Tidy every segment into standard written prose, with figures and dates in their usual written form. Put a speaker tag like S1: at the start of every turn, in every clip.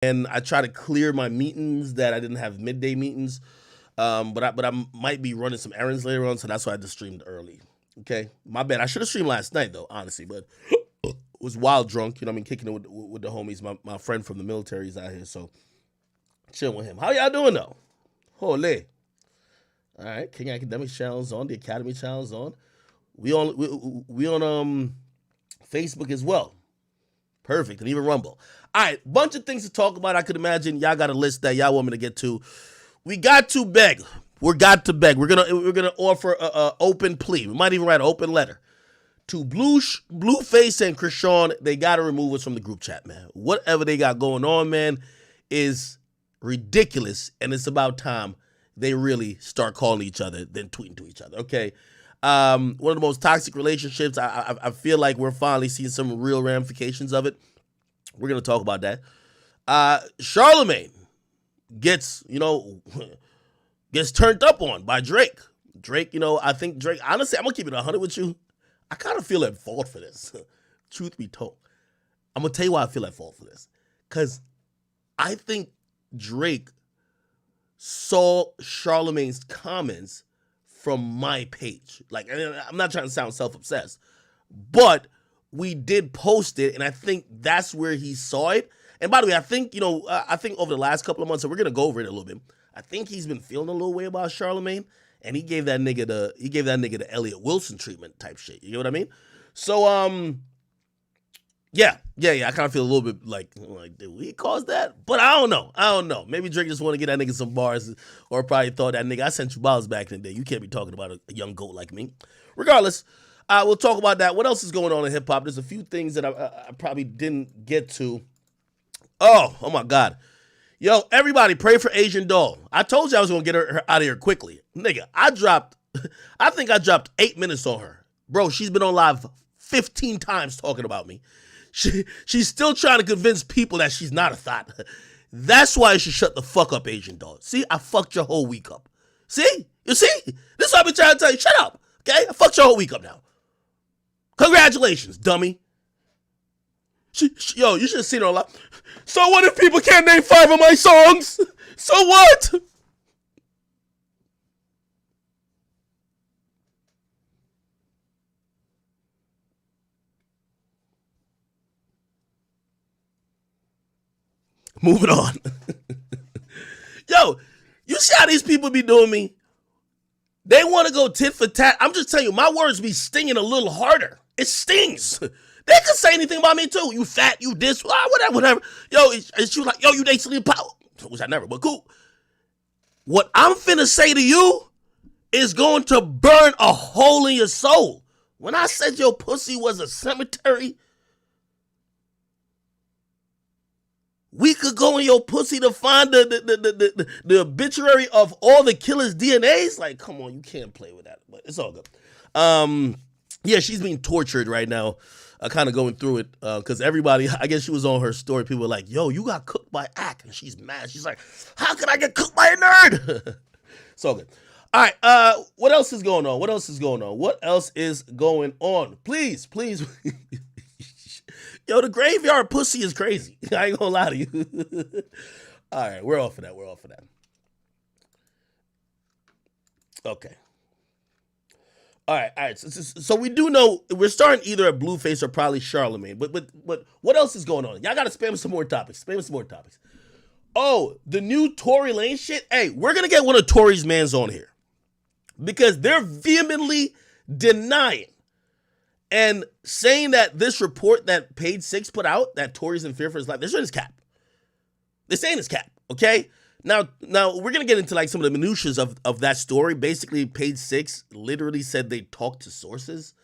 S1: and I try to clear my meetings that I didn't have midday meetings. But I might be running some errands later on, so that's why I just streamed early. Okay, my bad. I should have streamed last night though, honestly, but was wild drunk. You know, what I mean, kicking it with the homies. My friend from the military is out here, so chilling with him. How y'all doing though? HOLYY. All right, King Academics channel's on. The Academy channel's on. We on Facebook as well. Perfect, and even Rumble. All right, bunch of things to talk about. I could imagine y'all got a list that y'all want me to get to. We got to beg. We're gonna offer a open plea. We might even write an open letter to Blueface and Chrisean. They gotta remove us from the group chat, man. Whatever they got going on, man, is ridiculous, and it's about time they really start calling each other than tweeting to each other. Okay. One of the most toxic relationships. I feel like we're finally seeing some real ramifications of it. We're gonna talk about that. Charlamagne gets gets turned up on by Drake. Drake, I think Drake. Honestly, I'm gonna keep it 100 with you. I kind of feel at fault for this. Truth be told, I'm gonna tell you why I feel at fault for this. Cause I think Drake saw Charlamagne's comments from my page. Like, I'm not trying to sound self-obsessed, but we did post it, and I think that's where he saw it. And by the way, I think over the last couple of months, and we're gonna go over it a little bit. I think he's been feeling a little way about Charlamagne, and he gave that nigga the Elliot Wilson treatment type shit. You know what I mean? So yeah. I kind of feel a little bit like did we cause that? But I don't know. Maybe Drake just want to get that nigga some bars, or probably thought that nigga, I sent you balls back in the day. You can't be talking about a young goat like me. Regardless, we'll talk about that. What else is going on in hip hop? There's a few things that I probably didn't get to. Oh my God. Yo, everybody pray for Asian Doll. I told you I was going to get her out of here quickly. Nigga, I think I dropped 8 minutes on her. Bro, she's been on live 15 times talking about me. She's still trying to convince people that she's not a thought. That's why you should shut the fuck up, Asian Doll. See, I fucked your whole week up. See? You see? This is what I've been trying to tell you. Shut up, okay? I fucked your whole week up now. Congratulations, dummy. Yo, you should have seen her a lot. So what if people can't name 5 of my songs? So what? Moving on. Yo, you see how these people be doing me? They want to go tit for tat. I'm just telling you, my words be stinging a little harder. It stings. They could say anything about me too. You fat, you this, whatever. Yo, it's you like, yo, you date sleep power. Which I never, but cool. What I'm finna say to you is going to burn a hole in your soul. When I said your pussy was a cemetery, we could go in your pussy to find the obituary of all the killers' DNAs. Like, come on, you can't play with that. But it's all good. Yeah, she's being tortured right now. Kind of going through it because everybody, I guess she was on her story. People were like, yo, you got cooked by Ack. And she's mad. She's like, how can I get cooked by a nerd? It's all good. All right. What else is going on? What else is going on? Please. Yo, the graveyard pussy is crazy. I ain't gonna lie to you. All right. We're off of that. Okay. All right. So we do know we're starting either at Blueface or probably Charlamagne. But what else is going on? Y'all got to spam some more topics. Oh, the new Tory Lane shit. Hey, we're gonna get one of Tory's mans on here because they're vehemently denying and saying that this report that Page Six put out that Tory's in fear for his life. They're saying it's cap. They're saying it's cap. Okay. Now we're gonna get into like some of the minutiae of that story. Basically, Page Six literally said they talked to sources,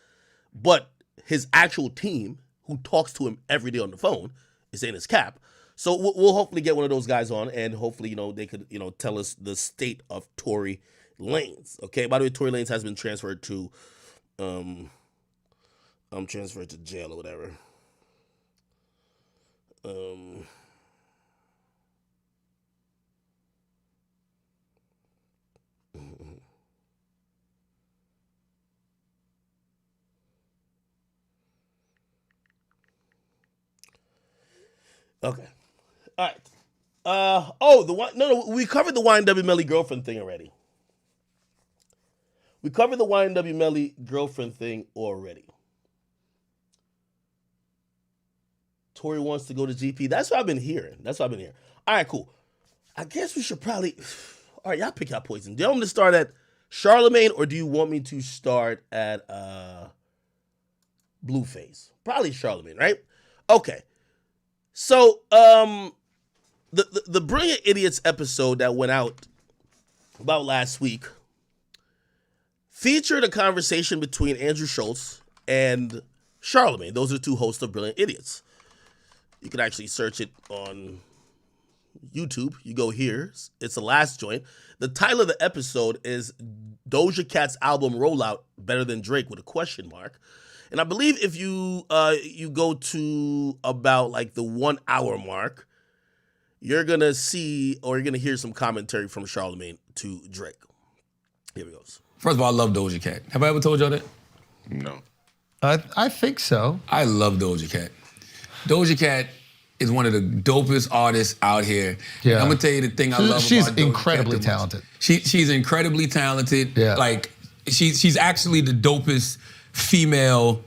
S1: but his actual team, who talks to him every day on the phone, is saying it's cap. So we'll hopefully get one of those guys on, and hopefully they could tell us the state of Tory Lanez. Okay. By the way, Tory Lanez has been transferred to transferred to jail or whatever. Okay. All right. The one. No, we covered the YNW Melly girlfriend thing already. Tory wants to go to GP. That's what I've been hearing. All right, cool. I guess we should probably. All right, y'all pick your poison. Do you want me to start at Charlamagne or do you want me to start at Blueface? Probably Charlamagne, right? Okay. So, the Brilliant Idiots episode that went out about last week featured a conversation between Andrew Schultz and Charlamagne. Those are two hosts of Brilliant Idiots. You can actually search it on YouTube. You go here. It's the last joint. The title of the episode is Doja Cat's album rollout better than Drake with a question mark. And I believe if you go to about like the 1 hour mark, you're going to see or you're going to hear some commentary from Charlamagne to Drake. Here we go.
S2: First of all, I love Doja Cat. Have I ever told y'all that?
S3: No.
S4: I think so.
S2: I love Doja Cat. Doja Cat is one of the dopest artists out here.
S4: Yeah.
S2: I'm gonna tell you the thing I love
S4: She's
S2: about Doja
S4: incredibly
S2: Cat
S4: talented.
S2: She's incredibly talented.
S4: Yeah.
S2: Like she's actually the dopest female.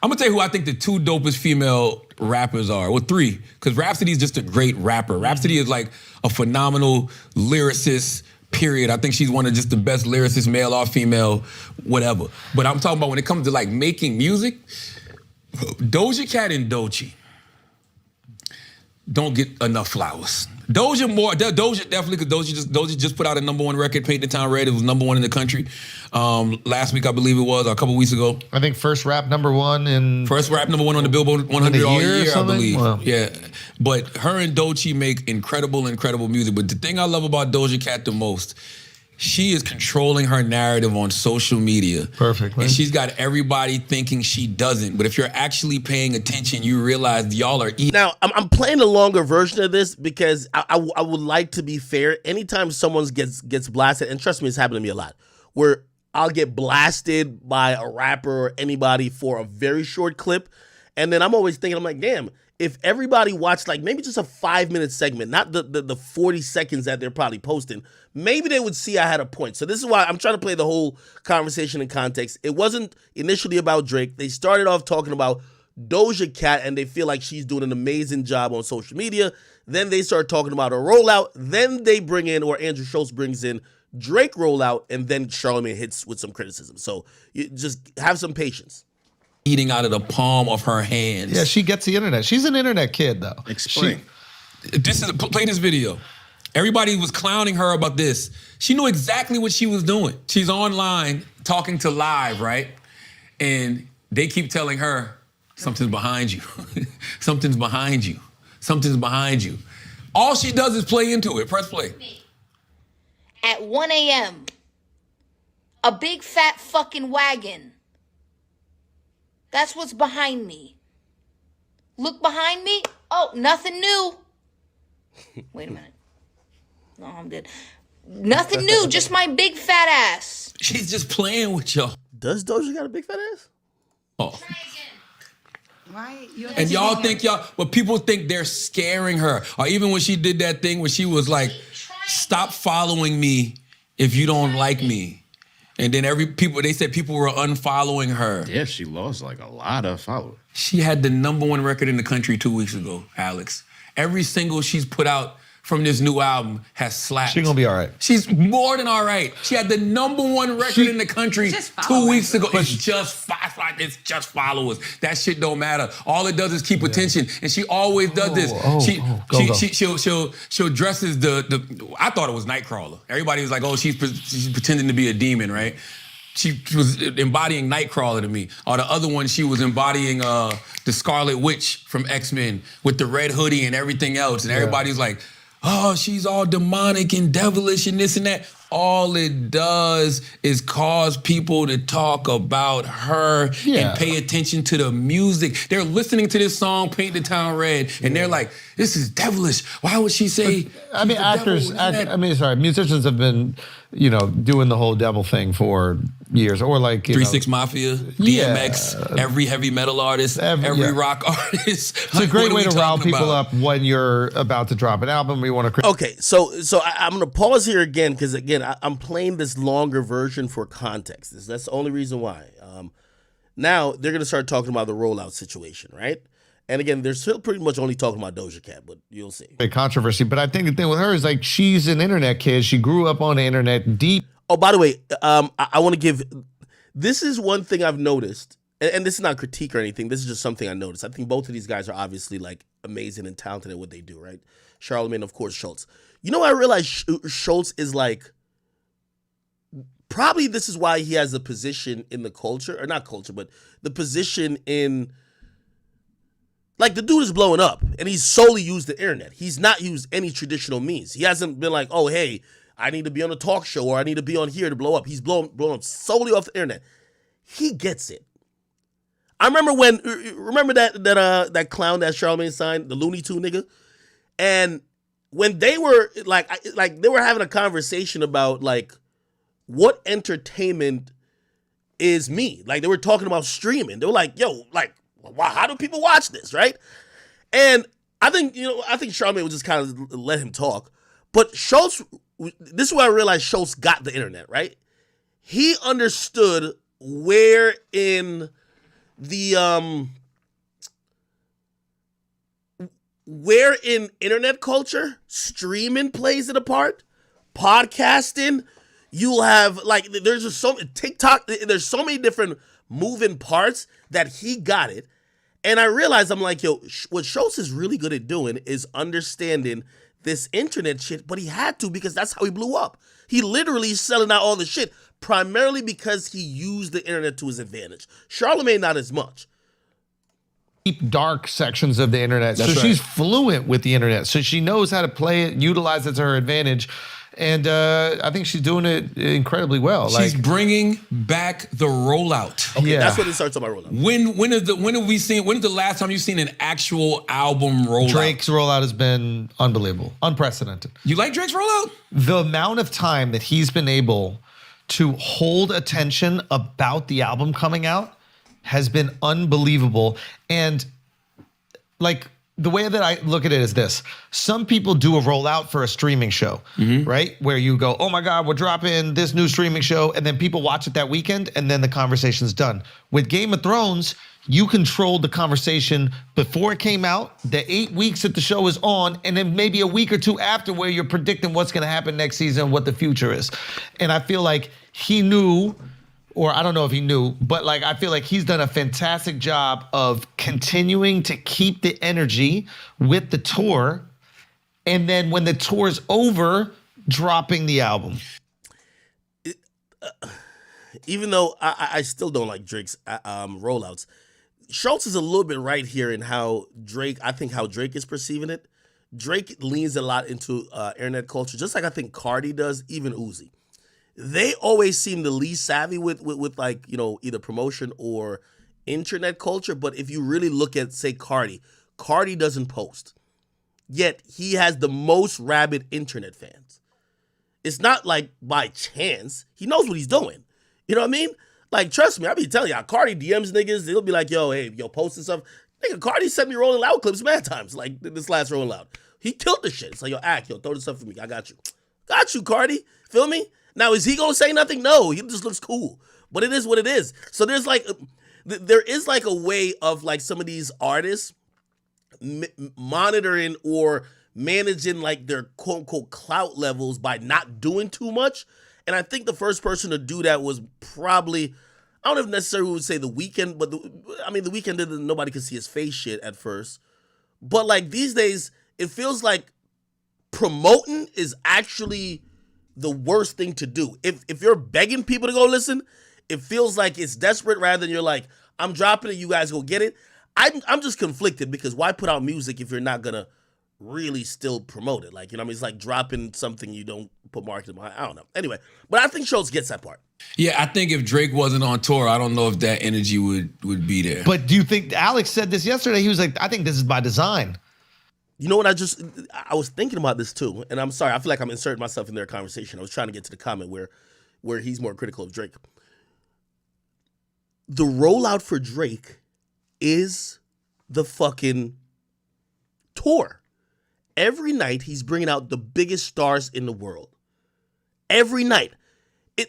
S2: I'm gonna tell you who I think the two dopest female rappers are. Well, three, because Rhapsody is just a great rapper. Rhapsody is like a phenomenal lyricist. Period. I think she's one of just the best lyricists, male or female, whatever. But I'm talking about when it comes to like making music, Doja Cat and Doechii don't get enough flowers. Doja definitely, because Doja just put out a #1 record, Paint the Town Red. It was #1 in the country. Last week, I believe it was, or a couple weeks ago.
S4: I think first rap #1
S2: First rap #1 on the Billboard 100 all year, I believe.
S4: Wow.
S2: Yeah. But her and Doechii make incredible music. But the thing I love about Doja Cat the most, she is controlling her narrative on social media.
S4: Perfectly.
S2: And she's got everybody thinking she doesn't. But if you're actually paying attention, you realize y'all are eating.
S1: Now, I'm playing a longer version of this because I would like to be fair. Anytime someone gets blasted, and trust me, it's happened to me a lot, where I'll get blasted by a rapper or anybody for a very short clip, and then I'm always thinking, I'm like, damn, if everybody watched like maybe just a 5-minute segment, not the 40 seconds that they're probably posting, maybe they would see I had a point. So this is why I'm trying to play the whole conversation in context. It wasn't initially about Drake. They started off talking about Doja Cat, and they feel like she's doing an amazing job on social media. Then they start talking about a rollout. Then they bring in, or Andrew Schultz brings in, Drake rollout, and then Charlamagne hits with some criticism. So you just have some patience.
S2: Eating out of the palm of her hands.
S4: Yeah, she gets the internet. She's an internet kid, though.
S3: Explain.
S2: Play this video. Everybody was clowning her about this. She knew exactly what she was doing. She's online talking to Live, right? And they keep telling her, something's behind you. Something's behind you. Something's behind you. All she does is play into it. Press play.
S5: At 1 a.m., a big fat fucking wagon. That's what's behind me. Look behind me. Oh, nothing new. Wait a minute. No, I'm good. Nothing new, just my big fat ass.
S2: She's just playing with y'all.
S1: Does Doja got a big fat ass?
S2: Oh.
S6: Why?
S2: And y'all think but people think they're scaring her. Or even when she did that thing where she was like, stop following me if you don't like me. And then they said people were unfollowing her.
S3: Yeah, she lost like a lot of followers.
S2: She had the #1 record in the country 2 weeks ago, Alex. Every single she's put out from this new album has slapped.
S4: She's gonna be all right.
S2: She's more than all right. She had the #1 record in the country 2 weeks ago. It's just followers. That shit don't matter. All it does is keep attention, and she always does this. She'll dress as the. I thought it was Nightcrawler. Everybody was like, oh, she's pretending to be a demon, right? She was embodying Nightcrawler to me. Or the other one, she was embodying the Scarlet Witch from X-Men with the red hoodie and everything else, and everybody's like, oh, she's all demonic and devilish and this and that. All it does is cause people to talk about her and pay attention to the music. They're listening to this song, Paint the Town Red, and they're like, this is devilish. Why would she say?
S4: But, musicians have been, doing the whole devil thing for, years, or like
S2: 3-6 Mafia, DMX, every heavy metal artist, every rock artist.
S4: It's a great way to rile people up when you're about to drop an album. We want to.
S1: Okay, so I'm gonna pause here again because again I'm playing this longer version for context. That's the only reason why. Now they're gonna start talking about the rollout situation, right? And again, they're still pretty much only talking about Doja Cat, but you'll see.
S4: A controversy, but I think the thing with her is like she's an internet kid. She grew up on the internet deep.
S1: Oh, by the way, I want to give. This is one thing I've noticed, and this is not critique or anything. This is just something I noticed. I think both of these guys are obviously like amazing and talented at what they do, right? Charlamagne, of course, Schultz. You know, I realized Schultz is like. Probably this is why he has a position in the culture, or not culture, but the position in, like, the dude is blowing up, and he's solely used the internet. He's not used any traditional means. He hasn't been like, oh, hey, I need to be on a talk show, or I need to be on here to blow up. He's blown up solely off the internet. He gets it. I remember that clown that Charlamagne signed, the Looney Tune nigga, and when they were they were having a conversation about like, what entertainment is me? Like, they were talking about streaming. They were like, yo, like, wow, how do people watch this, right? And I think Charlamagne would just kind of let him talk. But Schultz, this is where I realized Schultz got the internet, right? He understood where in internet culture streaming plays it a part, podcasting. You'll have, like, there's just so many, TikTok, there's so many different moving parts that he got it. And I realized, I'm like, yo, what Schultz is really good at doing is understanding this internet shit, but he had to because that's how he blew up. He literally is selling out all the shit, primarily because he used the internet to his advantage. Charlamagne, not as much.
S4: Deep, dark sections of the internet.
S2: That's
S4: so
S2: right.
S4: she's fluent with the internet. So she knows how to play it, utilize it to her advantage. And I think she's doing it incredibly well.
S2: She's bringing back the rollout.
S1: Okay,
S4: Yeah.
S1: that's what it starts on my rollout.
S2: When is the last time you've seen an actual album rollout?
S4: Drake's rollout has been unbelievable, unprecedented.
S2: You like Drake's rollout?
S4: The amount of time that he's been able to hold attention about the album coming out has been unbelievable. And like, the way that I look at it is this. Some people do a rollout for a streaming show, right? Where you go, oh my God, we're dropping this new streaming show. And then people watch it that weekend and then the conversation's done. With Game of Thrones, you controlled the conversation before it came out, the 8 weeks that the show is on, and then maybe a week or two after where you're predicting what's gonna happen next season, what the future is. And I feel like he knew, or I don't know if he knew, but like I feel like he's done a fantastic job of continuing to keep the energy with the tour, and then when the tour's over, dropping the album.
S1: Even though I still don't like Drake's rollouts, Schultz is a little bit right here in how Drake is perceiving it. Drake leans a lot into internet culture, just like I think Cardi does, even Uzi. They always seem the least savvy with like, you know, either promotion or internet culture. But if you really look at, say, Cardi doesn't post. Yet he has the most rabid internet fans. It's not like by chance. He knows what he's doing. You know what I mean? Like, trust me, I be telling y'all, Cardi DMs niggas, they'll be like, yo, hey, yo, posting stuff. Nigga, Cardi sent me Rolling Loud clips mad times, like this last Rolling Loud. He killed the shit. It's like, yo, throw this stuff for me. I got you. Got you, Cardi. Feel me? Now, is he gonna say nothing? No, he just looks cool. But it is what it is. So there is like a way of like some of these artists monitoring or managing like their quote unquote clout levels by not doing too much. And I think the first person to do that was probably, I don't know if necessarily would say The Weeknd, but The Weeknd didn't, nobody could see his face shit at first. But like these days, it feels like promoting is actually the worst thing to do. If you're begging people to go listen, it feels like it's desperate rather than you're like, I'm dropping it, you guys go get it. I'm just conflicted because why put out music if you're not gonna really still promote it? Like, you know what I mean? It's like dropping something you don't put marketing behind. I don't know. Anyway, but I think Schultz gets that part.
S2: Yeah, I think if Drake wasn't on tour, I don't know if that energy would be there.
S4: But do you think, Alex said this yesterday, he was like, I think this is by design.
S1: You know what, I was thinking about this too, and I'm sorry, I feel like I'm inserting myself in their conversation. I was trying to get to the comment where he's more critical of Drake. the rollout for Drake is the fucking tour. Every night he's bringing out the biggest stars in the world. Every night.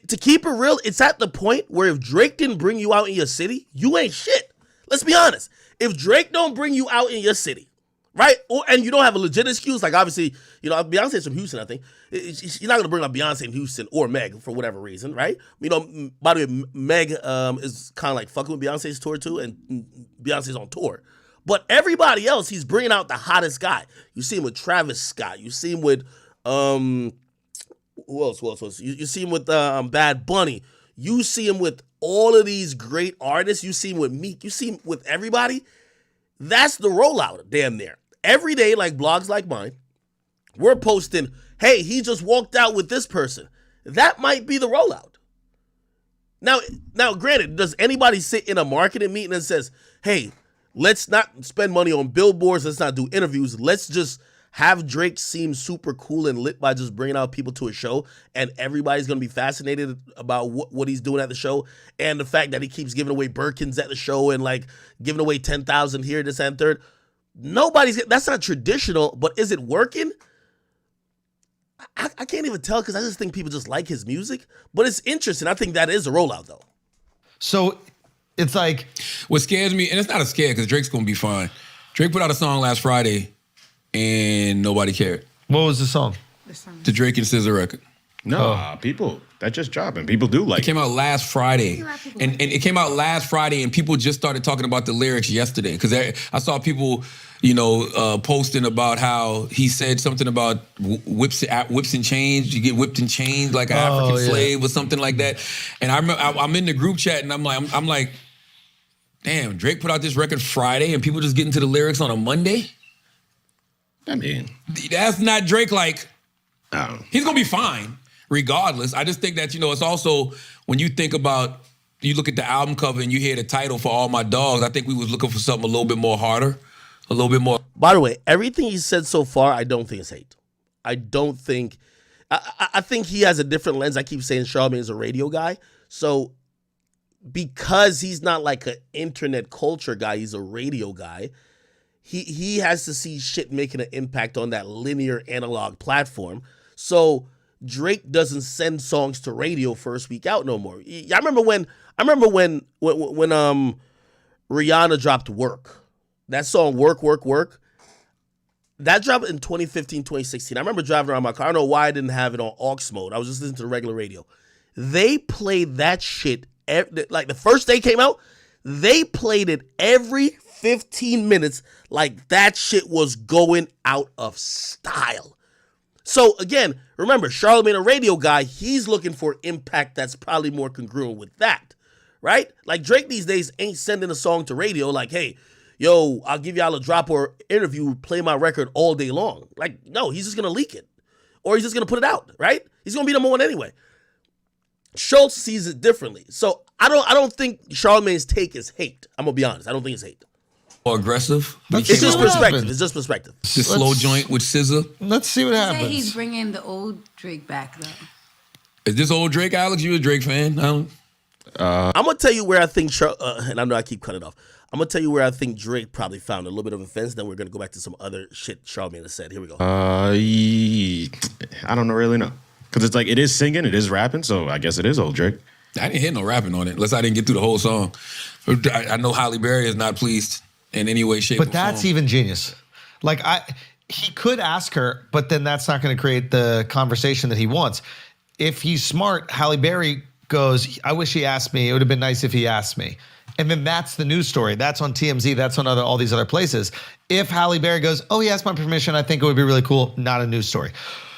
S1: To keep it real, it's at the point where if Drake didn't bring you out in your city, you ain't shit. Let's be honest. If Drake don't bring you out in your city, right? And you don't have a legit excuse, like obviously, Beyonce's from Houston, I think. You're not going to bring up Beyonce in Houston or Meg for whatever reason, right? By the way, Meg is kind of like fucking with Beyonce's tour too, and Beyonce's on tour. But everybody else, he's bringing out the hottest guy. You see him with Travis Scott. You see him with, who else? You see him with Bad Bunny. You see him with all of these great artists. You see him with Meek. You see him with everybody. That's the rollout, damn near. Every day, like blogs like mine, we're posting, hey, he just walked out with this person. That might be the rollout. Now, granted, does anybody sit in a marketing meeting and says, hey, let's not spend money on billboards, let's not do interviews, let's just have Drake seem super cool and lit by just bringing out people to a show, and everybody's going to be fascinated about what he's doing at the show, and the fact that he keeps giving away Birkins at the show and like giving away 10,000 here, this, and third. That's not traditional, but is it working? I can't even tell because I just think people just like his music, but it's interesting. I think that is a rollout though.
S4: So it's like...
S2: What scares me, and it's not a scare because Drake's going to be fine. Drake put out a song last Friday and nobody cared.
S4: What was the song?
S2: The Drake and SZA record.
S3: No, people, that just dropping. People do like
S2: it. Came out last Friday. And it came out last Friday and people just started talking about the lyrics yesterday. Because I saw people, posting about how he said something about whips and chains. You get whipped and chained like an African slave or something like that. And I remember I'm in the group chat and I'm like, damn, Drake put out this record Friday and people just get into the lyrics on a Monday?
S3: I mean,
S2: that's not Drake like, he's going to be fine regardless. I just think that, it's also when you look at the album cover and you hear the title for All My Dogs, I think we was looking for something a little bit more harder, a little bit more.
S1: By the way, everything he said so far, I don't think is hate. I think he has a different lens. I keep saying Charlamagne is a radio guy. So because he's not like an internet culture guy, he's a radio guy. He has to see shit making an impact on that linear analog platform. So Drake doesn't send songs to radio first week out no more. I remember when Rihanna dropped Work. That song Work. That dropped in 2015, 2016. I remember driving around my car. I don't know why I didn't have it on aux mode. I was just listening to the regular radio. They played that shit like the first day it came out. They played it every 15 minutes like that shit was going out of style. So again, remember, Charlamagne, a radio guy, he's looking for impact that's probably more congruent with that, right? Like Drake these days ain't sending a song to radio like, hey, yo, I'll give y'all a drop or interview, play my record all day long. Like, no, he's just going to leak it. Or he's just going to put it out, right? He's going to be number one anyway. Schultz sees it differently. So I don't think Charlamagne's take is hate. I'm going to be honest. I don't think it's hate.
S2: Or aggressive.
S1: It's just perspective. It's just perspective.
S2: The slow joint with SZA.
S4: Let's see what happens.
S6: Say he's bringing the old Drake back, though.
S2: Is this old Drake, Alex? You a Drake fan?
S1: I'm going to tell you where I think, and I know I keep cutting it off. I'm going to tell you where I think Drake probably found a little bit of offense. Then we're going to go back to some other shit Charlamagne has said. Here we go.
S3: I don't really know. Because it's like, it is singing, it is rapping, so I guess it is old Drake.
S2: I didn't hear no rapping on it, unless I didn't get through the whole song. I know Holly Berry is not pleased in any way, shape, or form.
S4: But that's even genius. Like, he could ask her, but then that's not going to create the conversation that he wants. If he's smart, Halle Berry goes, I wish he asked me. It would have been nice if he asked me. And then that's the news story. That's on TMZ. That's on all these other places. If Halle Berry goes, oh, he asked my permission, I think it would be really cool. Not a news story.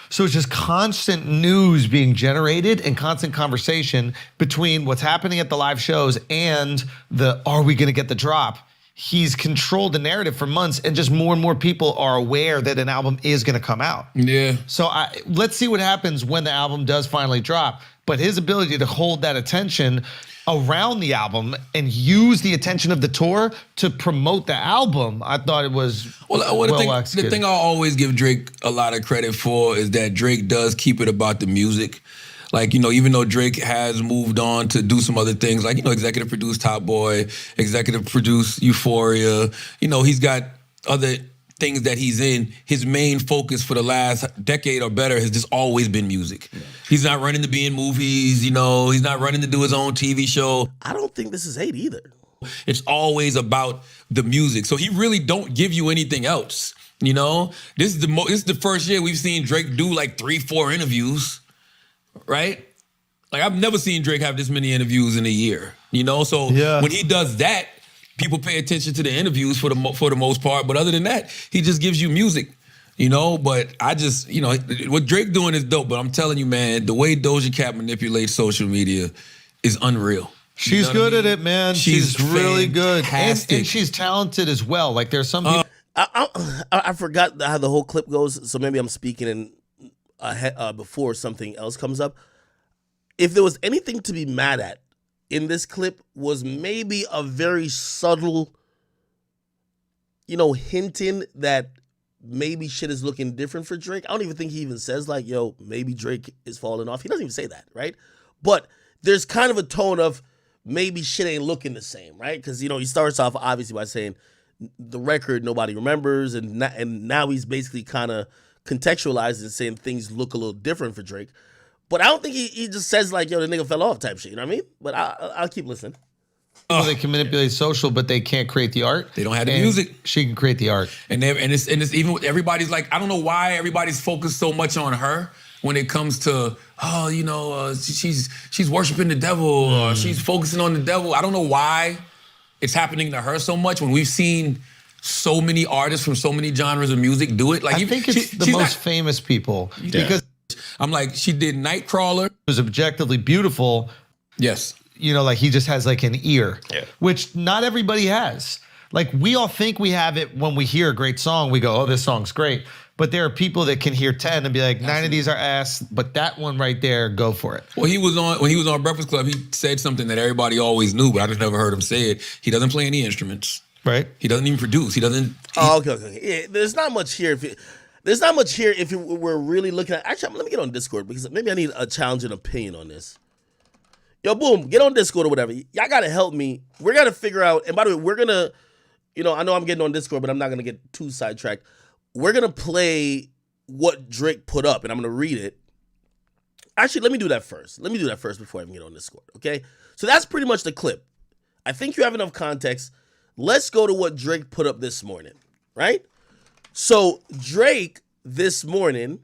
S4: So it's just constant news being generated and constant conversation between what's happening at the live shows and are we going to get the drop? He's controlled the narrative for months, and just more and more people are aware that an album is going to come out.
S2: Yeah.
S4: So let's see what happens when the album does finally drop. But his ability to hold that attention around the album and use the attention of the tour to promote the album, I thought it was
S2: the thing I'll always give Drake a lot of credit for is that Drake does keep it about the music. Like, even though Drake has moved on to do some other things, like, executive produce Top Boy, executive produce Euphoria, he's got other things that he's in. His main focus for the last decade or better has just always been music. Yeah. He's not running to be in movies, he's not running to do his own TV show.
S1: I don't think this is hate either.
S2: It's always about the music. So he really don't give you anything else. This is the first year we've seen Drake do like 3-4 interviews, right? Like I've never seen Drake have this many interviews in a year. So when he does that, people pay attention to the interviews for the most part. But other than that, he just gives you music. But I just, what Drake doing is dope. But I'm telling you, man, the way Doja Cat manipulates social media is unreal.
S4: She's good at it, man. She's really good. And
S2: fantastic.
S4: she's talented as well. Like there's some people.
S1: I forgot how the whole clip goes, so maybe I'm speaking in before something else comes up. If there was anything to be mad at in this clip, was maybe a very subtle, hinting that maybe shit is looking different for Drake. I don't even think he even says like, yo, maybe Drake is falling off. He doesn't even say that, right? But there's kind of a tone of maybe shit ain't looking the same, right? Because, he starts off obviously by saying the record nobody remembers, and now he's basically kind of contextualized and saying things look a little different for Drake. But I don't think he just says like, yo, the nigga fell off type shit, you know what I mean? But I'll keep listening.
S4: They can manipulate social, but they can't create the art.
S2: They don't have the music.
S4: She can create the art.
S2: And it's even with everybody's like, I don't know why everybody's focused so much on her when it comes to, she's worshiping the devil or she's focusing on the devil. I don't know why it's happening to her so much when we've seen so many artists from so many genres of music do it. Like
S4: I think it's the most famous people because
S2: I'm like, she did Nightcrawler. It
S4: was objectively beautiful.
S2: Yes.
S4: Like he just has like an ear, which not everybody has. Like we all think we have it when we hear a great song. We go, oh, this song's great. But there are people that can hear 10 and be like, 9 of these are ass, but that one right there, go for it.
S2: Well, when he was on Breakfast Club, he said something that everybody always knew, but I just never heard him say it. He doesn't play any instruments.
S4: Right.
S2: He doesn't even produce.
S1: Okay. Yeah, there's not much here. If we're really looking at. Actually, let me get on Discord because maybe I need a challenging opinion on this. Yo, boom, get on Discord or whatever. Y'all gotta help me. We're gonna figure out. And by the way, we're gonna, I know I'm getting on Discord, but I'm not gonna get too sidetracked. We're gonna play what Drake put up, and I'm gonna read it. Actually, let me do that first. Before I even get on Discord. Okay. So that's pretty much the clip. I think you have enough context. Let's go to what Drake put up this morning, right? So Drake this morning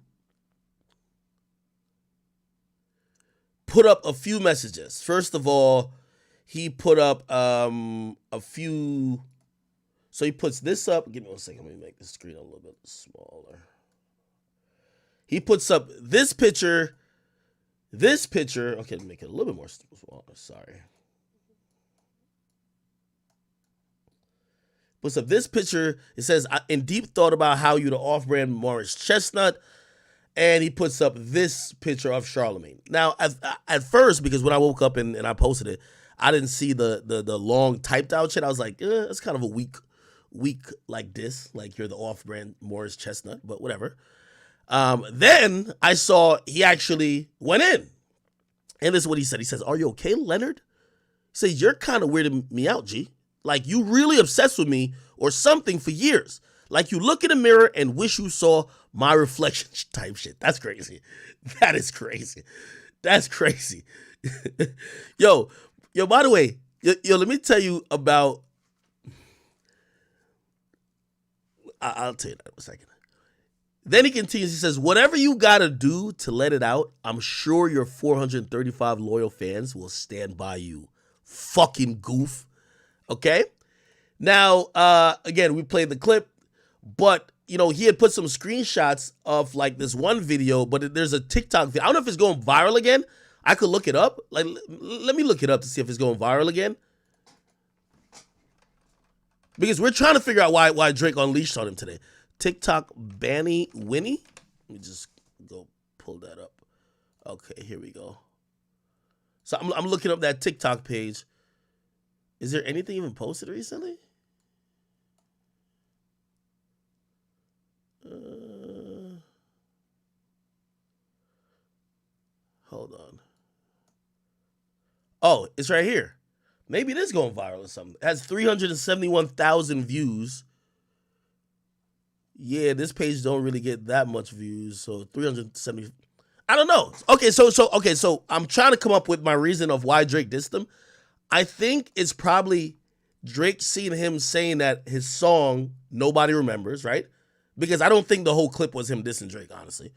S1: put up a few messages. First of all, he put up a few. So he puts this up. Give me 1 second. Let me make the screen a little bit smaller. He puts up this picture. Okay, let me make it a little bit more smaller. Sorry. Puts up this picture. It says, in deep thought about how you the off-brand Morris Chestnut. And he puts up this picture of Charlamagne. Now, at first, because when I woke up and I posted it, I didn't see the long typed out shit. I was like, it's kind of a weak like this. Like you're the off-brand Morris Chestnut, but whatever. Then I saw he actually went in. And this is what he said. He says, are you okay, Leonard? He says, you're kind of weirding me out, G. Like you really obsessed with me or something for years. Like you look in the mirror and wish you saw my reflection type shit. That's crazy. That is crazy. That's crazy. Yo, by the way, let me tell you about, I'll tell you that in a second. Then he continues, he says, whatever you gotta do to let it out, I'm sure your 435 loyal fans will stand by you. Fucking goof. Okay? Now, again, we played the clip, but, he had put some screenshots of, like, this one video, but there's a TikTok video. I don't know if it's going viral again. I could look it up. Like, let me look it up to see if it's going viral again. Because we're trying to figure out why Drake unleashed on him today. TikTok Banny Winnie? Let me just go pull that up. Okay, here we go. So I'm looking up that TikTok page. Is there anything even posted recently? Hold on. Oh, it's right here. Maybe it is going viral or something. It has 371,000 views. Yeah, this page don't really get that much views. So 370. I don't know. Okay, so I'm trying to come up with my reason of why Drake dissed him. I think it's probably Drake seeing him saying that his song nobody remembers, right? Because I don't think the whole clip was him dissing Drake, honestly.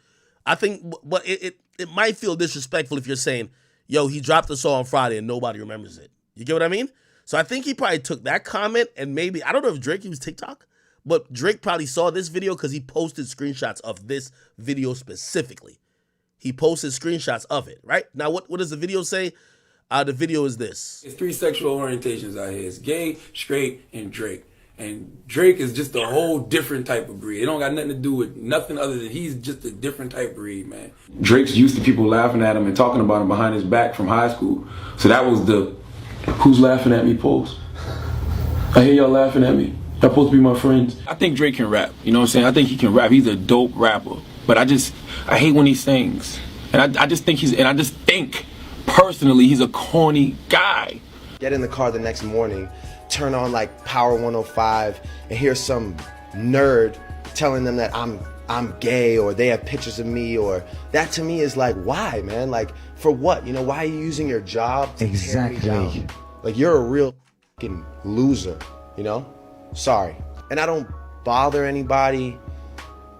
S1: I think, but it might feel disrespectful if you're saying, yo, he dropped the song on Friday and nobody remembers it. You get what I mean? So I think he probably took that comment and maybe, I don't know if Drake used TikTok, but Drake probably saw this video because he posted screenshots of this video specifically. He posted screenshots of it, right? Now, what does the video say? The video is this.
S7: It's 3 sexual orientations out here. It's gay, straight, and Drake. And Drake is just a whole different type of breed. It don't got nothing to do with nothing other than he's just a different type of breed, man. Drake's used to people laughing at him and talking about him behind his back from high school. So that was the who's laughing at me post. I hear y'all laughing at me. Y'all supposed to be my friends. I think Drake can rap. You know what I'm saying? I think he can rap. He's a dope rapper. But I hate when he sings. And I just think personally he's a corny guy.
S8: Get in the car the next morning, turn on like Power 105 and hear some nerd telling them that I'm gay or they have pictures of me, or that to me is like, why, man? Like, for what? You know, why are you using your job to tear me down? Like, you're a real fucking loser, you know? Sorry. And I don't bother anybody.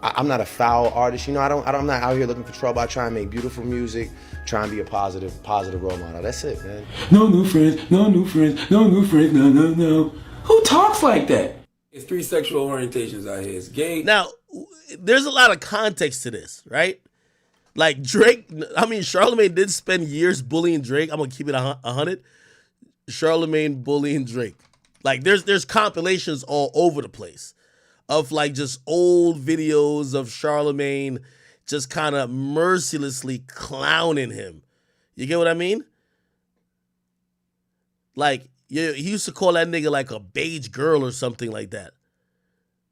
S8: I'm not a foul artist, you know. I'm not out here looking for trouble. I try and make beautiful music, try and be a positive role model. That's it, man.
S7: No new friends, no new friends, no new friends, no. Who talks like that? It's 3 sexual orientations out here. It's gay.
S1: Now, there's a lot of context to this, right? Like Drake, I mean, Charlamagne did spend years bullying Drake. I'm gonna keep it 100. Charlamagne bullying Drake. Like there's compilations all over the place of like just old videos of Charlamagne just kind of mercilessly clowning him. You get what I mean? Like, he used to call that nigga like a beige girl or something like that.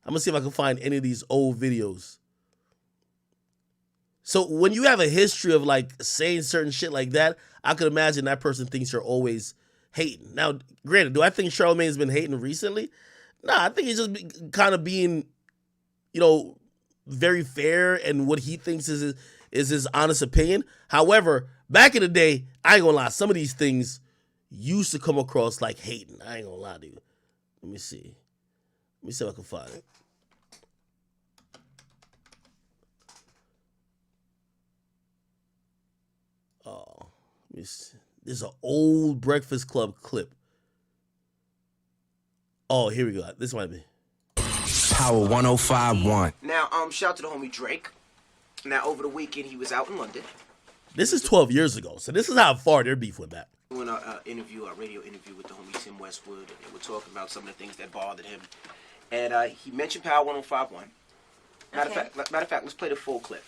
S1: I'm gonna see if I can find any of these old videos. So when you have a history of like saying certain shit like that, I could imagine that person thinks you're always hating. Now, granted, do I think Charlamagne's been hating recently? Nah, I think he's just kind of being, you know, very fair and what he thinks is his honest opinion. However, back in the day, I ain't gonna lie, some of these things used to come across like hating. I ain't gonna lie to you. Let me see if I can find it. Oh, let me see. There's an old Breakfast Club clip. Oh, here we go. This might be.
S9: Power 105.1.
S10: Now, shout out to the homie Drake. Now, over the weekend, he was out in London.
S1: This is 12 years ago, so this is how far their beef went back.
S10: Doing a radio interview with the homie Tim Westwood, and they were talking about some of the things that bothered him. And he mentioned Power 105.1. Matter of fact, let's play the full clip.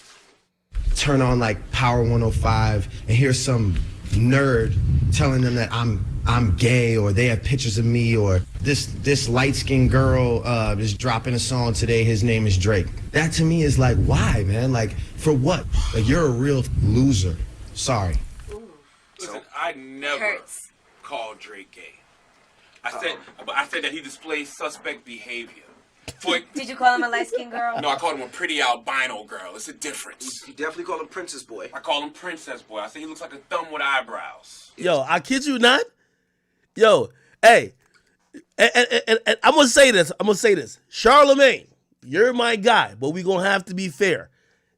S8: Turn on like Power 105 and hear some nerd telling them that I'm gay or they have pictures of me, or this light-skinned girl is dropping a song today, his name is Drake. That to me is like, why, man? Like, for what? Like, you're a real loser. Sorry.
S7: Listen, I never called Drake gay. I said that he displays suspect behavior.
S6: Did you call him a light-skinned girl?
S7: No, I called him a pretty albino girl. It's a difference.
S10: You definitely call him Princess Boy.
S7: I call him Princess Boy. I say he looks like a thumb with eyebrows.
S1: Yo, I kid you not. Yo, hey, and I'm gonna say this. Charlamagne, you're my guy, but we gonna have to be fair.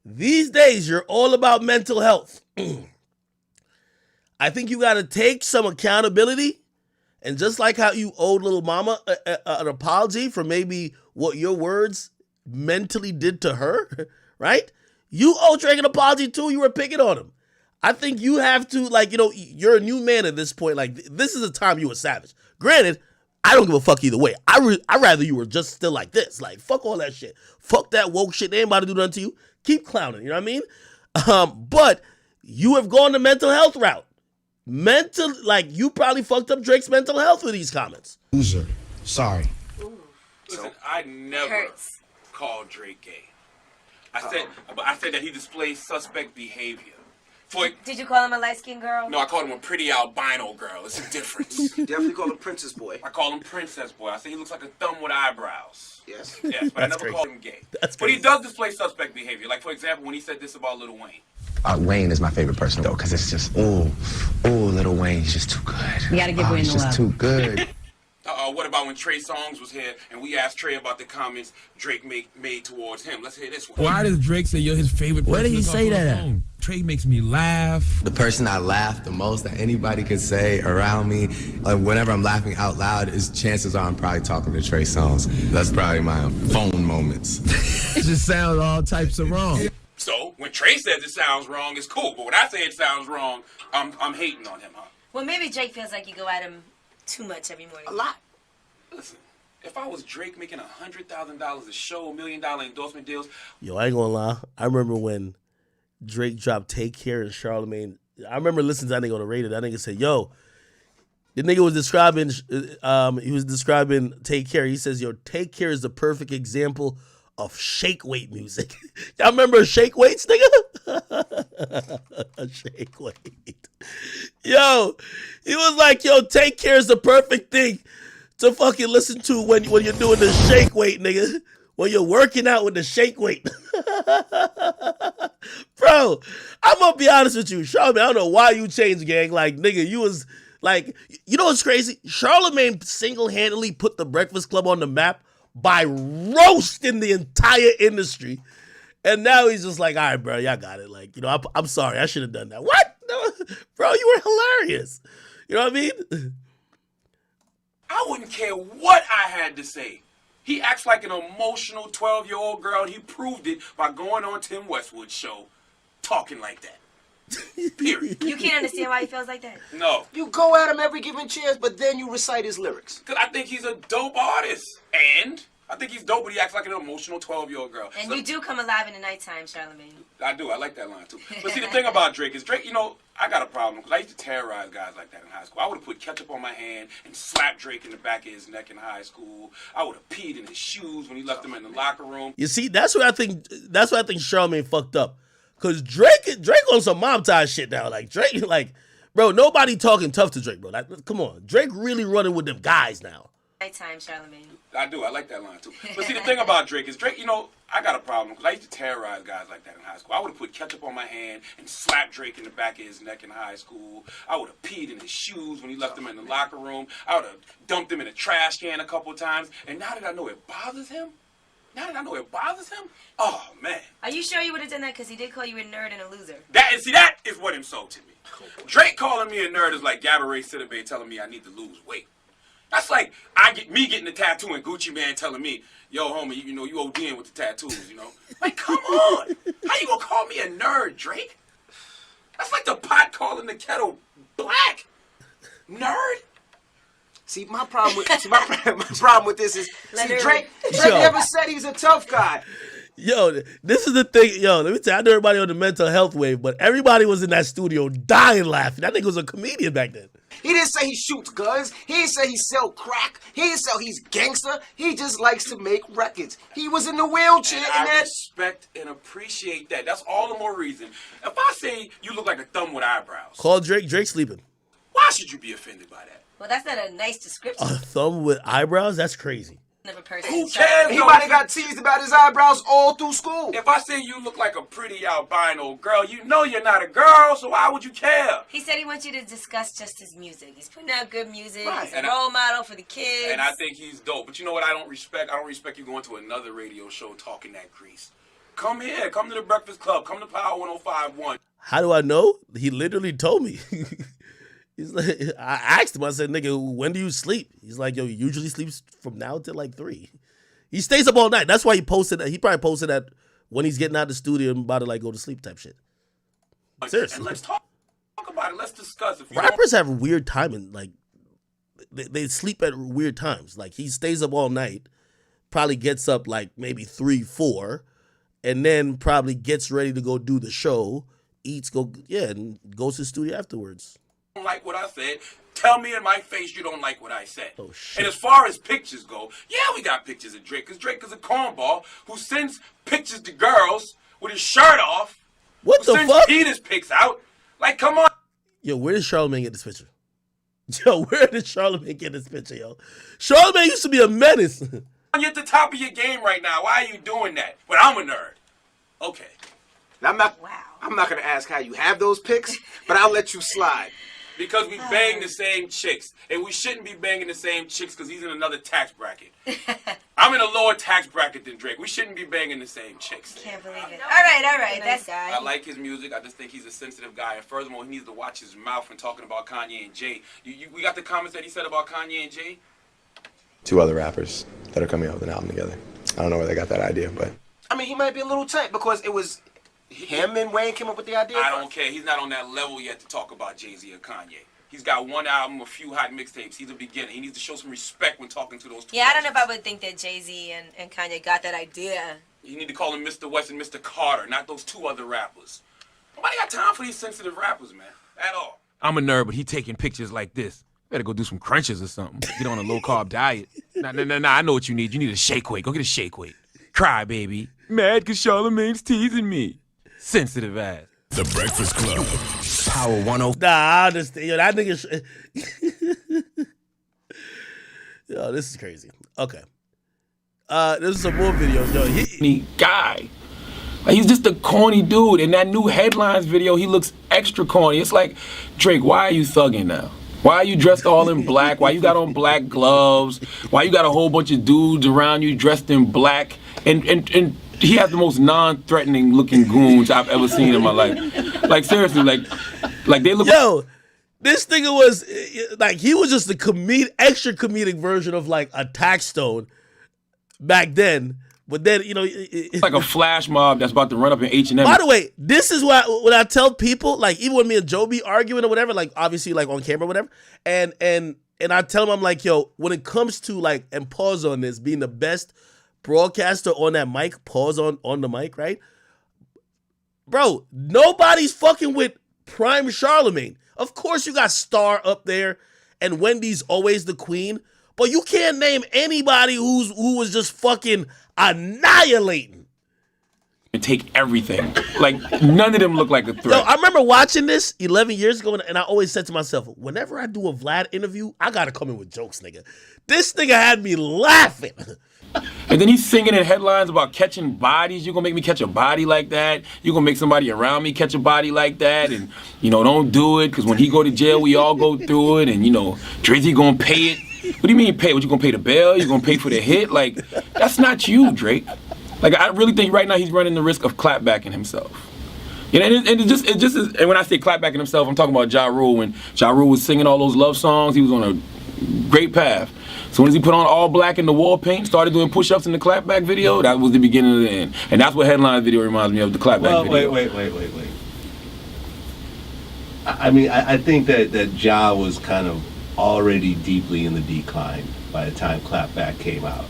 S1: These days, you're all about mental health. I think you gotta take some accountability. And just like how you owed little mama an apology for maybe what your words mentally did to her, right? You owe Drake an apology too. You were picking on him. I think you have to, like, you know, you're a new man at this point. Like, this is a time you were savage. Granted, I don't give a fuck either way. I'd rather you were just still like this. Like, fuck all that shit. Fuck that woke shit. They ain't about to do nothing to you. Keep clowning, you know what I mean? But you have gone the mental health route. You probably fucked up Drake's mental health with these comments.
S8: Loser. Sorry.
S7: Listen, I never called Drake gay. I said that he displays suspect behavior.
S6: Did you call him a light-skinned girl?
S7: No, I called him a pretty albino girl. It's a difference.
S10: Definitely call him Princess Boy.
S7: I call him Princess Boy. I say he looks like a thumb with eyebrows.
S10: Yes.
S7: Yes, but I never called him gay.
S1: That's
S7: but he
S1: crazy.
S7: does display suspect behavior. Like, for example, when he said this about Lil Wayne.
S9: Wayne is my favorite person, though, because it's just, Little Wayne's just too good.
S6: You gotta give Wayne
S9: he's
S6: the
S9: just
S6: love.
S9: too good.
S7: What about when Trey Songz was here and we asked Trey about the comments Drake made towards him? Let's hear this one.
S2: Why does Drake say you're his favorite person?
S9: Where did he
S2: to talk
S9: say
S2: on the
S9: that at?
S2: phone? Trey makes me laugh.
S9: The person I laugh the most that anybody could say around me, like whenever I'm laughing out loud, is chances are I'm probably talking to Trey Songz. That's probably my phone moments.
S2: It just sounds all types of wrong.
S7: So when Trey says it sounds wrong, it's cool. But when I say it sounds wrong, I'm hating on him, huh?
S6: Well, maybe Drake feels like you go at him too much every morning.
S10: A lot.
S7: Listen, if I was Drake making $100,000 a show, $1 million endorsement deals.
S1: Yo, I ain't gonna lie. I remember when Drake dropped Take Care and Charlamagne. I remember listening to that nigga on the radio. That nigga said, yo, the nigga was describing Take Care. He says, yo, Take Care is the perfect example of shake weight music. Y'all remember shake weights, nigga? Shake weight. Yo, he was like, yo, Take Care is the perfect thing to fucking listen to when you're doing the shake weight, nigga. When you're working out with the shake weight. Bro, I'm gonna be honest with you. Charlamagne, I don't know why you changed, gang. Like, nigga, you was like, you know what's crazy? Charlamagne single-handedly put the Breakfast Club on the map by roasting the entire industry. And now he's just like, all right, bro, y'all got it. Like, you know, I'm sorry. I should have done that. What? No, bro, you were hilarious. You know what I mean?
S7: I wouldn't care what I had to say. He acts like an emotional 12-year-old girl, and he proved it by going on Tim Westwood's show, talking like that. Period.
S6: You can't understand why he feels like that?
S7: No.
S10: You go at him every given chance, but then you recite his lyrics.
S7: Because I think he's a dope artist. And I think he's dope, but he acts like an emotional 12-year-old girl.
S6: And you do come alive in the nighttime, Charlamagne.
S7: I do. I like that line, too. But see, the thing about Drake is Drake, you know, I got a problem because I used to terrorize guys like that in high school. I would have put ketchup on my hand and slapped Drake in the back of his neck in high school. I would have peed in his shoes when he left them in the locker room.
S1: You see, that's what I think Charlamagne fucked up. Cause Drake on some mom tie shit now. Like Drake, like, bro, nobody talking tough to Drake, bro. Like, come on. Drake really running with them guys now.
S6: Nighttime, Charlamagne.
S7: I do. I like that line, too. But see, the thing about Drake is Drake, you know, I got a problem because I used to terrorize guys like that in high school. I would have put ketchup on my hand and slapped Drake in the back of his neck in high school. I would have peed in his shoes when he left them in the locker room. I would have dumped him in a trash can a couple of times. And now that I know it bothers him, oh, man.
S6: Are you sure you would have done that? Because he did call you a nerd and a loser.
S7: That is what insulted me. Drake calling me a nerd is like Gabourey Sidibe telling me I need to lose weight. That's like me getting a tattoo and Gucci Man telling me, yo, homie, you know, you ODing with the tattoos, you know? Like, come on. How you gonna call me a nerd, Drake? That's like the pot calling the kettle black. Nerd?
S10: See, my problem with this is, Drake never said he's a tough guy.
S1: Yo, this is the thing. Yo, let me tell you, I know everybody on the mental health wave, but everybody was in that studio dying laughing. That nigga was a comedian back then.
S10: He didn't say he shoots guns. He didn't say he sell crack. He didn't say he's gangster. He just likes to make records. He was in the wheelchair
S7: and I respect and appreciate that. That's all the more reason. If I say you look like a thumb with eyebrows,
S1: Call Drake sleeping.
S7: Why should you be offended by that?
S6: Well, that's not a nice description
S1: A thumb with eyebrows? That's crazy.
S6: of a person.
S7: Who cares?
S10: He might have got teased about his eyebrows all through school.
S7: If I say you look like a pretty albino girl, you know you're not a girl, so why would you care?
S6: He said he wants you to discuss just his music. He's putting out good music.
S7: Right.
S6: He's a role model for the kids.
S7: And I think he's dope. But you know what I don't respect? I don't respect you going to another radio show talking that grease. Come here. Come to the Breakfast Club. Come to Power 105.1.
S1: How do I know? He literally told me. He's like, I asked him, I said, nigga, when do you sleep? He's like, yo, he usually sleeps from now till like 3. He stays up all night. That's why he posted that. He probably posted that when he's getting out of the studio and about to like go to sleep type shit. Seriously.
S7: And let's talk about it. Let's discuss it.
S1: Rappers have weird timing. Like, they sleep at weird times. Like, he stays up all night, probably gets up like maybe 3, 4, and then probably gets ready to go do the show, eats, and goes to the studio afterwards.
S7: Don't like what I said, tell me in my face you don't like what I said.
S1: Oh, shit.
S7: And as far as pictures go, yeah, we got pictures of Drake, because Drake is a cornball who sends pictures to girls with his shirt off.
S1: What the
S7: sends
S1: fuck?
S7: penis pics out. Like, come on.
S1: Yo, where did Charlamagne get this picture? Yo, where did Charlamagne get this picture, yo? Charlamagne used to be a menace.
S7: You're at the top of your game right now. Why are you doing that? But I'm a nerd. Okay.
S10: Now, I'm not gonna ask how you have those pics, but I'll let you slide.
S7: Because we bang the same chicks. And we shouldn't be banging the same chicks because he's in another tax bracket. I'm in a lower tax bracket than Drake. We shouldn't be banging the same chicks.
S6: Can't believe it. All right. That's
S7: I like his music. I just think he's a sensitive guy. And furthermore, he needs to watch his mouth when talking about Kanye and Jay. We got the comments that he said about Kanye and Jay?
S8: 2 other rappers that are coming out with an album together. I don't know where they got that idea, but
S10: I mean, he might be a little tight because it was him and Wayne came up with the idea.
S7: I don't care. He's not on that level yet to talk about Jay-Z or Kanye. He's got one album, a few hot mixtapes. He's a beginner. He needs to show some respect when talking to those two.
S6: Yeah, I don't know if I would think that Jay-Z and Kanye got that idea.
S7: You need to call him Mr. West and Mr. Carter, not those 2 other rappers. Nobody got time for these sensitive rappers, man, at all.
S2: I'm a nerd, but he taking pictures like this. Better go do some crunches or something. Get on a low-carb diet. Nah, I know what you need. You need a shake weight. Go get a shake weight. Cry, baby. Mad because Charlamagne's teasing me. Sensitive ass.
S11: The Breakfast Club.
S10: Power 10.
S1: Nah, I understand. Yo, that nigga. Yo, this is crazy. Okay. There's some more videos. Yo,
S2: He guy. Like, he's just a corny dude. In that new Headlines video, he looks extra corny. It's like, Drake, why are you thugging now? Why are you dressed all in black? Why you got on black gloves? Why you got a whole bunch of dudes around you dressed in black? And he has the most non-threatening looking goons I've ever seen in my life. Like, seriously, like they look.
S1: Yo, this nigga was like, he was just the extra comedic version of like a tax stone back then. But then, you know,
S2: it's like a flash mob that's about to run up in H&M.
S1: By the way, this is why when I tell people, like, even when me and Joe be arguing or whatever, like, obviously, like, on camera or whatever, and I tell them, I'm like, yo, when it comes to, like, and pause on this, being the best broadcaster on that mic, pause on the mic, right? Bro, nobody's fucking with prime Charlamagne. Of course you got Star up there, and Wendy's always the queen, but you can't name anybody who was just fucking annihilating.
S2: And take everything. Like, none of them look like a threat.
S1: Yo, I remember watching this 11 years ago, and I always said to myself, whenever I do a Vlad interview, I gotta come in with jokes, nigga. This nigga had me laughing.
S2: And then he's singing in Headlines about catching bodies. You're gonna make me catch a body like that. You're gonna make somebody around me catch a body like that. And, you know, don't do it, because when he go to jail, we all go through it. And, you know, Drizzy gonna pay it. What do you mean pay? What, you gonna pay the bail? You gonna pay for the hit? Like, that's not you, Drake. Like, I really think right now he's running the risk of clapbacking himself. You know, and it just is, and when I say clapbacking himself, I'm talking about Ja Rule. When Ja Rule was singing all those love songs, he was on a great path. As soon as he put on all black in the wall paint, started doing push-ups in the clapback video, that was the beginning of the end. And that's what Headline video reminds me of, the clapback video.
S12: Wait. I mean, I think that Ja was kind of already deeply in the decline by the time Clapback came out.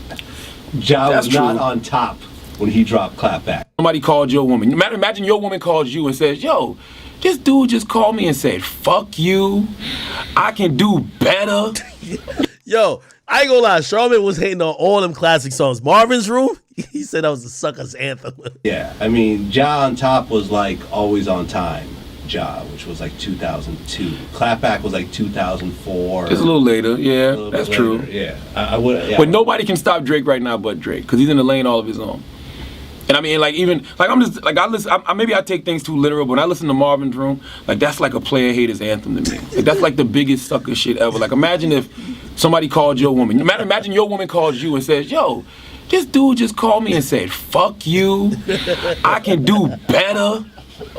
S12: Ja was not on top when he dropped Clapback.
S2: Somebody called your woman. Imagine your woman calls you and says, yo, this dude just called me and said, fuck you, I can do better.
S1: Yo, I ain't gonna lie, Charlamagne was hating on all them classic songs. Marvin's Room, he said that was the sucker's anthem.
S12: Yeah, I mean, Ja on top was like Always on Time. Ja, which was like 2002. Clapback was like 2004.
S2: It's a little later, yeah, that's true.
S12: Yeah, I would. Yeah.
S2: But nobody can stop Drake right now but Drake, because he's in the lane all of his own. And I mean, like, even, like, I'm just, like, I listen, maybe I take things too literal, but when I listen to Marvin's Room, like, that's like a player hater's anthem to me. Like, that's like the biggest sucker shit ever. Like, imagine if somebody called your woman. Imagine your woman calls you and says, yo, this dude just called me and said, fuck you, I can do better.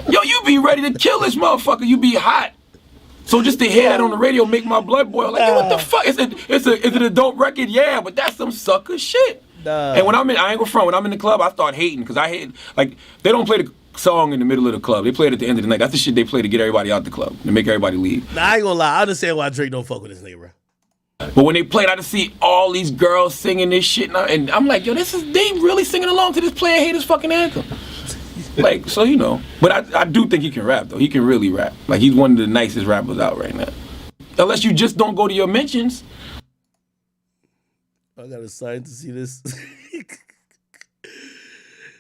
S2: Yo, you be ready to kill this motherfucker. You be hot. So just to hear that on the radio make my blood boil. Like, yo, what the fuck? Is it an adult record? Yeah, but that's some sucker shit. And when I ain't gonna front, when I'm in the club, I start hating, because I hate, like, they don't play the song in the middle of the club. They play it at the end of the night. That's the shit they play to get everybody out the club, to make everybody leave.
S1: Nah, I ain't gonna lie. I understand why Drake don't fuck with this nigga, bro.
S2: But when they play it, I just see all these girls singing this shit, and I'm like, yo, they really singing along to this player haters fucking anthem. Like, so, you know. But I do think he can rap, though. He can really rap. Like, he's one of the nicest rappers out right now. Unless you just don't go to your mentions.
S1: I got a sign to see this.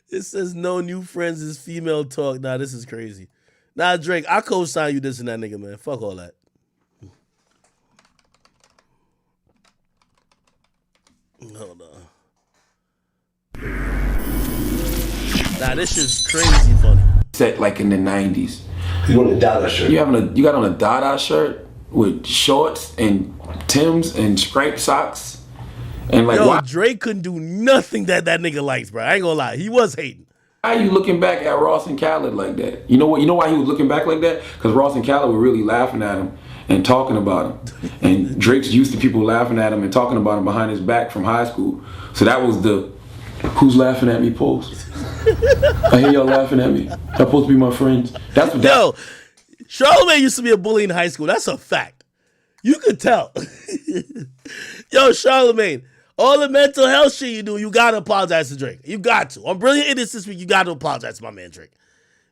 S1: It says no new friends is female talk. Nah, this is crazy. Nah, Drake, I co-sign you this and that nigga, man. Fuck all that. Hold on. Nah, this shit's crazy funny.
S7: Set like in the 90s.
S12: You want a Dada shirt?
S7: You got on a Dada shirt with shorts and Timbs and striped socks. And like,
S1: Yo, Drake couldn't do nothing that nigga likes, bro. I ain't gonna lie. He was hating.
S7: Why are you looking back at Ross and Khaled like that? You know what? You know why he was looking back like that? Because Ross and Khaled were really laughing at him and talking about him. And Drake's used to people laughing at him and talking about him behind his back from high school. So that was the "who's laughing at me" post. I hear y'all laughing at me. Y'all supposed to be my friends. That's what.
S1: Yo, Charlamagne used to be a bully in high school. That's a fact. You could tell. Yo, Charlamagne, all the mental health shit you do, you gotta apologize to Drake. You got to. On Brilliant Idiots this week, you gotta apologize to my man Drake.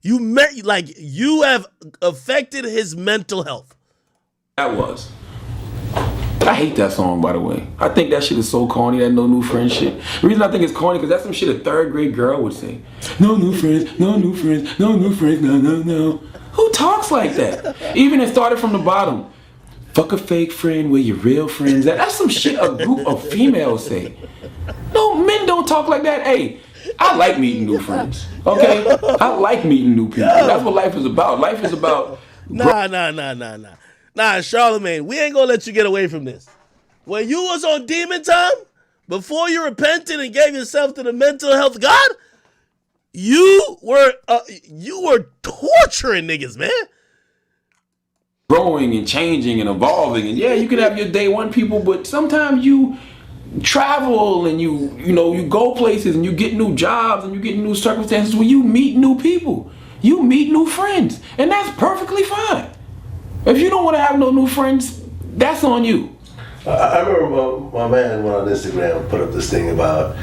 S1: You have affected his mental health.
S7: That was. I hate that song, by the way. I think that shit is so corny, that no new friends shit. The reason I think it's corny, because that's some shit a third grade girl would say. No new friends, no new friends, no new friends, no, no, no. Who talks like that? Even it started from the bottom. Fuck a fake friend where your real friends at. That's some shit a group of females say. No, men don't talk like that. Hey, I like meeting new friends, okay? I like meeting new people. That's what life is about. Life is about...
S1: Nah, Charlamagne, we ain't gonna let you get away from this. When you was on Demon Time, before you repented and gave yourself to the mental health God, you were torturing niggas, man.
S7: Growing and changing and evolving, and yeah, you can have your day one people, but sometimes you travel and you go places and you get new jobs and you get new circumstances where you meet new people, you meet new friends, and that's perfectly fine. If you don't want to have no new friends, that's on you.
S12: I remember my man went on Instagram, put up this thing about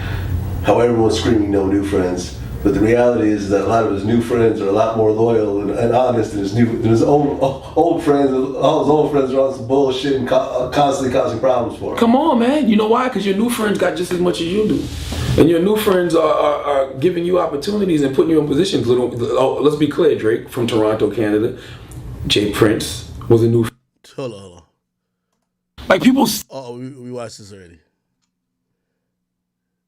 S12: how everyone's screaming no new friends, but the reality is that a lot of his new friends are a lot more loyal and honest than his old friends. All his old friends are on some bullshit and constantly causing problems for him.
S7: Come on, man. You know why? Because your new friends got just as much as you do. And your new friends are giving you opportunities and putting you in positions. Let's be clear, Drake from Toronto, Canada. Jay Prince was a new friend.
S1: Hold on.
S7: Like people...
S1: Oh, we watched this already.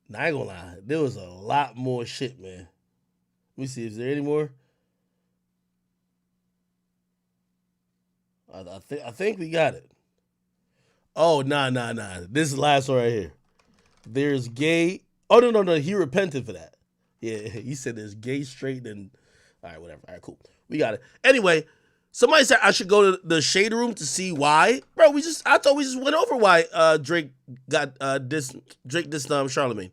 S1: Nah, I ain't gonna lie. There was a lot more shit, man. Let me see. Is there any more? I think we got it. Oh, nah. This is the last one right here. There's gay. Oh, no. He repented for that. Yeah, he said there's gay, straight, and... All right, whatever. All right, cool. We got it. Anyway, somebody said I should go to the shade room to see why. Bro, I thought we just went over why Drake got dissed Charlamagne.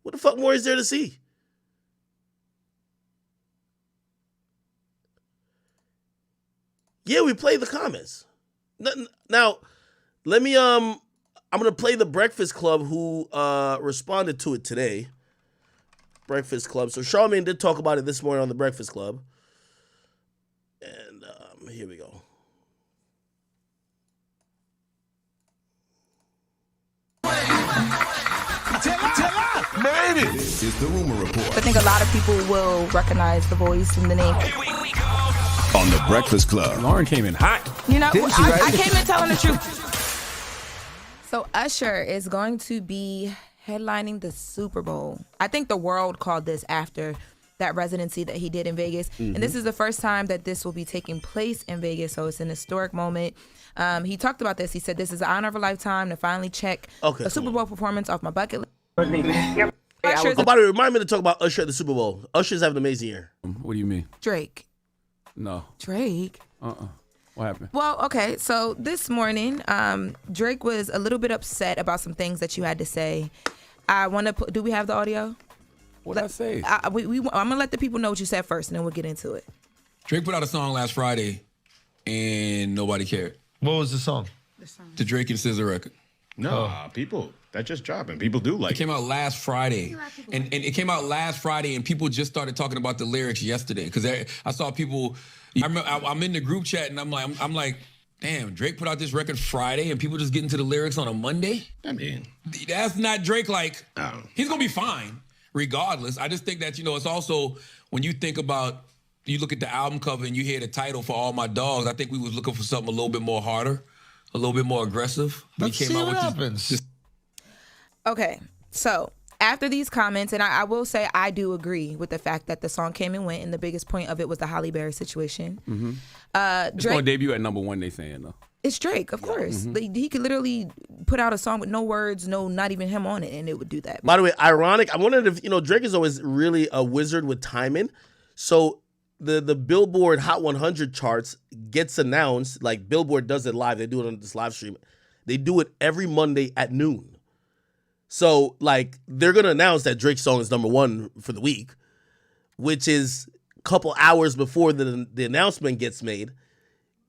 S1: What the fuck more is there to see? Yeah, we played the comments. Now, let me I'm gonna play the Breakfast Club who responded to it today. Breakfast Club. So Charlamagne did talk about it this morning on the Breakfast Club. And here we go.
S11: This is the Rumor Report.
S13: I think a lot of people will recognize the voice and the name.
S11: On the Breakfast Club.
S2: Lauren came in hot.
S13: You know,
S2: Didn't she, right?
S13: I came in telling the truth. So Usher is going to be headlining the Super Bowl. I think the world called this after that residency that he did in Vegas. Mm-hmm. And this is the first time that this will be taking place in Vegas, so it's an historic moment. He talked about this. He said, this is an honor of a lifetime to finally check a Super Bowl performance off my bucket list.
S1: I'm about to remind me to talk about Usher at the Super Bowl. Usher's having an amazing year.
S2: What do you mean?
S13: Drake.
S2: No.
S13: Drake?
S2: What happened?
S13: Well, okay, so this morning, Drake was a little bit upset about some things that you had to say. I want to do we have the audio?
S2: What did I say?
S13: I'm going to let the people know what you said first, and then we'll get into it.
S2: Drake put out a song last Friday, and nobody cared.
S4: What was the song?
S2: The Drake and SZA record.
S3: No, people, that just dropped, and people do like it.
S2: It came out last Friday, and it came out last Friday, and people just started talking about the lyrics yesterday, because I saw people, I'm in the group chat, and I'm like, damn, Drake put out this record Friday, and people just get into the lyrics on a Monday?
S3: I mean,
S2: that's not Drake. Like, he's going to be fine regardless. I just think that, it's also, when you think about you look at the album cover and you hear the title for All My Dogs, I think we was looking for something a little bit more harder, a little bit more aggressive.
S4: Let's see what happens.
S13: Okay, so after these comments, and I will say I do agree with the fact that the song came and went, and the biggest point of it was the Holly Berry situation.
S14: Mm-hmm. It's
S13: Drake,
S14: going to debut at #1, they saying, though.
S13: it's Drake, of course.
S14: Mm-hmm.
S13: He could literally put out a song with no words, not even him on it, and it would do that.
S1: By the way, ironic. I'm wondering if Drake is always really a wizard with timing. So the Billboard Hot 100 charts gets announced. Like Billboard does it live. They do it on this live stream. They do it every Monday at noon. So like they're gonna announce that Drake's song is #1 for the week, which is a couple hours before the announcement gets made.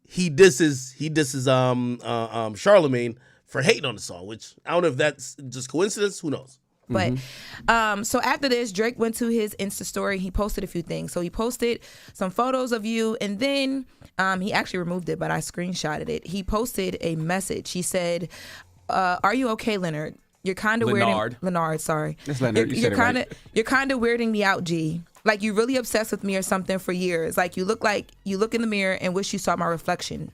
S1: He disses Charlamagne for hating on the song, which I don't know if that's just coincidence. Who knows?
S13: But so after this, Drake went to his Insta story. He posted a few things. So he posted some photos of you, and then he actually removed it, but I screenshotted it. He posted a message. He said, "Are you okay, Leonard? You're kind of weirding Leonard. Sorry,
S14: That's Leonard.
S13: You're kind of weirding me out, G. Like you really obsessed with me or something for years. Like you look in the mirror and wish you saw my reflection.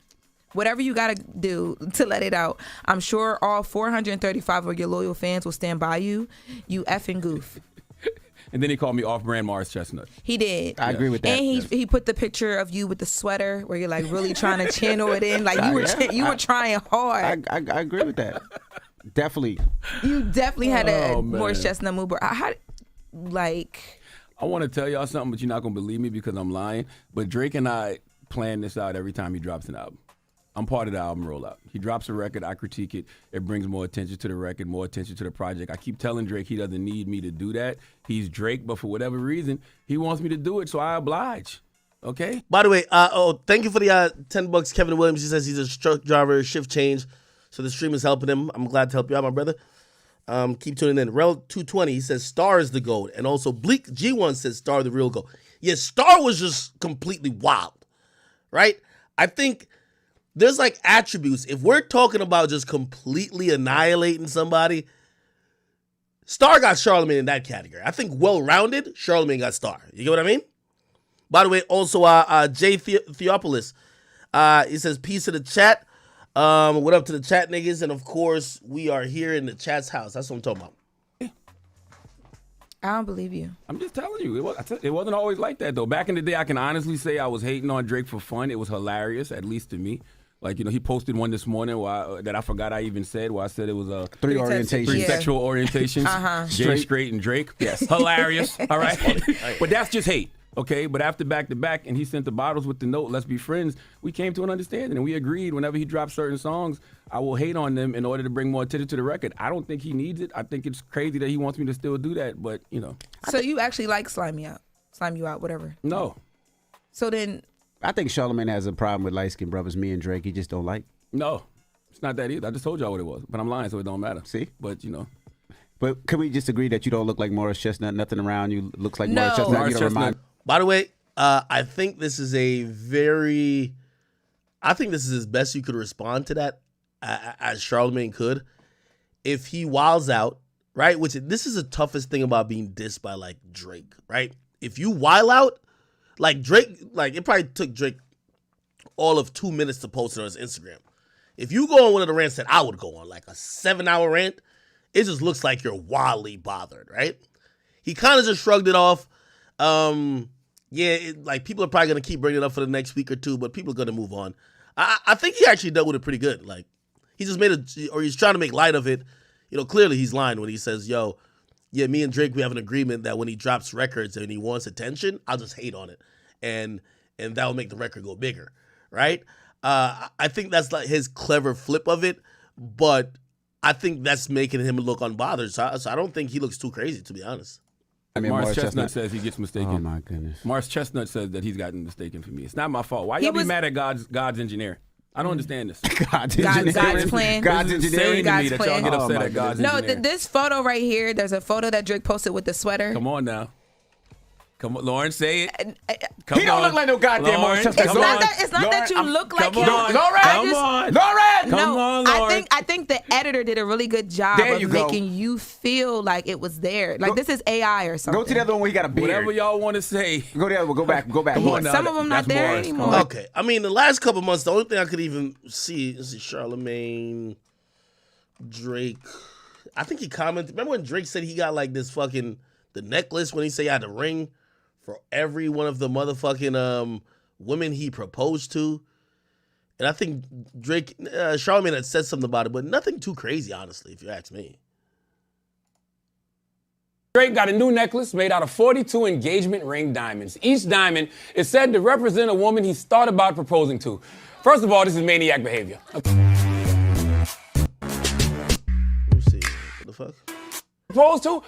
S13: Whatever you gotta do to let it out. I'm sure all 435 of your loyal fans will stand by you. You effing goof."
S14: And then he called me off-brand Mars Chestnut.
S13: He did.
S14: I agree with that.
S13: And he put the picture of you with the sweater where you're like really trying to channel it in. Like you were trying hard.
S15: I agree with that. Definitely.
S13: You definitely had a Morris Chestnut move. But I
S14: want to tell y'all something, but you're not going to believe me because I'm lying. But Drake and I plan this out every time he drops an album. I'm part of the album rollout. He drops a record, I critique it. It brings more attention to the record, more attention to the project. I keep telling Drake he doesn't need me to do that. He's Drake, but for whatever reason, he wants me to do it, so I oblige. Okay?
S1: By the way, thank you for the $10, Kevin Williams. He says he's a truck driver, shift change. So the stream is helping him. I'm glad to help you out, my brother. Keep tuning in. Rel220, he says Star is the GOAT. And also Bleak G1 says Star the real GOAT. Yeah, Star was just completely wild, right? I think there's like attributes. If we're talking about just completely annihilating somebody, Star got Charlamagne in that category. I think well-rounded, Charlamagne got Star. You get what I mean? By the way, also Jay Theopolis, he says peace to the chat. What up to the chat niggas? And of course, we are here in the chat's house. That's what I'm talking about.
S13: I don't believe you.
S14: I'm just telling you, it wasn't always like that though. Back in the day, I can honestly say I was hating on Drake for fun. It was hilarious, at least to me. Like, he posted one this morning that I forgot I even said, where I said it was three sexual orientations, Jay, straight, and Drake. Yes, hilarious. All right, but that's just hate. Okay, but after back to back, and he sent the bottles with the note, "Let's be friends," we came to an understanding, and we agreed whenever he drops certain songs, I will hate on them in order to bring more attention to the record. I don't think he needs it. I think it's crazy that he wants me to still do that, but,
S13: So you actually like slime you out, whatever.
S14: No.
S13: So then.
S15: I think Charlamagne has a problem with light-skinned brothers, me and Drake. He just don't like.
S14: No, it's not that either. I just told y'all what it was, but I'm lying, so it don't matter.
S15: See?
S14: But,
S15: But can we just agree that you don't look like Morris Chestnut? Nothing around you looks like Morris Chestnut.
S14: Morris Chestnut.
S1: By the way, I think this is as best you could respond to that as Charlamagne could. If he wilds out, right? This is the toughest thing about being dissed by like Drake, right? If you wild out, like Drake, like it probably took Drake all of 2 minutes to post it on his Instagram. If you go on one of the rants that I would go on, like a 7-hour rant, it just looks like you're wildly bothered, right? He kind of just shrugged it off. People are probably going to keep bringing it up for the next week or two, but people are going to move on. I think he actually dealt with it pretty good. Like, he just he's trying to make light of it. Clearly he's lying when he says, me and Drake, we have an agreement that when he drops records and he wants attention, I'll just hate on it. And that will make the record go bigger, right? I think that's like his clever flip of it, but I think that's making him look unbothered. So I don't think he looks too crazy, to be honest.
S14: I mean, Morris Chestnut says he gets mistaken.
S15: Oh, my goodness.
S14: Morris Chestnut says that he's gotten mistaken for me. It's not my fault. Why y'all be mad at God's engineer? I don't understand this.
S13: God's plan.
S14: God's engineering to me that y'all get upset at God's engineering.
S13: No, this photo right here, there's a photo that Drake posted with the sweater.
S14: Come on now. Come on, Lauren, say it.
S15: He don't look like no goddamn Morris Chestnut.
S13: It's not that you look like him.
S15: Lauren!
S14: Come on.
S15: Lauren!
S14: Come on, Lauren.
S13: I think the editor did a really good job
S15: There
S13: of
S15: you go.
S13: making you feel like it was there. Like this is AI or something.
S15: Go to the other one where he got a beard.
S14: Whatever y'all want to say.
S15: Go to the other one. Go back.
S14: Come on now.
S13: Some of them not
S14: That's
S13: there
S14: bars. Come
S13: anymore.
S14: on.
S1: Okay, I mean, the last couple months, the only thing I could even see is Charlamagne, Drake. I think he commented. Remember when Drake said he got like this fucking the necklace when he said he had a ring for every one of the motherfucking women he proposed to, and I think Drake, Charlamagne had said something about it, but nothing too crazy, honestly, if you ask me.
S16: Drake got a new necklace made out of 42 engagement ring diamonds. Each diamond is said to represent a woman he's thought about proposing to. First of all, this is maniac behavior.
S1: Let's see. What the fuck?
S16: Proposed to?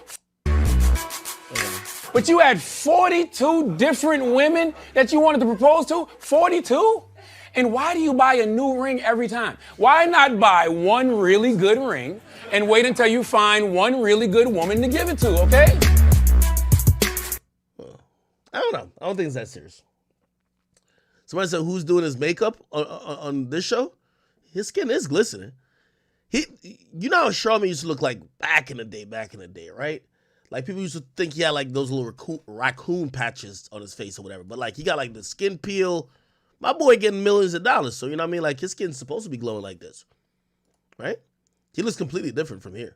S16: But you had 42 different women that you wanted to propose to? 42? And why do you buy a new ring every time? Why not buy one really good ring and wait until you find one really good woman to give it to, okay?
S1: I don't know. I don't think it's that serious. Somebody said, who's doing his makeup on this show? His skin is glistening. You know how Charlamagne used to look like back in the day, right? Like people used to think he had like those little raccoon patches on his face or whatever. But like he got like the skin peel. My boy getting millions of dollars. So you know what I mean? Like his skin's supposed to be glowing like this. Right? He looks completely different from here.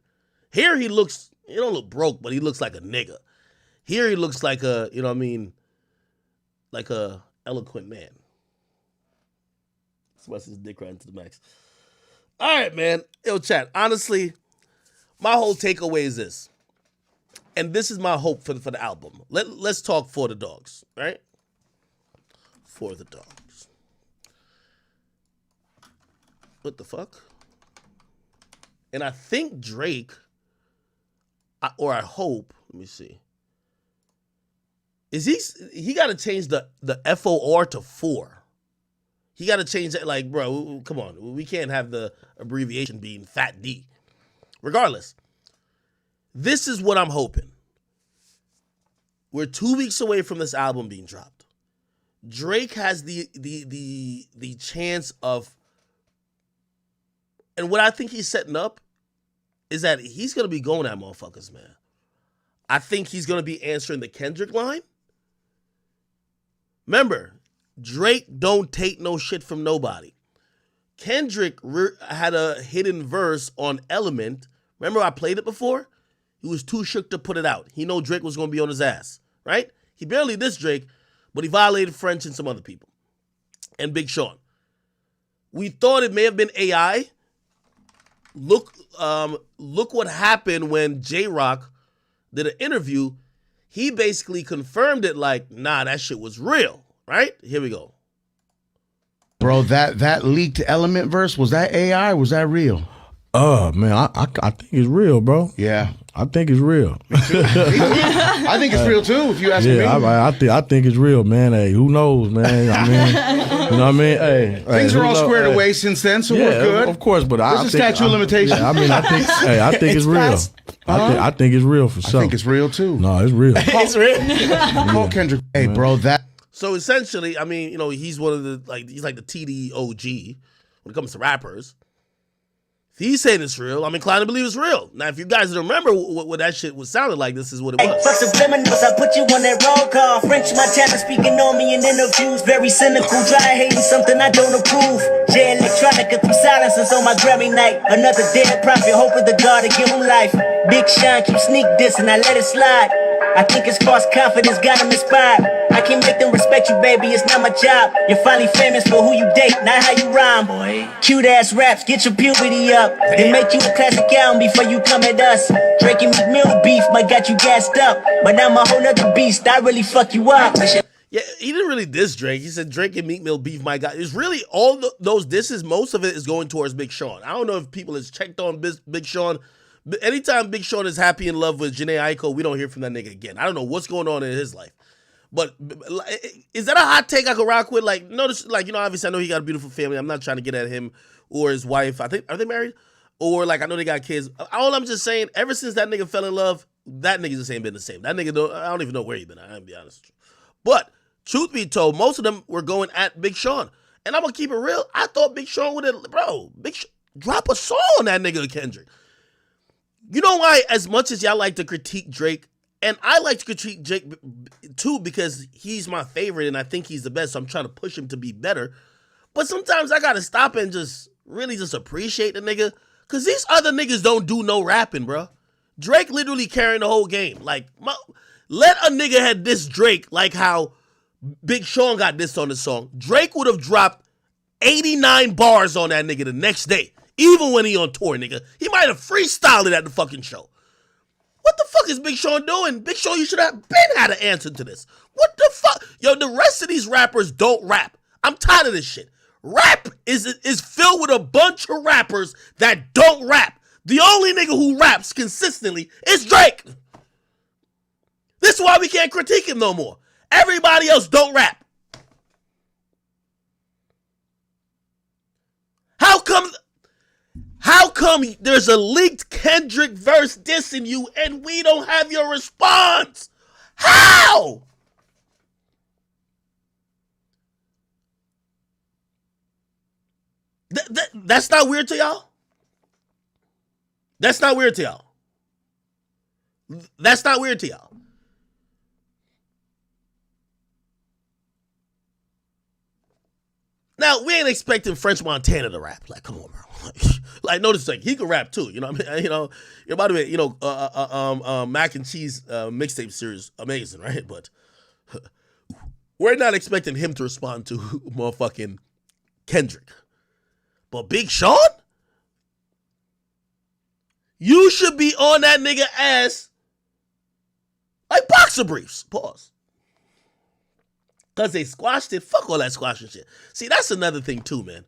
S1: Here he don't look broke, but he looks like a nigga. Here he looks like a, you know what I mean? Like a eloquent man. Sweats his dick right into the max. All right, man. Yo, chat. Honestly, my whole takeaway is this. And this is my hope for the album. Let's talk For the Dogs, right? For the Dogs. What the fuck? And I think Drake, or I hope, let me see. Is he got to change the FOR to 4. He got to change that. Like, bro, come on. We can't have the abbreviation being Fat D. Regardless, this is what I'm hoping. We're 2 weeks away from this album being dropped. Drake has the chance of, and what I think he's setting up is that he's gonna be going at motherfuckers, man. I think he's gonna be answering the Kendrick line. Remember, Drake don't take no shit from nobody. Kendrick had a hidden verse on Element. Remember I played it before? He was too shook to put it out. He know Drake was going to be on his ass, right? He barely dissed Drake, but he violated French and some other people. And Big Sean. We thought it may have been AI. Look what happened when J-Rock did an interview. He basically confirmed it like, nah, that shit was real, right? Here we go.
S17: Bro, that leaked Element verse, was that AI or was that real?
S18: Man, I think it's real, bro.
S17: Yeah.
S18: I think it's real.
S17: I think it's real too, if you ask me.
S18: I think it's real, man. Hey, who knows, man? I mean, you know what I mean? Hey,
S17: things are all squared away since then, so we're good.
S18: Of course, but
S17: there's a statute of limitations.
S18: Yeah, I mean, I think it's real. I think it's real for sure.
S17: I think it's real too.
S18: No, it's real.
S17: It's real. Call Kendrick. Hey, bro, that.
S1: So essentially, I mean, you know, he's one of the he's like the TD OG when it comes to rappers. If he's saying it's real, I'm inclined to believe it's real. Now, if you guys don't remember what that shit was sounded like, this is what it was.
S19: Fuck subliminals, I put you on that roll call. French Montana speaking on me in interviews. Very cynical, dry hating something I don't approve. J Electronica through silences on my Grammy night. Another dead prophet, hoping the God to give him life. Big Sean keep sneak dissing, I let it slide. I think his false confidence got him inspired. I can't make them respect you, baby, it's not my job. You're finally famous for who you date, not how you rhyme. Cute ass raps, get your puberty up. Then make you a classic album before you come at us. Drake and McMill beef might got you gassed up, but I'm a whole nother beast, I really fuck you up.
S1: Yeah, he didn't really diss Drake. He said Drake and Meek Mill beef my guy. It's really all those disses, most of it is going towards Big Sean. I don't know if people has checked on Big Sean. But anytime Big Sean is happy in love with Jhené Aiko, we don't hear from that nigga again. I don't know what's going on in his life. But is that a hot take I could rock with? Like, notice, like, you know, obviously I know he got a beautiful family. I'm not trying to get at him or his wife. I think, are they married? Or like, I know they got kids. All I'm just saying, ever since that nigga fell in love, that nigga just ain't been the same. That nigga, I don't even know where he been. I'm gonna be honest with you. But truth be told, most of them were going at Big Sean. And I'm gonna keep it real. I thought Big Sean would have, bro, Drop a song on that nigga Kendrick. You know why? As much as y'all like to critique Drake, and I like to critique Drake too because he's my favorite and I think he's the best, so I'm trying to push him to be better. But sometimes I gotta stop and just really just appreciate the nigga, because these other niggas don't do no rapping, bro. Drake literally carrying the whole game. Like, let a nigga had this Drake like how Big Sean got this on the song. Drake would have dropped 89 bars on that nigga the next day. Even when he on tour, nigga. He might have freestyled it at the fucking show. What the fuck is Big Sean doing? Big Sean, you should have been had an answer to this. What the fuck? Yo, the rest of these rappers don't rap. I'm tired of this shit. Rap is filled with a bunch of rappers that don't rap. The only nigga who raps consistently is Drake. This is why we can't critique him no more. Everybody else don't rap. How come there's a leaked Kendrick verse dissing you and we don't have your response? How? That's not weird to y'all? That's not weird to y'all? That's not weird to y'all? Now, we ain't expecting French Montana to rap. Like, come on, bro. Like, notice, like, he could rap too. You know what I mean? You know, by the way, you know, Mac and Cheese mixtape series, amazing, right? But we're not expecting him to respond to motherfucking Kendrick. But Big Sean? You should be on that nigga ass like boxer briefs. Pause. Because they squashed it. Fuck all that squashing shit. See, that's another thing too, man.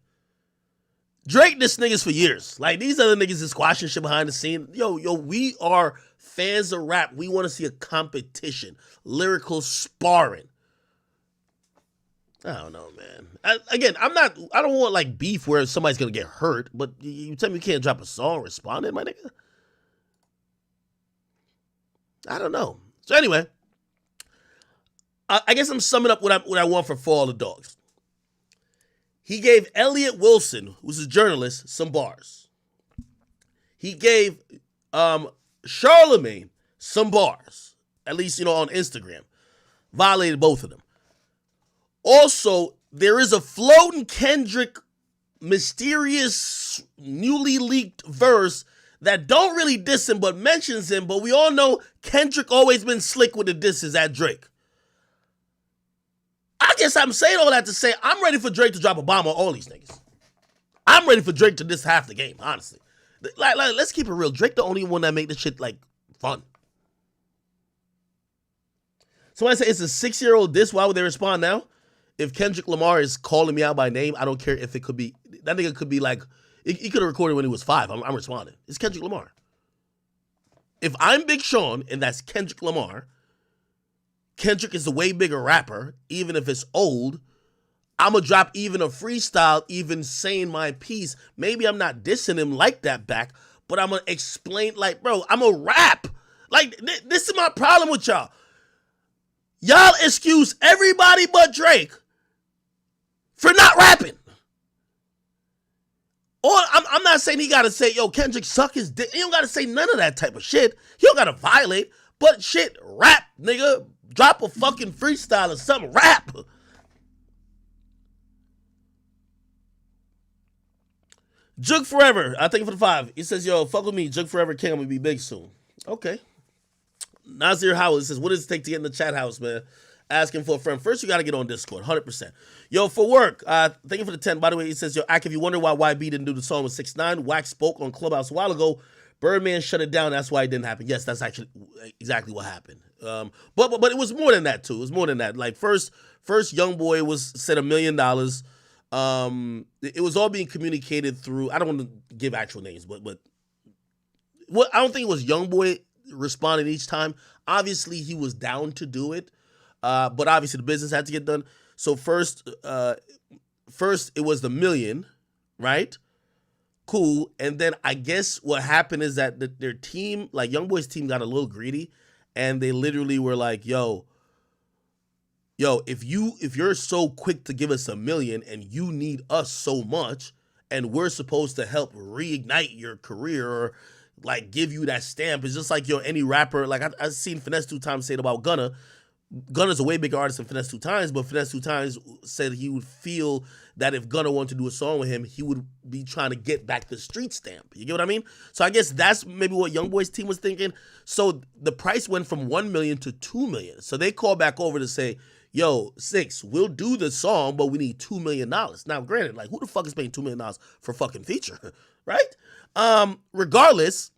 S1: Drake this niggas for years. Like, these other niggas is squashing shit behind the scene. Yo, we are fans of rap. We want to see a competition. Lyrical sparring. I don't know, man. I don't want like beef where somebody's going to get hurt, but you tell me you can't drop a song responding, my nigga? I don't know. So anyway, I guess I'm summing up what I want for All the Dogs. He gave Elliot Wilson, who's a journalist, some bars. He gave Charlamagne some bars, at least, you know, on Instagram. Violated both of them. Also, there is a floating Kendrick mysterious, newly leaked verse that don't really diss him, but mentions him. But we all know Kendrick always been slick with the disses at Drake. I guess I'm saying all that to say I'm ready for Drake to drop a bomb on all these niggas. I'm ready for Drake to diss half the game, honestly. Like, let's keep it real. Drake the only one that make this shit, like, fun. Somebody say it's a 6-year-old diss. Why would they respond now? If Kendrick Lamar is calling me out by name, I don't care if it could be, that nigga could be like, he could have recorded when he was 5. I'm responding. It's Kendrick Lamar. If I'm Big Sean and that's Kendrick Lamar, Kendrick is a way bigger rapper, even if it's old, I'm going to drop even a freestyle, even saying my piece. Maybe I'm not dissing him like that back, but I'm going to explain, like, bro, I'm a rap. Like, this is my problem with y'all. Y'all excuse everybody but Drake for not rapping. Or I'm not saying he got to say, yo, Kendrick suck his dick. He don't got to say none of that type of shit. He don't got to violate. But shit, rap, nigga. Drop a fucking freestyle or something. Rap. Jug Forever. I thank you for the 5. He says, yo, fuck with me. Jug Forever King. I'm going to be big soon. Okay. Nazir Howard says, what does it take to get in the chat house, man? Asking for a friend. First, you got to get on Discord, 100%. Yo, for work, thank you for the 10. By the way, he says, yo, Ak, if you wonder why YB didn't do the song with 6ix9ine, Wax spoke on Clubhouse a while ago. Birdman shut it down. That's why it didn't happen. Yes, that's actually exactly what happened. But it was more than that, too. It was more than that. Like, first YoungBoy was said $1 million. It was all being communicated through, I don't want to give actual names, but what I don't think it was YoungBoy responding each time. Obviously, he was down to do it, but obviously the business had to get done. So first it was the $1 million, right? Cool. And then I guess what happened is that their team, like YoungBoy's team, got a little greedy, and they literally were like, yo, if you're so quick to give us $1 million and you need us so much, and we're supposed to help reignite your career or like give you that stamp. It's just like any rapper. Like I've seen Finesse 2 Times say it about Gunna. Gunna's a way bigger artist than Finesse 2 Times, but Finesse 2 Times said he would feel that if Gunna wanted to do a song with him, he would be trying to get back the street stamp. You get what I mean? So I guess that's maybe what YoungBoy's team was thinking. So the price went from $1 million to $2 million. So they called back over to say, yo, 6, we'll do the song, but we need $2 million. Now, granted, like, who the fuck is paying $2 million for a fucking feature, right? Regardless,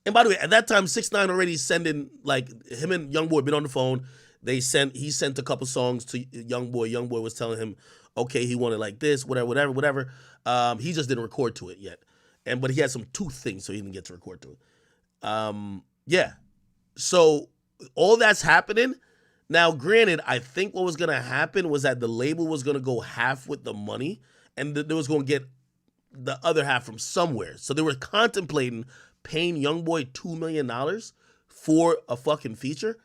S1: and by the way, at that time, 6ix9ine already sending, like, him and YoungBoy been on the phone. He sent a couple songs to YoungBoy. YoungBoy was telling him, okay, he wanted like this, whatever. He just didn't record to it yet. But he had some tooth things, so he didn't get to record to it. Yeah. So all that's happening. Now, granted, I think what was going to happen was that the label was going to go half with the money, and they was going to get the other half from somewhere. So they were contemplating paying YoungBoy $2 million for a fucking feature.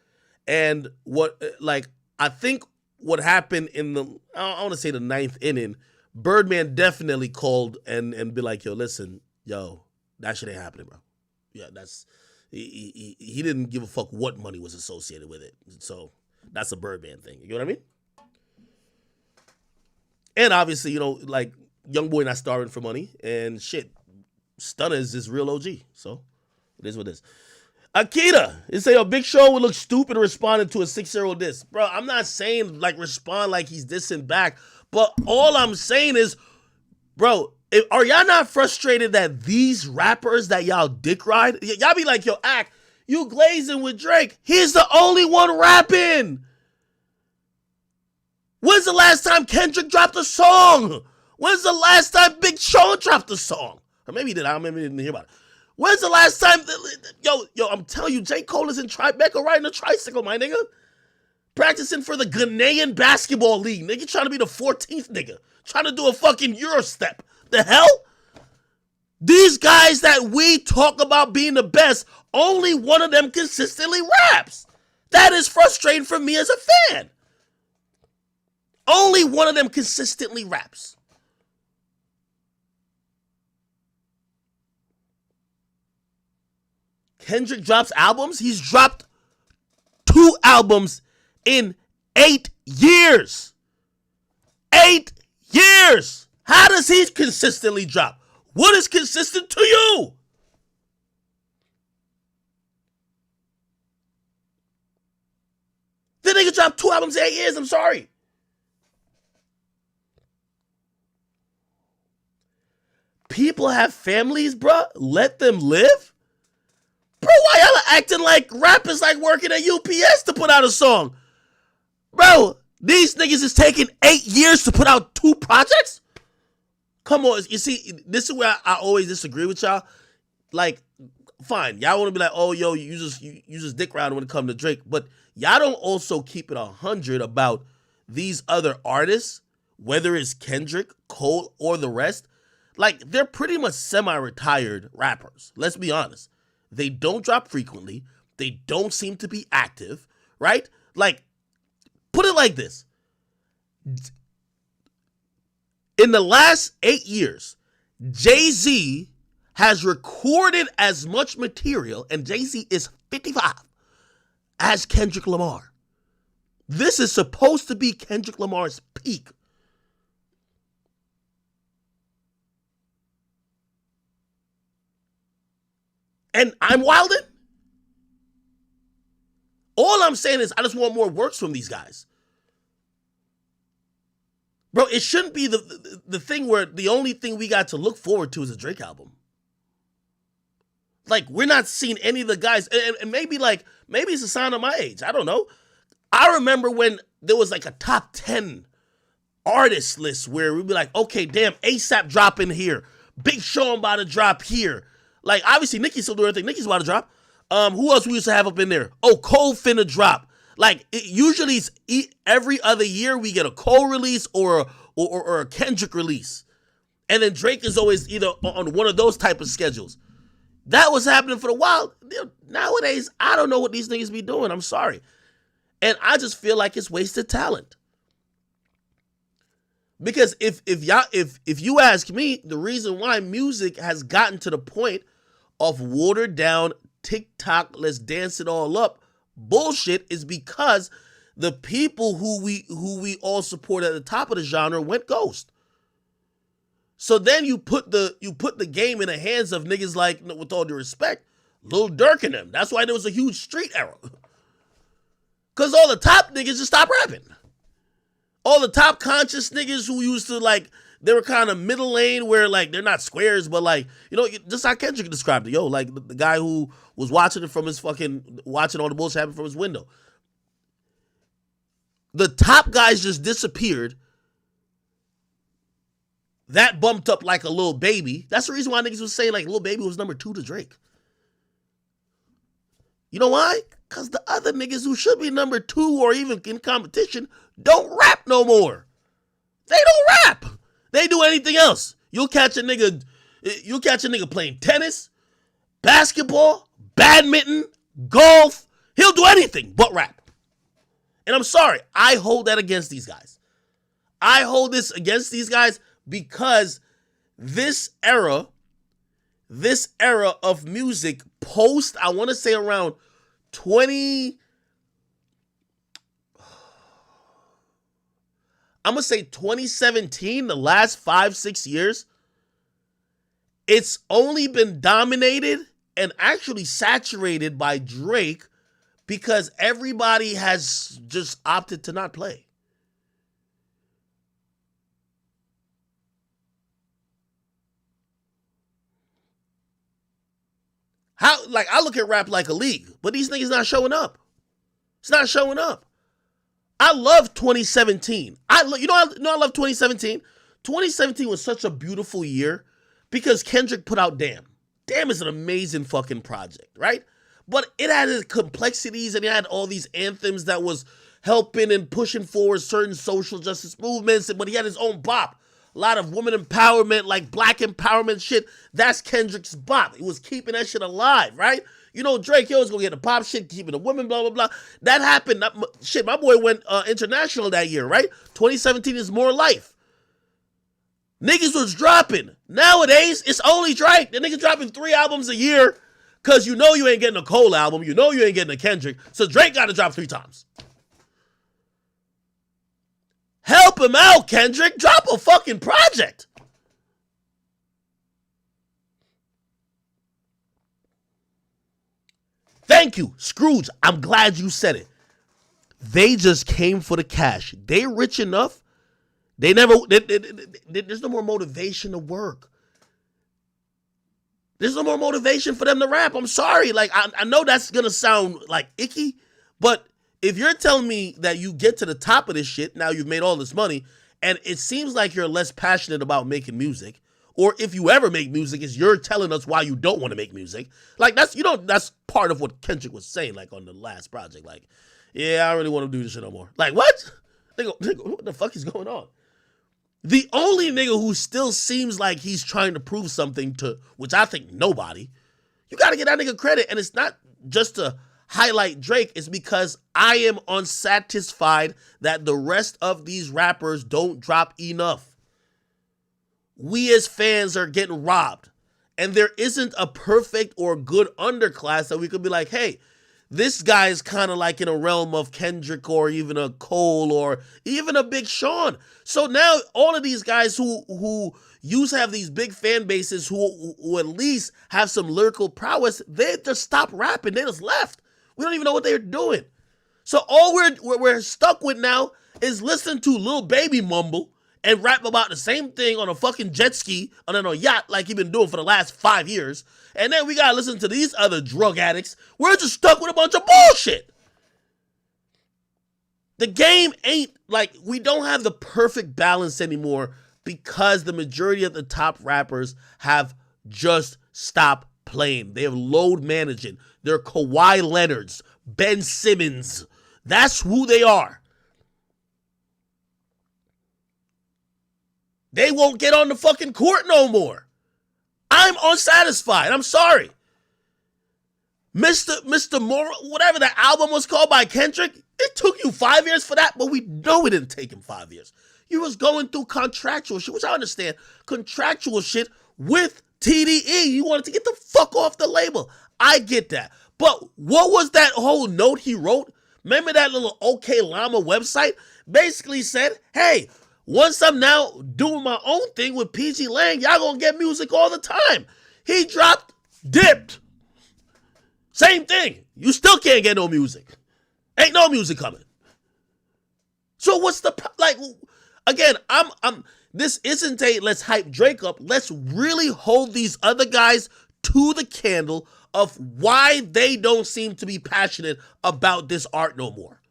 S1: And I think what happened in I want to say the 9th inning, Birdman definitely called and be like, yo, listen, that shit ain't happening, bro. Yeah, he didn't give a fuck what money was associated with it. So that's a Birdman thing. You know what I mean? And obviously, like YoungBoy not starving for money and shit. Stunner is this real OG. So it is what it is. Akita, it say, Big Sean would look stupid responding to a 6-year-old diss. Bro, I'm not saying like respond like he's dissing back, but all I'm saying is, bro, are y'all not frustrated that these rappers that y'all dick ride, y'all be like, yo, Act, you glazing with Drake. He's the only one rapping. When's the last time Kendrick dropped a song? When's the last time Big Sean dropped a song? Or maybe he did. I didn't hear about it. When's the last time? Yo, I'm telling you, J. Cole is in Tribeca riding a tricycle, my nigga. Practicing for the Ghanaian basketball league. Nigga trying to be the 14th nigga. Trying to do a fucking Euro step. The hell? These guys that we talk about being the best, only one of them consistently raps. That is frustrating for me as a fan. Only one of them consistently raps. Kendrick drops albums. He's dropped 2 albums in 8 years. 8 years. How does he consistently drop? What is consistent to you? The nigga dropped 2 albums in 8 years. I'm sorry. People have families, bruh. Let them live. Bro, why y'all acting like rap is like working at UPS to put out a song? Bro, these niggas is taking 8 years to put out 2 projects? Come on, you see, this is where I always disagree with y'all. Like, fine, y'all want to be like, oh, yo, you just dick riding when it comes to Drake, but y'all don't also keep it 100 about these other artists, whether it's Kendrick, Cole, or the rest. Like, they're pretty much semi-retired rappers. Let's be honest. They don't drop frequently. They don't seem to be active, right? Like, put it like this. In the last 8 years, Jay-Z has recorded as much material, and Jay-Z is 55, as Kendrick Lamar. This is supposed to be Kendrick Lamar's peak. And I'm wildin'. All I'm saying is I just want more works from these guys. Bro, it shouldn't be the thing where the only thing we got to look forward to is a Drake album. Like, we're not seeing any of the guys, and maybe it's a sign of my age. I don't know. I remember when there was like a top 10 artist list where we'd be like, okay, damn, ASAP dropping here. Big Sean about to drop here. Like, obviously, Nicki's still doing everything. Nicki's about to drop. Who else we used to have up in there? Oh, Cole finna drop. Like, usually it's every other year we get a Cole release or a Kendrick release. And then Drake is always either on one of those type of schedules. That was happening for a while. Nowadays, I don't know what these niggas be doing. I'm sorry. And I just feel like it's wasted talent. Because if you ask me, the reason why music has gotten to the point of watered down TikTok, let's dance it all up bullshit is because the people who we all support at the top of the genre went ghost. So then you put the game in the hands of niggas like, with all due respect, Lil Durk and them. That's why there was a huge street era. Because all the top niggas just stopped rapping. All the top conscious niggas who used to like, they were kind of middle lane where like, they're not squares, but like, you know, just how Kendrick described it. Yo, like the guy who was watching it from his watching all the bullshit happen from his window. The top guys just disappeared. That bumped up like a Lil Baby. That's the reason why niggas was saying like Lil Baby was number 2 to Drake. You know why? Because the other niggas who should be number 2 or even in competition don't rap no more. They don't rap. They do anything else. You'll catch a nigga playing tennis, basketball, badminton, golf. He'll do anything but rap. And I'm sorry, I hold that against these guys. I hold this against these guys because this era of music post, I want to say around 2017, the last 5-6 years, it's only been dominated and actually saturated by Drake because everybody has just opted to not play. I look at rap like a league, but these niggas not showing up. It's not showing up. I love 2017. I love 2017. 2017 was such a beautiful year because Kendrick put out Damn. Damn is an amazing fucking project, right? But it had its complexities and it had all these anthems that was helping and pushing forward certain social justice movements, but he had his own bop. A lot of women empowerment, like black empowerment shit. That's Kendrick's bop. He was keeping that shit alive, right? You know, Drake, was gonna get the pop shit, keeping the women, blah, blah, blah. That happened. My boy went international that year, right? 2017 is More Life. Niggas was dropping. Nowadays, it's only Drake. The niggas dropping 3 albums a year because you know you ain't getting a Cole album. You know you ain't getting a Kendrick. So Drake got to drop 3 times. Help him out, Kendrick. Drop a fucking project. Thank you, Scrooge. I'm glad you said it. They just came for the cash. They rich enough. There's no more motivation to work. There's no more motivation for them to rap. I'm sorry. Like, I know that's going to sound like icky, but if you're telling me that you get to the top of this shit, now you've made all this money, and it seems like you're less passionate about making music, or if you ever make music, is you're telling us why you don't want to make music. Like, that's part of what Kendrick was saying, like, on the last project. Like, yeah, I don't really want to do this shit no more. Like, what? Nigga, what the fuck is going on? The only nigga who still seems like he's trying to prove something to, which I think nobody, you got to get that nigga credit, and it's not just to highlight Drake, is because I am unsatisfied that the rest of these rappers don't drop enough. We as fans are getting robbed. And there isn't a perfect or good underclass that we could be like, hey, this guy is kind of like in a realm of Kendrick or even a Cole or even a Big Sean. So now all of these guys who used to have these big fan bases who at least have some lyrical prowess, they just stopped rapping. They just left. We don't even know what they're doing. So all we're stuck with now is listening to Lil Baby mumble and rap about the same thing on a fucking jet ski and on a yacht like he been doing for the last 5 years. And then we gotta listen to these other drug addicts. We're just stuck with a bunch of bullshit. The game ain't, like, we don't have the perfect balance anymore because the majority of the top rappers have just stopped playing. They have load managing. They're Kawhi Leonards, Ben Simmons. That's who they are. They won't get on the fucking court no more. I'm unsatisfied. I'm sorry. Mr. Moral, whatever that album was called by Kendrick, it took you 5 years for that, but we know it didn't take him 5 years. You was going through contractual shit, which I understand. Contractual shit with TDE. You wanted to get the fuck off the label. I get that. But what was that whole note he wrote? Remember that little OK Llama website? Basically said, hey, once I'm now doing my own thing with PG Lang, y'all gonna get music all the time. He dropped, dipped. Same thing. You still can't get no music. Ain't no music coming. So what's the, like, again, this isn't a let's hype Drake up. Let's really hold these other guys to the candle of why they don't seem to be passionate about this art no more.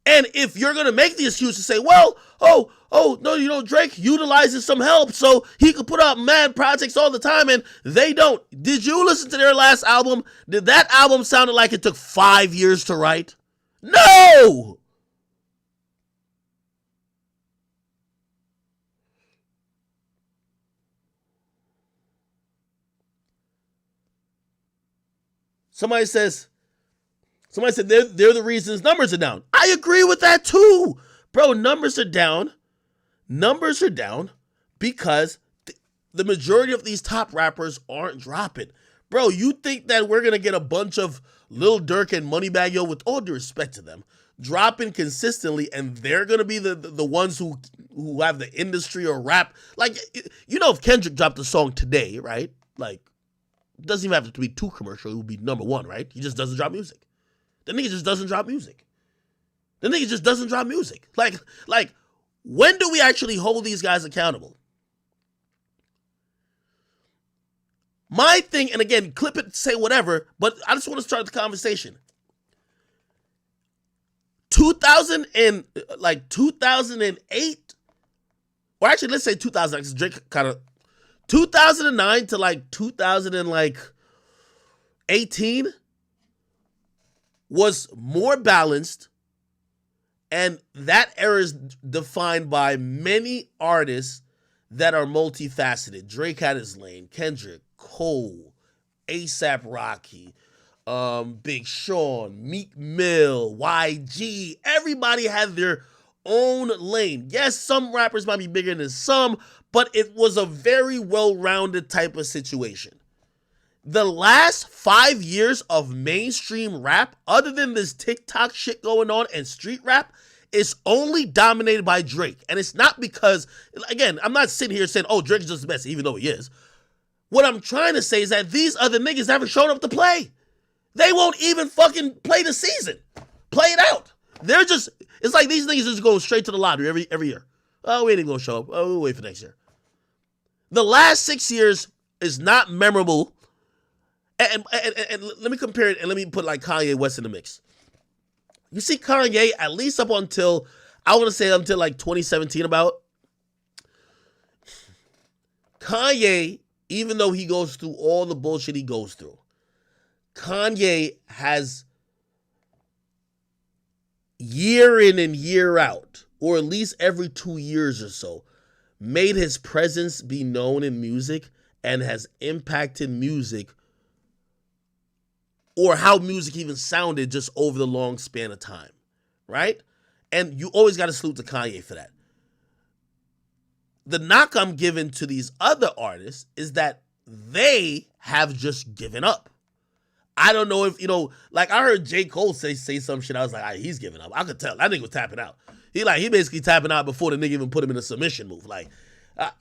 S1: And if you're going to make the excuse to say, well, no, Drake utilizes some help so he could put out mad projects all the time and they don't. Did you listen to their last album? Did that album sound like it took 5 years to write? No! Somebody said they're the reasons numbers are down. I agree with that too. Bro, numbers are down. Numbers are down because the majority of these top rappers aren't dropping. Bro, you think that we're going to get a bunch of Lil Durk and Moneybagg Yo, with all due respect to them, dropping consistently and they're going to be the ones who have the industry or rap? Like, you know, if Kendrick dropped a song today, right? Like, it doesn't even have to be too commercial. It would be number one, right? He just doesn't drop music. The nigga just doesn't drop music. Like, when do we actually hold these guys accountable? My thing, and again, clip it, say whatever, but I just want to start the conversation. 2008, or actually, let's say 2000, because Drake kind of 2009 to like 2018 was more balanced, and that era is defined by many artists that are multifaceted. Drake had his lane, Kendrick, Cole, A$AP Rocky, Big Sean, Meek Mill, YG. Everybody had their own lane. Yes, some rappers might be bigger than some, but it was a very well-rounded type of situation. The last 5 years of mainstream rap, other than this TikTok shit going on and street rap, is only dominated by Drake. And it's not because, again, I'm not sitting here saying, oh, Drake's just the best, even though he is. What I'm trying to say is that these other niggas haven't shown up to play. They won't even fucking play the season. Play it out. They're just, it's like these niggas just go straight to the lottery every year. Oh, we ain't gonna show up. Oh, we'll wait for next year. The last 6 years is not memorable. And let me compare it and let me put like Kanye West in the mix. You see Kanye, at least up until, I want to say until like 2017 about, Kanye, even though he goes through all the bullshit he goes through, Kanye has year in and year out, or at least every 2 years or so, made his presence be known in music and has impacted music, or how music even sounded just over the long span of time, right? And you always got to salute to Kanye for that. The knock I'm giving to these other artists is that they have just given up. I don't know if, like I heard J. Cole say some shit. I was like, he's giving up. I could tell. That nigga was tapping out. He basically tapping out before the nigga even put him in a submission move. Like,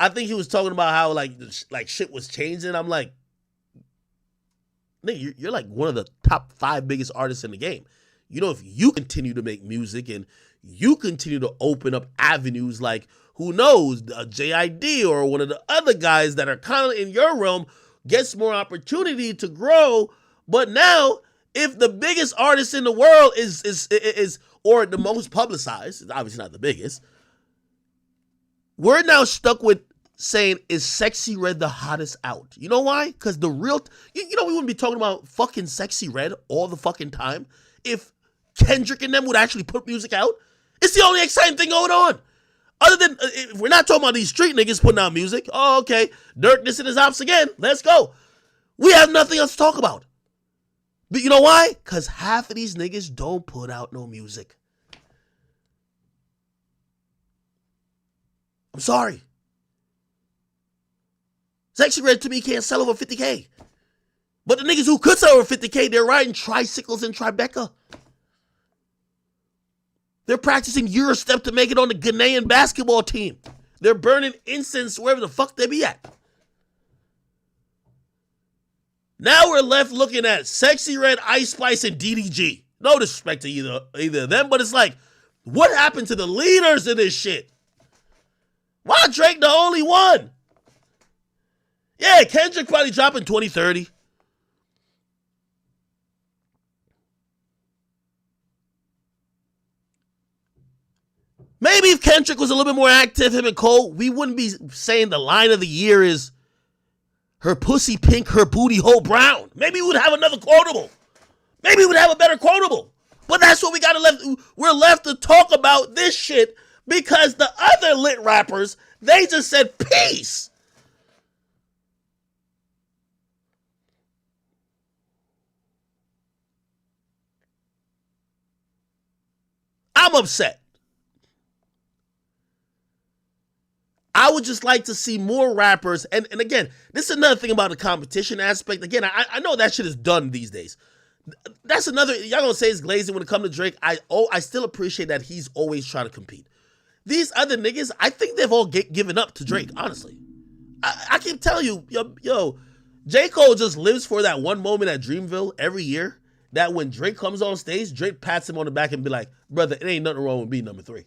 S1: I think he was talking about how like shit was changing. I'm like, nigga, you're like one of the top 5 biggest artists in the game. If you continue to make music and you continue to open up avenues like, who knows, JID or one of the other guys that are kind of in your realm gets more opportunity to grow. But now, if the biggest artist in the world is or the most publicized, it's obviously not the biggest, we're now stuck with saying, is Sexy Red the hottest out? You know why? Because the real, we wouldn't be talking about fucking Sexy Red all the fucking time if Kendrick and them would actually put music out. It's the only exciting thing going on. Other than, if we're not talking about these street niggas putting out music, oh, okay, Dirk dissing his ops again, let's go. We have nothing else to talk about. But you know why? Because half of these niggas don't put out no music. I'm sorry. Sexy Red to me can't sell over 50K. But the niggas who could sell over 50K, they're riding tricycles in Tribeca. They're practicing Eurostep to make it on the Ghanaian basketball team. They're burning incense wherever the fuck they be at. Now we're left looking at Sexy Red, Ice Spice, and DDG. No disrespect to either of them, but it's like, what happened to the leaders of this shit? Why Drake the only one? Yeah, Kendrick probably dropping 2030. Maybe if Kendrick was a little bit more active, him and Cole, we wouldn't be saying the line of the year is her pussy pink, her booty hole brown. Maybe we would have another quotable. Maybe we would have a better quotable. But that's what we gotta left. We're left to talk about this shit because the other lit rappers, they just said peace. I'm upset. I would just like to see more rappers. And again, this is another thing about the competition aspect. Again, I know that shit is done these days. That's another, y'all gonna say it's glazing when it comes to Drake. I still appreciate that he's always trying to compete. These other niggas, I think they've all given up to Drake, honestly. I keep telling you, yo, J. Cole just lives for that one moment at Dreamville every year that when Drake comes on stage, Drake pats him on the back and be like, brother, it ain't nothing wrong with being number 3.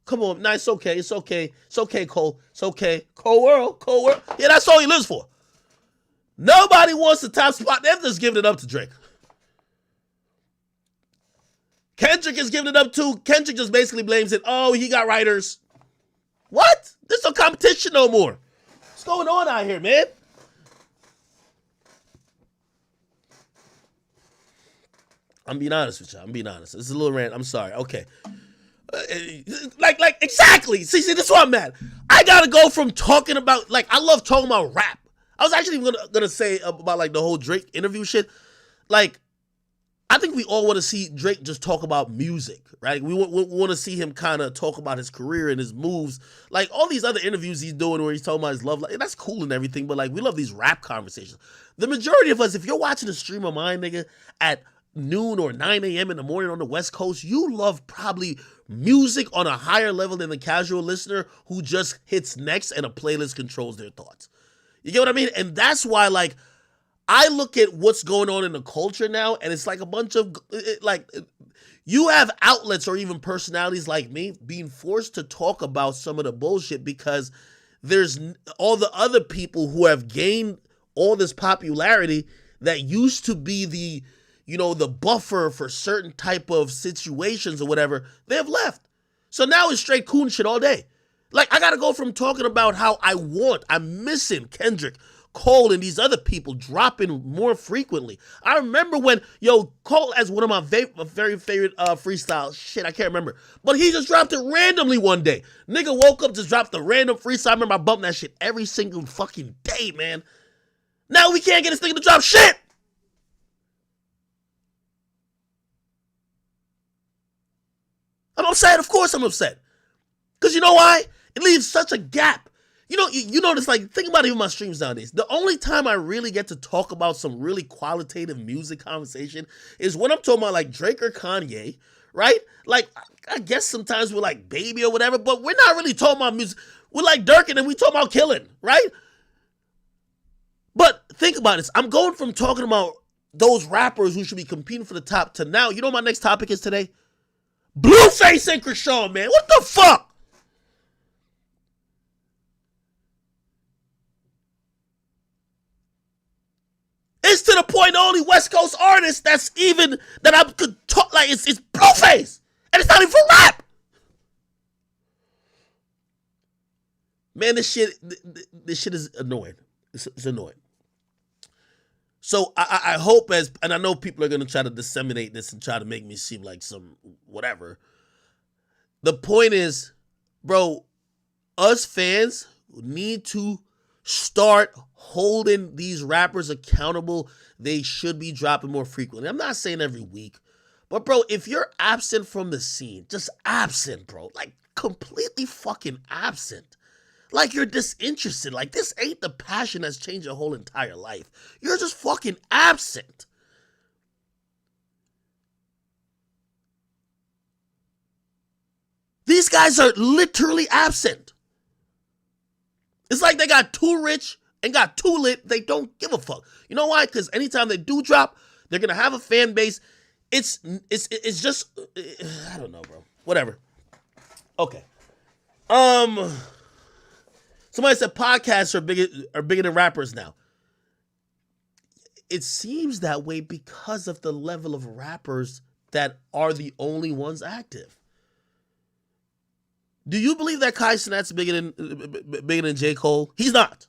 S1: Come on, nah, it's okay, it's okay. It's okay, Cole. It's okay. Cole World. Yeah, that's all he lives for. Nobody wants the top spot. They've just given it up to Drake. Kendrick is giving it up too. Kendrick just basically blames it. Oh, he got writers. What? There's no competition no more. What's going on out here, man? I'm being honest with you. I'm being honest. This is a little rant. I'm sorry. Okay. Like exactly. See, this is why I'm mad. I gotta go from talking about, like, I love talking about rap. I was actually gonna say about like the whole Drake interview shit. Like, I think we all want to see Drake just talk about music, right? We want to see him kind of talk about his career and his moves. Like all these other interviews he's doing where he's talking about his love life, that's cool and everything, but like we love these rap conversations. The majority of us, if you're watching a stream of mine, nigga, at noon or 9 a.m. in the morning on the West Coast, you love probably music on a higher level than the casual listener who just hits next and a playlist controls their thoughts. You get what I mean? And that's why, like, I look at what's going on in the culture now, and it's like a bunch of, like, you have outlets or even personalities like me being forced to talk about some of the bullshit because there's all the other people who have gained all this popularity that used to be the, you know, the buffer for certain type of situations or whatever, they have left. So now it's straight coon shit all day. Like, I gotta go from talking about how I'm missing Kendrick, Cole, and these other people dropping more frequently. I remember when, Cole as one of my very favorite freestyle, shit, I can't remember. But he just dropped it randomly one day. Nigga woke up, just dropped the random freestyle. I remember I bumped that shit every single fucking day, man. Now we can't get this nigga to drop shit. I'm upset. Of course I'm upset. Because you know why? It leaves such a gap. You notice, like, think about even my streams nowadays. The only time I really get to talk about some really qualitative music conversation is when I'm talking about, like, Drake or Kanye, right? Like, I guess sometimes we're like Baby or whatever, but we're not really talking about music. We're like Durk and we talking about killing, right? But think about this. I'm going from talking about those rappers who should be competing for the top to now, you know what my next topic is today? Blueface and Chrisean, man. What the fuck? It's to the point the only West Coast artist that I could talk like it's Blueface. And it's not even for rap. Man, this shit is annoying. It's annoying. So I hope and I know people are going to try to disseminate this and try to make me seem like some whatever. The point is, bro, us fans need to start holding these rappers accountable. They should be dropping more frequently. I'm not saying every week, But bro, if you're absent from the scene, just absent, bro, like completely fucking absent, like you're disinterested, like this ain't the passion that's changed your whole entire life. You're just fucking absent. These guys are literally absent. It's like they got too rich and got too lit. They don't give a fuck. You know why? Because anytime they do drop, they're gonna have a fan base. It's just I don't know, bro. Whatever. Okay. Somebody said podcasts are bigger than rappers now. It seems that way because of the level of rappers that are the only ones active. Do you believe that Kai Cenat's bigger than J. Cole? He's not.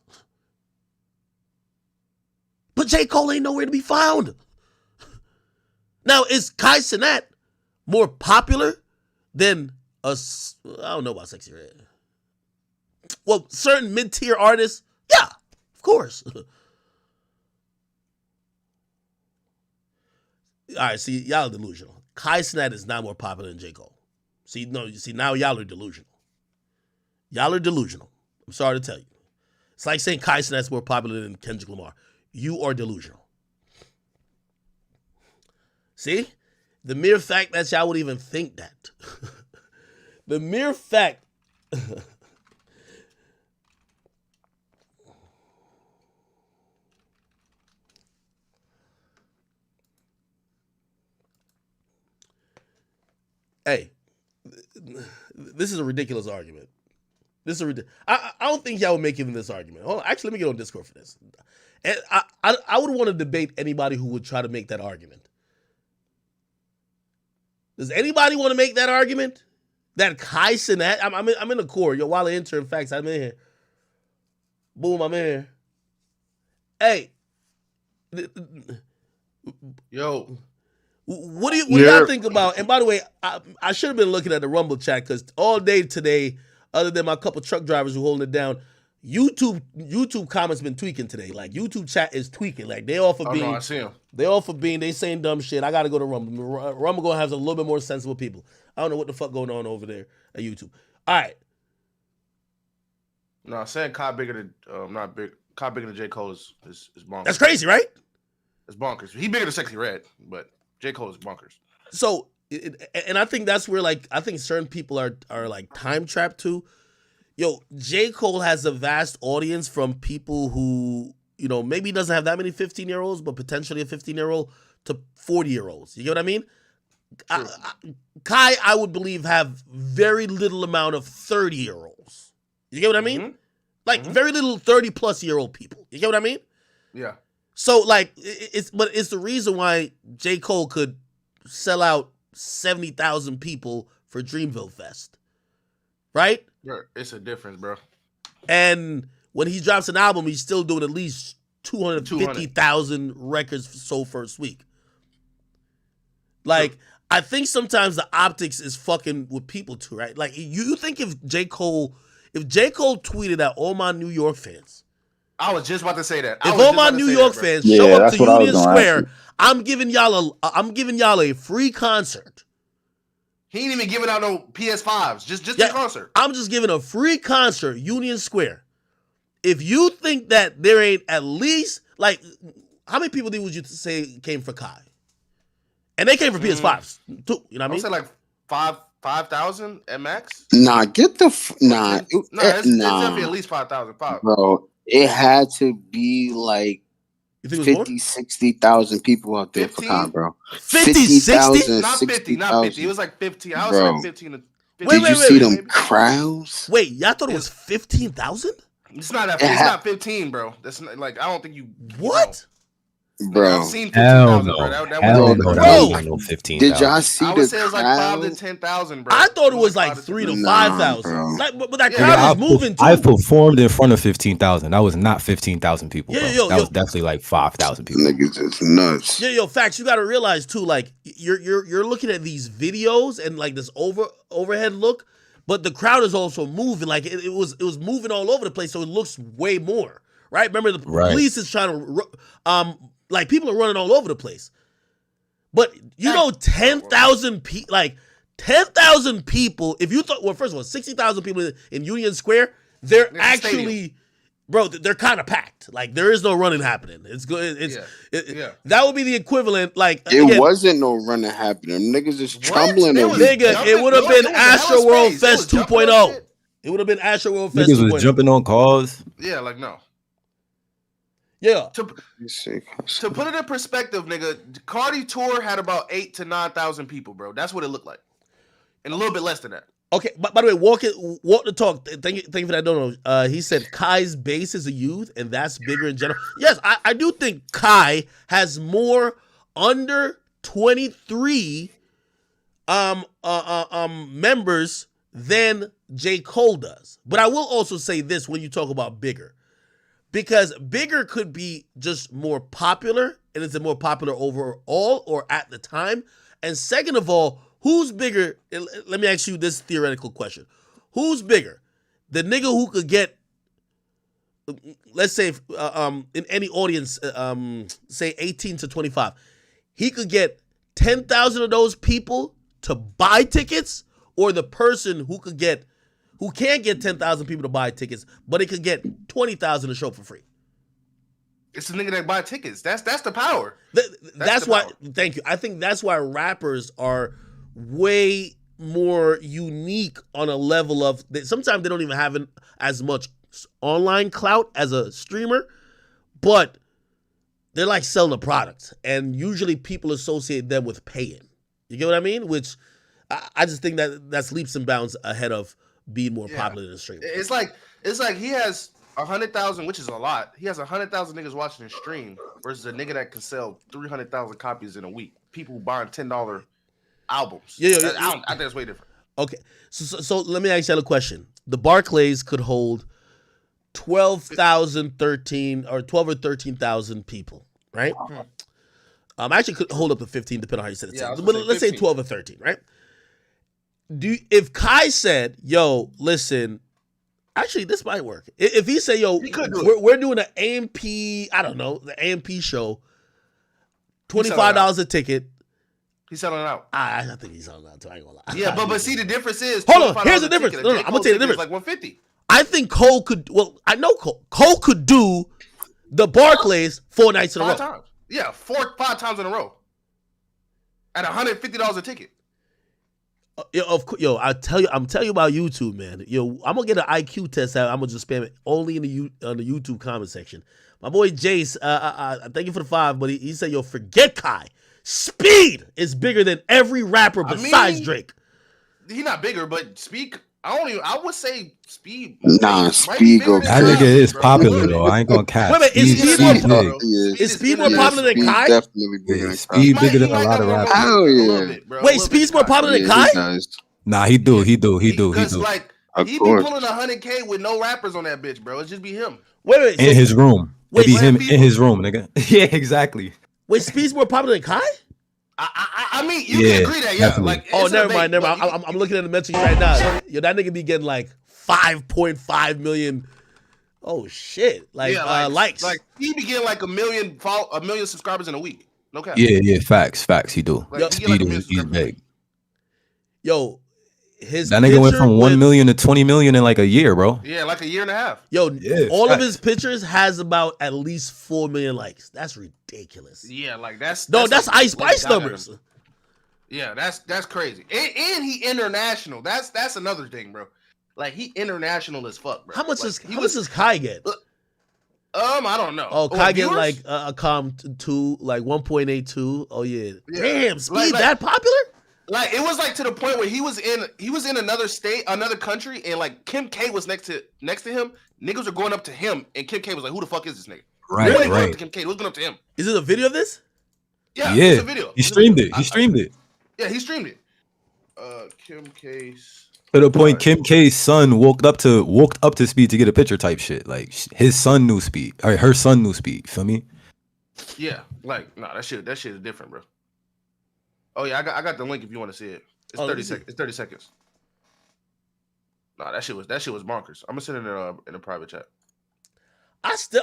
S1: But J. Cole ain't nowhere to be found. Now, is Kai Cenat more popular than I don't know about Sexy Red. Well, certain mid-tier artists, yeah, of course. All right, see, y'all are delusional. Kai Cenat is not more popular than J. Cole. See, now y'all are delusional. Y'all are delusional. I'm sorry to tell you. It's like saying Kai Cenat's more popular than Kendrick Lamar. You are delusional. See? The mere fact that y'all would even think that. The mere fact. Hey, this is a ridiculous argument. I don't think y'all would make even this argument. Hold on, actually, let me get on Discord for this. And I would want to debate anybody who would try to make that argument. Does anybody want to make that argument? That Kai Cenat, I'm in the core. Yo, while the intern facts, I'm in here. Boom, I'm in here. Hey.
S20: Yo.
S1: What do y'all think about? And by the way, I should have been looking at the Rumble chat because all day today, other than my couple truck drivers who holding it down, YouTube comments been tweaking today. Like YouTube chat is tweaking. Like they all for being.
S20: No, I see them.
S1: They all for being. They saying dumb shit. I gotta go to Rumble. Rumble gonna have a little bit more sensible people. I don't know what the fuck going on over there at YouTube. All right.
S20: No, saying Kai bigger than Kai bigger than J. Cole is bonkers.
S1: That's crazy, right?
S20: It's bonkers. He bigger than Sexy Red, but J. Cole is bonkers.
S1: So, and I think that's where I think certain people are like time trapped too. Yo, J. Cole has a vast audience from people who, maybe doesn't have that many 15-year-olds, but potentially a 15-year-old to 40-year-olds. You get what I mean? Kai, I would believe, have very little amount of 30-year-olds. You get what I mean? Mm-hmm. Like very little 30-plus-year-old people. You get what I mean?
S20: Yeah.
S1: So it's the reason why J. Cole could sell out 70,000 people for Dreamville Fest, right?
S20: Yeah, it's a difference, bro.
S1: And when he drops an album, he's still doing at least 250,000 records sold first week. Like, I think sometimes the optics is fucking with people too, right? Like, you think if J. Cole tweeted at all my New York fans,
S20: I was just about to say that.
S1: If all my New York fans show up to Union Square, I'm giving y'all a free concert.
S20: He ain't even giving out no PS5s. Just a concert.
S1: I'm just giving a free concert, Union Square. If you think that there ain't at least how many people would you say came for Kai? And they came for PS5s too. You know what I mean?
S20: I would say like 5,000 at max.
S21: Nah, get the
S20: it's definitely at least 5,000.
S21: Bro, it had to be like 50, 60,000 people out there 15? For Kai, bro.
S1: 50, 60?
S20: Not 50, not 50. It was like 15. I was like 15 to 50.
S21: Did you see them crowds?
S1: Wait, y'all thought it was 15,000?
S20: It's not that. It's not 15, bro. That's not, I don't think you.
S1: What?
S21: Bro,
S20: I've seen 15,000, bro.
S21: That was no 15,000. Did y'all see
S20: I would say it was like 5,000 to 10,000, bro.
S1: I thought it was like 3,000 to 5,000. But that crowd is moving too.
S22: I performed in front of 15,000. That was not 15,000 people. Bro. That was definitely like 5,000 people.
S21: Niggas is nuts.
S1: Facts. You got to realize too. Like you're looking at these videos and like this overhead look, but the crowd is also moving. Like it was moving all over the place, so it looks way more. Right? Remember the police is trying to. Like, people are running all over the place. But you know, 10,000 people, like 10,000 people. If you thought, well, first of all, 60,000 people in Union Square, they're actually, bro, they're kind of packed. Like there is no running happening. It's good. That would be the equivalent. Like
S21: it wasn't no running happening. Niggas just tumbling.
S1: Nigga, it would have been Astro World Fest 2.0. It would have been Astro World Fest 2.0.
S22: Niggas was jumping on cars.
S20: Yeah, like no.
S1: Yeah.
S20: To put it in perspective, nigga, Cardi tour had about 8,000 to 9,000 people, bro. That's what it looked like, and a little bit less than that.
S1: Okay, by the way, walk the talk. Thank you for that. No. He said Kai's base is a youth, and that's bigger in general. Yes, I do think Kai has more under 23 members than J. Cole does. But I will also say this when you talk about bigger. Because bigger could be just more popular, and is it more popular overall or at the time? And second of all, who's bigger? Let me ask you this theoretical question. Who's bigger? The nigga who could get, let's say, in any audience, say 18 to 25, he could get 10,000 of those people to buy tickets, or the person who can't get 10,000 people to buy tickets, but it could get 20,000 to show up for free.
S20: It's the nigga that buy tickets. That's the power.
S1: That's why. Thank you. I think that's why rappers are way more unique on a level of. Sometimes they don't even have as much online clout as a streamer, but they're like selling a product, and usually people associate them with paying. You get what I mean? Which I just think that's leaps and bounds ahead of being more popular than a streamer.
S20: It's like he has 100,000, which is a lot. He has 100,000 niggas watching his stream versus a nigga that can sell 300,000 copies in a week. People buying $10 albums.
S1: Yeah.
S20: I think it's way different.
S1: Okay, so let me ask you a question. The Barclays could hold 12,000, 13 or 12 or 13,000 people, right? Actually could hold up to 15, depending on how you said it.
S20: Yeah,
S1: but let's say 12 or 13, right? If Kai said, yo, listen, actually, this might work. If he said, yo, we're doing an AMP, I don't know, the AMP show, $25 a ticket.
S20: He's selling it out.
S1: I think he's selling it out too. I ain't gonna lie.
S20: Yeah, but see, the difference is.
S1: Hold on, here's the difference. No, I'm gonna tell you the difference.
S20: Like 150.
S1: I think Cole could. Well, I know Cole. Cole could do the Barclays 4 nights in a row.
S20: 5 times. Yeah, 5 times in a row. At $150 a ticket.
S1: I'm telling you about YouTube, man. Yo, I'm gonna get an IQ test out. I'm gonna just spam it only on the YouTube comment section. My boy Jace, thank you for the 5, but he said, yo, forget Kai. Speed is bigger than every rapper besides Drake.
S20: He's not bigger, but Speed. I would say Speed.
S21: Nah, Speed go.
S22: That nigga is popular though. I ain't gonna cap.
S1: Wait, is Speed more popular than Kai?
S21: Definitely bigger.
S22: Speed bigger than a lot of rappers.
S21: Hell yeah.
S1: Wait, Speed's more popular than Kai?
S22: Nah, he do.
S20: Because like he be pulling 100K with no rappers on that bitch, bro. It just be him.
S1: Wait.
S22: In his room. It be him in his room, nigga. Yeah, exactly.
S1: Wait, Speed's more popular than Kai?
S20: I mean, you can agree that, yeah. Like,
S1: never mind. I'm looking at the metrics right now. Yo, that nigga be getting like 5.5 million. Oh shit! Likes.
S20: Like he be getting like a million subscribers in a week. No cap.
S22: Yeah. Facts. He do.
S20: Like,
S22: Speed is big.
S1: That
S22: nigga went from 1 million to 20 million in like a year, bro.
S20: Yeah, like a year and a half.
S1: Yo, all of his pictures has about at least 4 million likes. That's ridiculous.
S20: Yeah, like that's
S1: Ice Spice numbers.
S20: Yeah, that's crazy. And he international. That's another thing, bro. Like he international as fuck, bro.
S1: How much does Kai get?
S20: I don't know.
S1: Oh, Kai get like a com 2, like 1.82. Oh yeah. Damn, Speed that popular?
S20: Like it was like to the point where he was in another state, another country, and like Kim K was next to him. Niggas were going up to him, and Kim K was like, "Who the fuck is this nigga?"
S22: Right.
S20: Going up to Kim K, was going up to him.
S1: Is it a video of this?
S20: Yeah, it's a video.
S22: He streamed it.
S20: Yeah, he streamed it. Kim K's.
S22: To the point, Kim K's son walked up to Speed to get a picture type shit. Like his son knew Speed, or her son knew Speed. Feel me?
S20: Yeah, like that shit is different, bro. Oh yeah, I got the link if you want to see it. It's 30 seconds. It's 30 seconds. Nah, that shit was bonkers. I'm gonna send it in a private chat.
S1: I still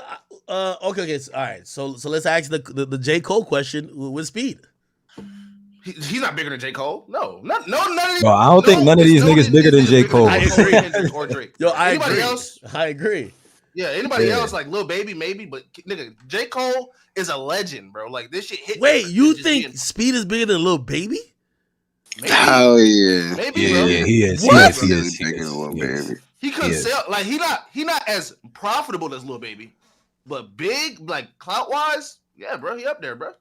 S1: okay. So, all right. So let's ask the J. Cole question with Speed.
S20: He's not bigger than J. Cole. No, none of these.
S22: Bro, I don't think none of these niggas bigger than J. Cole.
S1: I agree.
S20: Kendrick or Drake.
S1: Yo, I
S20: anybody
S1: agree.
S20: else?
S1: I agree.
S20: Yeah, anybody else like Lil Baby maybe, but nigga, J. Cole is a legend, bro. Like this shit hit.
S1: Wait, you think Speed is bigger than Lil Baby?
S20: Maybe.
S21: Hell yeah.
S20: Maybe,
S22: Yeah,
S20: bro.
S22: he is.
S20: What?
S22: He is.
S20: He couldn't sell like he not as profitable as Lil Baby, but big like clout wise, yeah, bro. He up there, bro.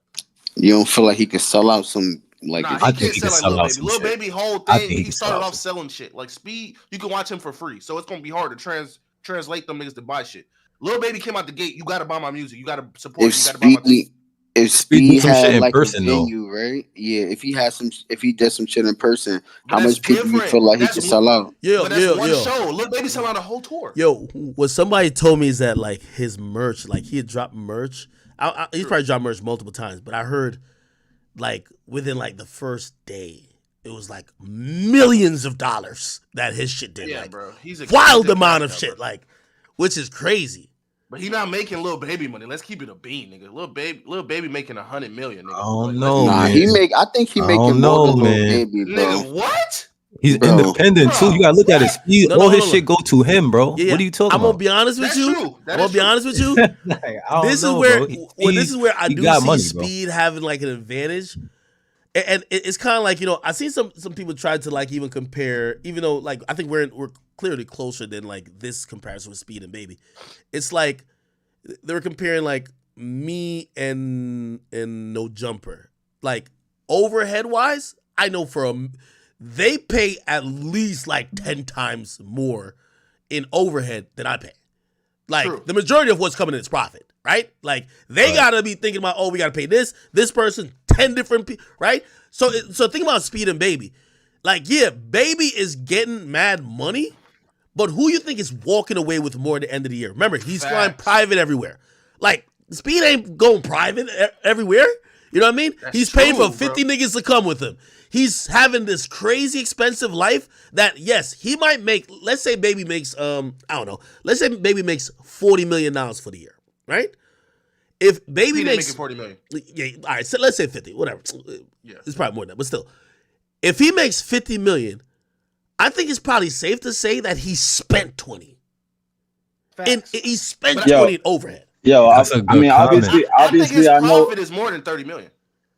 S21: You don't feel like he could sell out some like?
S20: Nah,
S22: I
S20: he
S22: think
S20: can't
S22: he
S20: sell
S22: can
S20: like
S22: sell
S20: Lil
S22: out
S20: Baby.
S22: some
S20: Lil
S22: shit.
S20: Baby whole
S22: I
S20: thing,
S22: think he
S20: he
S22: can
S20: started
S22: sell out
S20: off selling shit. Like Speed, you can watch him for free, so it's gonna be hard to translate them niggas to buy shit. Lil Baby came out the gate. You gotta buy my music. You gotta support.
S21: If
S20: You gotta buy my
S21: Speed, if
S22: Speed
S21: Speed
S22: do some shit
S21: had
S22: in
S21: like
S22: person,
S21: a
S22: though.
S21: venue, right? Yeah, if he did some shit in person,
S20: But
S21: how
S20: that's
S21: much people you
S20: different.
S21: feel like he
S20: That's
S21: could sell out?
S1: Yo,
S20: But that's
S1: yo,
S20: one
S1: yo.
S20: show. Lil Baby sell out a whole tour.
S1: Yo, what somebody told me is that like his merch, like he had dropped merch. He's probably dropped merch multiple times, but I heard like within like the first day, it was like millions of dollars that his shit did.
S20: Yeah,
S1: like,
S20: bro. He's a
S1: wild
S20: goddamn
S1: amount of
S20: bro.
S1: shit, like, which is crazy.
S20: But he not making Lil Baby money. Let's keep it a bean, nigga. Lil Baby making $100 million, nigga.
S22: I don't
S20: Like,
S22: know,
S21: Nah,
S22: man.
S21: I think he
S22: I
S21: making
S22: don't
S21: more
S22: know,
S21: than Lil
S22: man.
S21: Baby, bro.
S20: Nigga, what?
S22: He's
S21: Bro.
S22: independent too. You gotta look at his speed.
S1: No,
S22: all his
S1: hold
S22: shit
S1: on.
S22: go to him, bro.
S1: Yeah,
S22: What are you talking
S1: I'm
S22: about?
S1: gonna be honest with
S20: That's
S1: you.
S20: true. That
S1: I'm gonna
S20: is
S1: be
S20: true.
S1: honest with you.
S22: Like, I don't
S1: This
S22: know,
S1: is where,
S22: bro.
S1: this is where I
S22: he
S1: do
S22: got
S1: see
S22: money, bro.
S1: Speed having like an advantage. And it's kind of like, you know, I see some people try to like even compare, even though like I think we're clearly closer than like this comparison with Speed and Baby. It's like they were comparing like me and No Jumper. Like overhead wise, I know they pay at least like 10 times more in overhead than I pay. Like
S20: True.
S1: the majority of what's coming in is profit, right? Like they gotta be thinking about, oh, we gotta pay this person, 10 different people, right? So think about Speed and Baby. Like, yeah, Baby is getting mad money, but who you think is walking away with more at the end of the year? Remember, he's flying private everywhere. Like, Speed ain't going private everywhere. You know what I mean?
S20: That's
S1: He's paying
S20: true,
S1: for 50 niggas to come with him. He's having this crazy expensive life that, yes, he might make, let's say Baby makes, I don't know, let's say Baby makes $40 million for the year, right? If Baby
S20: He
S1: makes
S20: making $40 million.
S1: Yeah, all right, so let's say 50, whatever.
S20: Yeah.
S1: It's probably more than that, but still. If he makes 50 million, I think it's probably safe to say that he spent 20. And he spent 20 in overhead.
S5: Yo,
S22: That's a
S5: I
S22: good
S5: mean,
S22: comment.
S20: I think his
S5: I know.
S20: profit is more than $30 million.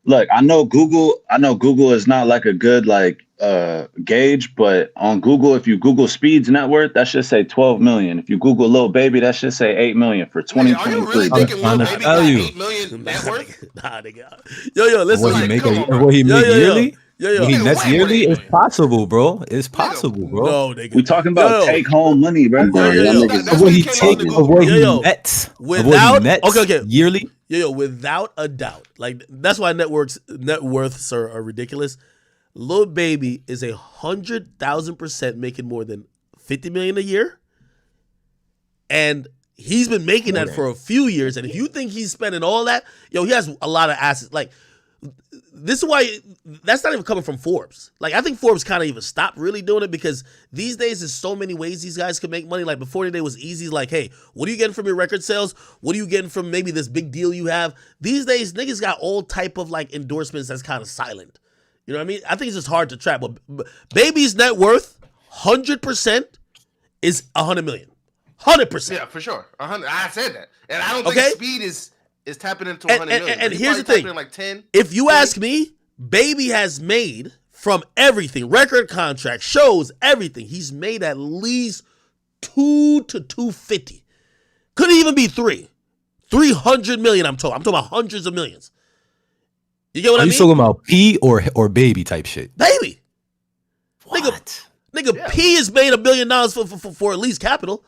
S5: Look, I know Google is not like a good gauge, but on Google, if you Google Speed's net worth, that should say 12 million. If you Google Lil Baby, that should say 8 million for 2023.
S20: Are you really thinking Lil Baby got 8 million net worth?
S1: Nah, nigga. Yo, listen.
S22: What he make,
S20: come on, bro.
S22: what he make yearly?
S1: Yo.
S22: When he
S20: Nigga,
S22: nets
S20: way more
S22: yearly,
S20: than
S22: it's possible, bro. It's possible, bro.
S1: No, nigga.
S5: We talking about
S1: Yo.
S5: take home money, bro.
S21: Bro, y'all niggas
S20: That's
S22: Of what he
S20: what he came out
S22: take,
S20: to
S22: of what he
S1: Yo.
S22: nets, of what
S1: Without
S22: he nets
S1: okay.
S22: yearly.
S1: Yo, without a doubt. Like, that's why net worths are ridiculous. Lil Baby is 100,000% making more than 50 million a year. And he's been making that for a few years. And if you think he's spending all that, yo, he has a lot of assets. Like, this is why that's not even coming from Forbes. Like, I think Forbes kind of even stopped really doing it because these days there's so many ways these guys can make money. Like, before today was easy. Like, hey, what are you getting from your record sales? What are you getting from maybe this big deal you have? These days, niggas got all type of like endorsements that's kind of silent. You know what I mean? I think it's just hard to track. But Baby's net worth, 100% is 100 million. 100%.
S20: Yeah, for sure. 100. I said that, and I don't think Speed is tapping into 100 million.
S1: And
S20: He's
S1: here's the
S20: probably
S1: thing:
S20: tapping in like 10.
S1: if you ask me, Baby has made from everything, record contract, shows, everything. He's made at least 2 to 250. Could even be 300 million. I'm talking about hundreds of millions. You get what I
S22: Are
S1: mean?
S22: you talking about P or Baby type shit?
S1: Baby.
S22: What?
S1: Nigga, P has made $1 billion for at least capital.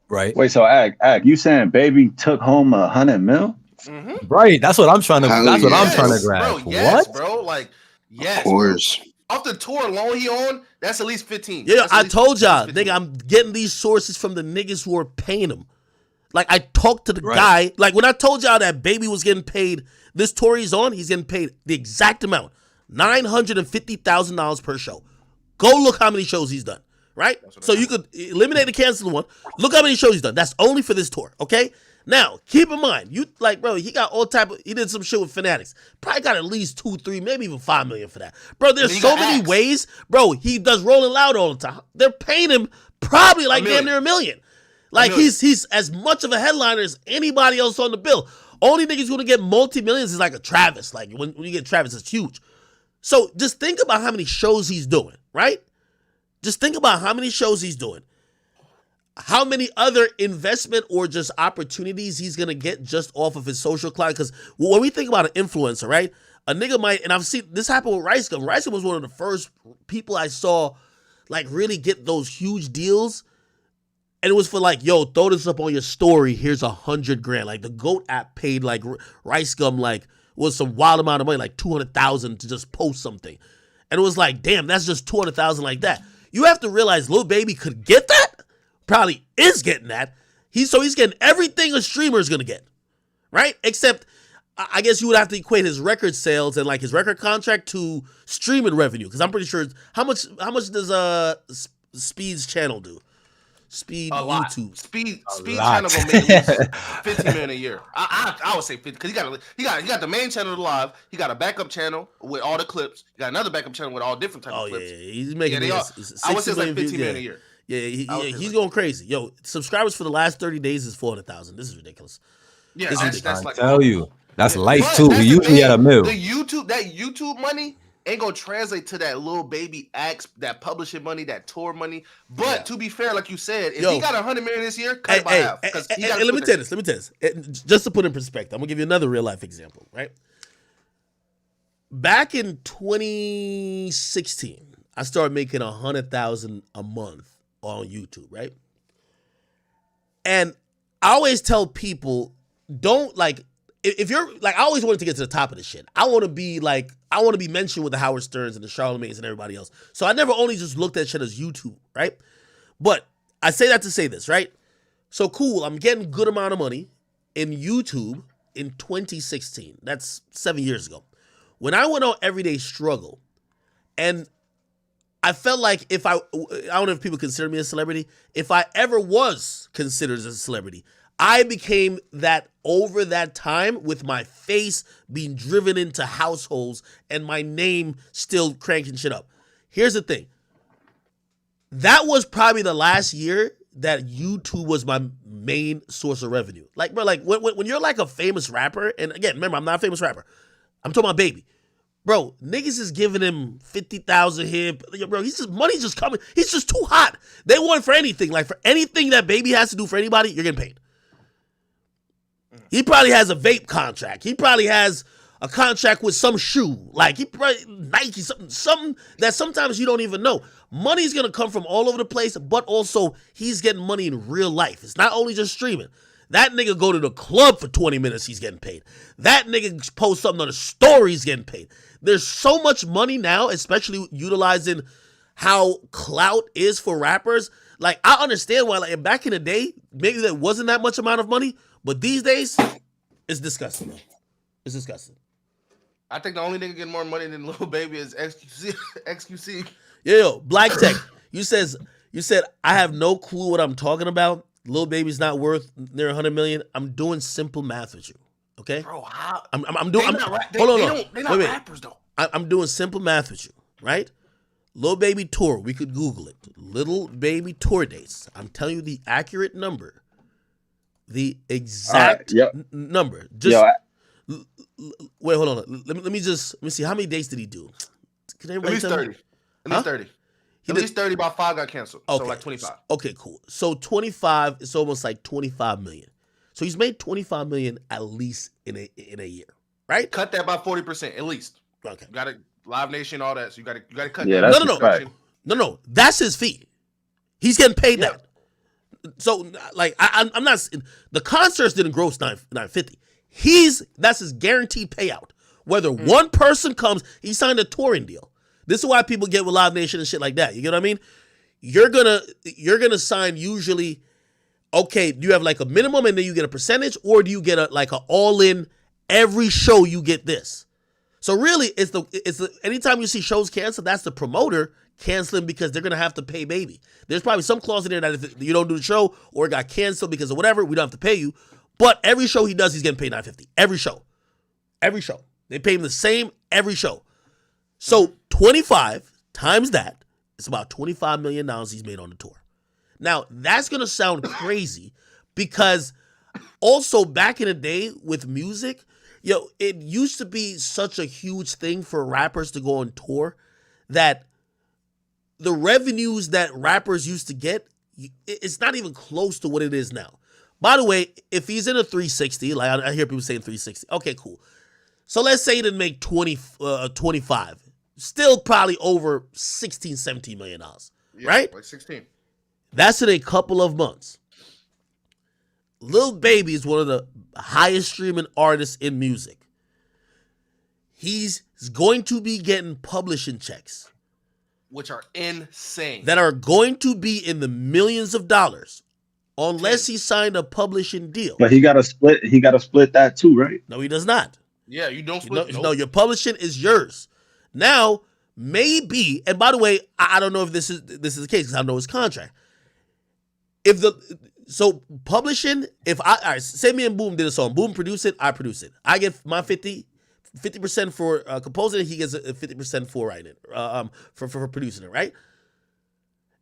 S22: Right.
S5: Wait, so Ag, you saying Baby took home 100 mil?
S20: Mm-hmm.
S22: Right. That's what I'm trying to. That's what I'm trying to
S20: Bro,
S22: grab.
S20: yes,
S22: What?
S20: bro. Like, yes.
S21: Of course.
S20: Off the tour alone he on, that's at least 15.
S1: Yeah,
S20: That's at
S1: I
S20: least
S1: told y'all,
S20: 15.
S1: nigga, I'm getting these sources from the niggas who are paying him. Like, I talked to the guy. Like, when I told y'all that Baby was getting paid, this tour he's on, he's getting paid the exact amount, $950,000 per show. Go look how many shows he's done, right? So you could eliminate the canceled one. Look how many shows he's done. That's only for this tour, okay? Now, keep in mind, you like, bro, he got all type of, he did some shit with Fanatics. Probably got at least 2, 3, maybe even 5 million for that. Bro, there's so many ways. Bro, he does Rolling Loud all the time. They're paying him probably like damn near $1 million. Like he's as much of a headliner as anybody else on the bill. Only niggas gonna get multi-millions is like a Travis. Like when you get Travis, it's huge. So just think about how many shows he's doing, right? Just think about how many shows he's doing. How many other investment or just opportunities he's gonna get just off of his social clout? Because when we think about an influencer, right? A nigga might, and I've seen this happen with Rice Gum. Rice Gum was one of the first people I saw like really get those huge deals. And it was for like, yo, throw this up on your story. Here's $100,000. Like the GOAT app paid like Rice Gum like was some wild amount of money, like $200,000 to just post something. And it was like, damn, that's just $200,000 like that. You have to realize Lil Baby could get that. Probably is getting that. He's getting everything a streamer is gonna get, right? Except, I guess you would have to equate his record sales and like his record contract to streaming revenue. Because I'm pretty sure how much does Speed's channel do? Speed YouTube.
S20: Speed channel gonna make at least 15 million a year. I would say 50 because he got the main channel live. He got a backup channel with all the clips. He got another backup channel with all different types of clips.
S1: Yeah, he's making
S20: I would say it's like 15 million a year.
S1: Yeah, he's going crazy. Yo, subscribers for the last 30 days is 400,000. This is ridiculous.
S20: Yeah,
S1: that's
S20: like,
S22: tell you. That's life too. We usually at $1 million.
S20: That YouTube money ain't gonna translate to that Lil Baby acts, that publishing money, that tour money. But to be fair, like you said, if he got 100 million this year, cut it by half.
S1: Let me tell you this. Just to put in perspective, I'm gonna give you another real life example, right? Back in 2016, I started making 100,000 a month on YouTube, right? And I always tell people, don't like, if you're like, I always wanted to get to the top of this shit. I want to be mentioned with the Howard Sterns and the Charlamagnes and everybody else. So I never only just looked at shit as YouTube, right? But I say that to say this, right? So cool, I'm getting good amount of money in YouTube in 2016. That's 7 years ago. When I went on Everyday Struggle, and I felt like I don't know if people consider me a celebrity. If I ever was considered as a celebrity, I became that over that time with my face being driven into households and my name still cranking shit up. Here's the thing. That was probably the last year that YouTube was my main source of revenue. Like, bro, like when you're like a famous rapper, and again, remember, I'm not a famous rapper. I'm talking about Baby. Bro, niggas is giving him 50,000 here. Bro, money's just coming. He's just too hot. They want for anything. Like for anything that Baby has to do for anybody, you're getting paid. He probably has a vape contract. He probably has a contract with some shoe. Like he probably Nike, something that sometimes you don't even know. Money's gonna come from all over the place, but also he's getting money in real life. It's not only just streaming. That nigga go to the club for 20 minutes, he's getting paid. That nigga post something on the story, he's getting paid. There's so much money now, especially utilizing how clout is for rappers. Like, I understand why, like, back in the day, maybe there wasn't that much amount of money, but these days, it's disgusting, man. It's disgusting.
S20: I think the only nigga getting more money than Lil Baby is XQC.
S1: Yo, Black Tech, you said I have no clue what I'm talking about. Lil Baby's not worth near 100 million. I'm doing simple math with you, okay?
S20: Bro, how?
S1: I'm doing.
S20: They're not rappers though.
S1: I'm doing simple math with you, right? Lil Baby tour. We could Google it. Lil Baby tour dates. I'm telling you the accurate number, the exact number. Just wait, hold on. Let me see how many dates did he do? Can
S20: At least 30. At least 30. At least 30, about 5 got canceled. Okay. So like 25.
S1: Okay, cool. So 25, it's almost like 25 million. So he's made 25 million at least in a year, right?
S20: Cut that by 40% at least.
S1: Okay.
S20: You got to Live Nation, all that. So you got to cut
S1: that. No. That's his fee. He's getting paid that. So like I'm not. The concerts didn't gross 950. That's his guaranteed payout. Whether one person comes, he signed a touring deal. This is why people get with Live Nation and shit like that. You get what I mean? You're gonna sign usually. Okay, do you have like a minimum and then you get a percentage, or do you get a all in every show you get this? So really, it's the anytime you see shows canceled, that's the promoter canceling because they're gonna have to pay Baby. There's probably some clause in there that if you don't do the show or it got canceled because of whatever, we don't have to pay you. But every show he does, he's getting paid $950. Every show. They pay him the same every show. So 25 times that, it's about $25 million he's made on the tour. Now, that's going to sound crazy because also back in the day with music, it used to be such a huge thing for rappers to go on tour that the revenues that rappers used to get, it's not even close to what it is now. By the way, if he's in a 360, like I hear people saying 360, okay, cool. So let's say he didn't make 25. Still probably over $16, $17 million, right?
S20: Like 16.
S1: That's in a couple of months. Lil Baby is one of the highest streaming artists in music. He's going to be getting publishing checks.
S20: Which are insane.
S1: That are going to be in the millions of dollars. Unless he signed a publishing deal.
S5: But he got to split that too, right?
S1: No, he does not.
S20: Yeah, you don't split.
S1: No, your publishing is yours. Now, maybe, and by the way, I don't know if this is the case because I know his contract. So publishing, if all right, say me and Boom did a song, Boom produced it, I produce it. I get my 50% for composing it, he gets 50% for writing it, for producing it, right?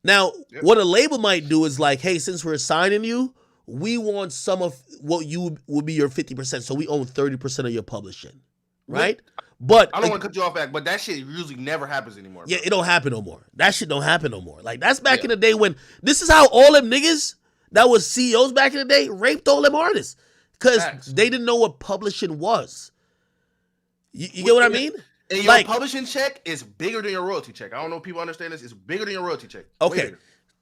S1: Now, what a label might do is like, hey, since we're signing you, we want some of what you will be your 50%, so we own 30% of your publishing, right? But
S20: I don't want to cut you off back, but that shit usually never happens anymore.
S1: Yeah, it don't happen no more. That shit don't happen no more. Like that's back in the day when this is how all them niggas that was CEOs back in the day raped all them artists because they didn't know what publishing was. You get what I mean?
S20: And your publishing check is bigger than your royalty check. I don't know if people understand this. It's bigger than your royalty check.
S1: Okay.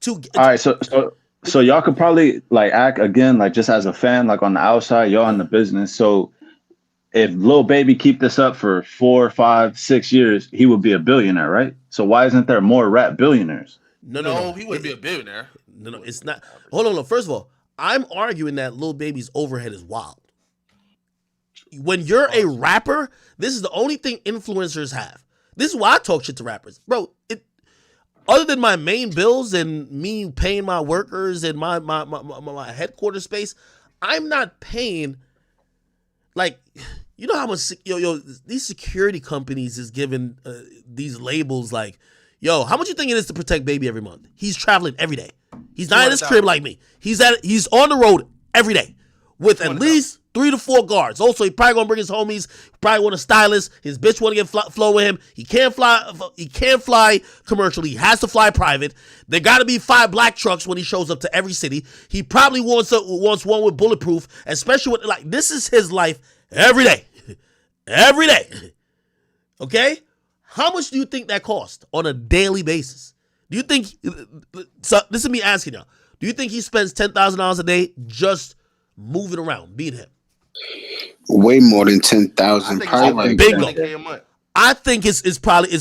S5: All right, so y'all could probably like act again, like just as a fan, like on the outside, y'all in the business. So if Lil Baby keep this up for 4, 5, 6 years, he would be a billionaire, right? So why isn't there more rap billionaires?
S1: No,
S20: he wouldn't be a billionaire.
S1: No, it's not. Hold on. First of all, I'm arguing that Lil Baby's overhead is wild. When you're a rapper, this is the only thing influencers have. This is why I talk shit to rappers. Bro, other than my main bills and me paying my workers and my headquarters space, I'm not paying, like, you know how much, these security companies is giving these labels like, how much you think it is to protect Baby every month? He's traveling every day. He's not in his crib like me. He's on the road every day with at least 3 to 4 guards. Also, he probably gonna bring his homies. Probably want a stylist. His bitch want to get flow with him. He can't fly commercially. He has to fly private. There got to be 5 black trucks when he shows up to every city. He probably wants one with bulletproof, especially with like this is his life every day, every day. Okay, how much do you think that costs on a daily basis? Do you think? So this is me asking y'all. Do you think he spends $10,000 a day just moving around, being him?
S21: Way more than 10,000. Probably like
S1: big low. I think it's probably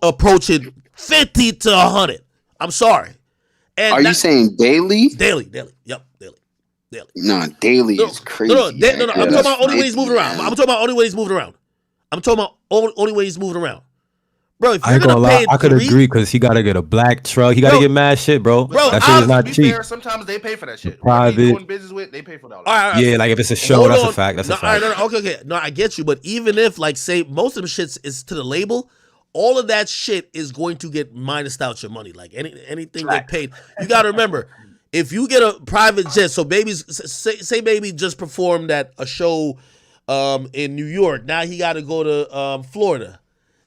S1: approaching 50 to 100. I'm sorry. And
S21: are you saying daily?
S1: Daily. Yep, daily.
S21: No, daily is crazy.
S1: No. I'm talking about only when he's moving around. I'm talking about only when he's moving around. Only when he's moving around. Bro, if
S22: I ain't gonna lie, I could agree because he gotta get a black truck. He gotta get mad shit, bro. That shit is not cheap.
S20: Fair, sometimes they pay for that shit.
S22: Private.
S20: Doing business with, they pay for that.
S1: All right.
S22: Yeah, like if it's a show, that's a fact. That's a fact.
S1: Okay. No, I get you. But even if, like, say, most of the shits is to the label, all of that shit is going to get minused out your money. Like anything they paid. You gotta remember, if you get a private jet, so say Baby just performed at a show in New York. Now he gotta go to Florida.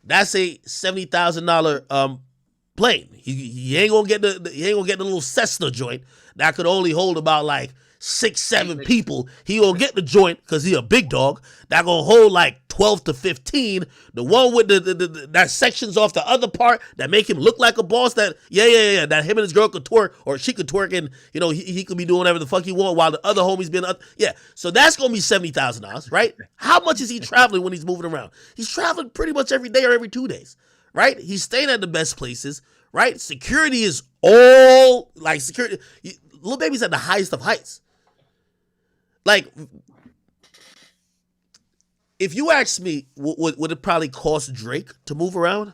S1: That's a $70,000 plane. He ain't gonna get the little Cessna joint that could only hold about like 6, 7 people. He gonna get the joint because he a big dog that gonna hold like 12 to 15. The one with the that sections off the other part that make him look like a boss. That that him and his girl could twerk or she could twerk and he could be doing whatever the fuck he want while the other homies been up. Yeah, so that's gonna be $70,000, right? How much is he traveling when he's moving around? He's traveling pretty much every day or every 2 days, right? He's staying at the best places, right? Security is all like security. Lil Baby's at the highest of heights. Like, if you ask me, would it probably cost Drake to move around?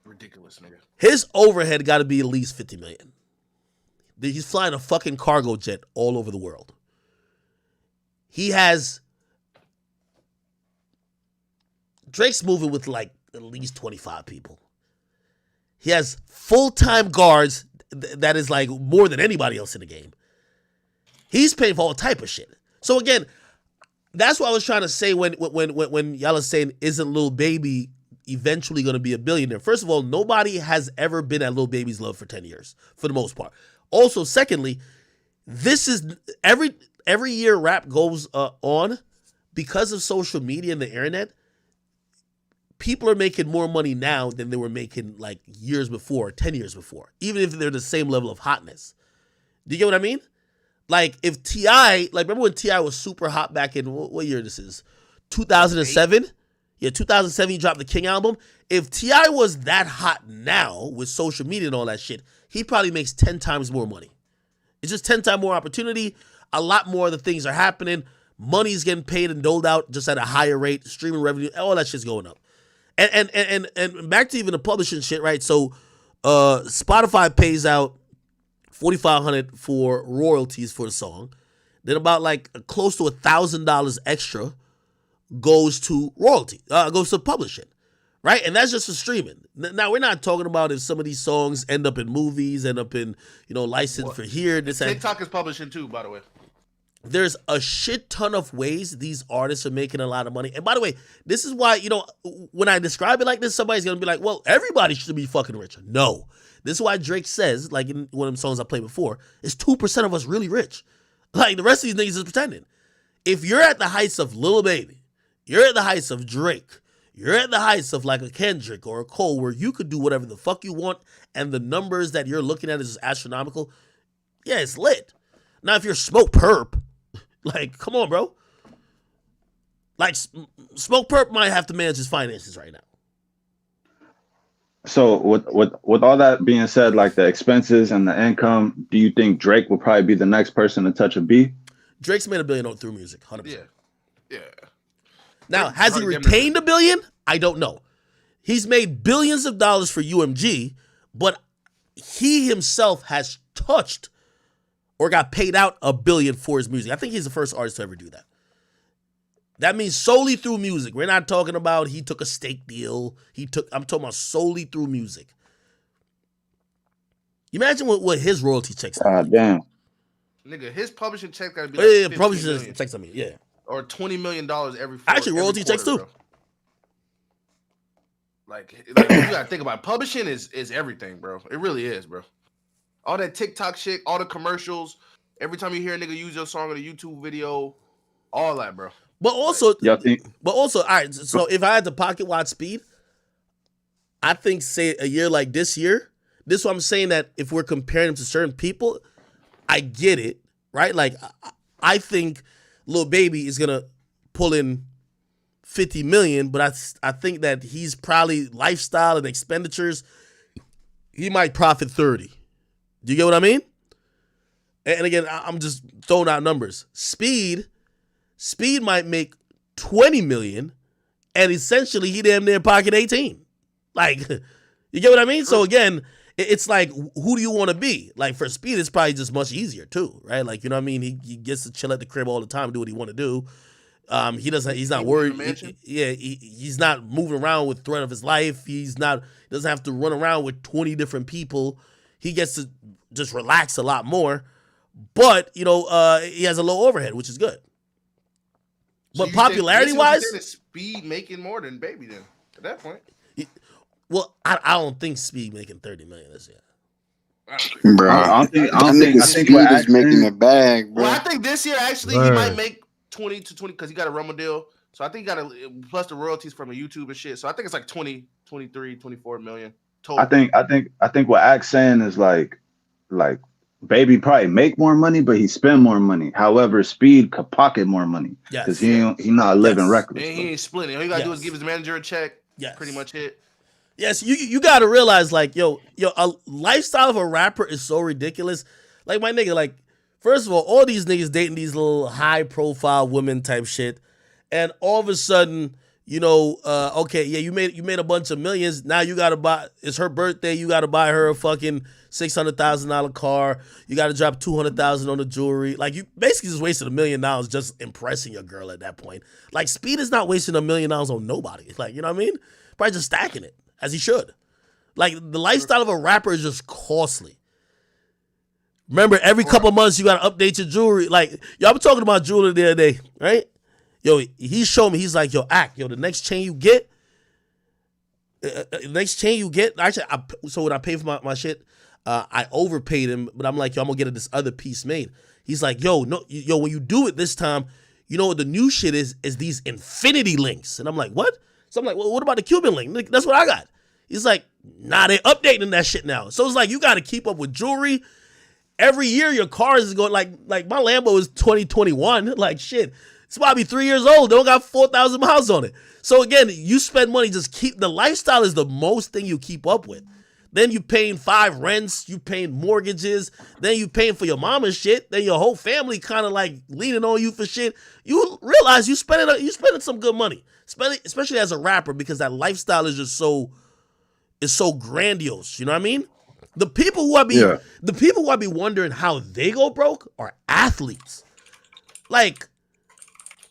S20: Ridiculous, nigga.
S1: His overhead got to be at least $50 million. He's flying a fucking cargo jet all over the world. He has Drake's moving with like at least 25 people. He has full-time guards that is like more than anybody else in the game. He's paying for all type of shit. So again, that's what I was trying to say when y'all are saying, isn't Lil Baby eventually going to be a billionaire? First of all, nobody has ever been at Lil Baby's level for 10 years, for the most part. Also, secondly, this is every year rap goes on because of social media and the internet. People are making more money now than they were making like years before, 10 years before, even if they're the same level of hotness. Do you get what I mean? Like if T.I., like remember when T.I. was super hot back in, what year this is? 2007? Yeah, 2007 he dropped the King album. If T.I. was that hot now with social media and all that shit, he probably makes 10 times more money. It's just 10 times more opportunity. A lot more of the things are happening. Money's getting paid and doled out just at a higher rate. Streaming revenue, all that shit's going up. And back to even the publishing shit, right? So Spotify pays out $4,500 for royalties for the song. Then about like close to $1,000 extra goes to royalty, goes to publishing, right? And that's just for streaming. Now we're not talking about if some of these songs end up in movies, end up in license for here. This
S20: TikTok is publishing too, by the way.
S1: There's a shit ton of ways these artists are making a lot of money. And by the way, this is why, when I describe it like this, somebody's going to be like, well, everybody should be fucking rich. No. This is why Drake says, like in one of them songs I played before, is 2% of us really rich. Like the rest of these niggas is pretending. If you're at the heights of Lil Baby, you're at the heights of Drake, you're at the heights of like a Kendrick or a Cole where you could do whatever the fuck you want and the numbers that you're looking at is astronomical, yeah, it's lit. Now, if you're Smoke Perp, like, come on, bro. Like, Smoke Perp might have to manage his finances right now.
S5: So with all that being said, like the expenses and the income, do you think Drake will probably be the next person to touch a B?
S1: Drake's made $1 billion through music, 100%.
S20: Yeah.
S1: Now, has he retained $1 billion? I don't know. He's made billions of dollars for UMG, but he himself has touched or got paid out $1 billion for his music. I think he's the first artist to ever do that. That means solely through music. We're not talking about he took a steak deal. I'm talking about solely through music. Imagine what his royalty checks are.
S5: Damn.
S20: Nigga, his publishing check gotta be like
S1: publishing checks, I mean, yeah.
S20: Or $20 million every
S1: Actually, royalty checks too.
S20: Bro. Like you gotta think about it. Publishing is everything, bro. It really is, bro. All that TikTok shit, all the commercials, every time you hear a nigga use your song in a YouTube video, all that, bro.
S1: But also, all right, so if I had to pocket watch Speed, I think, say, a year like this year, this is what I'm saying, that if we're comparing him to certain people, I get it, right? Like, I think Lil Baby is going to pull in $50 million, but I think that he's probably lifestyle and expenditures, he might profit 30. Do you get what I mean? And again, I'm just throwing out numbers. Speed might make $20 million, and essentially he damn near pocket 18. Like, you get what I mean? So again, it's like, who do you want to be? Like for Speed, it's probably just much easier too, right? Like, you know what I mean? He gets to chill at the crib all the time, do what he want to do. He's not worried. He's not moving around with threat of his life. He doesn't have to run around with 20 different people. He gets to just relax a lot more. But, he has a low overhead, which is good. But popularity-wise,
S20: Speed making more than Baby then at that point.
S1: Well, I don't think Speed making $30 million this year.
S21: Bro, I think Speed is making a bag, bro.
S20: Well, I think this year actually he might make 20 to 20 because he got a Rumble deal. So I think he got plus the royalties from the YouTube and shit. So I think it's like 20, 23, 24 million total.
S5: I think what Axe saying is like Baby probably make more money, but he spend more money. However, Speed could pocket more money because he not living reckless.
S20: And he ain't splitting. All you gotta do is give his manager a check. Pretty much it.
S1: Yes, you gotta realize, like, yo, a lifestyle of a rapper is so ridiculous. Like, my nigga, like, first of all these niggas dating these little high profile women type shit, and all of a sudden okay, yeah, you made a bunch of millions. Now you gotta buy. It's her birthday. You gotta buy her a fucking $600,000 car. You gotta drop $200,000 on the jewelry. Like you basically just wasted $1 million just impressing your girl at that point. Like Speed is not wasting $1 million on nobody. Like you know what I mean? Probably just stacking it as he should. Like the lifestyle of a rapper is just costly. Remember, every couple months you gotta update your jewelry. Like y'all been talking about jewelry the other day, right? Yo, he showed me. He's like, yo, the next chain you get, actually, so when I pay for my shit, I overpaid him, but I'm like, yo, I'm gonna get this other piece made. He's like, when you do it this time, you know what the new shit is these infinity links. And I'm like, what? So I'm like, well, what about the Cuban link? That's what I got. He's like, nah, they're updating that shit now. So it's like, you gotta keep up with jewelry. Every year your car is going, like my Lambo is 2021, like shit. It's probably 3 years old. They don't got 4,000 miles on it. So again, you spend money, the lifestyle is the most thing you keep up with. Then you paying 5 rents, you paying mortgages, then you paying for your mama's shit, then your whole family kind of like leaning on you for shit. You realize you spending some good money, especially as a rapper, because that lifestyle is just so grandiose. You know what I mean? The people who I be wondering how they go broke are athletes. Like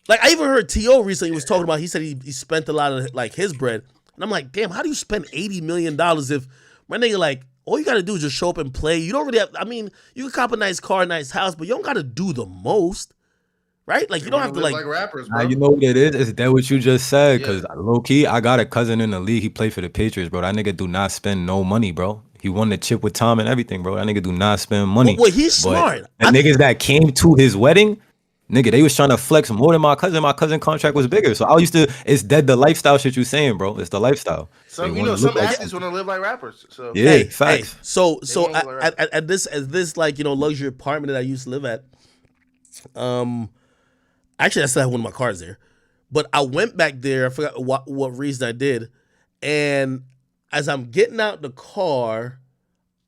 S1: I even heard T.O. recently was talking about, he said he spent a lot of like his bread. And I'm like, damn, how do you spend $80 million if my nigga, like, all you gotta do is just show up and play. You don't really have, I mean, you can cop a nice car, nice house, but you don't gotta do the most. Right? Like you don't have to like
S20: rappers, bro.
S22: You know what it is? Is that what you just said? Because low key, I got a cousin in the league. He played for the Patriots, bro. That nigga do not spend no money, bro. He won the chip with Tom and everything, bro. That nigga do not spend money.
S1: Well, he's smart.
S22: The niggas that came to his wedding, nigga, they was trying to flex more than my cousin. My cousin contract was bigger. So it's dead the lifestyle shit you saying, bro. It's the lifestyle.
S20: Some athletes want to live like rappers. So
S22: yeah, facts.
S1: Hey, so at this like, luxury apartment that I used to live at, actually I still have one of my cars there, but I went back there. I forgot what reason I did, and as I'm getting out the car,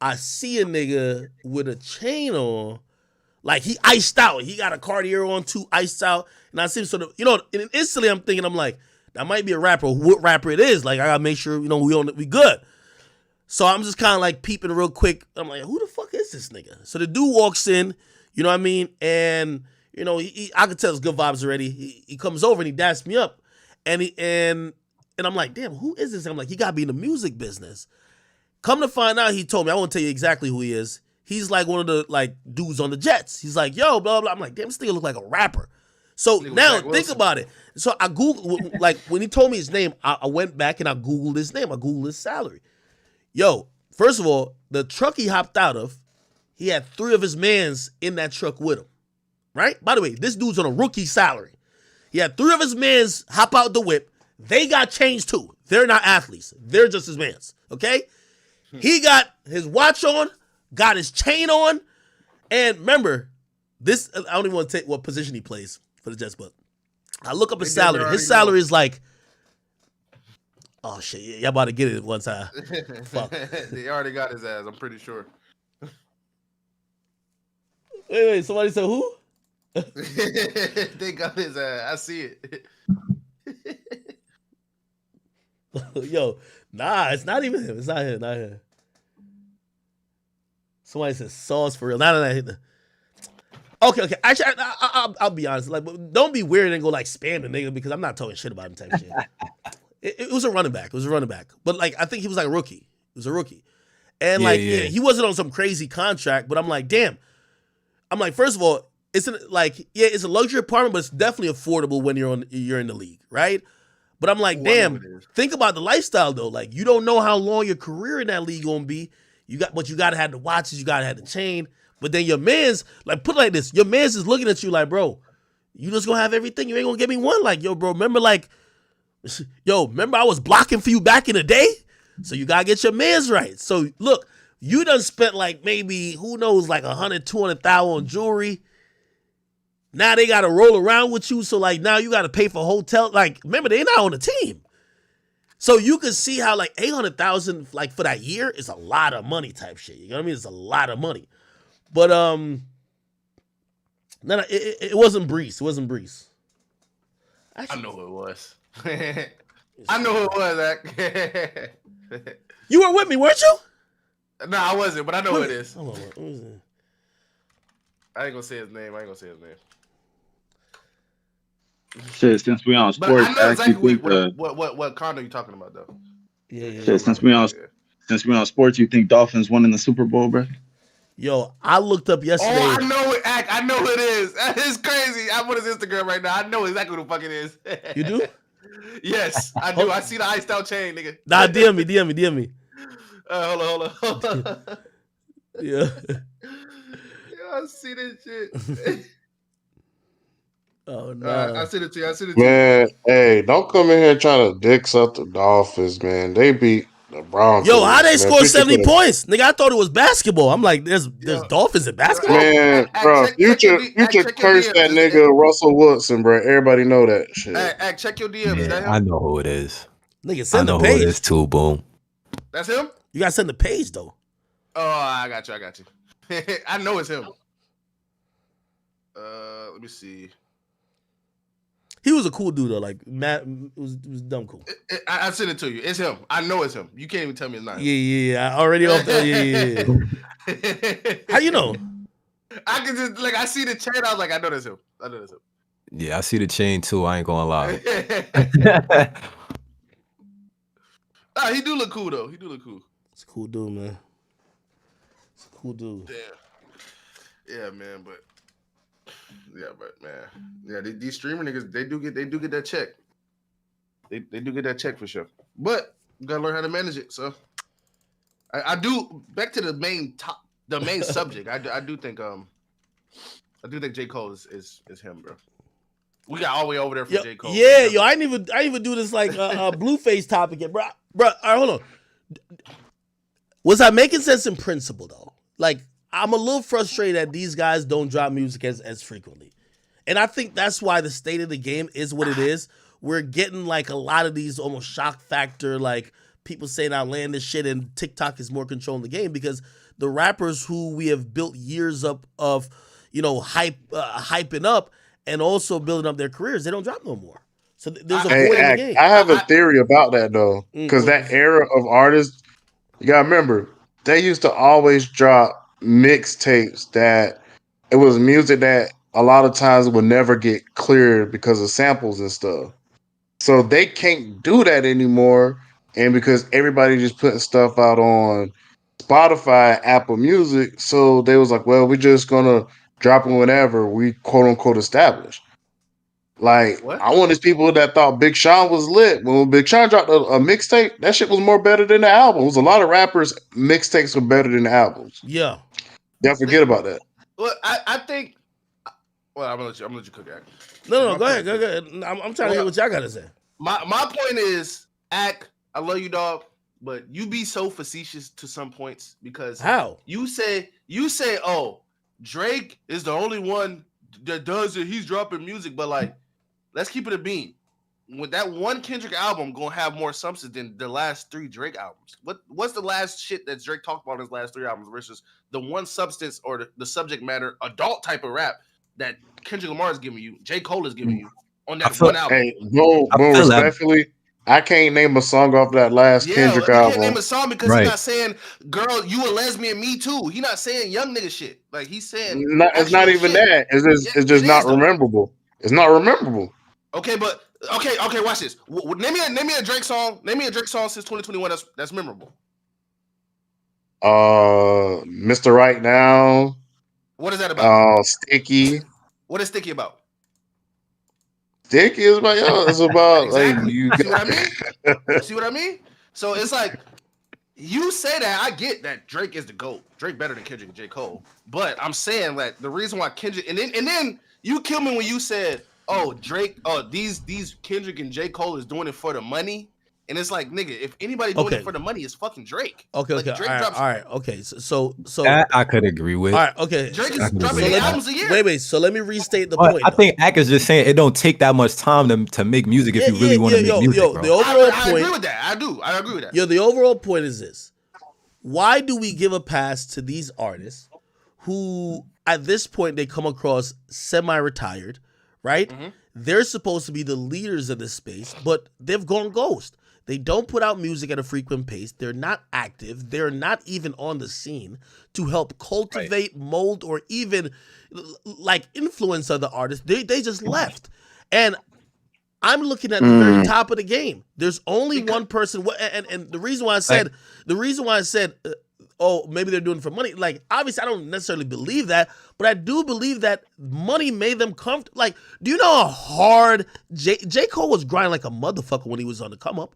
S1: I see a nigga with a chain on. Like he iced out. He got a Cartier on too, iced out. And I see him and instantly I'm thinking, I'm like, that might be a rapper. What rapper it is? Like I gotta make sure, we good. So I'm just kind of like peeping real quick. I'm like, who the fuck is this nigga? So the dude walks in, you know what I mean? And I could tell it's good vibes already. He comes over and he dashed me up. And I'm like, damn, who is this? And I'm like, he gotta be in the music business. Come to find out, he told me, I won't tell you exactly who he is. He's like one of the like dudes on the Jets. He's like, yo, blah, blah. I'm like, damn, this nigga look like a rapper. So now think about it. So I Googled, like when he told me his name, I went back and I Googled his name. I Googled his salary. Yo, first of all, the truck he hopped out of, he had 3 of his mans in that truck with him. Right? By the way, this dude's on a rookie salary. He had 3 of his mans hop out the whip. They got changed too. They're not athletes. They're just his mans. Okay? He got his watch on, got his chain on, and remember, this, I don't even want to take what position he plays for the Jets, but I look up his salary. His salary is like, oh shit, y'all about to get it one time. Fuck.
S20: They already got his ass, I'm pretty sure.
S1: Wait, somebody said who?
S20: They got his ass. I see it.
S1: Yo, nah, it's not even him. It's not him. Somebody says Sauce for real. Nah. Okay. Actually, I'll be honest. Like, don't be weird and go like spam the nigga because I'm not talking shit about him type shit. It was a running back. But like, I think he was like a rookie. He was a rookie. And he wasn't on some crazy contract, but I'm like, damn. I'm like, first of all, it's a luxury apartment, but it's definitely affordable when you're in the league, right? But I'm like, damn, think about the lifestyle though. Like, you don't know how long your career in that league gonna be. You gotta have the watches, you gotta have the chain. But then your man's like, put it like this, your man's is looking at you like, bro, you just gonna have everything. You ain't gonna give me one. Like, yo, bro, remember I was blocking for you back in the day? So you gotta get your man's right. So look, you done spent like maybe, who knows, like 100, 200,000 on jewelry. Now they gotta roll around with you. So like now you gotta pay for hotel. Like, remember, they're not on the team. So you can see how like 800,000 like for that year is a lot of money type shit. You know what I mean? It's a lot of money. But it wasn't Brees. It wasn't Brees.
S20: Actually, I know who it was. I know who it was, Zach.
S1: You were with me, weren't you?
S20: No, I wasn't, but I know who it is.
S1: Hold on, what was it?
S20: I ain't gonna say his name.
S5: Shit, since we on
S20: But
S5: sports,
S20: I know
S5: I actually
S20: exactly
S5: think
S20: what condo you talking about though.
S5: shit, since we on sports, you think Dolphins won in the Super Bowl, bro?
S1: Yo, I looked up yesterday.
S20: Oh, I know it. I know who it is. That is crazy. I'm on his Instagram right now. I know exactly who the fuck it is.
S1: You do?
S20: Yes, I do. I see the iced out chain, nigga.
S1: Nah, DM me.
S20: Hold on.
S1: Yeah.
S20: Yeah, I see this shit.
S1: Oh no!
S20: I sent it to you.
S8: Man, hey, don't come in here trying to dick up the Dolphins, man. They beat the Broncos.
S1: Yo, how they
S8: man.
S1: score 70 points? Nigga, I thought it was basketball. I'm like, there's Dolphins in basketball?
S8: Man, bro, Future cursed that nigga Russell Wilson, bro. Everybody know that shit.
S20: Hey, check your DMs. Is that him?
S22: I know who it is.
S1: Nigga,
S22: I
S1: send
S22: know
S1: the
S22: who it
S1: page.
S22: is too. Boom.
S20: That's him?
S1: You gotta send the page though.
S20: Oh, I got you. I know it's him. Let me see.
S1: He was a cool dude though. Like Matt was dumb cool.
S20: I sent it to you. It's him. I know it's him. You can't even tell me it's not him.
S1: Yeah. I already off the yeah. How you know?
S20: I can just I see the chat. I was like, I know that's him.
S22: Yeah, I see the chain too. I ain't gonna lie.
S20: He do look cool though.
S1: It's a cool dude, man. It's a cool dude.
S20: Damn. Yeah, man, but these streamer niggas, they do get that check. They do get that check for sure. But you gotta learn how to manage it. So I do back to the main subject. I do think J. Cole is him, bro. We got all the way over there for J. Cole.
S1: Yeah, yo, I didn't even do this like Blueface topic yet, bro. All right, hold on. Was I making sense in principle though? Like, I'm a little frustrated that these guys don't drop music as frequently. And I think that's why the state of the game is what it is. We're getting like a lot of these almost shock factor, like people saying outlandish shit, and TikTok is more controlling the game because the rappers who we have built years up of, hyping up and also building up their careers, they don't drop no more. So there's a void in the game.
S8: I have a theory about that though, because that era of artists, you gotta remember, they used to always drop mixtapes that it was music that a lot of times would never get cleared because of samples and stuff. So they can't do that anymore. And because everybody just putting stuff out on Spotify, Apple Music, so they was like, well, we're just gonna drop them whenever we quote unquote established. Like, I want these people that thought Big Sean was lit. When Big Sean dropped a mixtape, that shit was more better than the albums. A lot of rappers' mixtapes were better than the albums.
S1: Yeah.
S8: Don't forget about that.
S20: Well, I think. Well, I'm gonna let you cook it.
S1: No, go ahead. I'm trying to hear what y'all gotta say.
S20: My point is, I love you, dog, but you be so facetious to some points because
S1: how
S20: you say, oh, Drake is the only one that does it. He's dropping music, but like, let's keep it a beam. With that one Kendrick album gonna have more substance than the last 3 Drake albums. What's the last shit that Drake talked about in his last 3 albums versus the one substance or the subject matter adult type of rap that Kendrick Lamar is giving you, J. Cole is giving you on that one album?
S8: Hey, boom, respectfully, I can't name a song off that last Kendrick album.
S20: Can't name a song because he's not saying, girl, you a lesbian, me too. He's not saying young nigga shit. Like, he's saying
S8: it's not even that. It's just not memorable. It's not memorable.
S20: Okay, but okay, watch this. Name me a Drake song. Name me a Drake song since 2021 that's memorable.
S8: Mr. Right Now.
S20: What is that about?
S8: Sticky.
S20: What is Sticky about?
S8: Sticky is about it's about
S20: exactly.
S8: like you.
S20: See what I mean? See what I mean? So it's like you say that, I get that Drake is the GOAT. Drake better than Kendrick and J. Cole. But I'm saying that the reason why Kendrick and then you kill me when you said, oh, Drake, these Kendrick and J. Cole is doing it for the money. And it's like, nigga, if anybody doing it for the money, it's fucking Drake.
S1: Okay,
S20: like,
S1: Drake all right. Okay, so
S22: that I could agree with.
S1: All right, okay.
S20: Drake is dropping 8 albums a year.
S1: Wait. So let me restate the point.
S22: I think Ak is just saying it don't take that much time to make music if you really want to make music, bro.
S1: The overall point.
S20: I agree with that. I agree with that.
S1: Yo, the overall point is this: why do we give a pass to these artists who, at this point, they come across semi-retired, right? Mm-hmm. they're supposed to be the leaders of this space, but they've gone ghost. They don't put out music at a frequent pace. They're not active. They're not even on the scene to help cultivate, mold, or even like influence other artists. They just left. And I'm looking at the very top of the game. There's only one person, and the reason why I said, oh, maybe they're doing it for money. Like, obviously, I don't necessarily believe that, but I do believe that money made them comfortable. Like, do you know how hard J. Cole was grinding like a motherfucker when he was on the come up?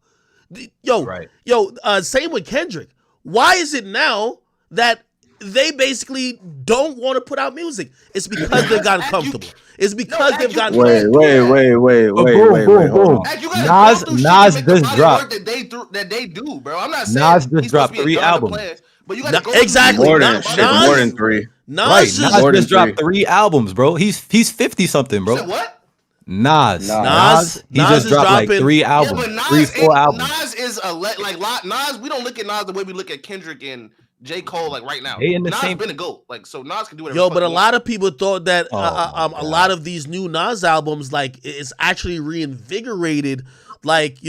S1: Same with Kendrick. Why is it now that they basically don't want to put out music? It's because they've gotten comfortable. It's because they've gotten
S22: wait. Nas just dropped.
S20: That they do, bro. I'm not saying
S22: Nas just dropped 3 albums.
S20: But you gotta go
S1: exactly.
S22: More than 3. Nas just dropped 3 albums, bro. He's 50 something, bro.
S20: What?
S22: Nas. He just dropped like 3 albums,
S20: Yeah,
S22: 4 albums.
S20: Nas is Nas. We don't look at Nas the way we look at Kendrick and J. Cole like right now.
S22: They in the
S20: Nas
S22: same-
S20: been a GOAT. Like, so Nas can do whatever.
S1: But a lot of people thought that a lot of these new Nas albums, like, it's actually reinvigorated, like,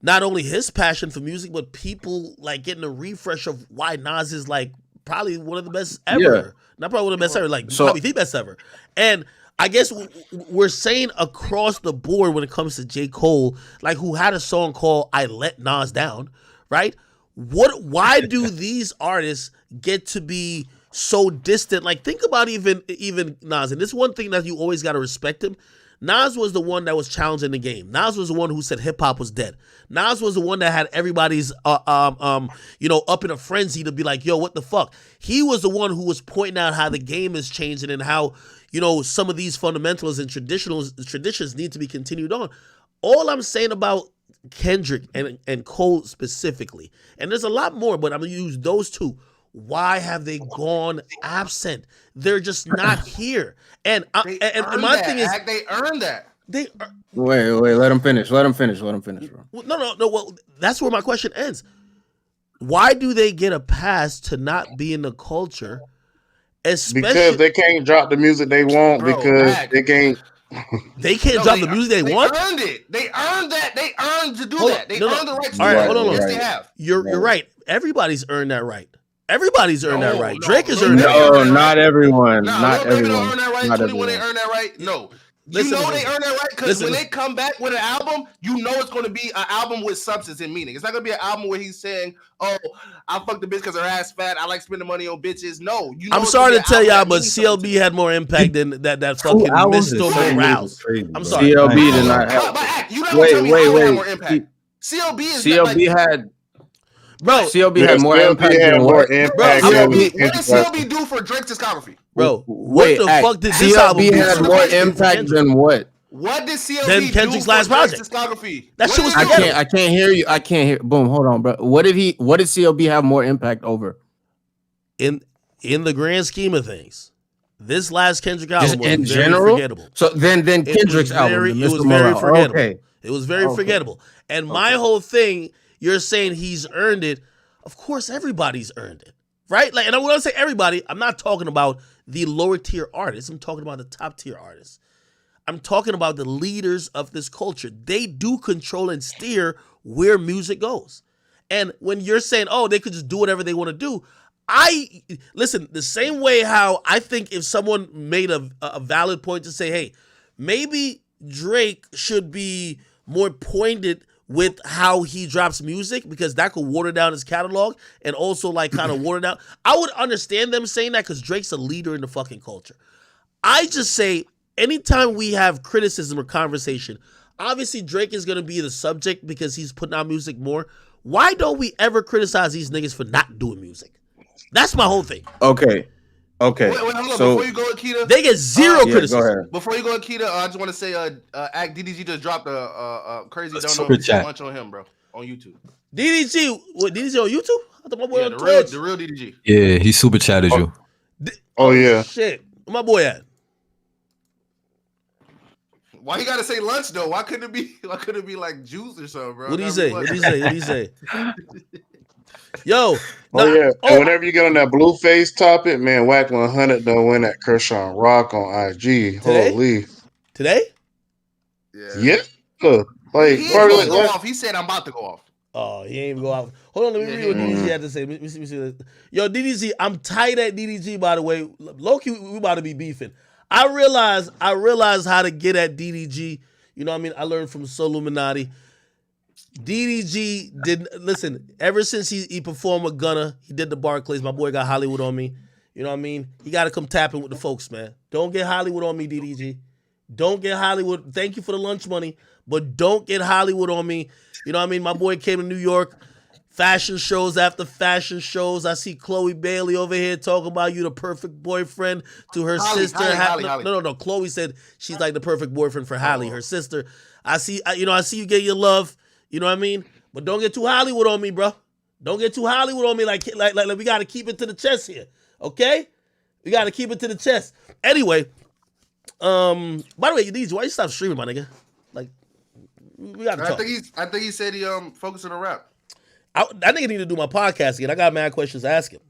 S1: not only his passion for music, but people like getting a refresh of why Nas is like probably one of the best ever.
S22: Yeah.
S1: Not probably one of the best ever, like probably the best ever. And I guess we're saying across the board when it comes to J. Cole, like, who had a song called "I Let Nas Down," right? Why do these artists get to be so distant? Like, think about even Nas, and this one thing that you always got to respect him. Nas was the one that was challenging the game. Nas was the one who said hip hop was dead. Nas was the one that had everybody's up in a frenzy to be like, yo, what the fuck? He was the one who was pointing out how the game is changing and how, some of these fundamentals and traditions need to be continued on. All I'm saying about Kendrick and Cole specifically, and there's a lot more, but I'm gonna use those two. Why have they gone absent? They're just not here. And my thing is,
S20: they earned that.
S6: Wait, let him finish. Let him finish, bro.
S1: No. Well, that's where my question ends. Why do they get a pass to not be in the culture?
S8: Because they can't drop the music they want they can't.
S1: They can't drop the music they want.
S20: They earned it. They earned that. They earned to do that. They earned the right to do
S1: All right,
S20: that.
S1: hold on.
S20: Yes, they have.
S1: You're right. Everybody's earned that right. Everybody's earned that right. Drake has earned that
S6: No,
S1: right.
S6: not everyone.
S20: Nah,
S6: Not
S20: Lil Baby
S6: everyone.
S20: don't earn that right.
S6: Not
S20: 21
S6: everyone.
S20: ain't earn that right. No.
S1: Listen,
S20: they earn that right because when
S1: listen.
S20: they come back with an album, you know it's going to be an album with substance and meaning. It's not going to be an album where he's saying, "Oh, I fucked the bitch because her ass fat. I like spending money on bitches." No,
S1: I'm sorry to tell y'all, but CLB had more impact than that fucking Mr. Morales. I'm sorry.
S6: CLB did not have.
S20: Wait.
S6: CLB had.
S1: Bro,
S6: CLB had more impact than what?
S20: What did CLB do for Drake's discography?
S1: Bro, what the fuck did this album do?
S6: CLB had more impact than what?
S20: What did CLB
S1: Then
S20: do
S1: Kendrick's
S20: for
S1: last
S20: Drake's
S1: project?
S20: discography?
S1: That shit was
S6: I
S1: forgettable.
S6: can't hear you. I can't hear. Boom. Hold on, bro. What did CLB have more impact over?
S1: In the grand scheme of things, this last Kendrick album
S6: Just
S1: was
S6: in
S1: very
S6: general.
S1: forgettable.
S6: So then Kendrick's album.
S1: It was very forgettable.
S6: Okay.
S1: It was very forgettable. And my whole thing, you're saying he's earned it. Of course, everybody's earned it, right? Like, and when I say everybody, I'm not talking about the lower tier artists. I'm talking about the top tier artists. I'm talking about the leaders of this culture. They do control and steer where music goes. And when you're saying, oh, they could just do whatever they want to do, listen, the same way how I think if someone made a valid point to say, hey, maybe Drake should be more pointed with how he drops music because that could water down his catalog and also like kind of water down. I would understand them saying that because Drake's a leader in the fucking culture. I just say anytime we have criticism or conversation, obviously Drake is going to be the subject because he's putting out music more. Why don't we ever criticize these niggas for not doing music? That's my whole thing.
S6: Okay.
S20: Wait, hold on.
S6: So
S20: Before you go, Akita,
S1: they get zero criticism.
S6: Go ahead.
S20: Before you go, Akita, I just want to say, Act DDG just dropped a crazy
S22: Super
S20: donut
S22: chat.
S20: bunch on him, bro, on YouTube.
S1: DDG, what, DDG on YouTube? I thought my boy on Twitch.
S20: The real DDG.
S22: Yeah, he super chatted you.
S8: Oh yeah.
S1: Shit, where my boy at?
S20: Why you gotta say lunch though? Why couldn't it be like juice or something, bro?
S1: What did he say? Yo.
S8: Oh yeah. And whenever you get on that Blueface topic, man, Whack 100 done win that Chrisean Rock on IG.
S1: Today?
S8: Holy.
S1: Today?
S8: Yeah. Like,
S20: he
S8: bro,
S20: ain't
S8: like,
S20: go off. He said, I'm about to go off.
S1: Oh, he ain't even go off. Hold on, let me read what DDG had to say. Let me see. Yo, DDG, I'm tight at DDG, by the way. Low-key, we about to be beefing. I realize how to get at DDG. You know what I mean? I learned from Soluminati. DDG didn't listen. Ever since he performed with Gunna, he did the Barclays. My boy got Hollywood on me. You know what I mean? He got to come tapping with the folks, man. Don't get Hollywood on me, DDG. Don't get Hollywood. Thank you for the lunch money, but don't get Hollywood on me. You know what I mean? My boy came to New York, fashion shows after fashion shows. I see Chloe Bailey over here talking about you the perfect boyfriend to her sister.
S20: Holly.
S1: No. Chloe said she's like the perfect boyfriend for Holly, her sister. I see you get your love. You know what I mean? But don't get too Hollywood on me, bro. Don't get too Hollywood on me. Like we got to keep it to the chest here, okay? We got to keep it to the chest. Anyway, by the way, DJ, why you stop streaming, my nigga? Like, we got to talk.
S20: I think he said he focused on the rap.
S1: That nigga need to do my podcast again. I got mad questions to ask him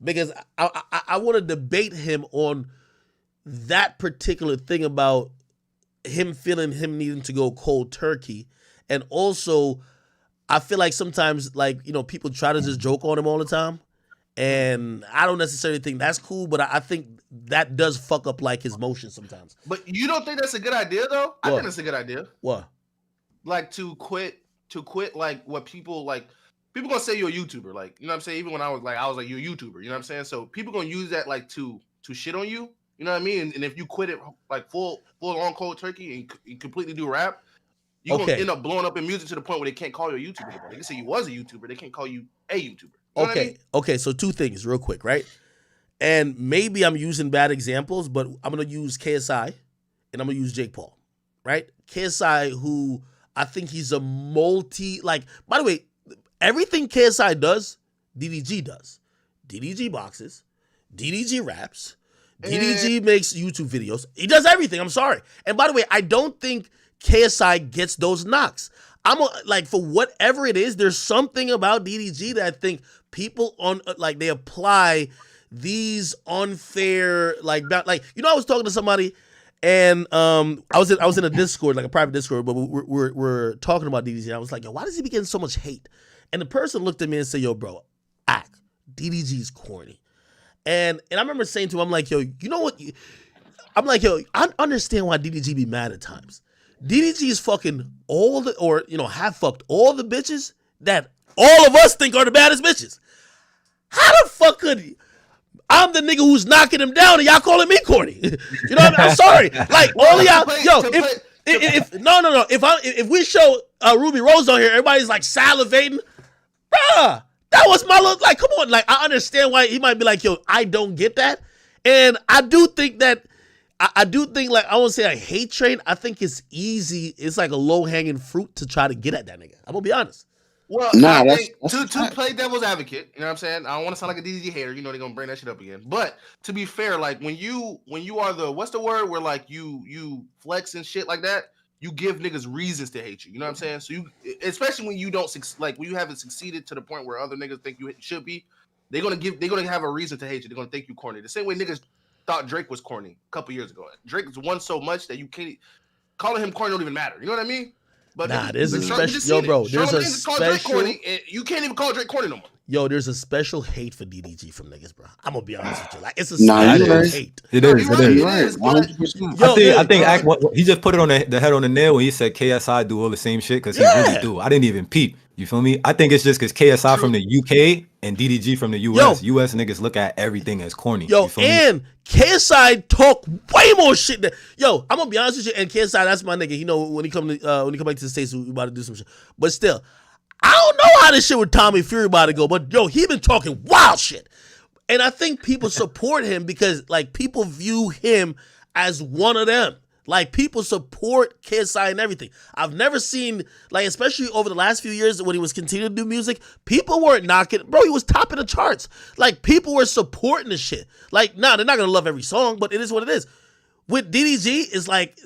S1: because I want to debate him on that particular thing about him feeling him needing to go cold turkey. And also, I feel like sometimes, like, you know, people try to just joke on him all the time. And I don't necessarily think that's cool, but I think that does fuck up, like, his motion sometimes.
S20: But you don't think that's a good idea, though? I think that's a good idea.
S1: What?
S20: Like, to quit, like, what people gonna say you're a YouTuber. Like, you know what I'm saying? Even when I was like, you're a YouTuber. You know what I'm saying? So people gonna use that, like, to shit on you. You know what I mean? And if you quit it, like, full on cold turkey and you completely do rap, you're going to end up blowing up in music to the point where they can't call you a YouTuber anymore. They can say you was a YouTuber. They can't call you a YouTuber. You know what I mean?
S1: Okay, so two things real quick, right? And maybe I'm using bad examples, but I'm going to use KSI and I'm going to use Jake Paul, right? KSI, who I think he's a by the way, everything KSI does, DDG does. DDG boxes, DDG raps, DDG makes YouTube videos. He does everything, I'm sorry. And by the way, I don't think KSI gets those knocks. For whatever it is, there's something about DDG that I think people they apply these unfair I was talking to somebody and I was in a Discord, like a private Discord, but we're talking about DDG. And I was like, yo, why does he be getting so much hate? And the person looked at me and said, yo, bro, DDG's corny. And I remember saying to him, I'm like, yo, you know what? I'm like, yo, I understand why DDG be mad at times. DDG is fucking have fucked all the bitches that all of us think are the baddest bitches. How the fuck could I'm the nigga who's knocking him down and y'all calling me corny? You know what I mean? I'm sorry. Like all of y'all, if we show Ruby Rose on here, everybody's like salivating. Bruh, that was my look. Like, come on. Like, I understand why he might be like, yo, I don't get that. And I do think that I won't say I hate train. I think it's easy. It's like a low-hanging fruit to try to get at that nigga. I'm gonna be honest.
S20: Well, I think to play devil's advocate, you know what I'm saying? I don't want to sound like a DDG hater. You know they're gonna bring that shit up again. But to be fair, like when you are the what's the word where like you flex and shit like that, you give niggas reasons to hate you. You know what I'm saying? So you, especially when you don't when you haven't succeeded to the point where other niggas think you should be, they're gonna have a reason to hate you. They're gonna think you corny. The same way niggas thought Drake was corny a couple years ago. Drake's won so much that you can't calling him corny don't even matter. You know what I mean? But
S1: there's a special there's a special
S20: corny, and you can't even call Drake corny no more.
S1: Yo, there's a special hate for DDG from niggas, bro. I'm gonna be honest with you. Like, it's a special hate.
S22: It is. 100%. I think he just put it on the head on the nail when he said KSI do all the same shit because he really do. I didn't even peep. You feel me? I think it's just because KSI from the UK and DDG from the US. US niggas look at everything as corny.
S1: Yo, and KSI talk way more shit than I'm gonna be honest with you. And KSI, that's my nigga. You know, when he come back to the States, we about to do some shit. But still, I don't know how this shit with Tommy Fury about to go. But yo, he been talking wild shit, and I think people support him because like people view him as one of them. Like, people support KSI and everything. I've never seen, like, especially over the last few years when he was continuing to do music, people weren't knocking. Bro, he was topping the charts. Like, people were supporting the shit. Like, they're not going to love every song, but it is what it is. With DDG, it's like,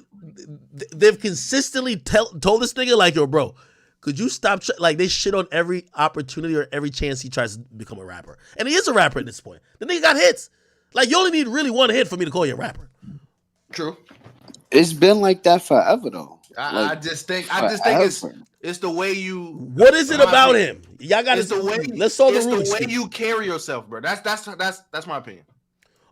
S1: they've consistently told this nigga, like, yo, bro, could you stop? Like, they shit on every opportunity or every chance he tries to become a rapper. And he is a rapper at this point. The nigga got hits. Like, you only need really one hit for me to call you a rapper.
S20: True.
S21: It's been like that forever, though.
S20: I just think it's the way you.
S1: What is it about him? Y'all got to. Let's solve the root.
S20: It's the way you carry yourself, bro. That's my opinion.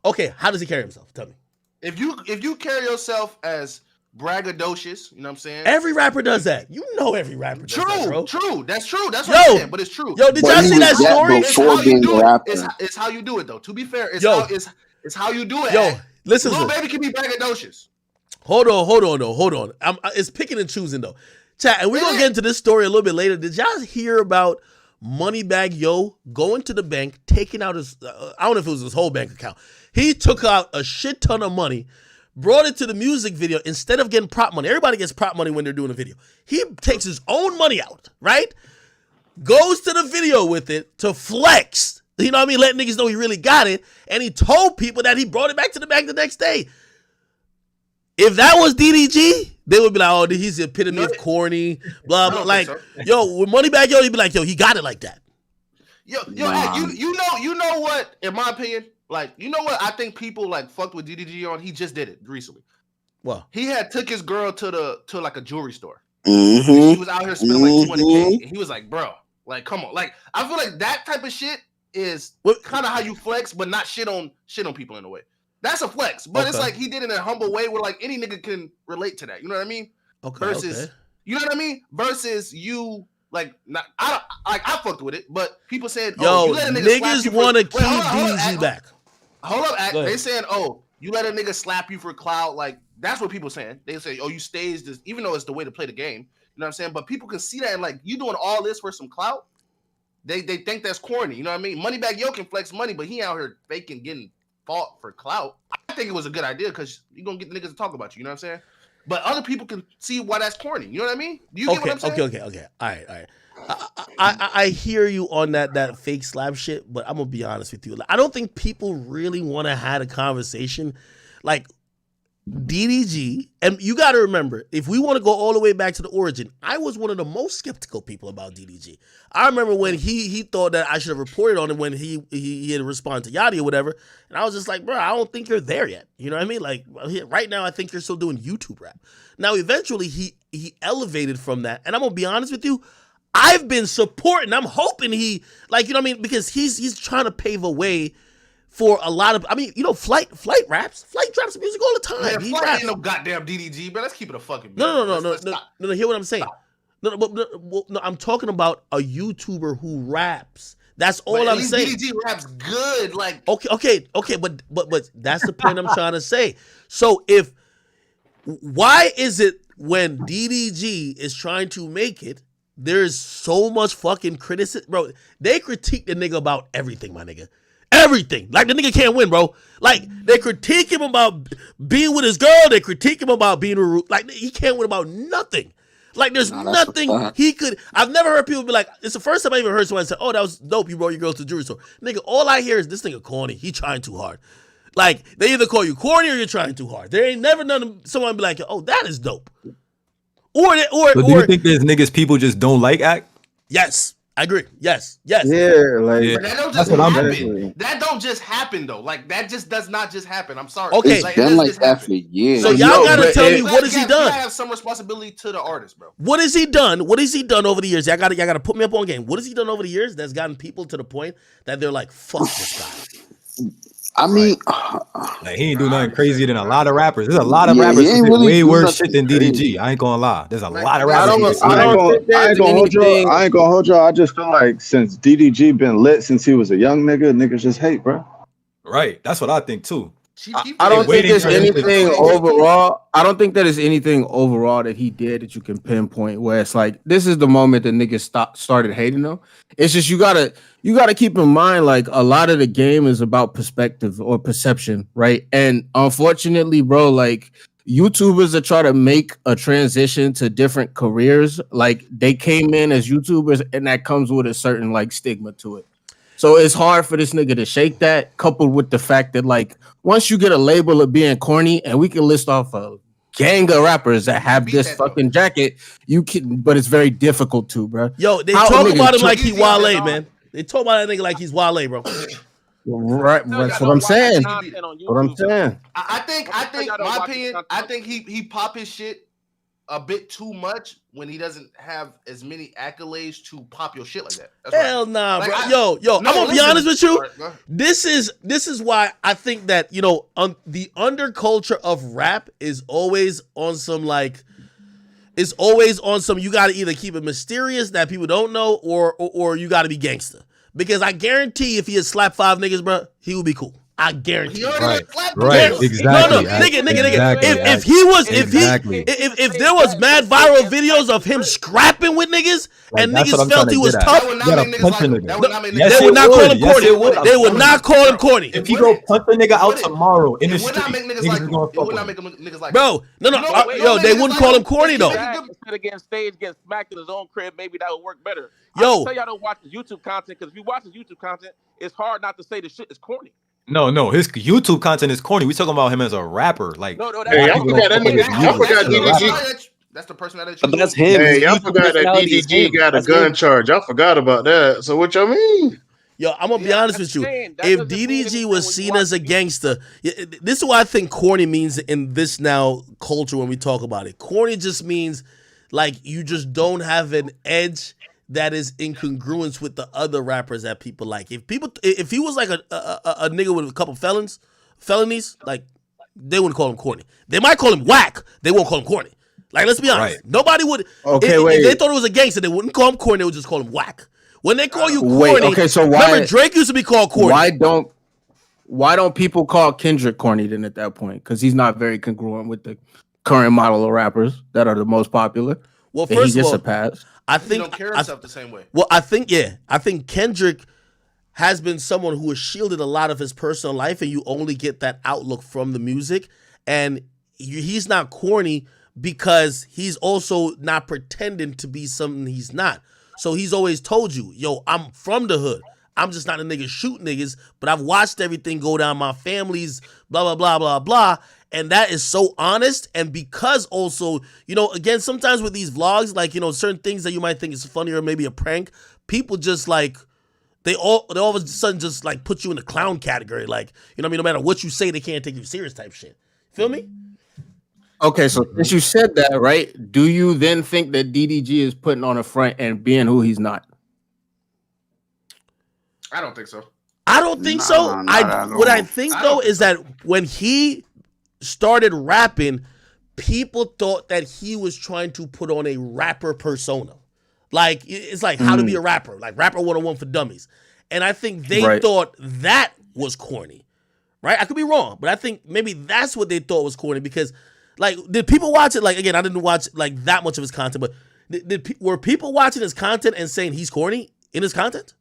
S1: Okay, how does he carry himself? Tell me.
S20: If you carry yourself as braggadocious, you know what I'm saying?
S1: Every rapper does that. You know every rapper does that, bro.
S20: True. That's true. That's what I'm saying, but it's true.
S1: Yo, did y'all see that story?
S20: It's how you do it, though. To be fair, it's how you do it.
S1: Yo, listen.
S20: Lil Baby can be braggadocious.
S1: Hold on. It's picking and choosing, though. Chat, and we're going to get into this story a little bit later. Did y'all hear about Moneybagg Yo going to the bank, taking out his, I don't know if it was his whole bank account. He took out a shit ton of money, brought it to the music video instead of getting prop money. Everybody gets prop money when they're doing a video. He takes his own money out, right? Goes to the video with it to flex. You know what I mean? Let niggas know he really got it. And he told people that he brought it back to the bank the next day. If that was DDG, they would be like, oh, he's the epitome of corny, blah, blah. Like, yo, with Moneybagg Yo, he'd be like, yo, he got it like that.
S20: Yo, you know what, in my opinion, like, you know what I think people like fucked with DDG on? He just did it recently.
S1: Well,
S20: he had took his girl to like a jewelry store.
S21: Mm-hmm.
S20: She was out here spending like 20K. And he was like, bro, like, come on. Like, I feel like that type of shit is kind of how you flex, but not shit on people in a way. That's a flex, but it's like he did it in a humble way where like any nigga can relate to that. You know what I mean? Versus, you know what I mean? Versus you, like, I fucked with it, but people said,
S1: yo,
S20: you let a nigga
S1: niggas want to keep DDG back.
S20: Hold up, they saying, oh, you let a nigga slap you for clout. Like, that's what people saying. They say, oh, you staged this, even though it's the way to play the game. You know what I'm saying? But people can see that and like, you doing all this for some clout. They think that's corny. You know what I mean? Moneybagg Yo can flex money, but he out here faking getting fought for clout. I think it was a good idea because you're gonna get the niggas to talk about you know what I'm saying? But other people can see why that's corny. You know what I mean? Do you get what I'm saying?
S1: Okay. All right. I hear you on that fake slap shit, but I'm gonna be honest with you. I don't think people really want to have a conversation like DDG. And you got to remember, if we want to go all the way back to the origin, I was one of the most skeptical people about DDG. I remember when he thought that I should have reported on him when he had to respond to Yachty or whatever, and I was just like, bro, I don't think you're there yet. You know what I mean? Like, right now, I think you're still doing YouTube rap. Now, eventually, he elevated from that, and I'm gonna be honest with you, I've been supporting. I'm hoping he, like, you know what I mean, because he's trying to pave a way for a lot of, I mean, you know, Flight drops music all the time.
S20: Man, Flight ain't no goddamn DDG, but let's keep it a fucking.
S1: No. Hear what I'm saying? No, I'm talking about a YouTuber who raps. That's all I'm saying.
S20: DDG raps good, like.
S1: Okay, but that's the point I'm trying to say. So why is it when DDG is trying to make it, there's so much fucking criticism, bro? They critique the nigga about everything, my nigga. Everything. Like, the nigga can't win, bro. Like, they critique him about being with his girl. They critique him about being with, like, he can't win about nothing. Like, there's nothing he could. I've never heard people be like, it's the first time I even heard someone say, oh, that was dope, you brought your girl to the jewelry store. Nigga, all I hear is this nigga corny. He trying too hard. Like, they either call you corny or you're trying too hard. There ain't never none someone be like, oh, that is dope.
S22: So do you think there's niggas people just don't like act?
S1: Yes. I agree. Yes.
S21: Yeah, like
S20: that don't just happen. That don't just happen though. Like, that just does not just happen. I'm sorry.
S1: Okay,
S21: it's been like that for years.
S1: So y'all gotta tell me, what has he done?
S20: You have some responsibility to the artist, bro.
S1: What has he done? What has he done over the years? Y'all gotta put me up on game. What has he done over the years that's gotten people to the point that they're like, fuck this guy?
S21: I mean,
S22: like, he ain't do nothing crazier than a lot of rappers. There's a lot of rappers who did way worse shit than DDG. I ain't gonna lie. There's a lot of rappers.
S5: I ain't gonna hold y'all. I just feel like since DDG been lit since he was a young niggas just hate, bro.
S22: Right. That's what I think too.
S6: I don't think there's anything overall. I don't think that is anything overall that he did that you can pinpoint where it's like, this is the moment that niggas started hating him. It's just you gotta keep in mind, like, a lot of the game is about perspective or perception, right? And unfortunately, bro, like, YouTubers that try to make a transition to different careers, like, they came in as YouTubers and that comes with a certain like stigma to it. So it's hard for this nigga to shake that, coupled with the fact that, like, once you get a label of being corny, and we can list off a gang of rappers that have this fucking jacket, you can, but it's very difficult to, bro.
S1: Yo, they talk about him like he Wale, man. They talk about that nigga like he's Wale, bro.
S6: Right, that's what I'm saying.
S20: I think, my opinion, I think he pop his shit a bit too much when he doesn't have as many accolades to pop your shit like that. That's
S1: Hell nah, bro. Yo, I'm gonna be honest with you. This is why I think that the underculture of rap is always on some you gotta either keep it mysterious that people don't know or you gotta be gangster. Because I guarantee if he had slapped 5 niggas, bro, he would be cool. I guarantee.
S22: Right, exactly.
S1: No, nigga. If there was mad viral videos of him scrapping with niggas and niggas felt he was tough, they would not call him corny. They would not call him corny.
S22: If he go punch a nigga out tomorrow in the street, niggas is gonna fuck with him.
S1: Bro, no, they wouldn't call him corny though.
S9: Instead of getting staged, getting smacked in his own crib, maybe that would work better.
S1: Yo,
S9: I tell y'all don't watch his YouTube content because if you watch his YouTube content, it's hard not to say the shit is corny.
S22: No, his YouTube content is corny. We talking about him as a rapper. Like,
S8: y'all forgot DDG.
S20: That's the personality.
S10: But that's him.
S8: Hey, y'all forgot that DDG got a gun charge. Y'all forgot about that. So what y'all mean?
S1: Yo, I'm gonna be honest with you. If DDG was seen as a gangster, this is what I think corny means in this now culture when we talk about it. Corny just means like you just don't have an edge that is in congruence with the other rappers that people like. If he was like a nigga with a couple felonies, like they wouldn't call him corny. They might call him whack. They won't call him corny. Like, let's be honest. Right. Nobody would.
S6: Okay,
S1: if they thought it was a gangster, they wouldn't call him corny. They would just call him whack. When they call you corny, remember Drake used to be called corny.
S6: Why don't people call Kendrick corny then at that point? Because he's not very congruent with the current model of rappers that are the most popular.
S1: Well, first of all,
S6: a pass.
S1: I think
S20: he don't carry himself the same way.
S1: Well, I think Kendrick has been someone who has shielded a lot of his personal life, and you only get that outlook from the music. And he's not corny because he's also not pretending to be something he's not. So he's always told you, yo, I'm from the hood. I'm just not a nigga shoot niggas, but I've watched everything go down my family's blah, blah, blah, blah, blah. And that is so honest. And because also, again, sometimes with these vlogs, like, certain things that you might think is funny or maybe a prank, people just like, they all of a sudden just like put you in the clown category. Like, no matter what you say, they can't take you serious type shit. Feel me?
S6: Okay, so since you said that, right, do you then think that DDG is putting on a front and being who he's not?
S20: I don't think so.
S1: I don't think so. What I think though is that when he started rapping, people thought that he was trying to put on a rapper persona. Like, it's like how to be a rapper, like Rapper 101 for Dummies. And I think they thought that was corny, right? I could be wrong, but I think maybe that's what they thought was corny because, like, did people watch it? Like, again, I didn't watch like that much of his content, but were people watching his content and saying he's corny in his content?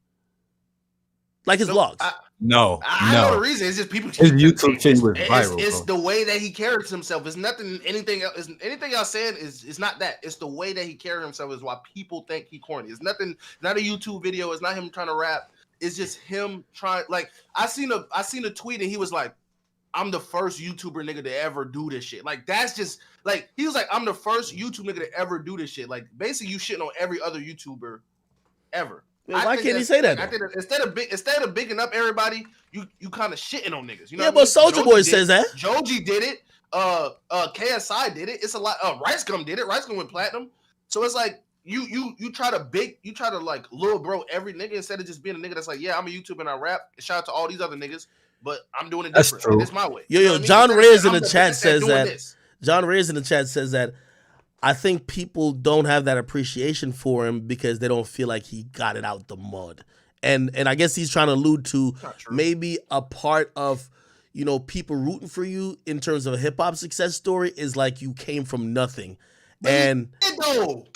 S1: Like his vlogs?
S20: I know the reason. It's just people.
S22: His YouTube channel was viral.
S20: It's the way that he carries himself. It's nothing. Anything else? Anything y'all saying is not that. It's the way that he carries himself is why people think he corny. It's nothing. Not a YouTube video. It's not him trying to rap. It's just him trying. Like I seen a tweet and he was like, "I'm the first YouTuber nigga to ever do this shit." Like that's just like he was like, "I'm the first YouTube nigga to ever do this shit." Like basically, you shitting on every other YouTuber ever.
S1: Why can't he say that?
S20: I think that instead of bigging up everybody, you kind of shitting on niggas. You know
S1: but Soulja Boy says that.
S20: Joji did it. KSI did it. It's a lot. Rice Gum did it. Rice Gum went platinum. So it's like you try to like little bro every nigga instead of just being a nigga that's like, yeah, I'm a YouTuber and I rap. Shout out to all these other niggas, but I'm doing it different. And it's my way.
S1: Yo, John Reyes in the chat says that. John Reyes in the chat says that. I think people don't have that appreciation for him because they don't feel like he got it out the mud. And I guess he's trying to allude to maybe a part of, people rooting for you in terms of a hip hop success story is like you came from nothing. And
S21: I don't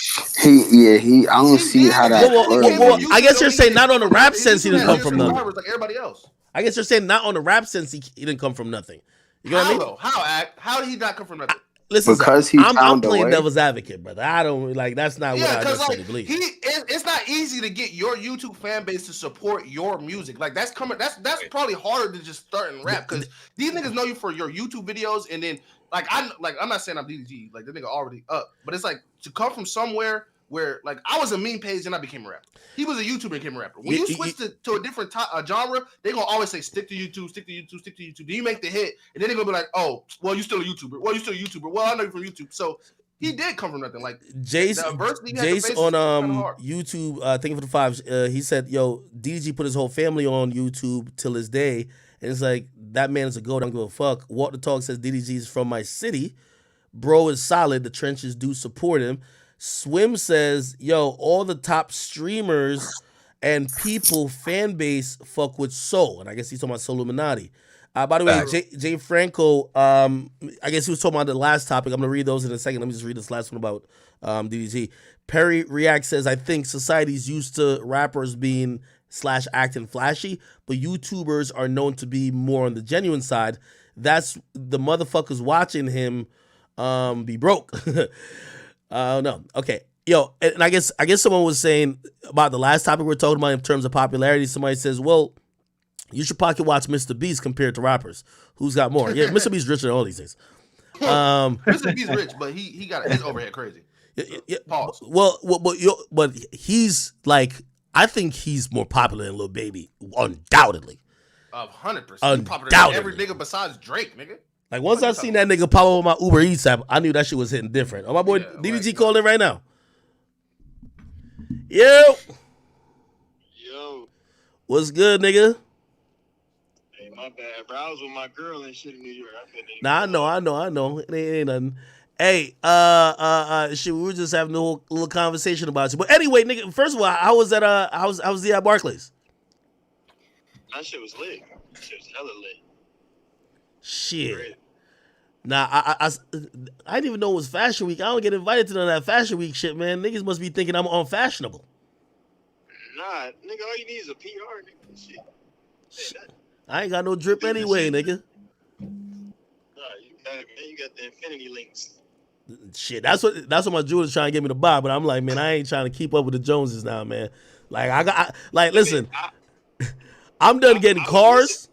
S21: see how that
S1: well, I guess you're saying not on the rap sense he didn't come from nothing.
S20: Like everybody else.
S1: I guess you're saying not on the rap sense he didn't come from nothing. You know what I mean?
S20: How did he not come from nothing?
S1: Listen,
S21: because
S1: I'm playing devil's advocate, brother. I don't like that's not what I necessarily believe.
S20: It's not easy to get your YouTube fan base to support your music. Like that's probably harder than just starting rap because these niggas know you for your YouTube videos, and then I'm not saying I'm DDG, like the nigga already up, but it's like to come from somewhere where like I was a meme page and I became a rapper. He was a YouTuber and became a rapper. When you switch to a different genre, they're gonna always say stick to YouTube, stick to YouTube, stick to YouTube. Then you make the hit, and then they're gonna be like, oh, well, you still a YouTuber. Well, you still a YouTuber. Well, I know you from YouTube. So He did come from nothing. Like
S1: Jace
S20: the adversity he had to face
S1: on
S20: was kinda hard.
S1: YouTube, thank you for the fives. He said, "Yo, DDG put his whole family on YouTube till his day, and it's like that man is a goat. I don't give a fuck." Walk the Talk says DDG is from my city. Bro is solid. The trenches do support him. Swim says, "Yo, all the top streamers and people fan base fuck with Soul," and I guess he's talking about Soul Illuminati. By the way, Jay Franco, I guess he was talking about the last topic. I'm going to read those in a second. Let me just read this last one about DDG. Perry React says, I think society's used to rappers being / acting flashy, but YouTubers are known to be more on the genuine side. That's the motherfuckers watching him be broke. No. Okay. Yo, and I guess someone was saying about the last topic we're talking about in terms of popularity. Somebody says, well, you should pocket watch Mr. Beast compared to rappers. Who's got more? Yeah, Mr. Beast richer than all these things.
S20: Mr. Beast rich, but he got his overhead crazy. Pause.
S1: But he's like, I think he's more popular than Lil Baby, undoubtedly.
S20: 100%. Popular than every nigga besides Drake, nigga.
S1: Like once I seen that nigga pop up on my Uber Eats app, I knew that shit was hitting different. Oh, my boy DDG calling in right now. Yo. What's good, nigga?
S10: Hey, my bad, bro. I was with my girl and shit in New York.
S1: Nah, I know. It ain't nothing. Hey, shit, we were just having a little conversation about you. But anyway, nigga, first of all, how was that? How was the at Barclays?
S10: That shit was lit. That shit was hella lit.
S1: Shit. Great. Nah, I didn't even know it was Fashion Week. I don't get invited to none of that Fashion Week shit, man. Niggas must be thinking I'm unfashionable.
S10: Nah, nigga, all you need is a PR, nigga. Shit.
S1: I ain't got no drip anyway, nigga.
S10: Nah, you got it, man. You got the infinity links.
S1: Shit, that's what my jeweler's trying to get me to buy, but I'm like, man, I ain't trying to keep up with the Joneses now, man. Like listen, I'm done getting cars.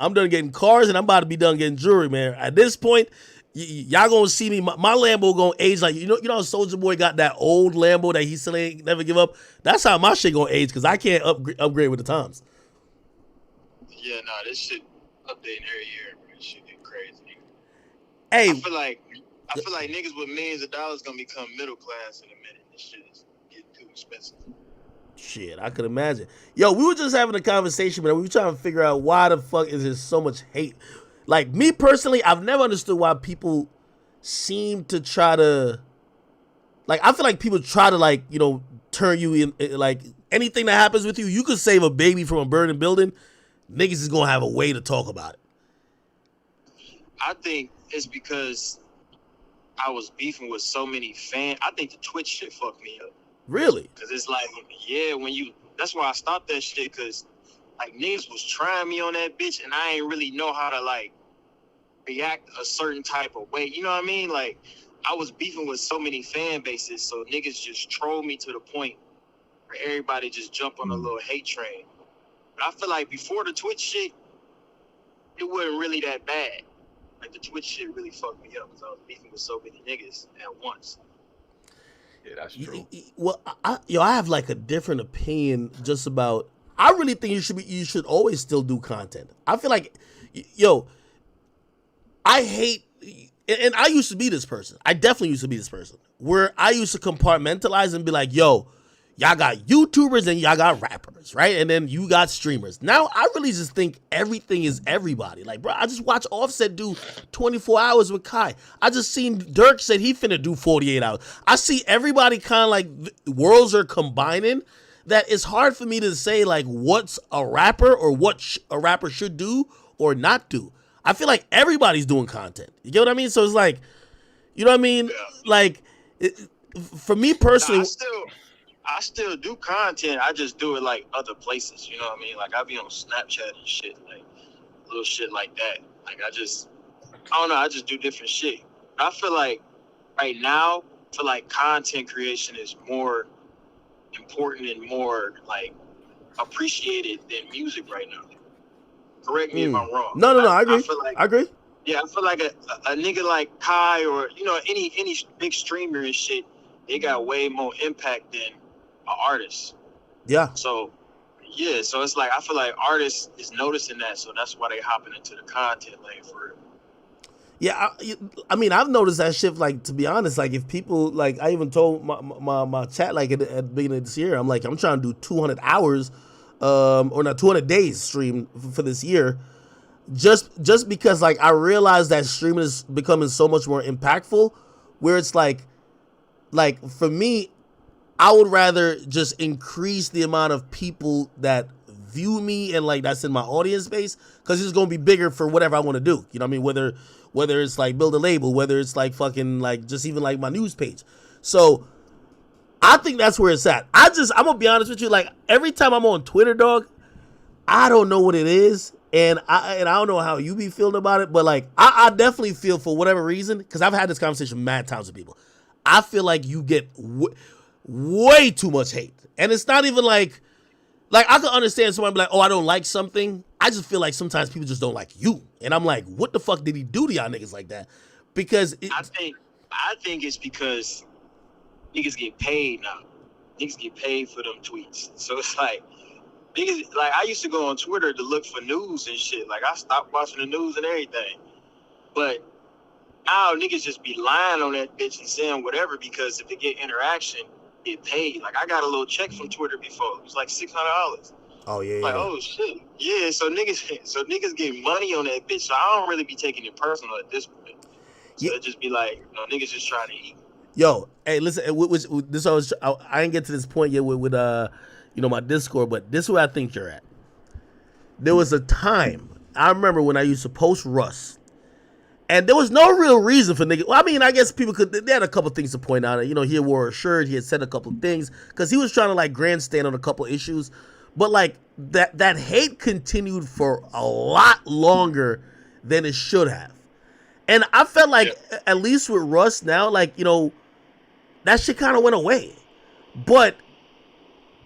S1: I'm done getting cars, and I'm about to be done getting jewelry, man. At this point, y'all gonna see me. My Lambo gonna age like you know how Soulja Boy got that old Lambo that he still ain't never give up. That's how my shit gonna age because I can't upgrade with the times.
S10: Yeah, nah, this shit updating every year, bro. This shit get crazy.
S1: Hey,
S10: I feel like niggas with millions of dollars gonna become middle class in a minute. This shit is getting too expensive.
S1: Shit, I could imagine. Yo, we were just having a conversation, man. We were trying to figure out why the fuck is there so much hate. Like, me personally, I've never understood why people seem to try to... Like, I feel like people try to, like, you know, turn you in... Like, anything that happens with you, you could save a baby from a burning building, niggas is gonna have a way to talk about it.
S10: I think it's because I was beefing with so many fans. I think the Twitch shit fucked me up.
S1: Really?
S10: Because it's like, yeah, that's why I stopped that shit, because, like, niggas was trying me on that bitch, and I ain't really know how to, like, react a certain type of way. You know what I mean? Like, I was beefing with so many fan bases, so niggas just troll me to the point where everybody just jump on a little hate train. But I feel like before the Twitch shit, it wasn't really that bad. Like, the Twitch shit really fucked me up because I was beefing with so many niggas at once.
S20: Yeah, that's true.
S1: Well, I have like a different opinion just about. I really think you should always still do content. I feel like, I hate, and I used to be this person. I definitely used to be this person where I used to compartmentalize and be like, yo, y'all got YouTubers and y'all got rappers, right? And then you got streamers. Now I really just think everything is everybody. Like, bro, I just watched Offset do 24 hours with Kai. I just seen Dirk said he finna do 48 hours. I see everybody kind of like worlds are combining that it's hard for me to say like what's a rapper or what a rapper should do or not do. I feel like everybody's doing content. You get what I mean? So it's like, you know what I mean? Like, for me personally...
S10: I still do content. I just do it like other places. You know what I mean? Like I be on Snapchat and shit, like little shit like that. Like I don't know. I just do different shit. But I feel like right now, content creation is more important and more like appreciated than music right now. Correct me if I'm wrong.
S1: No, I agree. I agree.
S10: Yeah, I feel like a nigga like Kai or any big streamer and shit, they got way more impact than an artist.
S1: Yeah.
S10: So it's like I feel like artists is noticing that, so that's why they hopping into the content lane for real.
S1: Yeah, I mean, I've noticed that shift. Like, to be honest, like if people like, I even told my chat like at the beginning of this year, I'm like, I'm trying to do 200 hours, or not 200 days stream for this year, just because like I realized that streaming is becoming so much more impactful. Where it's like for me, I would rather just increase the amount of people that view me and like that's in my audience base, because it's gonna be bigger for whatever I want to do. You know what I mean? Whether it's like build a label, whether it's like fucking like just even like my news page. So I think that's where it's at. I'm gonna be honest with you. Like every time I'm on Twitter, dog, I don't know what it is, and I don't know how you be feeling about it, but like I definitely feel for whatever reason, because I've had this conversation mad times with people. I feel like you get way too much hate, and it's not even like I can understand somebody be like, oh, I don't like something. I just feel like sometimes people just don't like you, and I'm like, what the fuck did he do to y'all niggas like that? Because
S10: I think it's because niggas get paid now. Niggas get paid for them tweets, so it's like niggas. Like I used to go on Twitter to look for news and shit. Like I stopped watching the news and everything, but now niggas just be lying on that bitch and saying whatever because if they get interaction, get paid. Like I got a little check from Twitter before. It was like $600.
S1: Oh yeah.
S10: Like oh shit. Yeah. So niggas get money on that bitch. So I don't really be taking it personal at this point. So it just be like, niggas just trying to eat.
S1: Yo, hey, listen. I didn't get to this point yet with my Discord, but this is where I think you're at. There was a time I remember when I used to post Russ. And there was no real reason for niggas. Well, I mean, I guess people they had a couple things to point out. You know, he wore a shirt, he had said a couple things, because he was trying to like grandstand on a couple issues. But like that hate continued for a lot longer than it should have. And I felt like, at least with Russ now, like, that shit kind of went away. But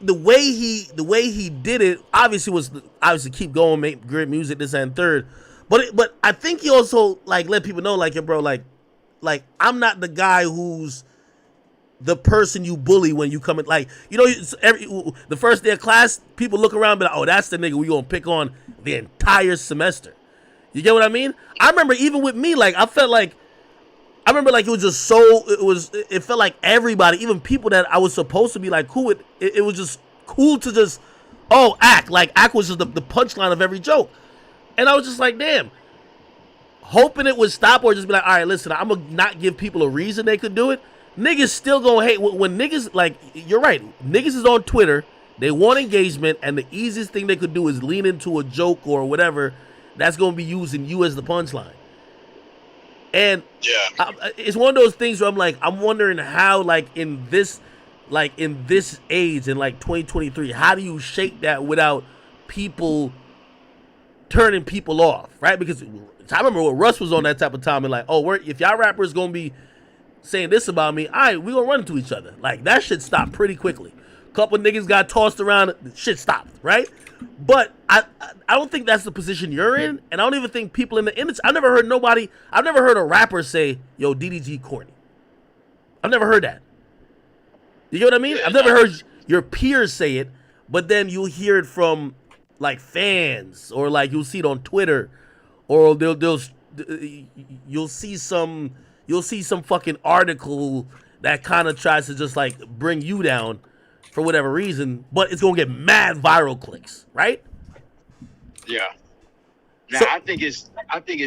S1: the way he did it obviously was keep going, make great music, this and third. But I think he also like let people know like, yo, bro, like I'm not the guy who's the person you bully when you come in. Like, the first day of class, people look around and be like, oh, that's the nigga we gonna pick on the entire semester. You get what I mean? I remember even with me, like I remember like it was just it felt like everybody, even people that I was supposed to be like cool with, it was just cool to just act was just the punchline of every joke. And I was just like, damn, hoping it would stop or just be like, all right, listen, I'm going to not give people a reason they could do it. Niggas still going to hate. When niggas, like, you're right, niggas is on Twitter, they want engagement, and the easiest thing they could do is lean into a joke or whatever that's going to be using you as the punchline. And it's one of those things where I'm like, I'm wondering how, in this age, in 2023, how do you shake that without people turning people off, right? Because I remember when Russ was on that type of time and like, if y'all rappers gonna be saying this about me, all right, we gonna run into each other. Like that shit stopped pretty quickly. Couple niggas got tossed around, shit stopped, right? But I don't think that's the position you're in, and I don't even think people in the industry. I've never heard a rapper say, yo, DDG corny. I've never heard that. You get what I mean? I've never heard your peers say it, but then you'll hear it from like fans, or like you'll see it on Twitter, or you'll see some fucking article that kind of tries to just like bring you down for whatever reason, but it's gonna get mad viral clicks, right?
S10: Yeah. Now I think it's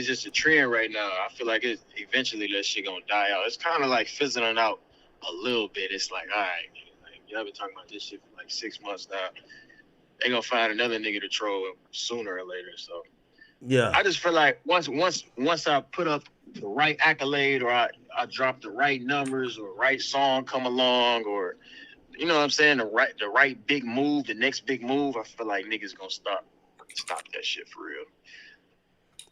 S10: just a trend right now. I feel like eventually that shit gonna die out. It's kind of like fizzling out a little bit. It's like, all right, y'all been talking about this shit for like 6 months now. They gonna find another nigga to troll sooner or later. So
S1: yeah,
S10: I just feel like once I put up the right accolade, or I drop the right numbers, or right song come along, or you know what I'm saying, the right big move, the next big move, I feel like niggas gonna stop that shit for real.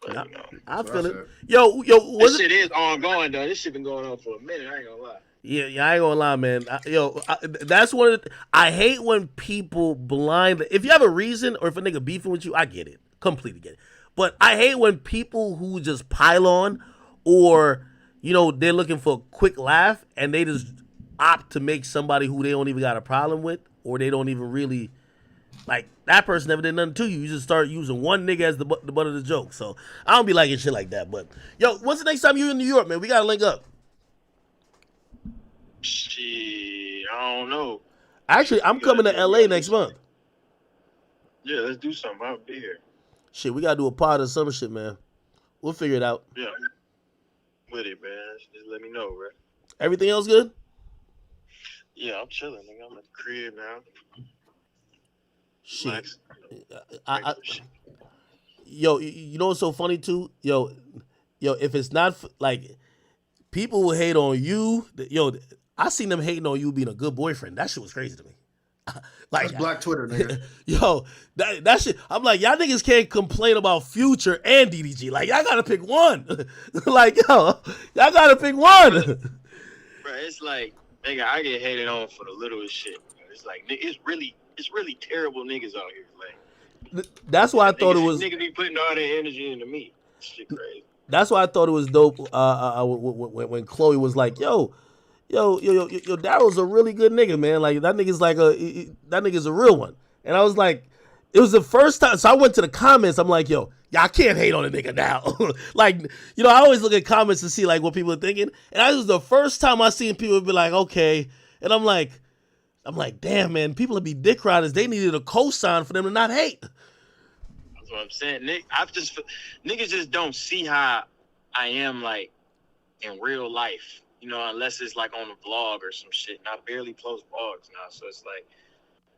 S10: But,
S1: I feel it. Yo,
S10: this shit is ongoing though. This shit been going on for a minute. I ain't gonna lie.
S1: Yeah, I ain't gonna lie, man. That's one of I hate when people blind. If you have a reason, or if a nigga beefing with you, I get it. Completely get it. But I hate when people who just pile on, or, they're looking for a quick laugh, and they just opt to make somebody who they don't even got a problem with, or they don't even really Like that person never did nothing to you. You just start using one nigga as the butt of the joke. So I don't be liking shit like that. But yo, when's the next time you in New York, man? We gotta link up.
S10: Shit, I don't know.
S1: Actually, I'm coming to LA next month.
S10: Yeah, let's do something. I'll be here.
S1: Shit, we gotta do a pod or some shit, man. We'll figure it out.
S10: Yeah, with it, man. Just let me know, bro.
S1: Everything else good?
S10: Yeah, I'm chilling, nigga. I'm at the crib now.
S1: Shit. Yo, you know what's so funny too? Yo, if it's not like people will hate on you. Yo, I seen them hating on you being a good boyfriend. That shit was crazy to me. Like
S20: That's Black Twitter, nigga.
S1: Yo, that shit. I'm like, y'all niggas can't complain about Future and DDG. Like, y'all gotta pick one. Like, yo, y'all gotta pick one.
S10: Bro, it's like, nigga, I get hated on for the littlest shit. It's like, it's really terrible niggas out here. Like,
S1: that's why I thought it was.
S10: Niggas be putting all their energy into me. Shit crazy.
S1: That's why I thought it was dope when Chloe was like, yo, Daryl's a really good nigga, man. Like that nigga's a real one. And I was like, it was the first time. So I went to the comments. I'm like, yo, y'all can't hate on a nigga now. Like, I always look at comments to see like what people are thinking. And that was the first time I seen people be like, okay. And I'm like, damn, man, people would be dick riders. They needed a cosign for them to not hate.
S10: That's what I'm saying. Niggas just don't see how I am like in real life. Unless it's like on a blog or some shit. And I barely post blogs now. So it's like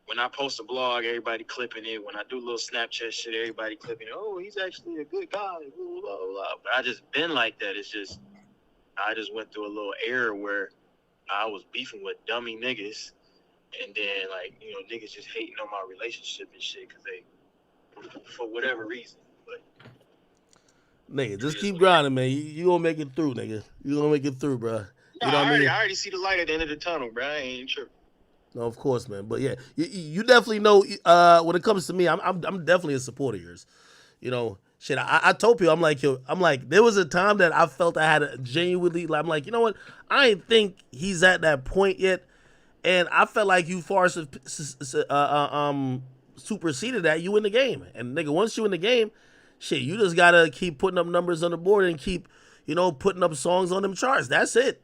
S10: when I post a blog, everybody clipping it. When I do a little Snapchat shit, everybody clipping it. Oh, he's actually a good guy. Blah, blah, blah. But I just been like that. It's just, I just went through a little era where I was beefing with dummy niggas. And then like, niggas just hating on my relationship and shit because they, for whatever reason. But
S1: nigga, just keep grinding, man. You gonna make it through, nigga. You gonna make it through, bro.
S10: No, I already see the light at the end of the tunnel, bro. I ain't tripping.
S1: No, of course, man. But yeah, you definitely know. When it comes to me, I'm definitely a supporter of yours. Shit. I told people, I'm like, there was a time that I felt I had a genuinely. I'm like, you know what? I ain't think he's at that point yet, and I felt like you far superseded that. You in the game, and nigga, once you in the game, shit, you just gotta keep putting up numbers on the board and keep. Putting up songs on them charts. That's it,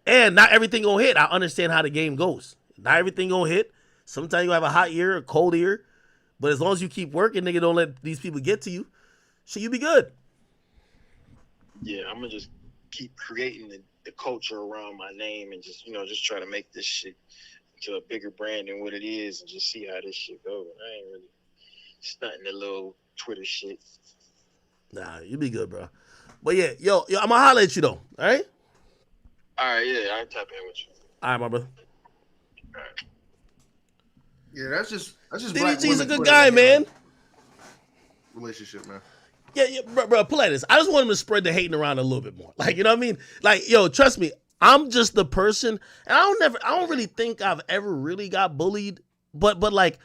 S1: And not everything gonna hit. I understand how the game goes. Not everything gonna hit. Sometimes you have a hot ear, a cold ear. But as long as you keep working, nigga, don't let these people get to you. Shit, you be good.
S10: Yeah, I'm gonna just keep creating the culture around my name and just try to make this shit into a bigger brand than what it is and just see how this shit goes. I ain't really stunting the little Twitter shit.
S1: Nah, you be good, bro. But yeah, yo, I'm gonna holler at you though. All right.
S10: All right, yeah, I'll tap in with you.
S1: All right, my brother.
S10: All right.
S20: Yeah, that's just
S1: DDG's a good guy, man.
S20: Relationship, man.
S1: Yeah, bro, play this. I just want him to spread the hating around a little bit more. Like, you know what I mean? Like, yo, trust me, I'm just the person, and I don't really think I've ever really got bullied, but like,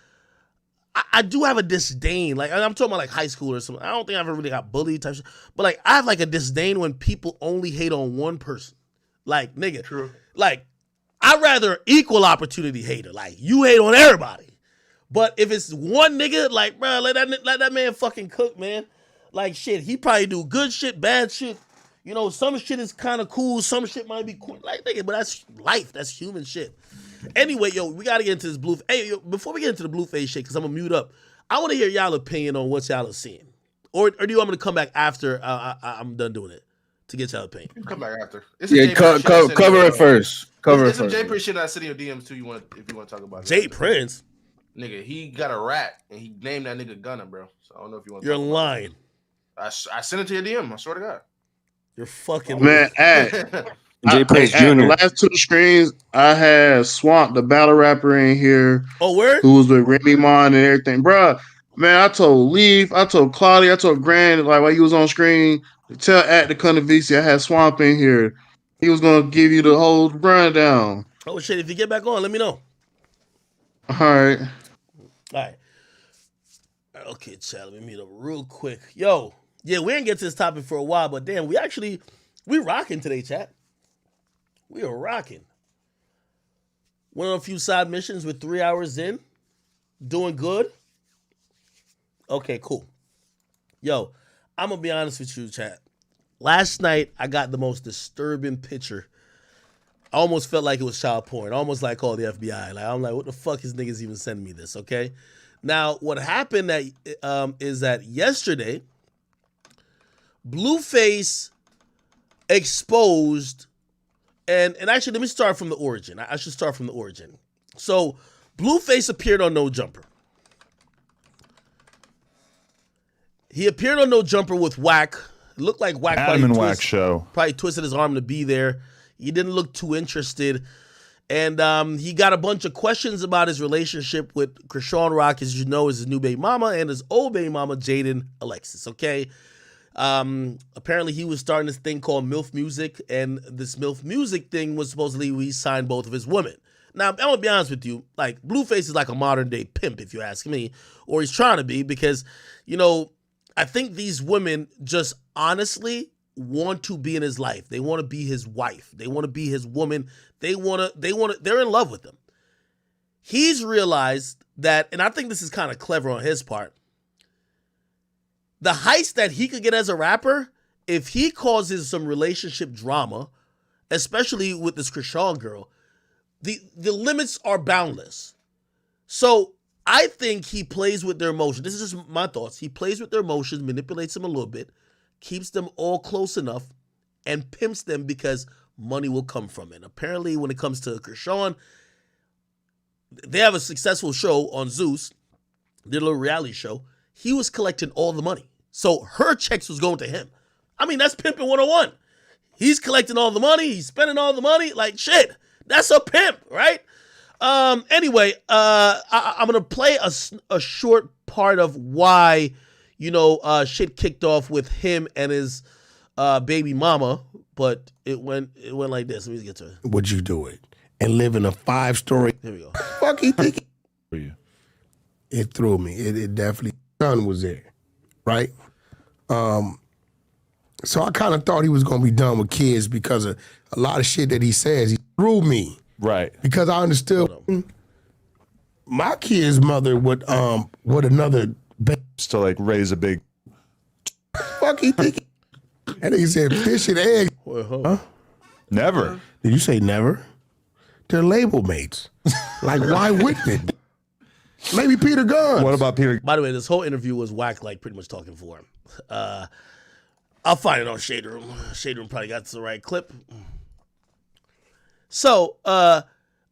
S1: I do have a disdain. Like, I'm talking about like high school or something. I don't think I've ever really got bullied type shit. But like, I have like a disdain when people only hate on one person. Like, nigga.
S20: True.
S1: Like, I'd rather equal opportunity hater. Like, you hate on everybody. But if it's one nigga, like, bro, let that man fucking cook, man. Like, shit, he probably do good shit, bad shit. Some shit is kind of cool. Some shit might be cool. Like, nigga, but that's life. That's human shit. Anyway, yo, we got to get into this Blueface. Hey, yo, before we get into the Blueface shit, because I'm going to mute up, I want to hear y'all opinion on what y'all are seeing. Or do you want me to come back after I'm done doing it to get y'all opinion?
S20: You can come back after.
S6: Cover it first.
S20: It's some Jay Prince shit I sent in your DMs too. If you want to talk about it.
S1: Jay Prince?
S20: Nigga, he got a rat and he named that nigga Gunna, bro. So I don't know if you want to
S1: You're lying.
S20: I sent it to your DM. I swear to God.
S1: You're fucking
S8: man.
S15: Jay Prince Jr.
S8: The last two screens, I had Swamp, the battle rapper, in here.
S1: Oh, where?
S8: Who was with Remy Ma and everything, bro. Man, I told Leaf, I told Claudia, I told Grand, like while he was on screen, to tell at the Cunna VC I had Swamp in here. He was gonna give you the whole rundown.
S1: Oh shit! If you get back on, let me know.
S8: All right.
S1: All right. Okay, Chad. Let me meet up real quick. Yo, yeah, we didn't get to this topic for a while, but damn, we rocking today, chat. We are rocking. Went on a few side missions with 3 hours in. Doing good? Okay, cool. Yo, I'm going to be honest with you, chat. Last night, I got the most disturbing picture. I almost felt like it was child porn. Almost like called the FBI. Like, I'm like, what the fuck is niggas even sending me this, okay? Now, what happened is that yesterday, Blueface exposed, and actually, let me start from the origin. I should start from the origin. So, Blueface appeared on No Jumper. He appeared on No Jumper with Wack. It looked like Wack
S7: Adam and Wack show.
S1: Probably twisted his arm to be there. He didn't look too interested. And he got a bunch of questions about his relationship with Chrisean Rock, as you know, is his new baby mama, and his old baby mama, Jaden Alexis, okay? Apparently, he was starting this thing called MILF Music, and this MILF Music thing was supposedly we signed both of his women. Now, I'm going to be honest with you, like, Blueface is like a modern-day pimp, if you ask me, or he's trying to be, because, you know, I think these women just honestly want to be in his life. They want to be his wife. They want to be his woman. They're in love with him. He's realized that, and I think this is kind of clever on his part, the heist that he could get as a rapper, if he causes some relationship drama, especially with this Chrisean girl, the limits are boundless. So I think he plays with their emotions. This is just my thoughts. He plays with their emotions, manipulates them a little bit, keeps them all close enough, and pimps them because money will come from it. Apparently, when it comes to Chrisean, they have a successful show on Zeus, their little reality show. He was collecting all the money. So her checks was going to him. I mean, that's pimping 101. He's collecting all the money. He's spending all the money. Like, shit, that's a pimp, right? Anyway, I'm going to play a short part of why, you know, shit kicked off with him and his baby mama, but it went like this. Let me get to it.
S12: Would you do it? And live in a 5-story.
S1: Here we go.
S12: Fuck he think it threw me. It definitely, son was there, right? So I kind of thought he was gonna be done with kids because of a lot of shit that he says. He threw me,
S7: right?
S12: Because I understood my kid's mother would another
S7: to like raise a big.
S12: Fuck he think. And he said fish and egg. Huh?
S7: Never.
S12: Did you say never? They're label mates. Like, why wouldn't it? Maybe Peter Gunn.
S7: What about Peter?
S1: By the way, this whole interview was Wack, like, pretty much talking for him. I'll find it on Shade Room. Shade Room probably got the right clip. So,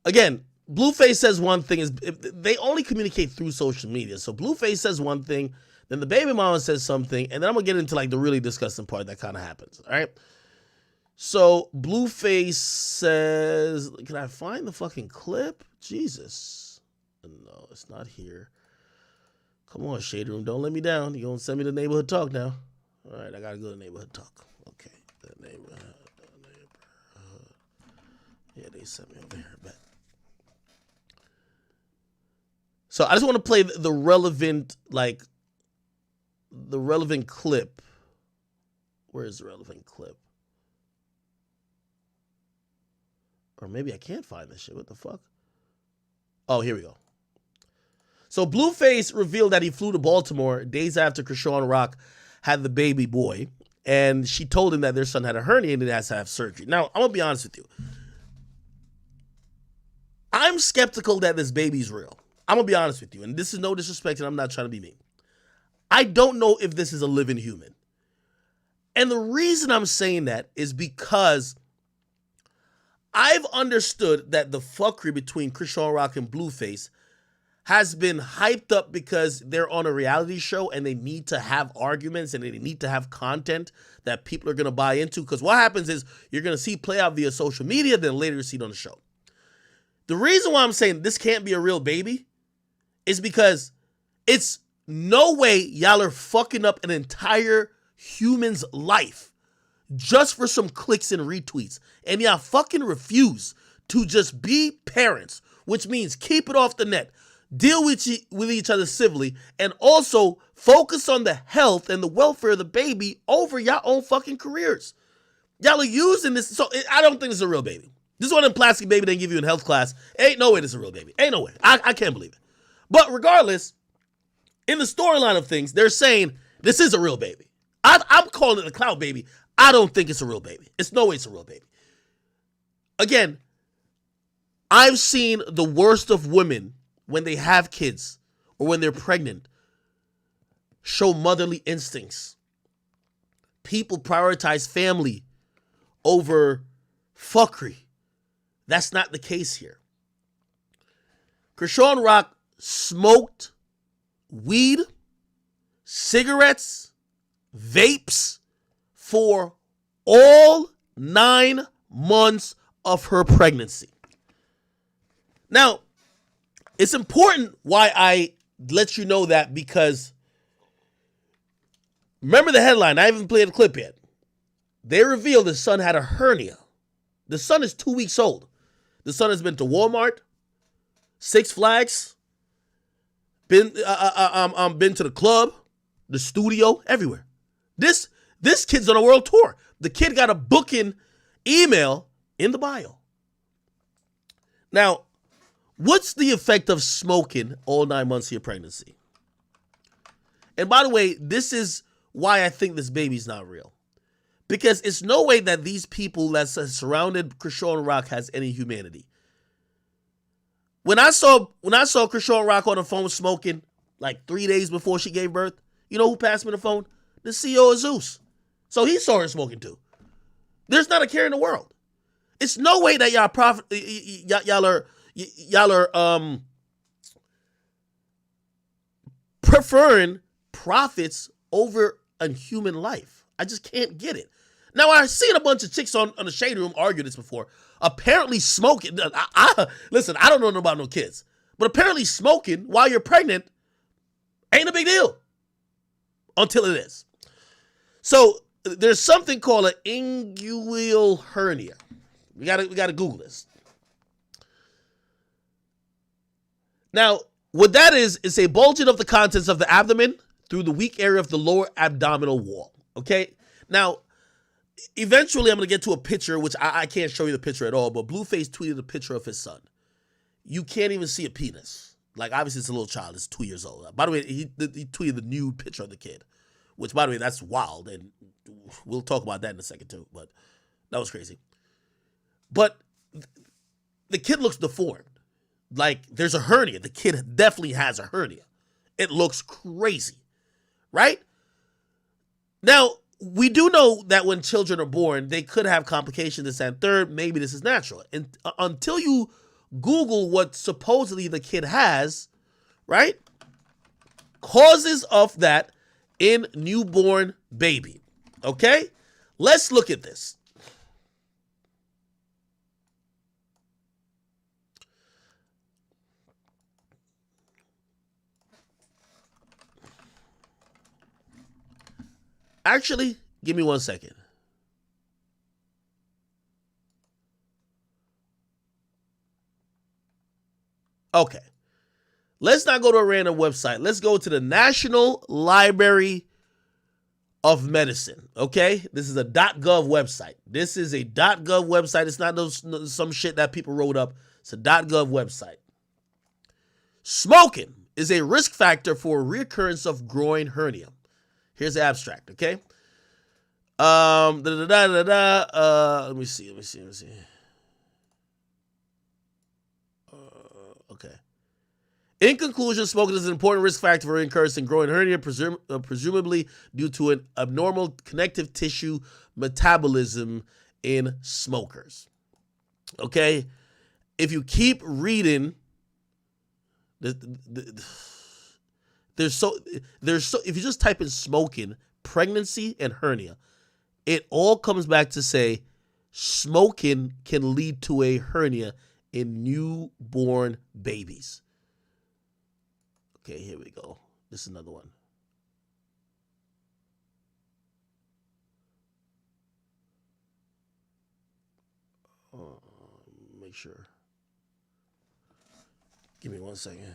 S1: again, Blueface says one thing is they only communicate through social media. So Blueface says one thing, then the baby mama says something, and then I'm gonna get into like the really disgusting part that kind of happens. All right. So Blueface says, "Can I find the fucking clip?" Jesus, no, it's not here. Come on, Shade Room, don't let me down. You gonna send me to neighborhood talk now? All right, I gotta go to neighborhood talk. Okay, the neighborhood. Yeah, they sent me over here. Bet. So I just want to play the relevant, like, the relevant clip. Where is the relevant clip? Or maybe I can't find this shit. What the fuck? Oh, here we go. So Blueface revealed that he flew to Baltimore days after Chrisean Rock had the baby boy. And she told him that their son had a hernia and it has to have surgery. Now, I'm going to be honest with you. I'm skeptical that this baby's real. I'm going to be honest with you. And this is no disrespect and I'm not trying to be mean. I don't know if this is a living human. And the reason I'm saying that is because I've understood that the fuckery between Chrisean Rock and Blueface has been hyped up because they're on a reality show and they need to have arguments and they need to have content that people are going to buy into. Because what happens is you're going to see play out via social media, then later you see it on the show. The reason why I'm saying this can't be a real baby is because it's no way y'all are fucking up an entire human's life just for some clicks and retweets. And y'all fucking refuse to just be parents, which means keep it off the net, deal with each other civilly, and also focus on the health and the welfare of the baby over your own fucking careers. Y'all are using this. So I don't think it's a real baby. This one in plastic baby they give you in health class. Ain't no way this is a real baby. Ain't no way. I can't believe it. But regardless, in the storyline of things, they're saying this is a real baby. I'm calling it a clout baby. I don't think it's a real baby. It's no way it's a real baby. Again, I've seen the worst of women when they have kids or when they're pregnant show motherly instincts. People prioritize family over fuckery. That's not the case here. Chrisean Rock smoked weed, cigarettes, vapes for all 9 months of her pregnancy. Now, it's important why I let you know that, because remember the headline. I haven't played the clip yet. They revealed the son had a hernia. The son is 2 weeks old. The son has been to Walmart, Six Flags, been to the club, the studio, everywhere. This kid's on a world tour. The kid got a booking email in the bio. Now, what's the effect of smoking all 9 months of your pregnancy? And by the way, this is why I think this baby's not real. Because it's no way that these people that surrounded Chrisean Rock has any humanity. When I saw Chrisean Rock on the phone smoking like 3 days before she gave birth, you know who passed me the phone? The CEO of Zeus. So he saw her smoking too. There's not a care in the world. It's no way that y'all are preferring profits over a human life. I just can't get it. Now, I've seen a bunch of chicks on the Shade Room argue this before. Apparently smoking, listen, I don't know about no kids, but apparently smoking while you're pregnant ain't a big deal until it is. So there's something called an inguinal hernia. We gotta Google this. Now, what that is a bulging of the contents of the abdomen through the weak area of the lower abdominal wall. Okay? Now, eventually I'm going to get to a picture, which I can't show you the picture at all, but Blueface tweeted a picture of his son. You can't even see a penis. Like, obviously it's a little child. It's 2 years old. By the way, he tweeted the nude picture of the kid, which, by the way, that's wild, and we'll talk about that in a second too, but that was crazy. But the kid looks deformed. Like, there's a hernia. The kid definitely has a hernia. It looks crazy, right? Now, we do know that when children are born, they could have complications, this and third. Maybe this is natural. And until you Google what supposedly the kid has, right? Causes of that in newborn baby. Okay? Let's look at this. Actually, give me 1 second. Okay. Let's not go to a random website. Let's go to the National Library of Medicine. Okay? This is a .gov website. This is a .gov website. It's not some shit that people wrote up. It's a .gov website. Smoking is a risk factor for reoccurrence of groin hernia. Here's the abstract, okay? Let me see. Okay. In conclusion, smoking is an important risk factor for incurring groin hernia, presumably due to an abnormal connective tissue metabolism in smokers. Okay? If you keep reading, if you just type in smoking, pregnancy, and hernia, it all comes back to say smoking can lead to a hernia in newborn babies. Okay, here we go. This is another one. Make sure. Give me 1 second.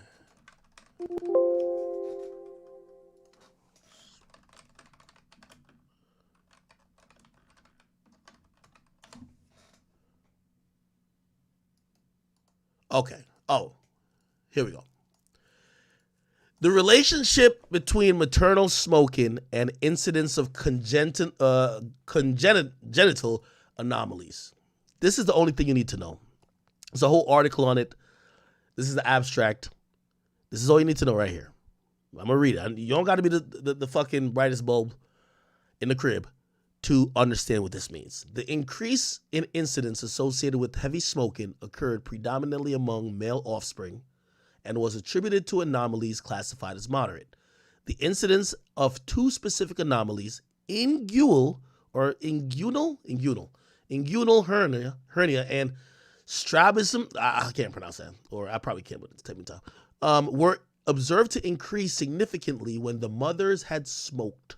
S1: Okay. Oh, here we go. The relationship between maternal smoking and incidence of congenital anomalies. This is the only thing you need to know. There's a whole article on it. This is the abstract. This is all you need to know right here. I'm going to read it. You don't got to be the fucking brightest bulb in the crib to understand what this means. The increase in incidence associated with heavy smoking occurred predominantly among male offspring and was attributed to anomalies classified as moderate. The incidence of two specific anomalies, inguinal hernia and strabism, I can't pronounce that, or I probably can't, but it's taking time, were observed to increase significantly when the mothers had smoked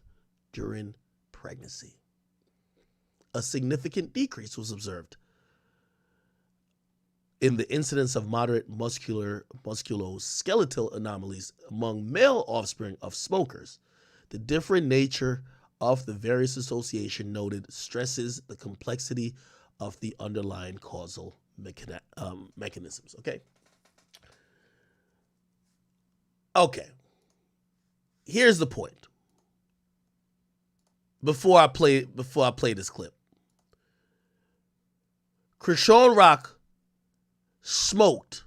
S1: during pregnancy. A significant decrease was observed in the incidence of moderate musculoskeletal anomalies among male offspring of smokers. The different nature of the various association noted stresses the complexity of the underlying causal mechanisms. Okay. Here's the point. Before I play this clip, Chrisean Rock smoked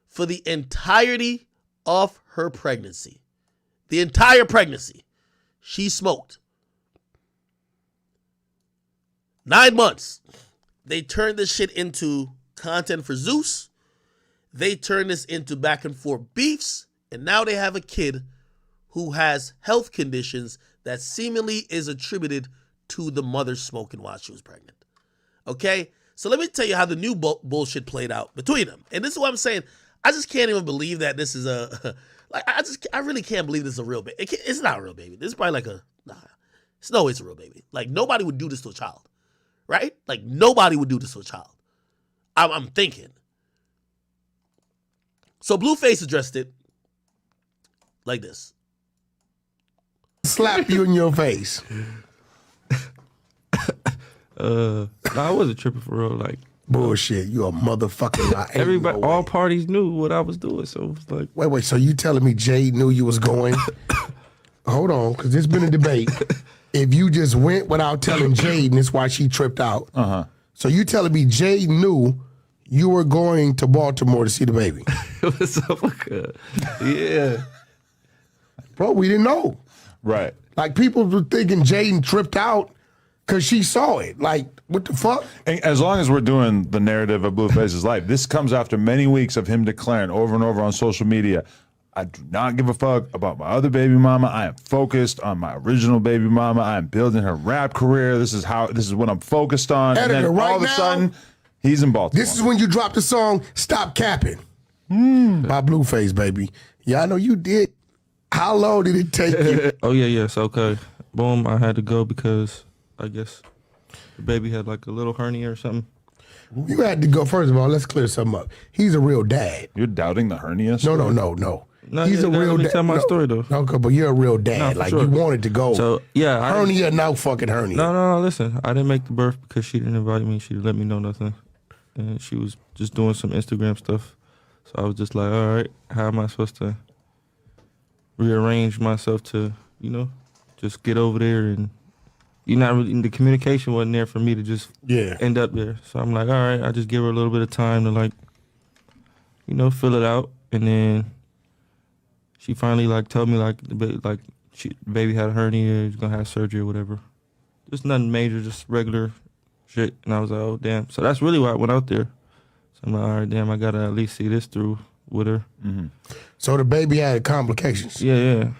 S1: for the entirety of her pregnancy. The entire pregnancy, she smoked. 9 months. They turned this shit into content for Zeus. They turned this into back and forth beefs. And now they have a kid who has health conditions that seemingly is attributed to the mother smoking while she was pregnant. Okay? So let me tell you how the new bullshit played out between them. And this is what I'm saying. I just can't even believe that this is I really can't believe this is a real baby. It's not a real baby. This is probably it's no way it's a real baby. Like, nobody would do this to a child. Right? Like, nobody would do this to a child. I'm thinking. So Blueface addressed it like this.
S12: Slap you in your face.
S18: I wasn't tripping for real. Like,
S12: bullshit. You a motherfucking lie.
S18: Everybody, all parties knew what I was doing, so it was like.
S12: Wait. So you telling me Jade knew you was going? Hold on, because there's been a debate. If you just went without telling Jade, and that's why she tripped out. So you telling me Jade knew you were going to Baltimore to see the baby?
S18: Yeah.
S12: Bro, we didn't know.
S7: Right.
S12: Like, people were thinking Jaden tripped out because she saw it. Like, what the fuck?
S7: And as long as we're doing the narrative of Blueface's life, this comes after many weeks of him declaring over and over on social media, I do not give a fuck about my other baby mama. I am focused on my original baby mama. I am building her rap career. This is what I'm focused on.
S12: Editor,
S7: and then
S12: right
S7: all of a
S12: now,
S7: sudden, he's in Baltimore.
S12: This is when you dropped the song Stop Capping by Blueface, baby. Yeah, I know you did. How long did it take you?
S18: Oh, yes, okay. Boom, I had to go because I guess the baby had like a little hernia or something.
S12: You had to go. First of all, let's clear something up. He's a real dad.
S7: You're doubting the hernia story?
S12: No. He's a real dad.
S18: Tell my story though.
S12: Okay, but you're a real dad.
S18: No,
S12: like,
S18: sure.
S12: you wanted to go.
S18: So yeah,
S12: hernia, now fucking hernia.
S18: No. Listen, I didn't make the birth because she didn't invite me. She didn't let me know nothing, and she was just doing some Instagram stuff. So I was just like, all right, how am I supposed to rearrange myself to, just get over there? And not really, the communication wasn't there for me to just end up there. So I'm like, all right, I just give her a little bit of time to fill it out, and then she finally told me the baby had a hernia, he's gonna have surgery or whatever. Just nothing major, just regular shit. And I was like, oh damn. So that's really why I went out there. So I'm like, all right, damn, I gotta at least see this through with her.
S12: Mm-hmm. So the baby had complications.
S18: Yeah.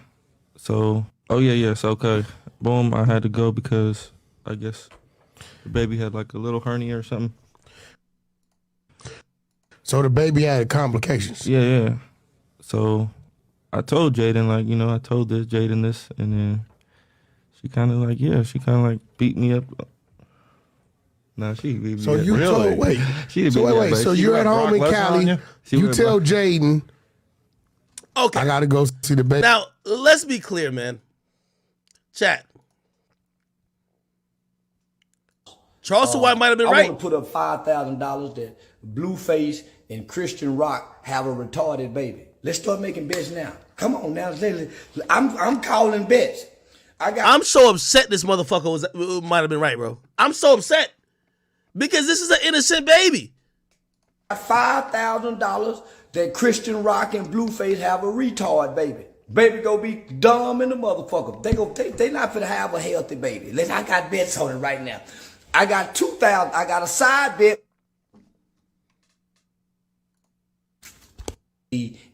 S18: So yes, okay. Boom, I had to go because I guess the baby had like a little hernia or something.
S12: So the baby had complications.
S18: Yeah. So I told Jaden, I told Jaden this, and then she kind of beat me up. Nah, she beat me
S12: so
S18: up.
S12: You told, wait. So you're at home in Cali. You tell Jaden,
S1: okay,
S12: I gotta go see the baby.
S1: Now, let's be clear, man. Chat. Charleston White might have been right.
S3: I want to put up $5,000 that Blueface and Chrisean Rock have a retarded baby. Let's start making bets now. Come on now, I'm calling bets.
S1: I'm so upset this motherfucker might have been right, bro. I'm so upset because this is an innocent baby.
S3: $5,000 that Christian Rock and Blueface have a retard baby. Baby go be dumb in the motherfucker. They not finna have a healthy baby. Listen, I got bets on it right now. I got 2,000. I got a side bet.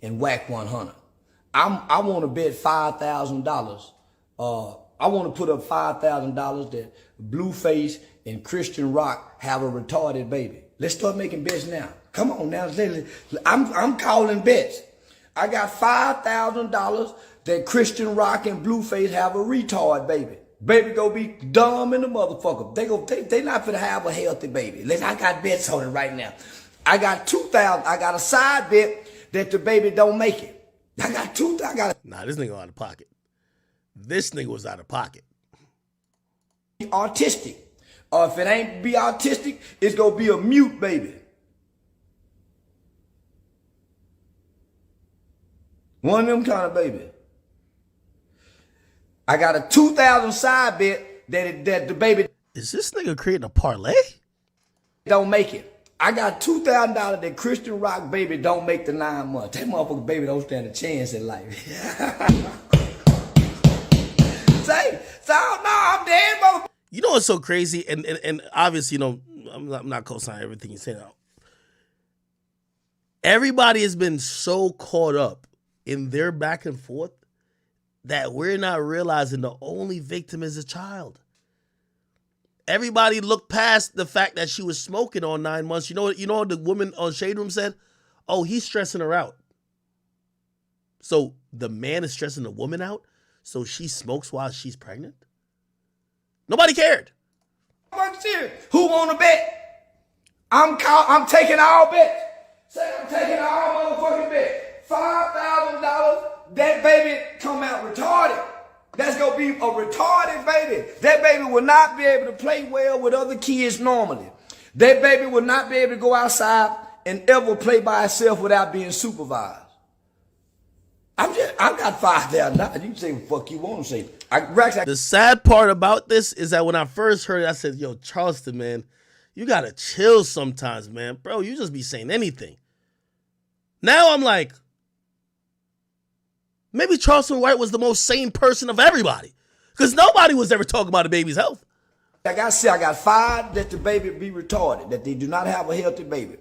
S3: And whack 100. I want to bet $5,000. I want to put up $5,000 that Blueface and Christian Rock have a retarded baby. Let's start making bets now. Come on now, I'm calling bets. I got $5,000 that Christian Rock and Blueface have a retard baby. Baby go be dumb in the motherfucker. They not finna have a healthy baby. Listen, I got bets on it right now. I got 2,000. I got a side bet that the baby don't make it.
S1: Nah, this nigga out of pocket. This nigga was out of pocket.
S3: Autistic. Or if it ain't be autistic, it's gonna be a mute baby. One of them kind of baby. I got a 2,000 side bet that the baby.
S1: Is this nigga creating a parlay?
S3: Don't make it. I got $2,000 that Christian Rock baby don't make the 9 months. That motherfucker baby don't stand a chance in life. I'm dead, motherfucker.
S1: You know what's so crazy? And obviously, you know, I'm not co-signing everything you say now. Everybody has been so caught up in their back and forth that we're not realizing the only victim is a child. Everybody looked past the fact that she was smoking on 9 months. You know what the woman on Shade Room said? Oh, he's stressing her out. So the man is stressing the woman out, so she smokes while she's pregnant? Nobody cared.
S3: Who want to bet? I'm taking all bets. Say I'm taking all motherfucking bets. $5,000, that baby come out retarded. That's gonna be a retarded baby. That baby will not be able to play well with other kids normally. That baby will not be able to go outside and ever play by itself without being supervised. I got $5,000. You can say what the fuck you want to say.
S1: The sad part about this is that when I first heard it, I said, yo, Charleston, man, you gotta chill sometimes, man. Bro, you just be saying anything. Now I'm like, maybe Charleston White was the most sane person of everybody. Because nobody was ever talking about a baby's health.
S3: Like I said, I got 5 that the baby be retarded, that they do not have a healthy baby.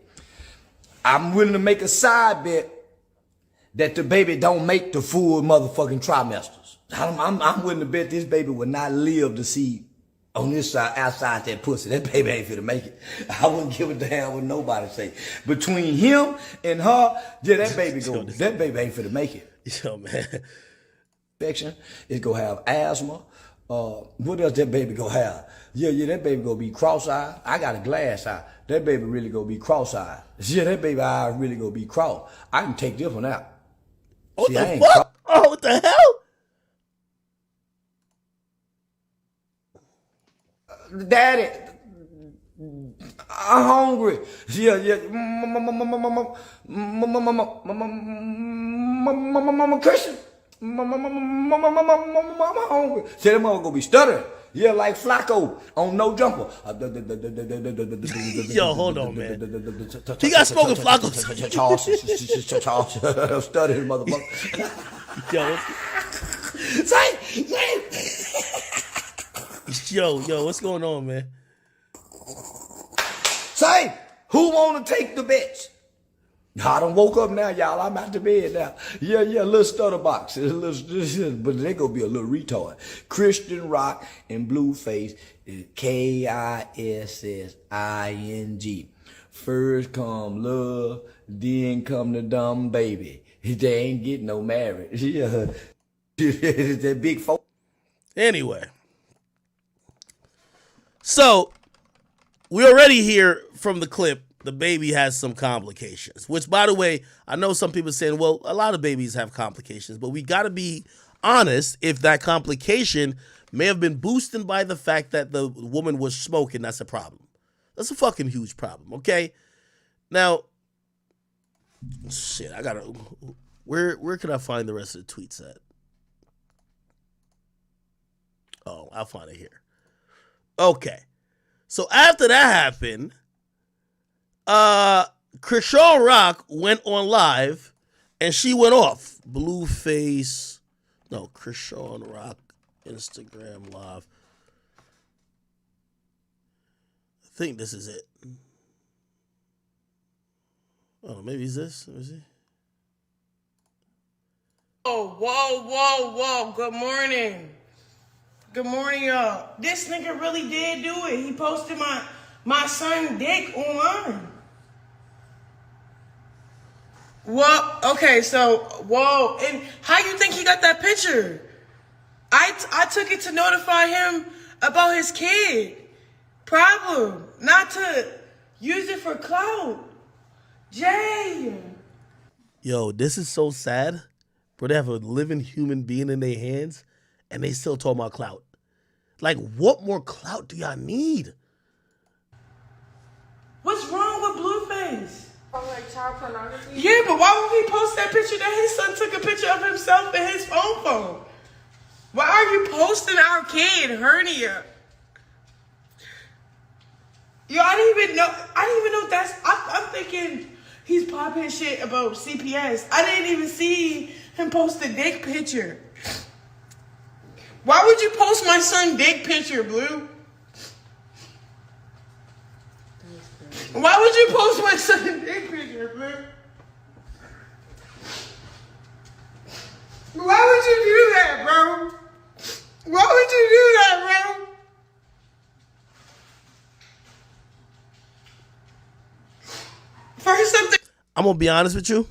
S3: I'm willing to make a side bet that the baby don't make the full motherfucking trimesters. I'm willing to bet this baby will not live to see on this side, outside that pussy. That baby ain't finna make it. I wouldn't give a damn what nobody say. Between him and her, yeah, that baby ain't finna make it.
S1: Yo, man.
S3: Infection, it's gonna have asthma. What else that baby gonna have? Yeah, that baby gonna be cross-eyed. I got a glass eye. That baby really gonna be cross-eyed. Yeah, that baby eye really gonna be cross. I can take this one out.
S1: What the fuck? Oh, what the hell?
S3: Daddy, I'm hungry. Yeah. Mama Christian. Mama hungry. Say that mother gonna be stuttering. Yeah, like Flacco on No Jumper.
S1: Yo, hold on, man. He got smoking Flacco.
S3: Charles, stuttering, motherfucker.
S1: Yo, what's going on, man?
S3: Say, who want to take the bets? I done woke up now, y'all. I'm out to bed now. Yeah, a little stutter box. But they gonna be a little retard. Christian Rock and Blueface is KISSING. First come love, then come the dumb baby. They ain't getting no marriage. Yeah. That big folk.
S1: Anyway. So, we already hear from the clip the baby has some complications, which, by the way, I know some people saying, well, a lot of babies have complications, but we got to be honest if that complication may have been boosted by the fact that the woman was smoking. That's a problem. That's a fucking huge problem, okay? Now, shit, I got to... Where can I find the rest of the tweets at? Oh, I'll find it here. Okay. So after that happened, Chrisean Rock went on live and she went off. Blueface. No, Chrisean Rock Instagram live. I think this is it. Oh, maybe it's this. Let me see.
S2: Oh, whoa. Good morning. Good morning, y'all. This nigga really did do it. He posted my son dick online. Well, okay, so, whoa. And how you think he got that picture? I took it to notify him about his kid. Problem. Not to use it for clout. Jay.
S1: Yo, this is so sad. Bro, they have a living human being in their hands and they still talk about clout. Like, what more clout do y'all need?
S2: What's wrong with Blueface?
S11: Oh, like child pornography?
S2: Yeah, but why would he post that picture that his son took a picture of himself in his phone? Why are you posting our kid hernia? Yo, I didn't even know that's. I'm thinking he's popping shit about CPS. I didn't even see him post a dick picture. Why would you post my son dick picture, Blue? Why would you post my son dick picture, Blue? Why would you do that, bro? Why would you do that, bro? First something.
S1: I'm going to be honest with you.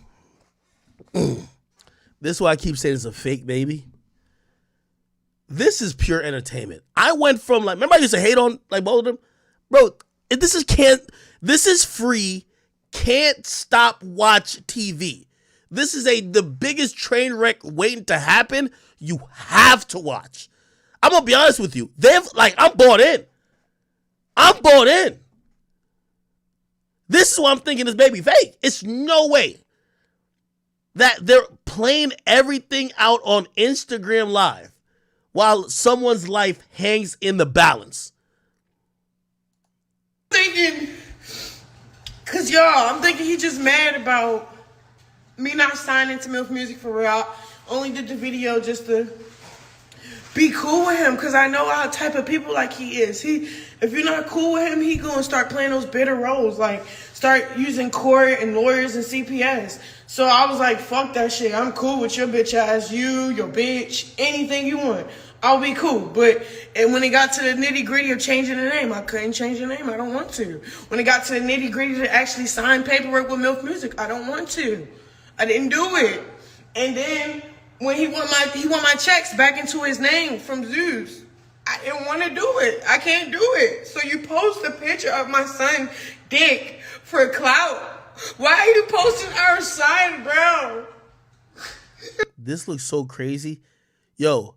S1: This is why I keep saying it's a fake baby. This is pure entertainment. I went from like, remember I used to hate on like both of them? Bro, this is free, can't stop watch TV. This is the biggest train wreck waiting to happen. You have to watch. I'm going to be honest with you. I'm bought in. This is why I'm thinking this baby fake. It's no way that they're playing everything out on Instagram Live while someone's life hangs in the balance.
S2: Thinking, cause y'all, I'm thinking he just mad about me not signing to MILF Music for real. Only did the video just to be cool with him, cause I know how type of people like he is. If you're not cool with him, he gonna start playing those bitter roles, like start using court and lawyers and CPS. So I was like, fuck that shit. I'm cool with your bitch ass, your bitch, anything you want. I'll be cool. But when it got to the nitty gritty of changing the name, I couldn't change the name. I don't want to. When it got to the nitty gritty to actually sign paperwork with MILF Music, I don't want to. I didn't do it. And then when he want my checks back into his name from Zeus, I didn't want to do it. I can't do it. So you post a picture of my son dick for clout. Why are you posting our sign, bro?
S1: This looks so crazy. Yo,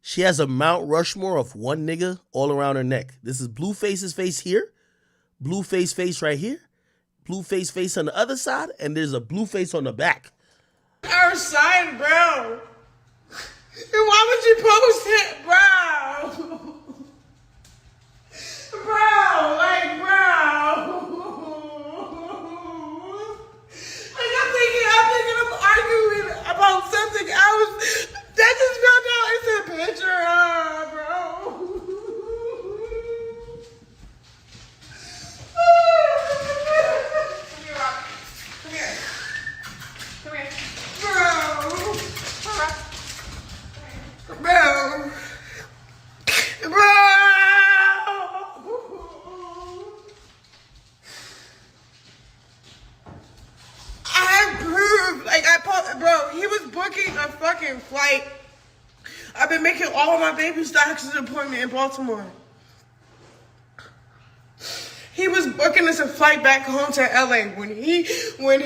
S1: she has a Mount Rushmore of one nigga all around her neck. This is Blueface's face here, Blueface face right here, Blueface face on the other side, and there's a Blueface on the back.
S2: Our sign, bro. And why would you post it, bro? Bro, like, bro. Like, I'm thinking I'm arguing about something else. That just found out it's a picture of, bro.
S11: Come here.
S2: Bro. Bro, he was booking a fucking flight. I've been making all of my baby's doctor's appointment in Baltimore. He was booking us a flight back home to LA when he put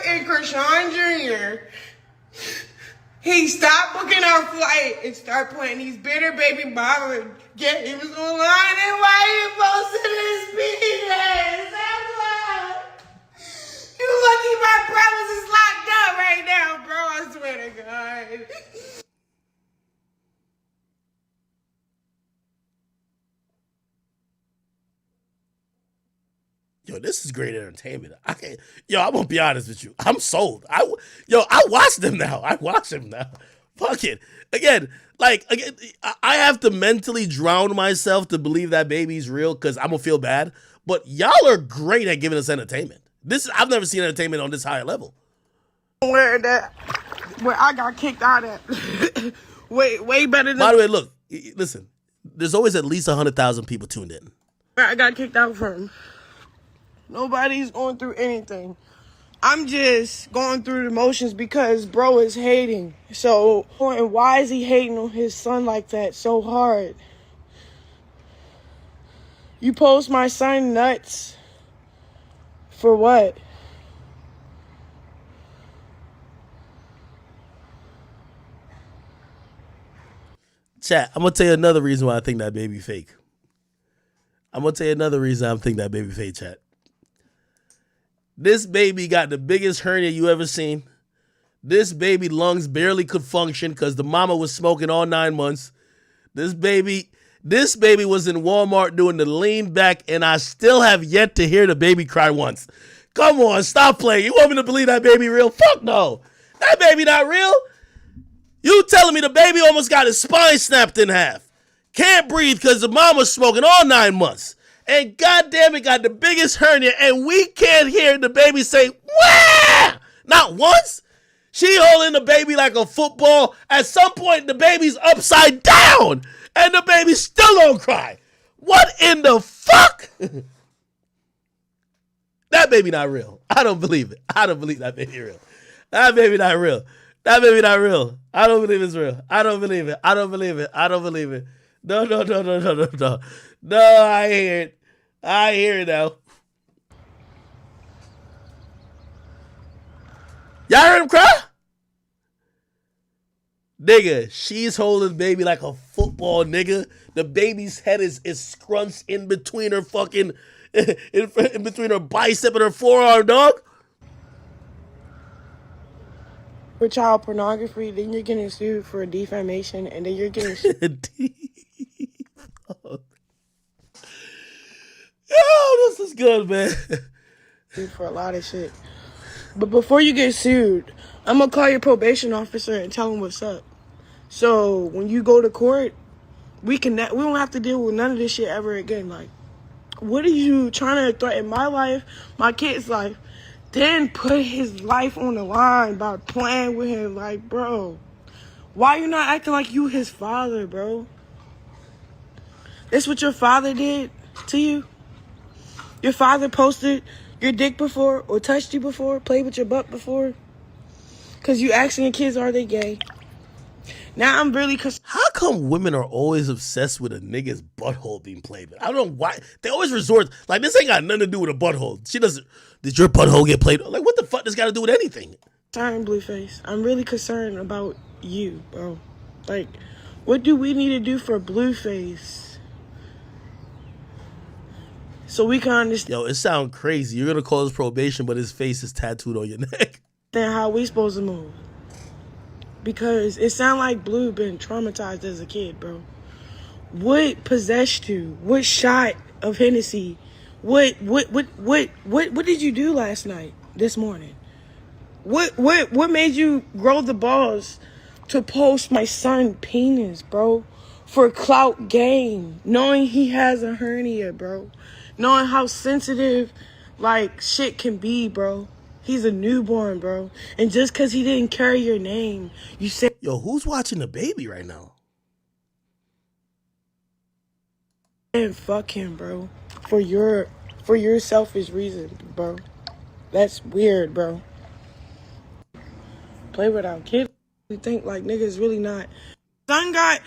S2: in Chrisean Jr. He stopped booking our flight and started playing these bitter baby mama games online, and why he posted his penis? You lucky my my brothers is locked up right now, bro. I swear to God.
S1: Yo, this is great entertainment. I'm gonna be honest with you. I'm sold. I watch them now. I watch them now. Fuck it. Again, I have to mentally drown myself to believe that baby's real because I'm gonna feel bad. But y'all are great at giving us entertainment. I've never seen entertainment on this high level.
S2: Where I got kicked out at. way better than.
S1: By the way, look, listen. There's always at least 100,000 people tuned in.
S2: Where I got kicked out from. Nobody's going through anything. I'm just going through the motions because bro is hating. So, and why is he hating on his son like that so hard? You post my son nuts. For what?
S1: Chat, I'm going to tell you another reason why I think that baby fake. I'm going to tell you another reason I think that baby fake, chat. This baby got the biggest hernia you ever seen. This baby lungs barely could function because the mama was smoking all 9 months. This baby was in Walmart doing the lean back, and I still have yet to hear the baby cry once. Come on, stop playing. You want me to believe that baby real? Fuck no. That baby not real. You telling me the baby almost got his spine snapped in half. Can't breathe because the mama's smoking all 9 months. And goddamn it, got the biggest hernia, and we can't hear the baby say, "Wah!" Not once. She holding the baby like a football. At some point, the baby's upside down, and the baby still don't cry. What in the fuck? That baby not real. I don't believe it. I don't believe that baby real. That baby not real. That baby not real. I don't believe it's real. I don't believe it. I don't believe it. I don't believe it. No. No, I hear it. I hear it now. Y'all heard him cry? Nigga, she's holding the baby like a football, nigga. The baby's head is scrunched in between her fucking, in between her bicep and her forearm, dog.
S2: For child pornography, then you're getting sued for defamation, and then you're getting sued.
S1: Yo, this is good, man.
S2: For a lot of shit. But before you get sued, I'm gonna call your probation officer and tell him what's up. So when you go to court, we don't have to deal with none of this shit ever again. Like, what are you trying to threaten my life, my kid's life, then put his life on the line by playing with him? Like, bro, why you not acting like you his father, bro? That's what your father did to you? Your father posted your dick before or touched you before, played with your butt before? Because you asking your kids, are they gay? Now I'm really...
S1: How come women are always obsessed with a nigga's butthole being played with? I don't know why. They always resort... Like, this ain't got nothing to do with a butthole. She doesn't... Did your butthole get played? Like, what the fuck does got to do with anything?
S2: Sorry, Blueface. I'm really concerned about you, bro. Like, what do we need to do for Blueface? So we can understand.
S1: Yo, it sounds crazy. You're gonna call his probation, but his face is tattooed on your neck.
S2: Then how we supposed to move? Because it sounds like Blue been traumatized as a kid, bro. What possessed you? What shot of Hennessy? What did you do last night? This morning? What made you grow the balls to post my son penis, bro? For clout gain, knowing he has a hernia, bro. Knowing how sensitive, like, shit can be, bro. He's a newborn, bro. And just because he didn't carry your name, you said...
S1: Yo, who's watching the baby right now?
S2: And fuck him, bro. For your selfish reason, bro. That's weird, bro. Play without kids. You think, like, niggas really not... Son got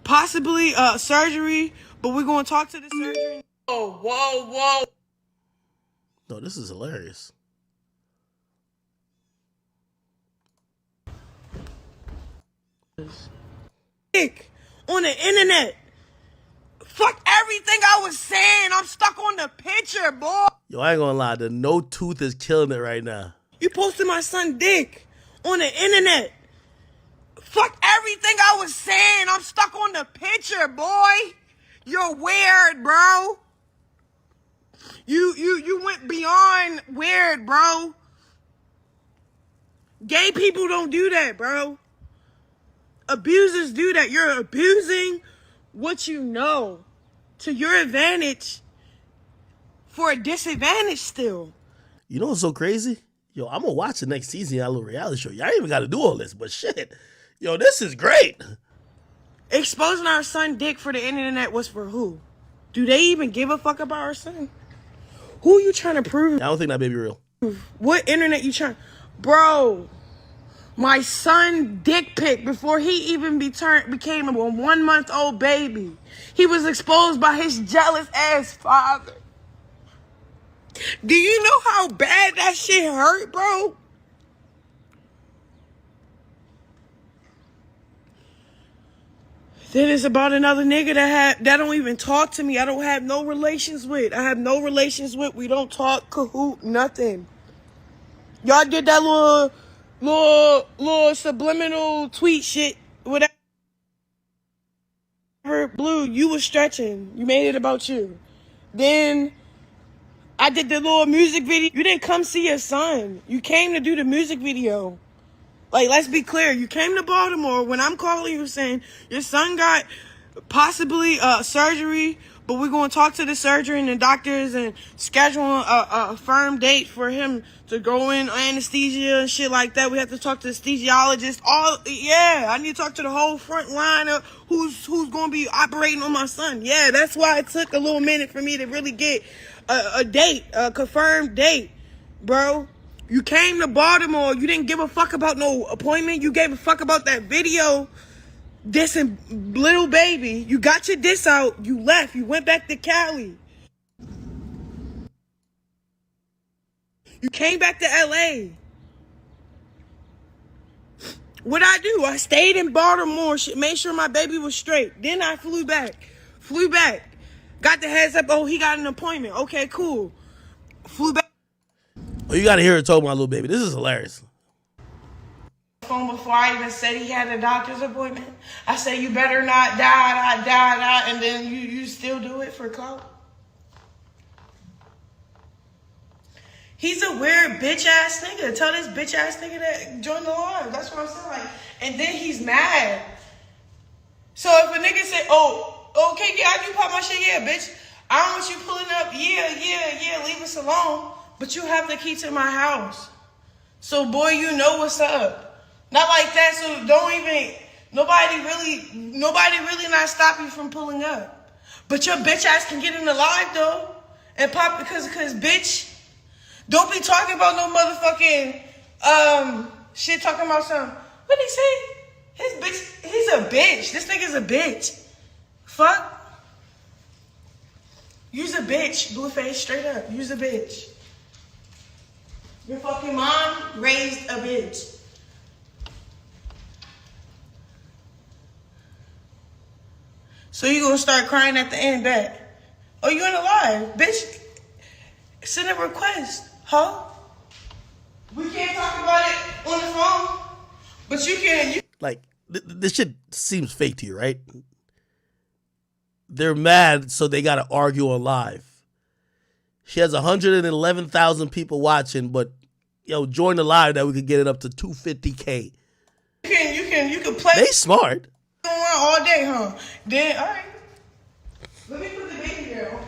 S2: possibly surgery, but we're going to talk to the surgeon. Whoa.
S1: No, this is hilarious.
S2: On the internet. Fuck everything I was saying. I'm stuck on the picture, boy.
S1: Yo, I ain't gonna lie. The no tooth is killing it right now.
S2: You posted my son dick on the internet. Fuck everything I was saying. I'm stuck on the picture, boy. You're weird, bro. You went beyond weird, bro. Gay people don't do that, bro. Abusers do that. You're abusing what you know to your advantage for a disadvantage still.
S1: You know what's so crazy? Yo, I'm gonna watch the next season of that little reality show. Y'all ain't even gotta do all this, but shit. Yo, this is great.
S2: Exposing our son dick for the internet was for who? Do they even give a fuck about our son? Who you trying to prove?
S1: I don't think that baby real.
S2: What internet you trying? Bro, my son dick pic before he even became a 1-month-old baby. He was exposed by his jealous ass father. Do you know how bad that shit hurt, bro? Then it's about another nigga that don't even talk to me. I don't have no relations with. I have no relations with. We don't talk, cahoot, nothing. Y'all did that little subliminal tweet shit, whatever. Blue, you was stretching. You made it about you. Then I did the little music video. You didn't come see your son. You came to do the music video. Like, let's be clear. You came to Baltimore when I'm calling you saying your son got possibly surgery, but we're going to talk to the surgeon and the doctors and schedule a firm date for him to go in anesthesia and shit like that. We have to talk to the anesthesiologist. I need to talk to the whole front line of who's going to be operating on my son. Yeah, that's why it took a little minute for me to really get a date, a confirmed date, bro. You came to Baltimore. You didn't give a fuck about no appointment. You gave a fuck about that video dissing little baby. You got your diss out. You left. You went back to Cali. You came back to LA. What'd I do? I stayed in Baltimore. Made sure my baby was straight. Then I flew back. Got the heads up. Oh, he got an appointment. Okay, cool. Flew back.
S1: Oh, you gotta hear her talk about little baby. This is hilarious.
S2: Phone before I even said he had a doctor's appointment. I said, you better not die, and then you still do it for clout. He's a weird bitch ass nigga. Tell this bitch ass nigga to join the line. That's what I'm saying. Like, and then he's mad. So if a nigga say, oh, okay, yeah, I do pop my shit, yeah, bitch. I don't want you pulling up, yeah, leave us alone. But you have the key to my house. So, boy, you know what's up. Not like that, so don't even, nobody really not stop you from pulling up. But your bitch ass can get in the live, though. And pop, because bitch, don't be talking about no motherfucking, shit talking about something. What'd he say? He's a bitch. This nigga's a bitch. Fuck. You's a bitch, Blueface, straight up. You's a bitch. Your fucking mom raised a bitch. So you gonna start crying at the end back? Oh, you in the live, bitch? Send a request, huh? We can't talk about it on the phone, but you can.
S1: Like, this shit seems fake to you, right? They're mad, so they gotta argue on live. She has 111,000 people watching, but yo, join the live that we could get it up to 250K.
S2: You can play.
S1: They smart.
S2: All day, huh? Then, all right. Let me put the baby down.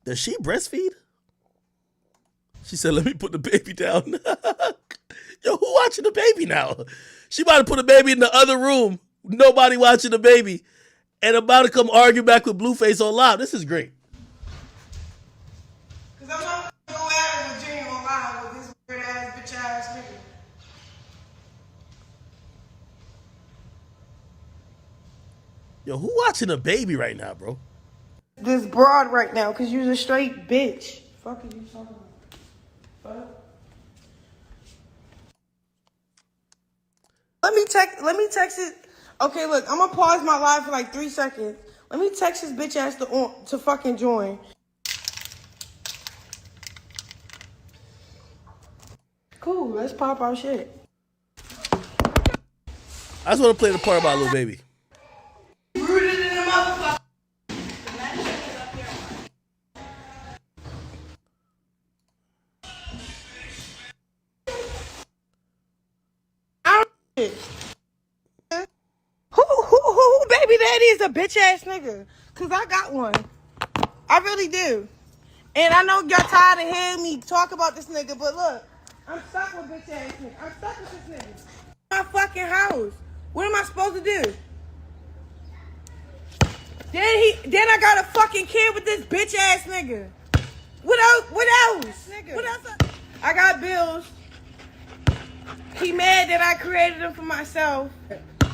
S1: Does she breastfeed? She said, let me put the baby down. Yo, who watching the baby now? She about to put a baby in the other room. Nobody watching the baby. And about to come argue back with Blueface on live. This is great.
S2: Because I'm not going to go out with Virginia on live with this weird ass, bitch ass nigga.
S1: Yo, who watching a baby right now, bro?
S2: This broad right now, because you're a straight bitch. Fuck are you talking about? Fuck. Let me text it. Okay, look, I'm gonna pause my live for like 3 seconds. Let me text this bitch ass to fucking join. let's pop our shit.
S1: I just want to play the part about Lil Baby.
S2: Rooted in the motherfucker. Who baby daddy is a bitch ass nigga? Cause I got one. I really do. And I know y'all tired of hearing me talk about this nigga, but look, I'm stuck with bitch ass nigga. I'm stuck with this nigga. My fucking house. What am I supposed to do? Then I got a fucking kid with this bitch ass nigga. What else? What else? Nigga. What else? I got bills. He mad that I created him for myself.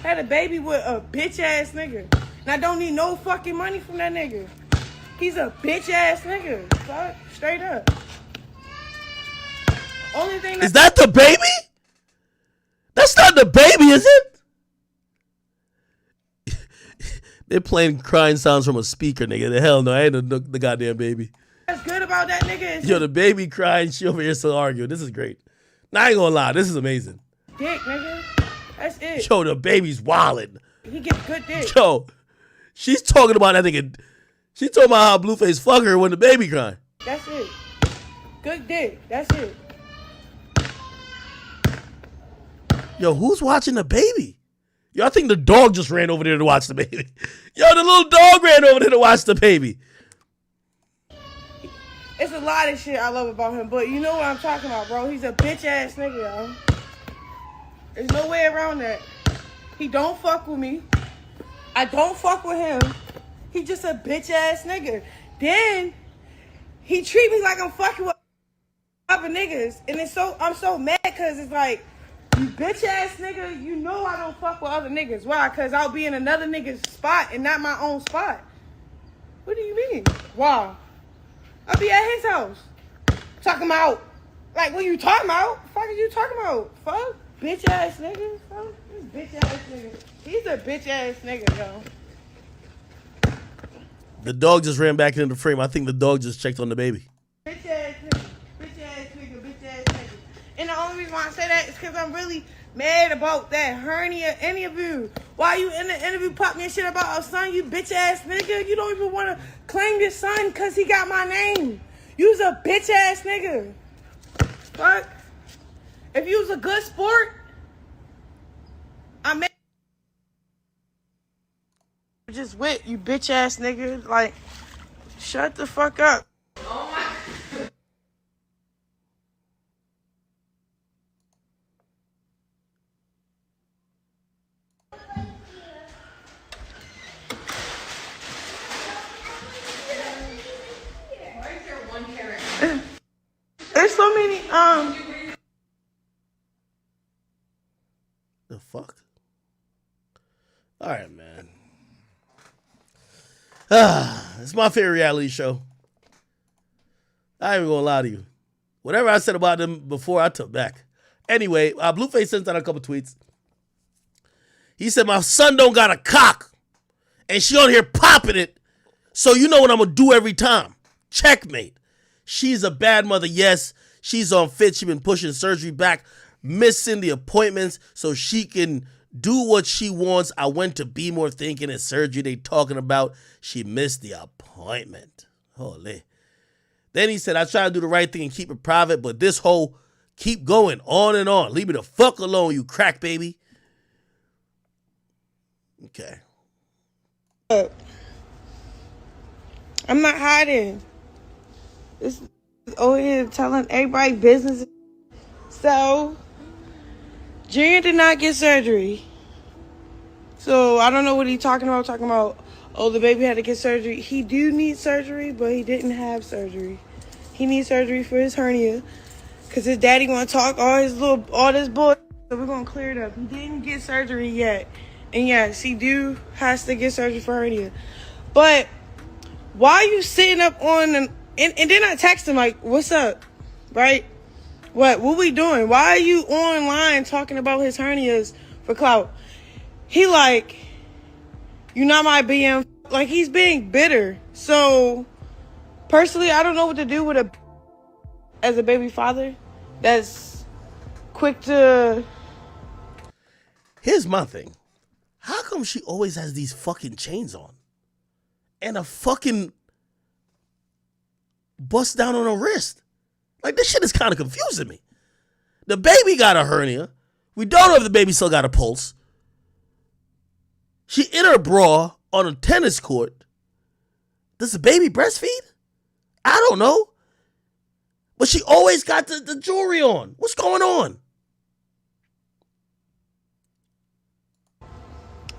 S2: Had a baby with a bitch ass nigga. And I don't need no fucking money from that nigga. He's a bitch ass nigga. Fuck, straight up. Only thing
S1: Is that the baby? That's not the baby, is it? They're playing crying sounds from a speaker, nigga. The hell no, I ain't the goddamn baby.
S2: What's good about that nigga is
S1: Yo, the baby crying, she over here still arguing. This is great. Now, I ain't gonna lie, this is amazing.
S2: dick, nigga. That's it.
S1: Yo, the baby's wildin'.
S2: He gets good dick.
S1: Yo, she's talking about that nigga. She talking about how Blueface fuck her when the baby crying.
S2: That's it. Good dick. That's it.
S1: Yo, who's watching the baby? Yo, I think the dog just ran over there to watch the baby. Yo, the little dog ran over there to watch the baby.
S2: It's a lot of shit I love about him, but you know what I'm talking about, bro. He's a bitch ass nigga, yo. There's no way around that. He don't fuck with me. I don't fuck with him. He just a bitch ass nigga. Then he treat me like I'm fucking with other niggas, and I'm so mad because it's like, you bitch ass nigga, you know I don't fuck with other niggas. Why? Because I'll be in another nigga's spot and not my own spot. What do you mean? Why? I'll be at his house. Talking about, like, what you talking about? The fuck are you talking about? Fuck? Bitch ass nigga? Fuck? This bitch ass nigga. He's a bitch ass nigga, yo.
S1: The dog just ran back into the frame. I think the dog just checked on the baby.
S2: Bitch ass nigga. Bitch ass nigga. Bitch ass nigga. And the only reason why I say that is because I'm really mad about that hernia interview. Why you in the interview pop me shit about our son, you bitch ass nigga? You don't even want to claim your son because he got my name. You's a bitch ass nigga. Fuck. If you was a good sport, I made just wit, you bitch ass nigga. Like, shut the fuck up. Oh my. There's so many,
S1: The fuck? All right, man. It's my favorite reality show. I ain't even gonna lie to you. Whatever I said about them before, I took back. Anyway, Blueface sent out a couple tweets. He said, my son don't got a cock, and she on here popping it, so you know what I'm gonna do every time. Checkmate. She's a bad mother, yes. She's unfit. She been pushing surgery back, missing the appointments so she can do what she wants. I went to be more thinking it's surgery they talking about. She missed the appointment. Holy. Then he said, I try to do the right thing and keep it private, but this whole keep going on and on. Leave me the fuck alone, you crack baby. Okay.
S2: I'm not hiding. This is over here telling everybody business. So, Junior did not get surgery. So, I don't know what he's talking about. Talking about, oh, the baby had to get surgery. He do need surgery, but he didn't have surgery. He needs surgery for his hernia. Because his daddy want to talk all this bull. So, we're going to clear it up. He didn't get surgery yet. And yes, he has to get surgery for hernia. But, why are you sitting up on and then I text him like, what's up? Right? What we doing? Why are you online talking about his hernias for clout? He like, you not my BM. Like, he's being bitter. So, personally, I don't know what to do with as a baby father that's quick to.
S1: Here's my thing. How come she always has these fucking chains on? And a fucking bust down on her wrist? Like, this shit is kind of confusing me. The baby got a hernia. We don't know if the baby still got a pulse. She in her bra on a tennis court. Does the baby breastfeed? I don't know. But she always got the jewelry on. What's going on?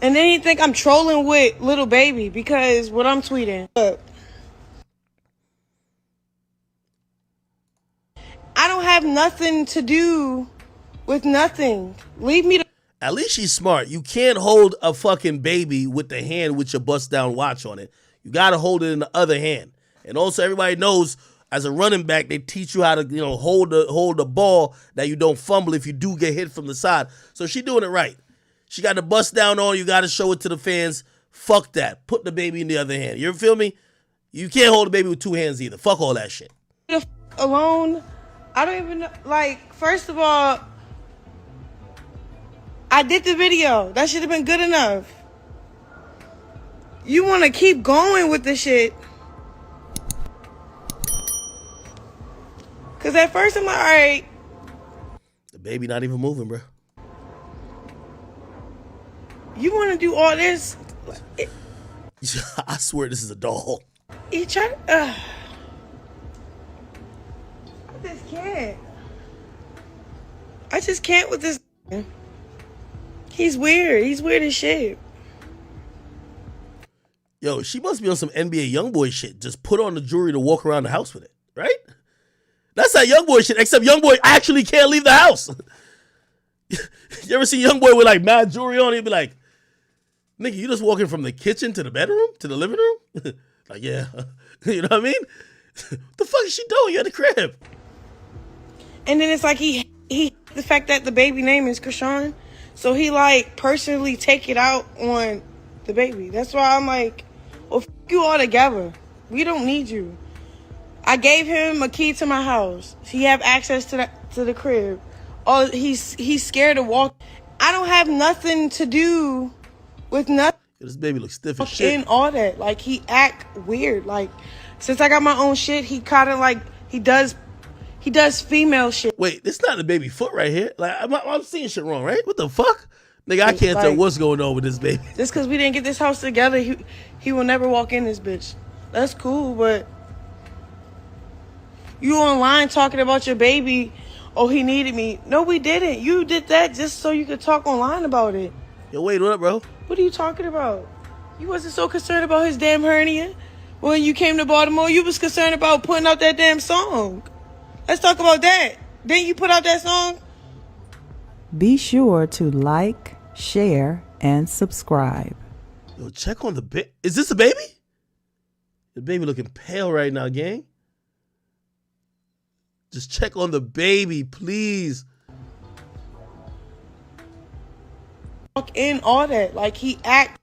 S2: And then you think I'm trolling with little baby because what I'm tweeting. I don't have nothing to do with nothing. Leave me.
S1: At least she's smart. You can't hold a fucking baby with the hand with your bust down watch on it. You got to hold it in the other hand. And also everybody knows as a running back, they teach you how to, hold the ball that you don't fumble if you do get hit from the side. So she doing it right. She got the bust down on. You got to show it to the fans. Fuck that. Put the baby in the other hand. You feel me? You can't hold the baby with two hands either. Fuck all that shit.
S2: Alone, I don't even know. Like, first of all, I did the video. That should have been good enough. You want to keep going with the shit. Because at first I'm like, all right.
S1: The baby not even moving, bro.
S2: You want to do all this?
S1: I swear this is a doll.
S2: You try. I just can't. I just can't with this. He's weird. He's weird as shit.
S1: Yo, she must be on some NBA YoungBoy shit. Just put on the jewelry to walk around the house with it, right? That's that YoungBoy shit, except YoungBoy actually can't leave the house. You ever see YoungBoy with like mad jewelry on? He'd be like, nigga, you just walking from the kitchen to the bedroom, to the living room? Like, yeah. You know what I mean? What the fuck is she doing? You're at the crib.
S2: And then it's like he the fact that the baby name is Chrisean, so he like personally take it out on the baby. That's why I'm like, well, f you all together. We don't need you. I gave him a key to my house. He have access to the crib. Oh, he's scared to walk. I don't have nothing to do with nothing.
S1: This baby looks stiff as shit.
S2: In all that, like he act weird. Like since I got my own shit, he kind of like he does female shit.
S1: Wait, this not the baby foot right here. Like I'm seeing shit wrong, right? What the fuck, nigga? I can't tell what's going on with this baby.
S2: Just because we didn't get this house together, he will never walk in this bitch. That's cool, but you online talking about your baby. Oh, he needed me. No, we didn't. You did that just so you could talk online about it.
S1: Yo, wait, what up, bro?
S2: What are you talking about? You wasn't so concerned about his damn hernia. When you came to Baltimore, you was concerned about putting out that damn song. Let's talk about that. Didn't you put out that song?
S4: Be sure to like, share, and subscribe.
S1: Yo, check on the baby. Is this a baby? The baby looking pale right now, gang. Just check on the baby, please.
S2: In all that, like he act.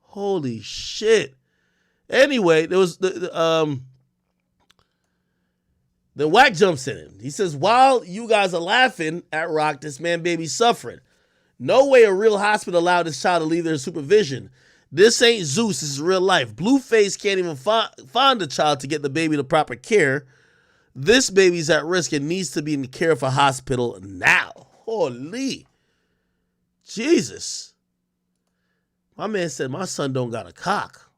S1: Holy shit. Anyway, there was the Wack jumps in him. He says, while you guys are laughing at Rock, this man baby suffering. No way a real hospital allowed this child to leave their supervision. This ain't Zeus, this is real life. Blueface can't even find the child to get the baby the proper care. This baby's at risk and needs to be in the care of a hospital now. Holy Jesus. My man said my son don't got a cock.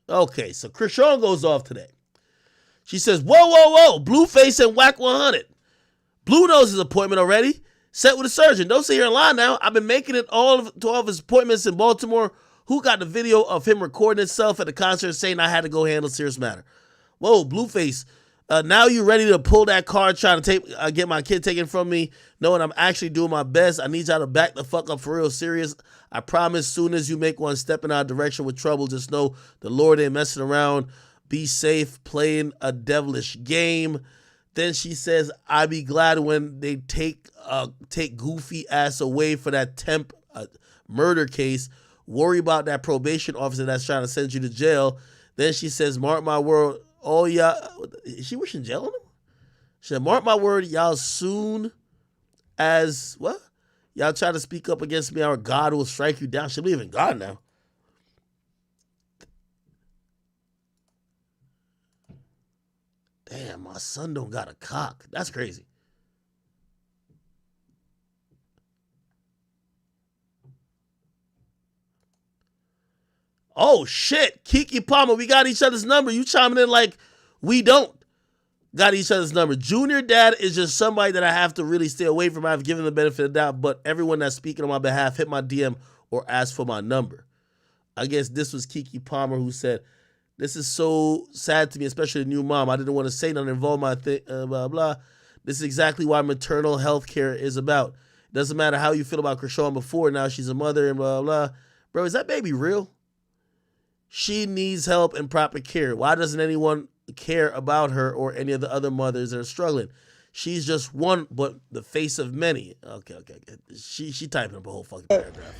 S1: Okay, so Chrisean goes off today. She says, whoa, Blueface and Wack 100. Blue knows his appointment already. Set with a surgeon. Don't sit here in line now. I've been making it to all of his appointments in Baltimore. Who got the video of him recording himself at the concert saying I had to go handle a serious matter? Whoa, Blueface. Now you ready to pull that card trying to get my kid taken from me, knowing I'm actually doing my best? I need y'all to back the fuck up for real serious. I promise soon as you make one step in our direction with trouble, just know the Lord ain't messing around. Be safe, playing a devilish game. Then she says, I be glad when they take goofy ass away for that temp murder case. Worry about that probation officer that's trying to send you to jail. Then she says, mark my word, oh y'all, is she wishing jail on him? She said, mark my word, y'all soon as, what? Y'all try to speak up against me, our God will strike you down. She believe in God now. Damn, my son don't got a cock. That's crazy. Oh, shit. Kiki Palmer, we got each other's number. You chiming in like we don't got each other's number. Junior Dad is just somebody that I have to really stay away from. I've given the benefit of the doubt, but everyone that's speaking on my behalf, hit my DM or ask for my number. I guess this was Kiki Palmer who said, this is so sad to me, especially a new mom. I didn't want to say nothing, involve my thing, blah, blah. This is exactly why maternal health care is about. It doesn't matter how you feel about Chrisean before, now she's a mother and blah, blah. Bro, is that baby real? She needs help and proper care. Why doesn't anyone care about her or any of the other mothers that are struggling? She's just one, but the face of many. Okay. She typing up a whole fucking paragraph.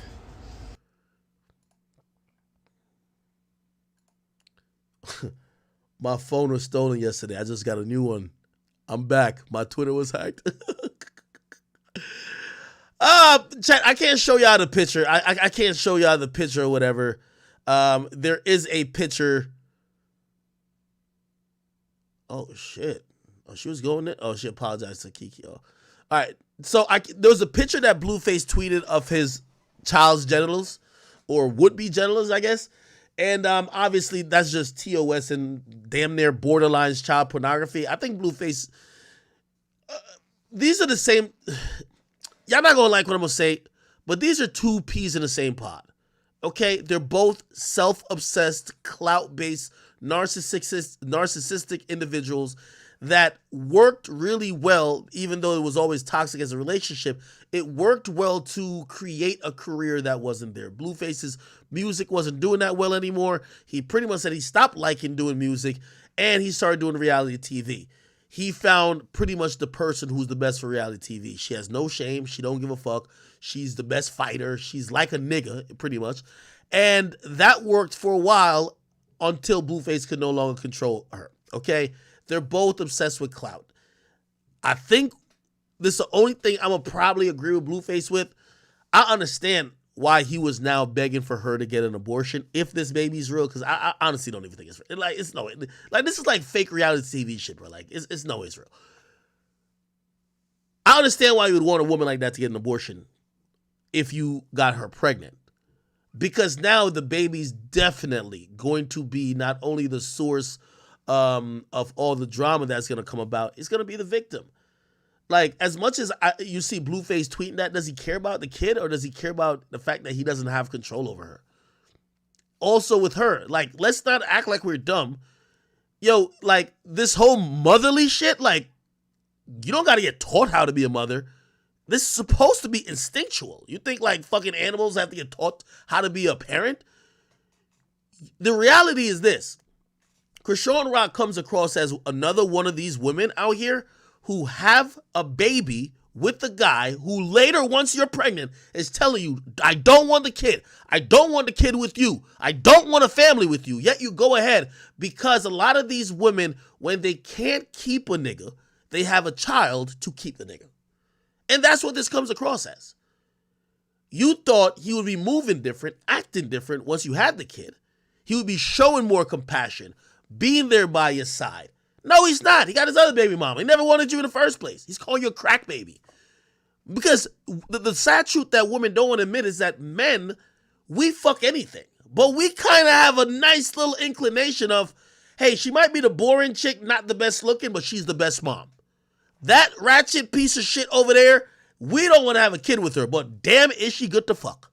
S1: My phone was stolen yesterday. I just got a new one. I'm back. My Twitter was hacked. Chat, I can't show y'all the picture. I can't show y'all the picture or whatever. There is a picture. Oh shit! Oh, she was going there. Oh, she apologized to Kiki. Oh. All right. So there was a picture that Blueface tweeted of his child's genitals, or would-be genitals, I guess. And obviously that's just TOS and damn near borderlines child pornography. I think Blueface. These are the same. Y'all not gonna like what I'm gonna say, but these are two peas in the same pot. Okay, they're both self-obsessed, clout-based, narcissistic individuals that worked really well, even though it was always toxic as a relationship. It worked well to create a career that wasn't there. Blueface's music wasn't doing that well anymore. He pretty much said he stopped liking doing music, and he started doing reality TV. He found pretty much the person who's the best for reality TV. She has no shame. She don't give a fuck. She's the best fighter. She's like a nigga, pretty much. And that worked for a while until Blueface could no longer control her, okay? They're both obsessed with clout. I think this is the only thing I'm going to probably agree with Blueface with. I understand why he was now begging for her to get an abortion if this baby's real, because I honestly don't even think it's real. Like, it's no, like, this is like fake reality TV shit, bro. Like, it's no way it's real. I understand why you would want a woman like that to get an abortion if you got her pregnant, because now the baby's definitely going to be not only the source of all the drama that's going to come about, it's going to be the victim. Like, as much as you see Blueface tweeting that, does he care about the kid, or does he care about the fact that he doesn't have control over her? Also with her, like, let's not act like we're dumb. Yo, like, this whole motherly shit, like, you don't got to get taught how to be a mother. This is supposed to be instinctual. You think, like, fucking animals have to get taught how to be a parent? The reality is this. Chrisean Rock comes across as another one of these women out here who have a baby with the guy who later, once you're pregnant, is telling you, I don't want the kid. I don't want the kid with you. I don't want a family with you. Yet you go ahead, because a lot of these women, when they can't keep a nigga, they have a child to keep the nigga. And that's what this comes across as. You thought he would be moving different, acting different once you had the kid. He would be showing more compassion, being there by your side. No, he's not. He got his other baby mama. He never wanted you in the first place. He's calling you a crack baby. Because the sad truth that women don't want to admit is that men, we fuck anything. But we kind of have a nice little inclination of, hey, she might be the boring chick, not the best looking, but she's the best mom. That ratchet piece of shit over there, we don't want to have a kid with her, but damn, is she good to fuck.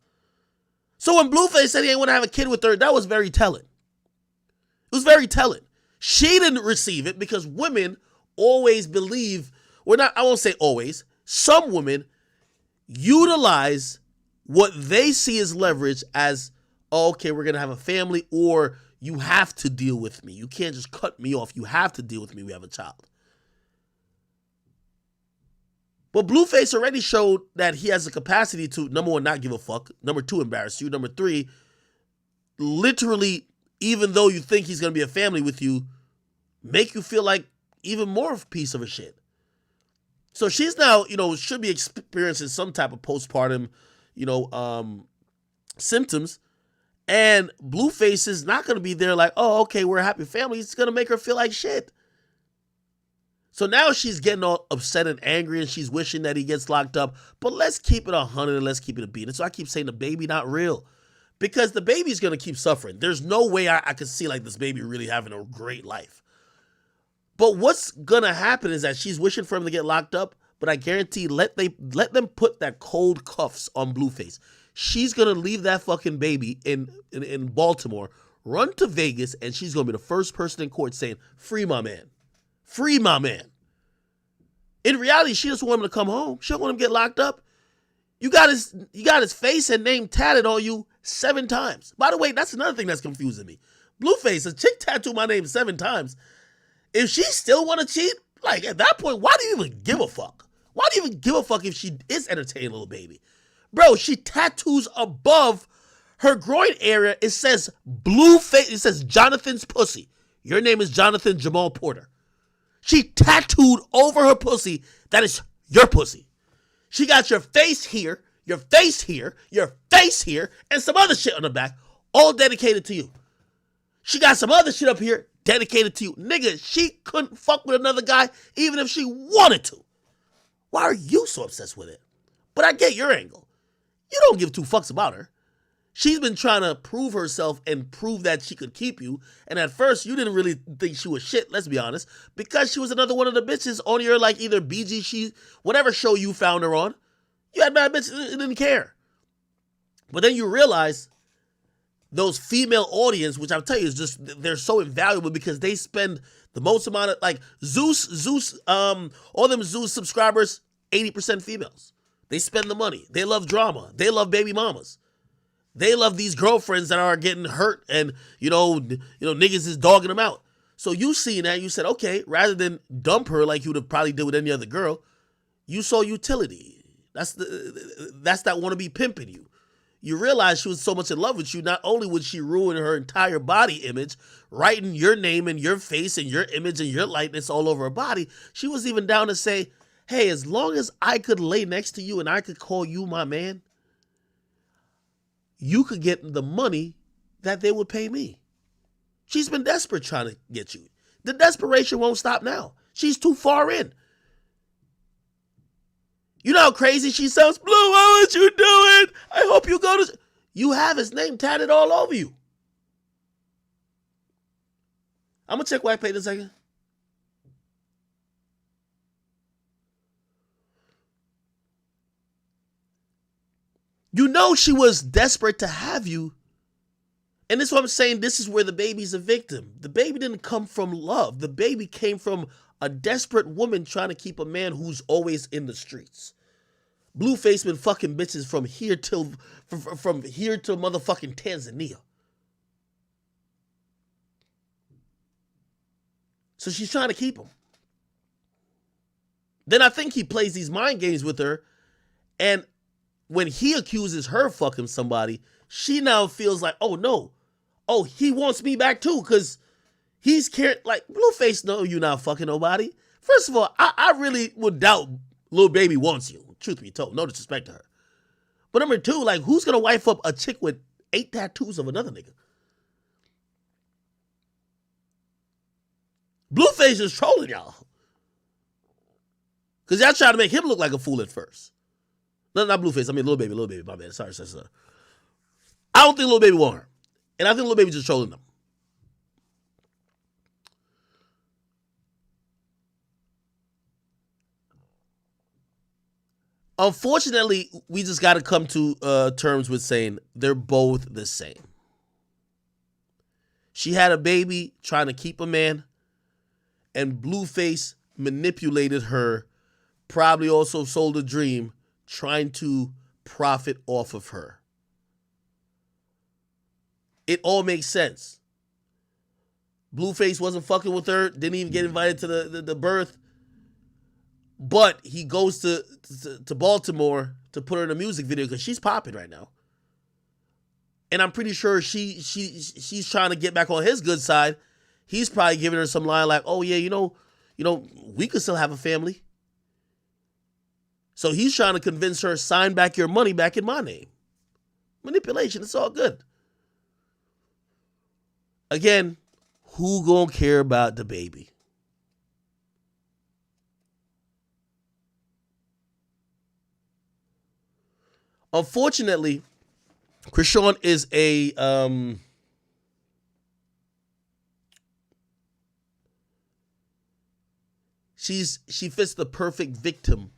S1: So when Blueface said he didn't want to have a kid with her, that was very telling. It was very telling. She didn't receive it because women always believe, or not, I won't say always, some women utilize what they see as leverage as, oh, okay, we're going to have a family, or you have to deal with me. You can't just cut me off. You have to deal with me. We have a child. But Blueface already showed that he has the capacity to, number one, not give a fuck. Number two, embarrass you. Number three, literally even though you think he's going to be a family with you, make you feel like even more of a piece of a shit. So she's now, should be experiencing some type of postpartum, symptoms. And Blueface is not going to be there like, oh, okay, we're a happy family. It's going to make her feel like shit. So now she's getting all upset and angry, and she's wishing that he gets locked up. But let's keep it 100 and let's keep it a beat. And so I keep saying the baby not real. Because the baby's going to keep suffering. There's no way I could see like this baby really having a great life. But what's going to happen is that she's wishing for him to get locked up, but I guarantee let them put that cold cuffs on Blueface. She's going to leave that fucking baby in Baltimore, run to Vegas, and she's going to be the first person in court saying, free my man. Free my man. In reality, she just want him to come home. She don't want him to get locked up. You got his face and name tatted on you 7 times. By the way, that's another thing that's confusing me. Blueface, a chick tattooed my name 7 times. If she still want to cheat, like at that point, why do you even give a fuck? Why do you even give a fuck if she is entertaining little baby? Bro, she tattoos above her groin area. It says Blueface. It says Jonathan's pussy. Your name is Jonathan Jamal Porter. She tattooed over her pussy that is your pussy. She got your face here, your face here, your face here, and some other shit on the back, all dedicated to you. She got some other shit up here dedicated to you. Nigga, she couldn't fuck with another guy even if she wanted to. Why are you so obsessed with it? But I get your angle. You don't give 2 fucks about her. She's been trying to prove herself and prove that she could keep you. And at first, you didn't really think she was shit, let's be honest, because she was another one of the bitches on your, like, either BG, whatever show you found her on. You had mad bitches and didn't care. But then you realize those female audience, which I'll tell you is just, they're so invaluable because they spend the most amount of, like, Zeus, all them Zeus subscribers, 80% females. They spend the money. They love drama. They love baby mamas. They love these girlfriends that are getting hurt and, niggas is dogging them out. So you seen that, you said, okay, rather than dump her like you would have probably did with any other girl, you saw utility. That's that wannabe pimping you. You realize she was so much in love with you, not only would she ruin her entire body image, writing your name and your face and your image and your likeness all over her body, she was even down to say, hey, as long as I could lay next to you and I could call you my man, you could get the money that they would pay me. She's been desperate trying to get you. The desperation won't stop now. She's too far in. You know how crazy she sounds? Blue, what you doing? I hope you go to... You have his name tatted all over you. I'm going to check White Page in a second. You know she was desperate to have you. And this is what I'm saying. This is where the baby's a victim. The baby didn't come from love. The baby came from a desperate woman trying to keep a man who's always in the streets. Blueface been fucking bitches from here till motherfucking Tanzania. So she's trying to keep him. Then I think he plays these mind games with her, and when he accuses her fucking somebody, she now feels like, oh no, oh, he wants me back too, because he's caring. Like, Blueface, no, you not fucking nobody. First of all, I really would doubt Lil Baby wants you, truth be told, no disrespect to her. But number 2, like, who's gonna wife up a chick with 8 tattoos of another nigga? Blueface is trolling y'all. Because y'all trying to make him look like a fool at first. No, not Blueface. I mean, Lil Baby, my bad. Sorry. I don't think Lil Baby want her. And I think Lil Baby just trolling them. Unfortunately, we just got to come to terms with saying they're both the same. She had a baby trying to keep a man, and Blueface manipulated her, probably also sold a dream, trying to profit off of her. It all makes sense. Blueface wasn't fucking with her, didn't even get invited to the birth, but he goes to Baltimore to put her in a music video because she's popping right now. And I'm pretty sure she's trying to get back on his good side. He's probably giving her some line like, oh yeah, you know, we could still have a family. So he's trying to convince her, sign back your money back in my name. Manipulation, it's all good. Again, who gonna care about the baby? Unfortunately, Chrisean is she fits the perfect victim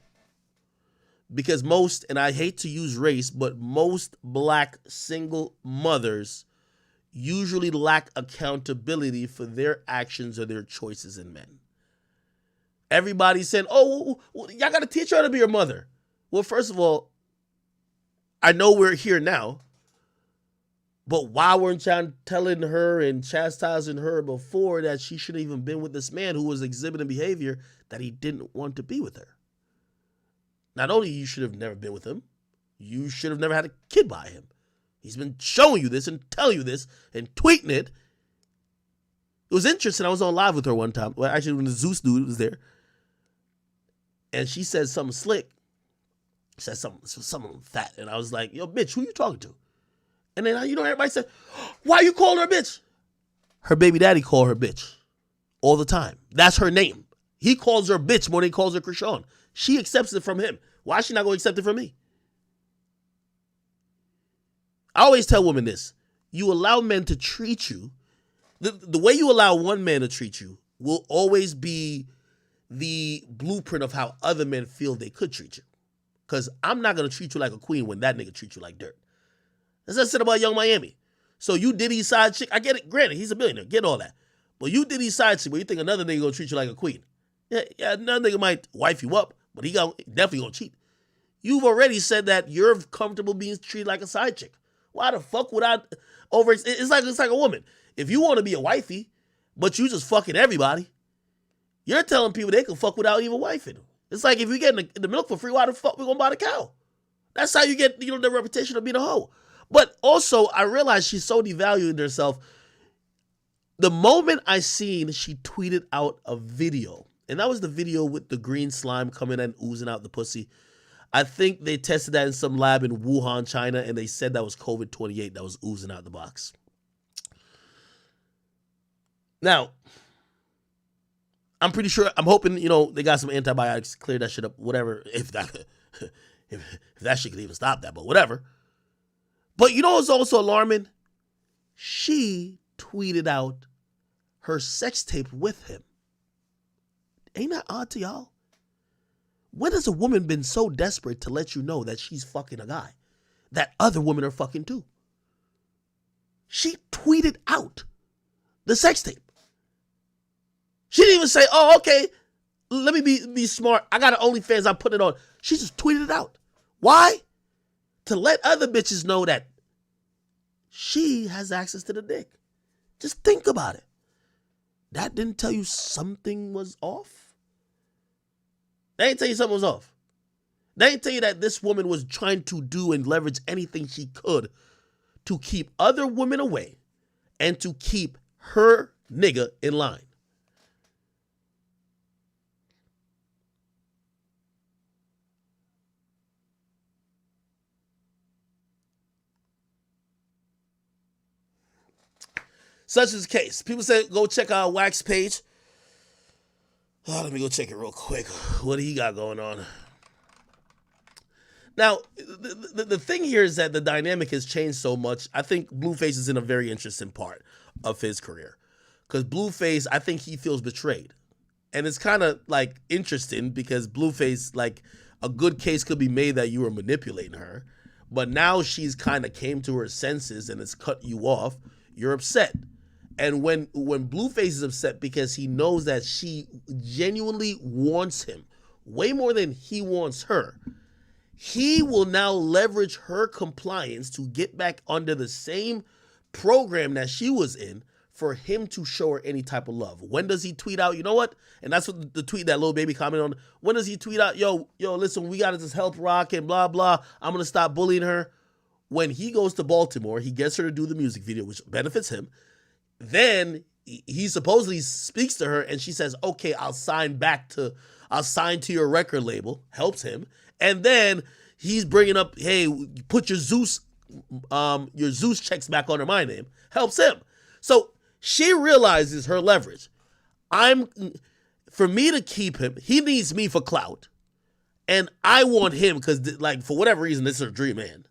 S1: because most, and I hate to use race, but most black single mothers usually lack accountability for their actions or their choices in men. Everybody's saying, oh, well, y'all got to teach her how to be your mother. Well, first of all, I know we're here now, but why weren't y'all telling her and chastising her before that she shouldn't even been with this man who was exhibiting behavior that he didn't want to be with her? Not only you should have never been with him, you should have never had a kid by him. He's been showing you this and telling you this and tweeting it. It was interesting. I was on live with her one time. Well, actually, when the Zeus dude was there. And she said something slick. She said something fat. And I was like, yo, bitch, who you talking to? And then, everybody said, why you calling her a bitch? Her baby daddy called her bitch all the time. That's her name. He calls her bitch more than he calls her Chrisean. She accepts it from him. Why is she not going to accept it from me? I always tell women this. You allow men to treat you. The way you allow one man to treat you will always be the blueprint of how other men feel they could treat you. Because I'm not going to treat you like a queen when that nigga treats you like dirt. That's what I said about Young Miami. So you Diddy's side chick. I get it. Granted, he's a billionaire. Get all that. But you Diddy's side chick where you think another nigga going to treat you like a queen. Yeah, another nigga might wife you up, but he definitely going to cheat. You've already said that you're comfortable being treated like a side chick. Why the fuck would I it's like a woman. If you want to be a wifey, but you just fucking everybody, you're telling people they can fuck without even wifing them. It's like if you get the milk for free, why the fuck we gonna buy the cow? That's how you get the reputation of being a hoe. But also, I realized she's so devaluing herself. The moment I seen she tweeted out a video, and that was the video with the green slime coming and oozing out the pussy. I think they tested that in some lab in Wuhan, China, and they said that was COVID-28 that was oozing out the box. Now, I'm pretty sure, I'm hoping, they got some antibiotics, clear that shit up, whatever, if that shit could even stop that, but whatever. But what's also alarming? She tweeted out her sex tape with him. Ain't that odd to y'all? When has a woman been so desperate to let you know that she's fucking a guy that other women are fucking too? She tweeted out the sex tape. She didn't even say, oh, okay, let me be smart. I got an OnlyFans, I put it on. She just tweeted it out. Why? To let other bitches know that she has access to the dick. Just think about it. That didn't tell you something was off? They ain't tell you something was off. They ain't tell you that this woman was trying to do and leverage anything she could to keep other women away and to keep her nigga in line. Such is the case. People say go check our Wax page. Oh, let me go check it real quick. What do he got going on? Now, the thing here is that the dynamic has changed so much. I think Blueface is in a very interesting part of his career. Because Blueface, I think he feels betrayed. And it's kind of like interesting because Blueface, like a good case could be made that you were manipulating her. But now she's kind of came to her senses and it's cut you off. You're upset. And when Blueface is upset because he knows that she genuinely wants him way more than he wants her, he will now leverage her compliance to get back under the same program that she was in for him to show her any type of love. When does he tweet out, you know what? And that's what the tweet that little baby commented on. When does he tweet out, yo, listen, we got to just help Rock and blah, blah. I'm going to stop bullying her. when he goes to Baltimore, he gets her to do the music video, which benefits him. Then he supposedly speaks to her and she says, okay, I'll sign to your record label, helps him. And then he's bringing up, hey, put your Zeus checks back under my name, helps him. So she realizes her leverage. For me to keep him, he needs me for clout. And I want him because, like, for whatever reason, this is her dream man.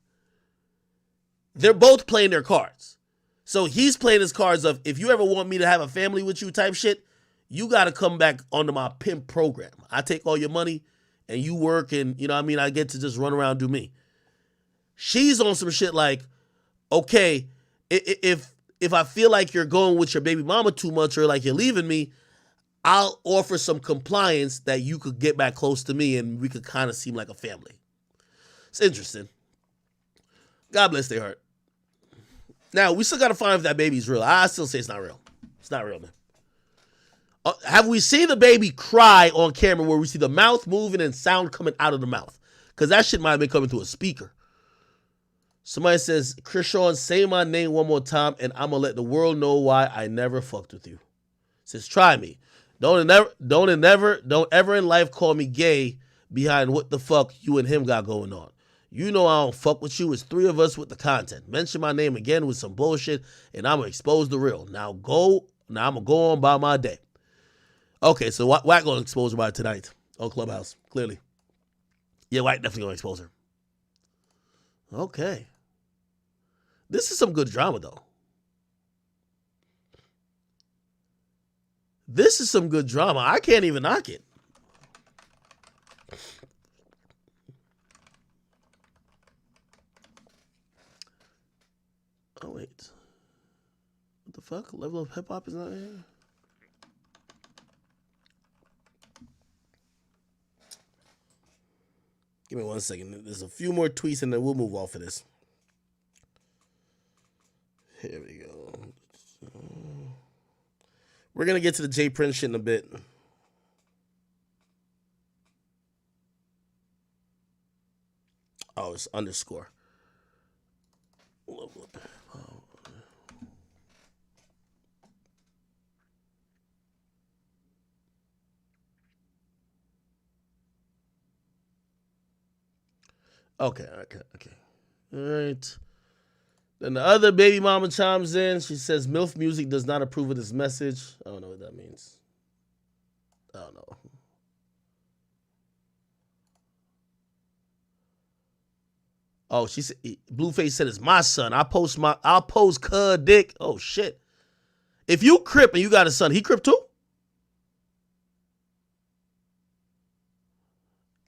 S1: They're both playing their cards. So he's playing his cards of, if you ever want me to have a family with you type shit, you got to come back onto my pimp program. I take all your money and you work and, you know what I mean, I get to just run around and do me. She's on some shit like, okay, if I feel like you're going with your baby mama too much or like you're leaving me, I'll offer some compliance that you could get back close to me and we could kind of seem like a family. It's interesting. God bless their heart. Now, we still got to find if that baby's real. I still say it's not real. It's not real, man. Have we seen the baby cry on camera where we see the mouth moving and sound coming out of the mouth? Because that shit might have been coming through a speaker. Somebody says, Chrisean, say my name one more time and I'm going to let the world know why I never fucked with you. Says, try me. Don't ever in life call me gay behind what the fuck you and him got going on. You know I don't fuck with you. It's three of us with the content. Mention my name again with some bullshit, and I'm going to expose the real. Now I'm going to go on by my day. Okay, so Wack going to expose her by tonight on Clubhouse, clearly. Yeah, Wack definitely going to expose her. Okay. This is some good drama, though. This is some good drama. I can't even knock it. Oh, wait. What the fuck? Level of hip hop is not here? Give me 1 second. There's a few more tweets and then we'll move off of this. Here we go. We're going to get to the J Prince shit in a bit. Oh, it's underscore. Okay. All right. Then the other baby mama chimes in. She says, MILF Music does not approve of this message. I don't know what that means. I don't know. Oh, she said, Blueface said it's my son. I'll post cuz dick. Oh, shit. If you Crip and you got a son, he Crip too?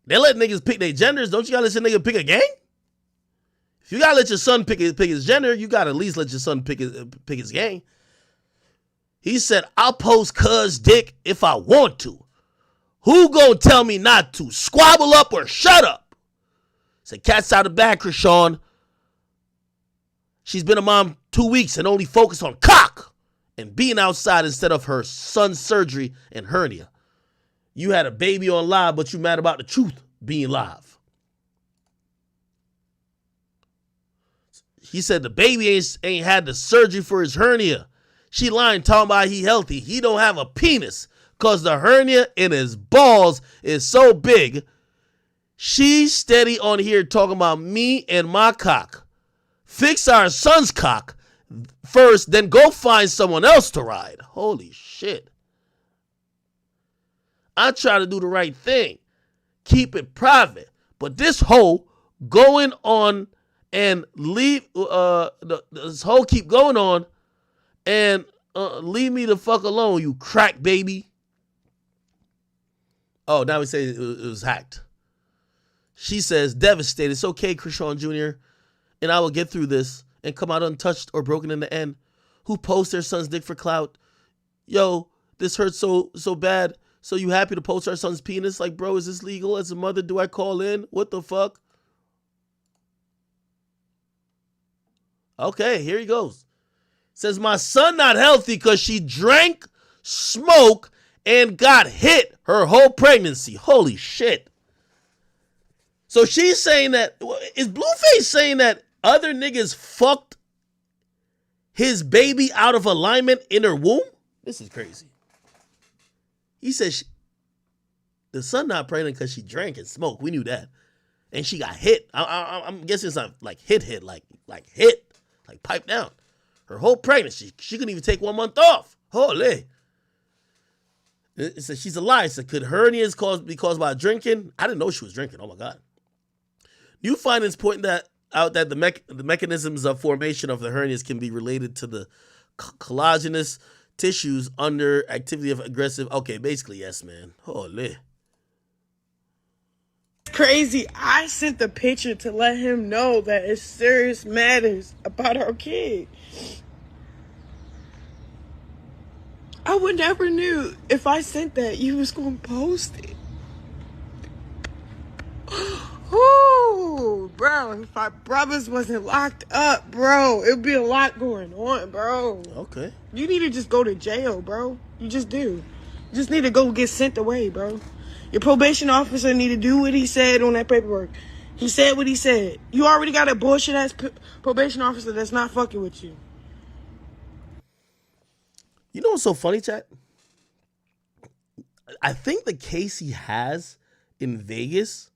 S1: They let niggas pick their genders. Don't you gotta let your nigga pick a gang? If you gotta let your son pick his gender, you gotta at least let your son pick his gang. He said, I'll post cuz dick if I want to. Who gonna tell me not to? Squabble up or shut up? Said, cat's out of bag, Chrisean. She's been a mom 2 weeks and only focused on cock and being outside instead of her son's surgery and hernia. You had a baby on live, but you mad about the truth being live. He said the baby ain't had the surgery for his hernia. She lying talking about he healthy. He don't have a penis because the hernia in his balls is so big. She's steady on here talking about me and my cock. Fix our son's cock first, then go find someone else to ride. Holy shit. I try to do the right thing. Keep it private. But this hoe going on and leave, this hoe keep going on and leave me the fuck alone, you crack baby. Oh, now we say it was hacked. She says, devastated. It's okay, Chrisean Jr., and I will get through this and come out untouched or broken in the end. Who posts their son's dick for clout? Yo, this hurts so bad. So you happy to post our son's penis? Like, bro, is this legal? As a mother, do I call in? What the fuck? Okay, here he goes. Says, my son not healthy because she drank, smoked, and got hit her whole pregnancy. Holy shit. So she's saying that, is Blueface saying that other niggas fucked his baby out of alignment in her womb? This is crazy. He said the son not pregnant because she drank and smoked. We knew that. And she got hit. I'm guessing it's not like hit, like pipe down. Her whole pregnancy, she couldn't even take 1 month off. Holy. It said she's alive. It said, could hernias be caused by drinking? I didn't know she was drinking. Oh my God. New findings point out that the mechanisms of formation of the hernias can be related to the collagenous tissues under activity of aggressive. Okay, basically, yes, man. Holy.
S2: Crazy. I sent the picture to let him know that it's serious matters about our kid. I would never knew if I sent that you was gonna post it. Ooh, bro, if my brothers wasn't locked up, bro, it'd be a lot going on, bro.
S1: Okay.
S2: You need to just go to jail, bro. You just do. You just need to go get sent away, bro. Your probation officer need to do what he said on that paperwork. He said what he said. You already got a bullshit ass probation officer that's not fucking with you.
S1: You know what's so funny, chat? I think the case he has in Vegas,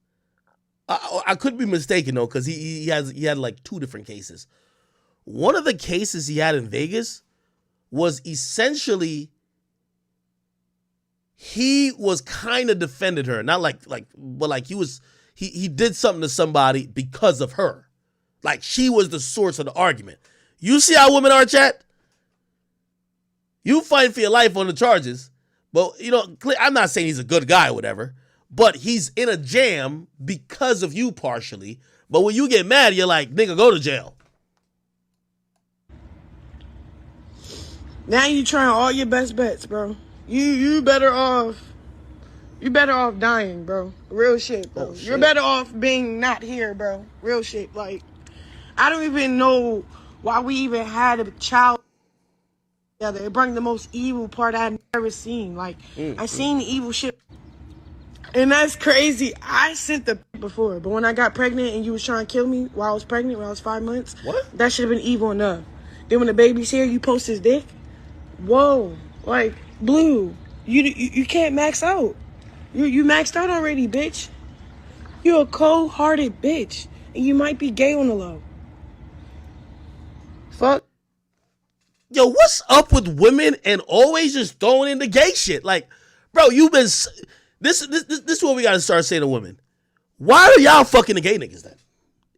S1: I could be mistaken though, because he had like 2 different cases. One of the cases he had in Vegas was essentially he was kind of defended her, not but like he did something to somebody because of her, like she was the source of the argument. You see how women are, chat? You fight for your life on the charges, but you know I'm not saying he's a good guy or whatever, but he's in a jam because of you partially. But when you get mad, you're like, nigga, go to jail.
S2: Now you trying all your best bets, bro. You better off dying, bro. Real shit, bro. You're better off being not here, bro. Real shit. Like, I don't even know why we even had a child together. It brought the most evil part I've ever seen. Like, I seen the evil shit. And that's crazy. I sent the before, but when I got pregnant and you was trying to kill me while I was pregnant, when I was 5 months,
S1: what?
S2: That should have been evil enough. Then when the baby's here, you post his dick. Whoa, like Blue, you can't max out. You maxed out already, bitch. You're a cold-hearted bitch, and you might be gay on the low. Fuck.
S1: Yo, what's up with women and always just throwing in the gay shit? Like, bro, you've been this is what we gotta start saying to women. Why are y'all fucking the gay niggas then?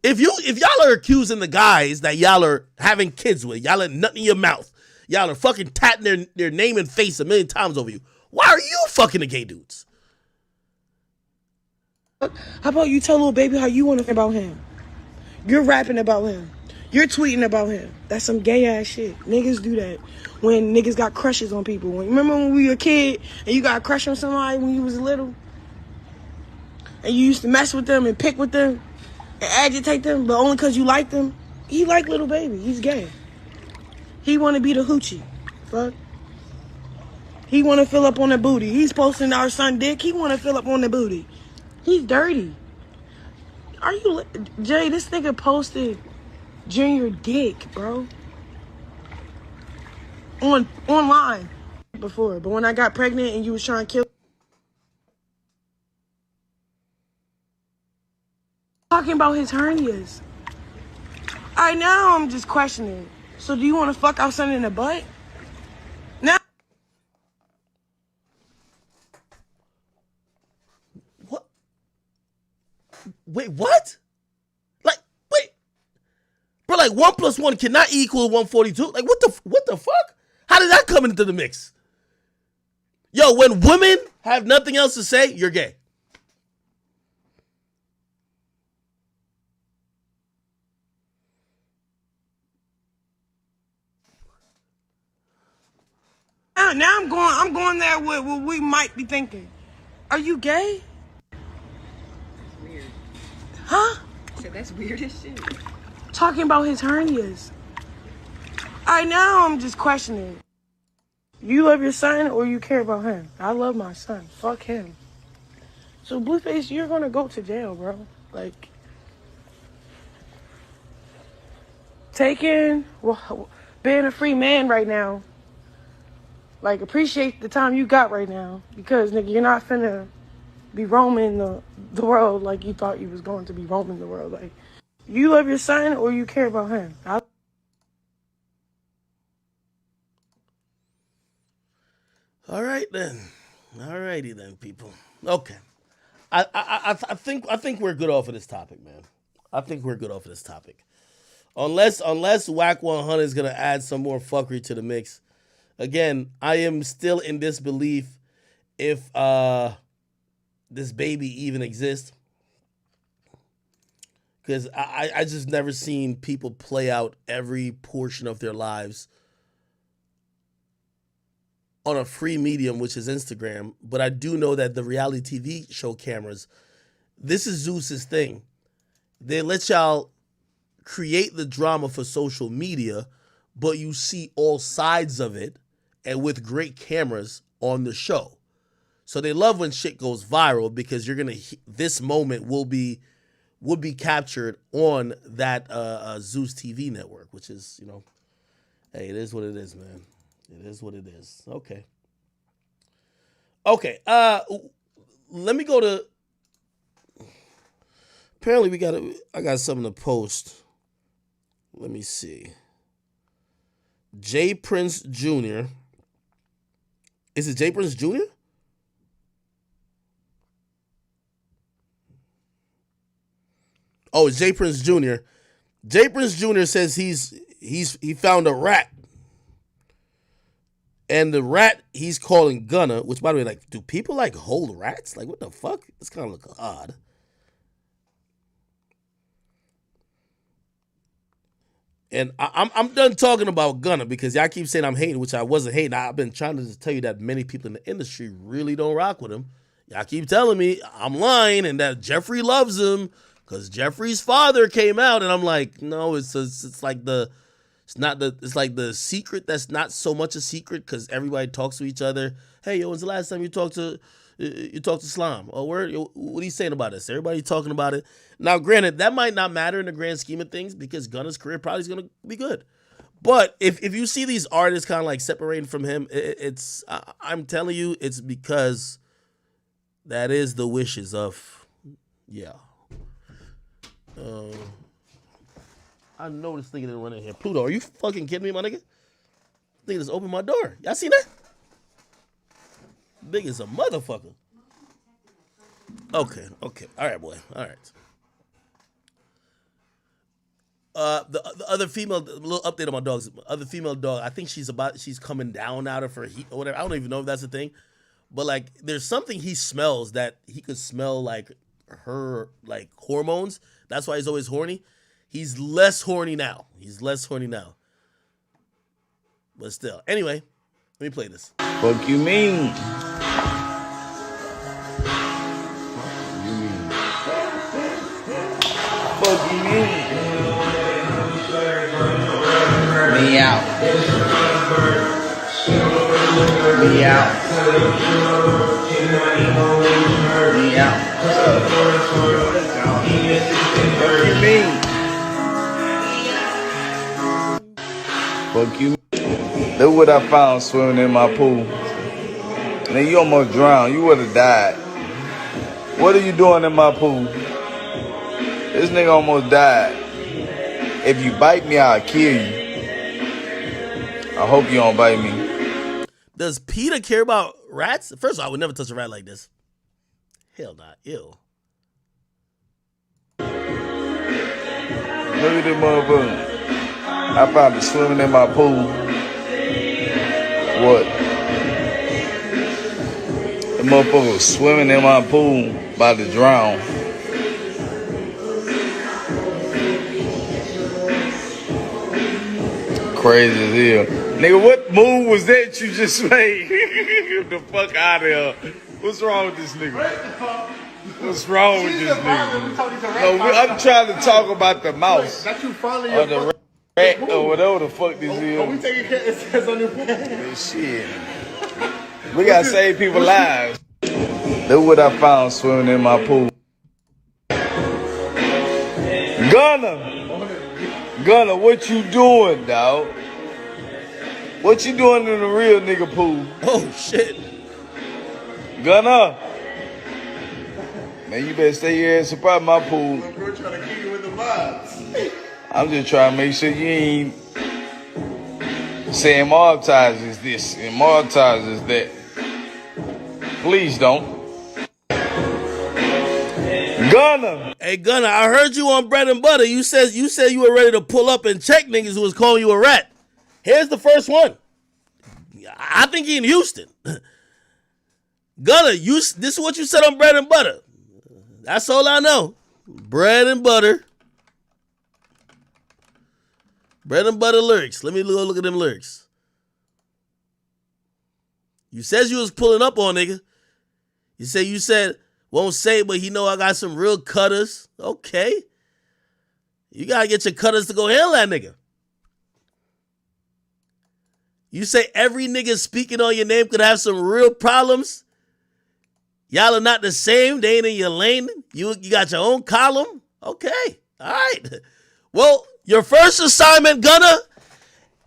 S1: If y'all are accusing the guys that y'all are having kids with, y'all are nutting in your mouth, y'all are fucking tatting their name and face 1,000,000 times over you, why are you fucking the gay dudes?
S2: How about you tell little baby how you want to think about him? You're rapping about him. You're tweeting about him. That's some gay ass shit. Niggas do that when niggas got crushes on people. Remember when we were a kid and you got a crush on somebody when you was little? And you used to mess with them and pick with them and agitate them, but only because you like them? He like little baby. He's gay. He want to be the hoochie. Fuck. He want to fill up on the booty. He's posting our son dick. He want to fill up on the booty. He's dirty. Are you... Jay, this nigga posted Junior dick, bro. Online before. But when I got pregnant and you was trying to kill... Talking about his hernias. Alright, now I'm just questioning. So do you want to fuck our son in the butt? Now...
S1: Wait, what? Like, wait. Bro, like 1 + 1 cannot equal 142. Like, what the fuck? How did that come into the mix? Yo, when women have nothing else to say, you're gay.
S2: Now I'm going there with what we might be thinking. Are you gay? Huh?
S11: So that's weird as shit.
S2: Talking about his hernias. Alright, now I'm just questioning. You love your son or you care about him? I love my son. Fuck him. So Blueface, you're gonna go to jail, bro. Like, take in being a free man right now. Like, appreciate the time you got right now. Because, nigga, you're not finna be roaming the world like you thought you was going to be roaming the world. Like, you love your son or you care about him.
S1: All right then. All righty then, people. Okay. I think we're good off of this topic, man. I think we're good off of this topic. Unless Whack 100 is gonna add some more fuckery to the mix. Again, I am still in disbelief if this baby even exists. Because I just never seen people play out every portion of their lives on a free medium, which is Instagram. But I do know that the reality TV show cameras, this is Zeus's thing. They let y'all create the drama for social media, but you see all sides of it and with great cameras on the show. So they love when shit goes viral because you're going to, this moment will be captured on that Zeus TV network, which is, you know, hey, it is what it is, man. It is what it is. Okay. Okay. Let me go to. Apparently, I got something to post. Let me see. J Prince Jr. Is it J Prince Jr.? Oh, it's J Prince Jr. J Prince Jr. says he found a rat. And the rat he's calling Gunna, which, by the way, like, do people like hold rats? Like, what the fuck? It's kind of look odd. And I'm done talking about Gunna because y'all keep saying I'm hating, which I wasn't hating. I've been trying to just tell you that many people in the industry really don't rock with him. Y'all keep telling me I'm lying and that Jeffrey loves him because Jeffrey's father came out, and I'm like, no, it's like the secret that's not so much a secret because everybody talks to each other. Hey, yo, when's the last time you talked to Slime? Oh, what are you saying about this? Everybody talking about it. Now, granted, that might not matter in the grand scheme of things because Gunna's career probably is going to be good. But if you see these artists kind of like separating from him, I'm telling you, it's because that is the wishes of, yeah. I know this nigga didn't run in here. Pluto, are you fucking kidding me, my nigga? Nigga just opened my door. Y'all seen that? Big as a motherfucker. Okay. All right, boy. All right. The other female, a little update on my dogs. Other female dog, I think she's coming down out of her heat or whatever. I don't even know if that's a thing. But like, there's something he smells that he could smell like her like hormones. That's why he's always horny. He's less horny now. But still. Anyway, let me play this.
S13: Fuck you mean? Fuck you mean? Me out. Me out. Me out. Fuck you mean? Fuck you. Look what I found swimming in my pool. Nigga, you almost drowned. You would have died. What are you doing in my pool? This nigga almost died. If you bite me, I'll kill you. I hope you don't bite me.
S1: Does PETA care about rats? First of all, I would never touch a rat like this. Hell not. Ew.
S13: Look at this motherfucker. I found it swimming in my pool. What? The motherfucker was swimming in my pool, about to drown. Crazy as hell. Nigga, what move was that you just made? Get the fuck out of here. What's wrong with this nigga? What's wrong with this nigga? No, I'm trying to talk about the mouse. That you finally or the rat or whatever the fuck this is. Oh, we taking care of it on your pool. Shit. We gotta save people's lives. Look what I found swimming in my pool. Gunna! Gunner, what you doing, dog? What you doing in the real nigga pool?
S1: Oh shit.
S13: Gunner. Man, you better stay your ass up out my pool.
S8: We're trying to keep you with the vibes.
S13: I'm just trying to make sure you ain't saying mob ties is this and mob ties is that. Please don't. Gunner.
S1: Hey Gunner, I heard you on Bread and Butter. You said you were ready to pull up and check niggas who was calling you a rat. Here's the first one. I think he in Houston. Gunner, this is what you said on Bread and Butter. That's all I know. Bread and butter. Bread and butter lyrics. Let me go look at them lyrics. You said you was pulling up on nigga. You said, won't say, but he know I got some real cutters. Okay. You gotta get your cutters to go handle that nigga. You say every nigga speaking on your name could have some real problems. Y'all are not the same. They ain't in your lane. You got your own column. Okay. All right. Well, your first assignment, Gunner,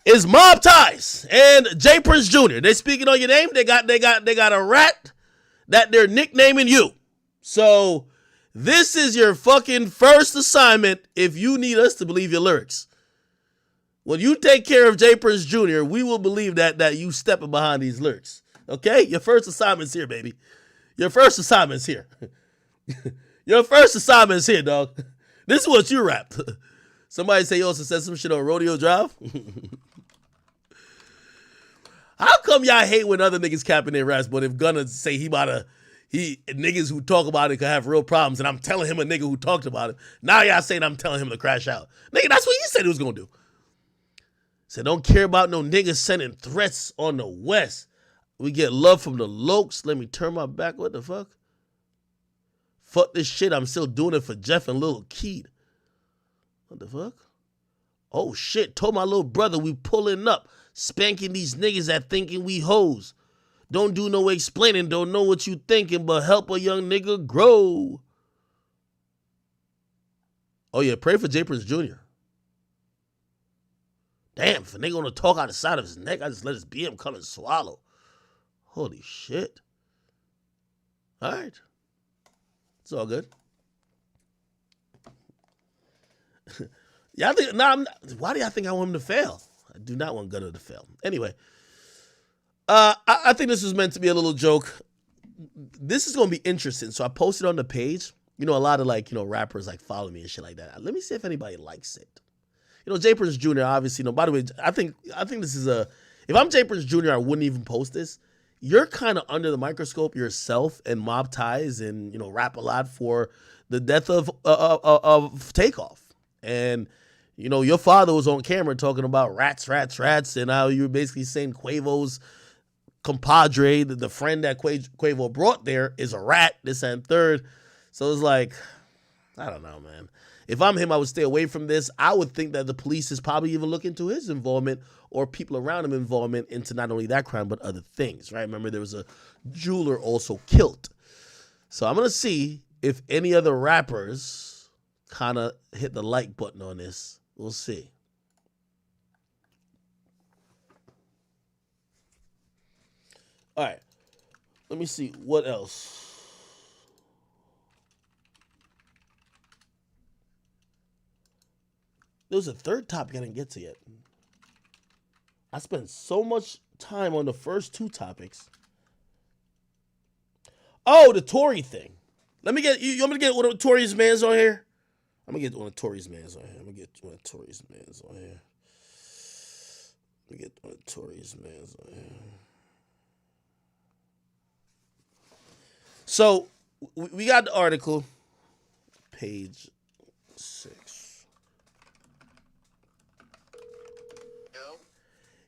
S1: is Mob Ties and J Prince Jr. They speaking on your name. They got a rat that they're nicknaming you. So this is your fucking first assignment if you need us to believe your lyrics. When you take care of J Prince Jr., we will believe that you stepping behind these lyrics. Okay? Your first assignment's here, baby. Your first assignment's here. Your first assignment's here, dog. This is what you rap. Somebody say you also said some shit on Rodeo Drive. How come y'all hate when other niggas capping their raps, but if Gunna say niggas who talk about it could have real problems, and I'm telling him a nigga who talked about it, now y'all saying I'm telling him to crash out. Nigga, that's what he said he was gonna do. Said don't care about no niggas sending threats on the West. We get love from the Lokes. Let me turn my back. What the fuck? Fuck this shit. I'm still doing it for Jeff and Lil Keed. What the fuck? Oh shit. Told my little brother we pulling up. Spanking these niggas that thinking we hoes. Don't do no explaining. Don't know what you thinking, but help a young nigga grow. Oh yeah. Pray for J Prince Jr. Damn. If a nigga wanna talk out the side of his neck, I just let his BM come and swallow. Holy shit. All right. It's all good. Y'all think, why do y'all think I want him to fail? I do not want Gunna to fail. Anyway, I think this was meant to be a little joke. This is going to be interesting. So I posted on the page. You know, a lot of rappers follow me and shit like that. Let me see if anybody likes it. You know, J Prince Jr. obviously, by the way, I think this is if I'm J Prince Jr., I wouldn't even post this. You're kind of under the microscope yourself and Mob Ties and, Rap a Lot for the death of Takeoff. And, your father was on camera talking about rats, and how you were basically saying Quavo's compadre, the friend that Quavo brought there, is a rat, this and third. So it's like, I don't know, man. If I'm him, I would stay away from this. I would think that the police is probably even looking into his involvement or people around him involvement into not only that crime, but other things, right? Remember, there was a jeweler also killed. So I'm going to see if any other rappers kind of hit the like button on this. We'll see. All right. Let me see. What else? There was a third topic I didn't get to yet. I spent so much time on the first two topics. Oh, the Tory thing. Let me get you want me to get one of Tory's mans on here? I'm gonna get one of Tory's mans on here. So we got the article, page 6.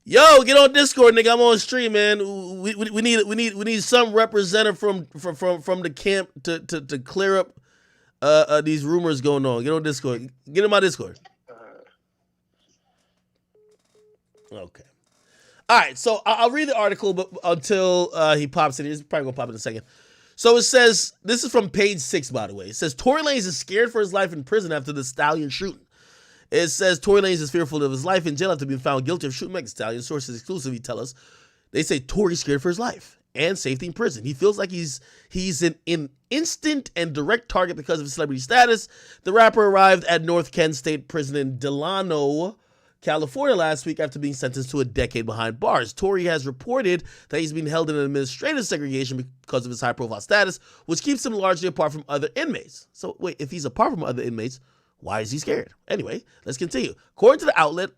S1: Yo, get on Discord, nigga. I'm on stream, man. We need some representative from the camp to clear up these rumors going on. Get on Discord. Get in my Discord. Okay. All right. So I'll read the article, but until he pops in, he's probably gonna pop in a second. So it says, this is from page 6, by the way. It says Tory Lanez is scared for his life in prison after the Stallion shooting. It says Tory Lanez is fearful of his life in jail after being found guilty of shooting Megan Thee Stallion. Sources exclusively tell us they say Tory's scared for his life and safety in prison. He feels like he's an instant and direct target because of his celebrity status. The rapper arrived at North Kent State Prison in Delano, California last week after being sentenced to a decade behind bars. Tory has reported that he's being held in administrative segregation because of his high-profile status, which keeps him largely apart from other inmates. So wait, if he's apart from other inmates, why is he scared? Anyway, let's continue. According to the outlet,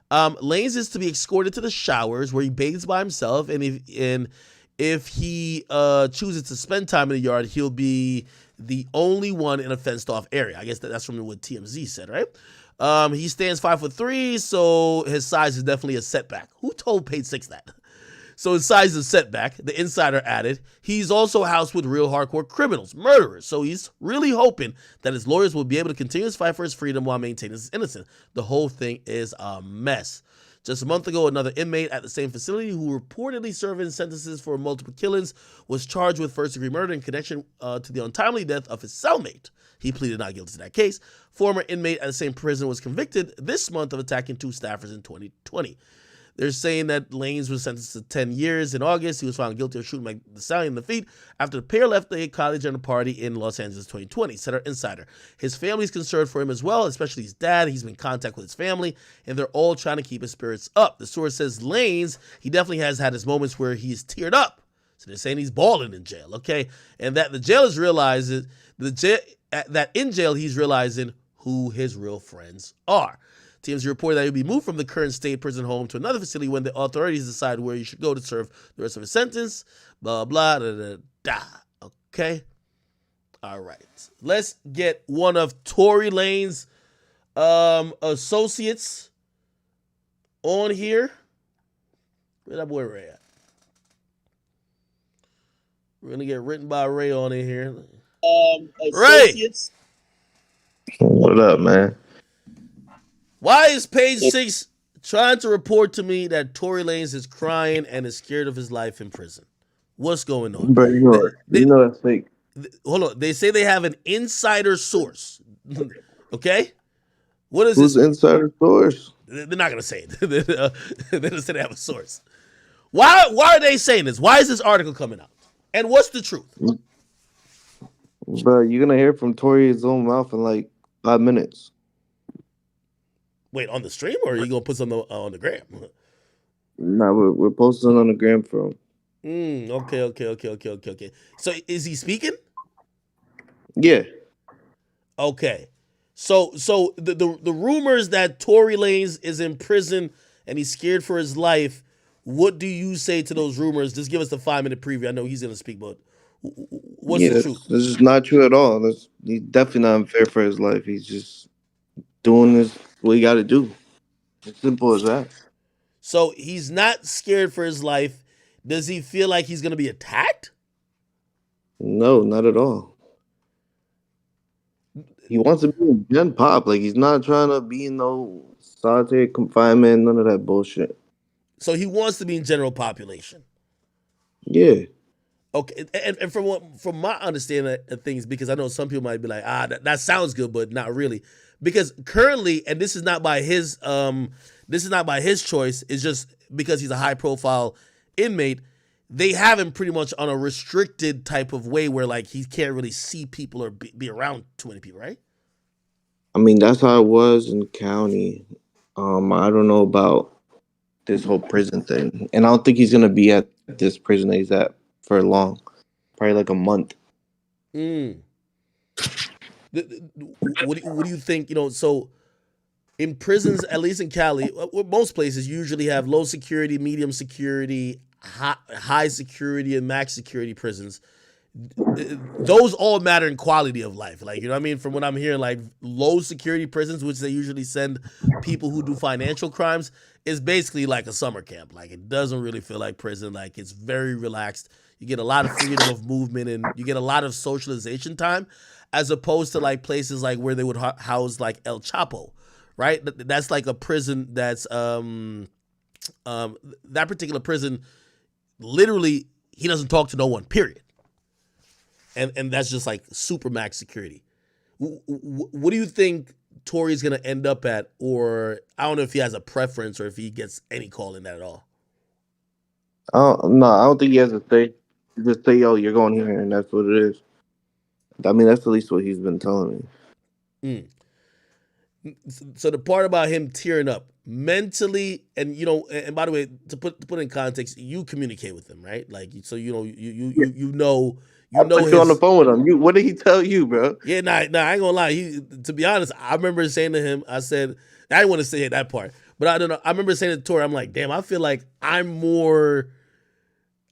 S1: Lanez is to be escorted to the showers where he bathes by himself, and if he chooses to spend time in the yard, he'll be the only one in a fenced-off area. I guess that's from what TMZ said, right? He stands 5'3", so his size is definitely a setback. Who told Page Six that? So his size is a setback. The insider added, he's also housed with real hardcore criminals, murderers. So he's really hoping that his lawyers will be able to continue his fight for his freedom while maintaining his innocence. The whole thing is a mess. Just a month ago, another inmate at the same facility who reportedly serving sentences for multiple killings was charged with first-degree murder in connection to the untimely death of his cellmate. He pleaded not guilty to that case. Former inmate at the same prison was convicted this month of attacking 2 staffers in 2020. They're saying that Lanez was sentenced to 10 years in August. He was found guilty of shooting Megan Thee Stallion in the feet after the pair left a college and a party in Los Angeles 2020, said our insider. His family's concerned for him as well, especially his dad. He's been in contact with his family, and they're all trying to keep his spirits up. The source says Lanez, he definitely has had his moments where he's teared up. So they're saying he's balling in jail, okay? And that the jail is realizing, that in jail he's realizing who his real friends are. TMZ reported that he'll be moved from the current state prison home to another facility when the authorities decide where he should go to serve the rest of his sentence. Blah, blah, da, da, da. Okay? All right. Let's get one of Tory Lanez's associates on here. Where that boy Ray at? We're going to get written by Ray on in here. Ray!
S14: What up, man?
S1: Why is Page Six trying to report to me that Tory Lanez is crying and is scared of his life in prison? What's going on?
S14: Bro, you know that's fake.
S1: Hold on. They say they have an insider source. Okay? What is
S14: Who's
S1: this?
S14: insider source?
S1: They're not going to say it. They just say they have a source. Why are they saying this? Why is this article coming out? And what's the truth?
S14: Bro, you're going to hear from Tory's own mouth in like 5 minutes.
S1: Wait, on the stream, or are you gonna put something on the gram?
S14: Nah, we're posting on the gram for him.
S1: Okay. So is he speaking?
S14: Yeah.
S1: Okay. So the rumors that Tory Lanez is in prison and he's scared for his life. What do you say to those rumors? Just give us the 5-minute preview. I know he's gonna speak, but what's the truth?
S14: This is not true at all. He's definitely not unfair for his life. He's just doing this what he got to do. As simple as that.
S1: So he's not scared for his life. Does he feel like he's going to be attacked?
S14: No, not at all. He wants to be in Gen Pop. Like, he's not trying to be in no solitary confinement, none of that bullshit.
S1: So he wants to be in general population.
S14: Yeah.
S1: Okay, and from my understanding of things, because I know some people might be like, that sounds good, but not really. Because currently, and this is not by his choice, it's just because he's a high profile inmate, they have him pretty much on a restricted type of way where like he can't really see people or be around too many people, right?
S14: I mean, that's how it was in county. I don't know about this whole prison thing. And I don't think he's gonna be at this prison that he's at for long. Probably like a month.
S1: What do you think? So in prisons, at least in Cali, most places usually have low security, medium security, high security, and max security prisons. Those all matter in quality of life. Like, you know what I mean? From what I'm hearing, like low security prisons, which they usually send people who do financial crimes, is basically like a summer camp. Like, it doesn't really feel like prison. Like, it's very relaxed. You get a lot of freedom of movement and you get a lot of socialization time, as opposed to like places like where they would house like El Chapo, right? That's like a prison that's that particular prison, literally he doesn't talk to no one, period. And that's just like super max security. What do you think Tory's gonna end up at, or I don't know if he has a preference or if he gets any call in that at all.
S21: No, I don't think he has a thing. Just say, yo, you're going here, and that's what it is. I mean, that's at least what he's been telling me.
S1: So the part about him tearing up mentally, and and by the way, to put in context, you communicate with him, right? Like, so you know
S21: I put you on the phone with him. What did he tell you, bro?
S1: Yeah, nah, I ain't gonna lie. To be honest, I remember saying to him, I said, I didn't want to say that part, but I don't know. I remember saying to Tory, I'm like, damn, I feel like I'm more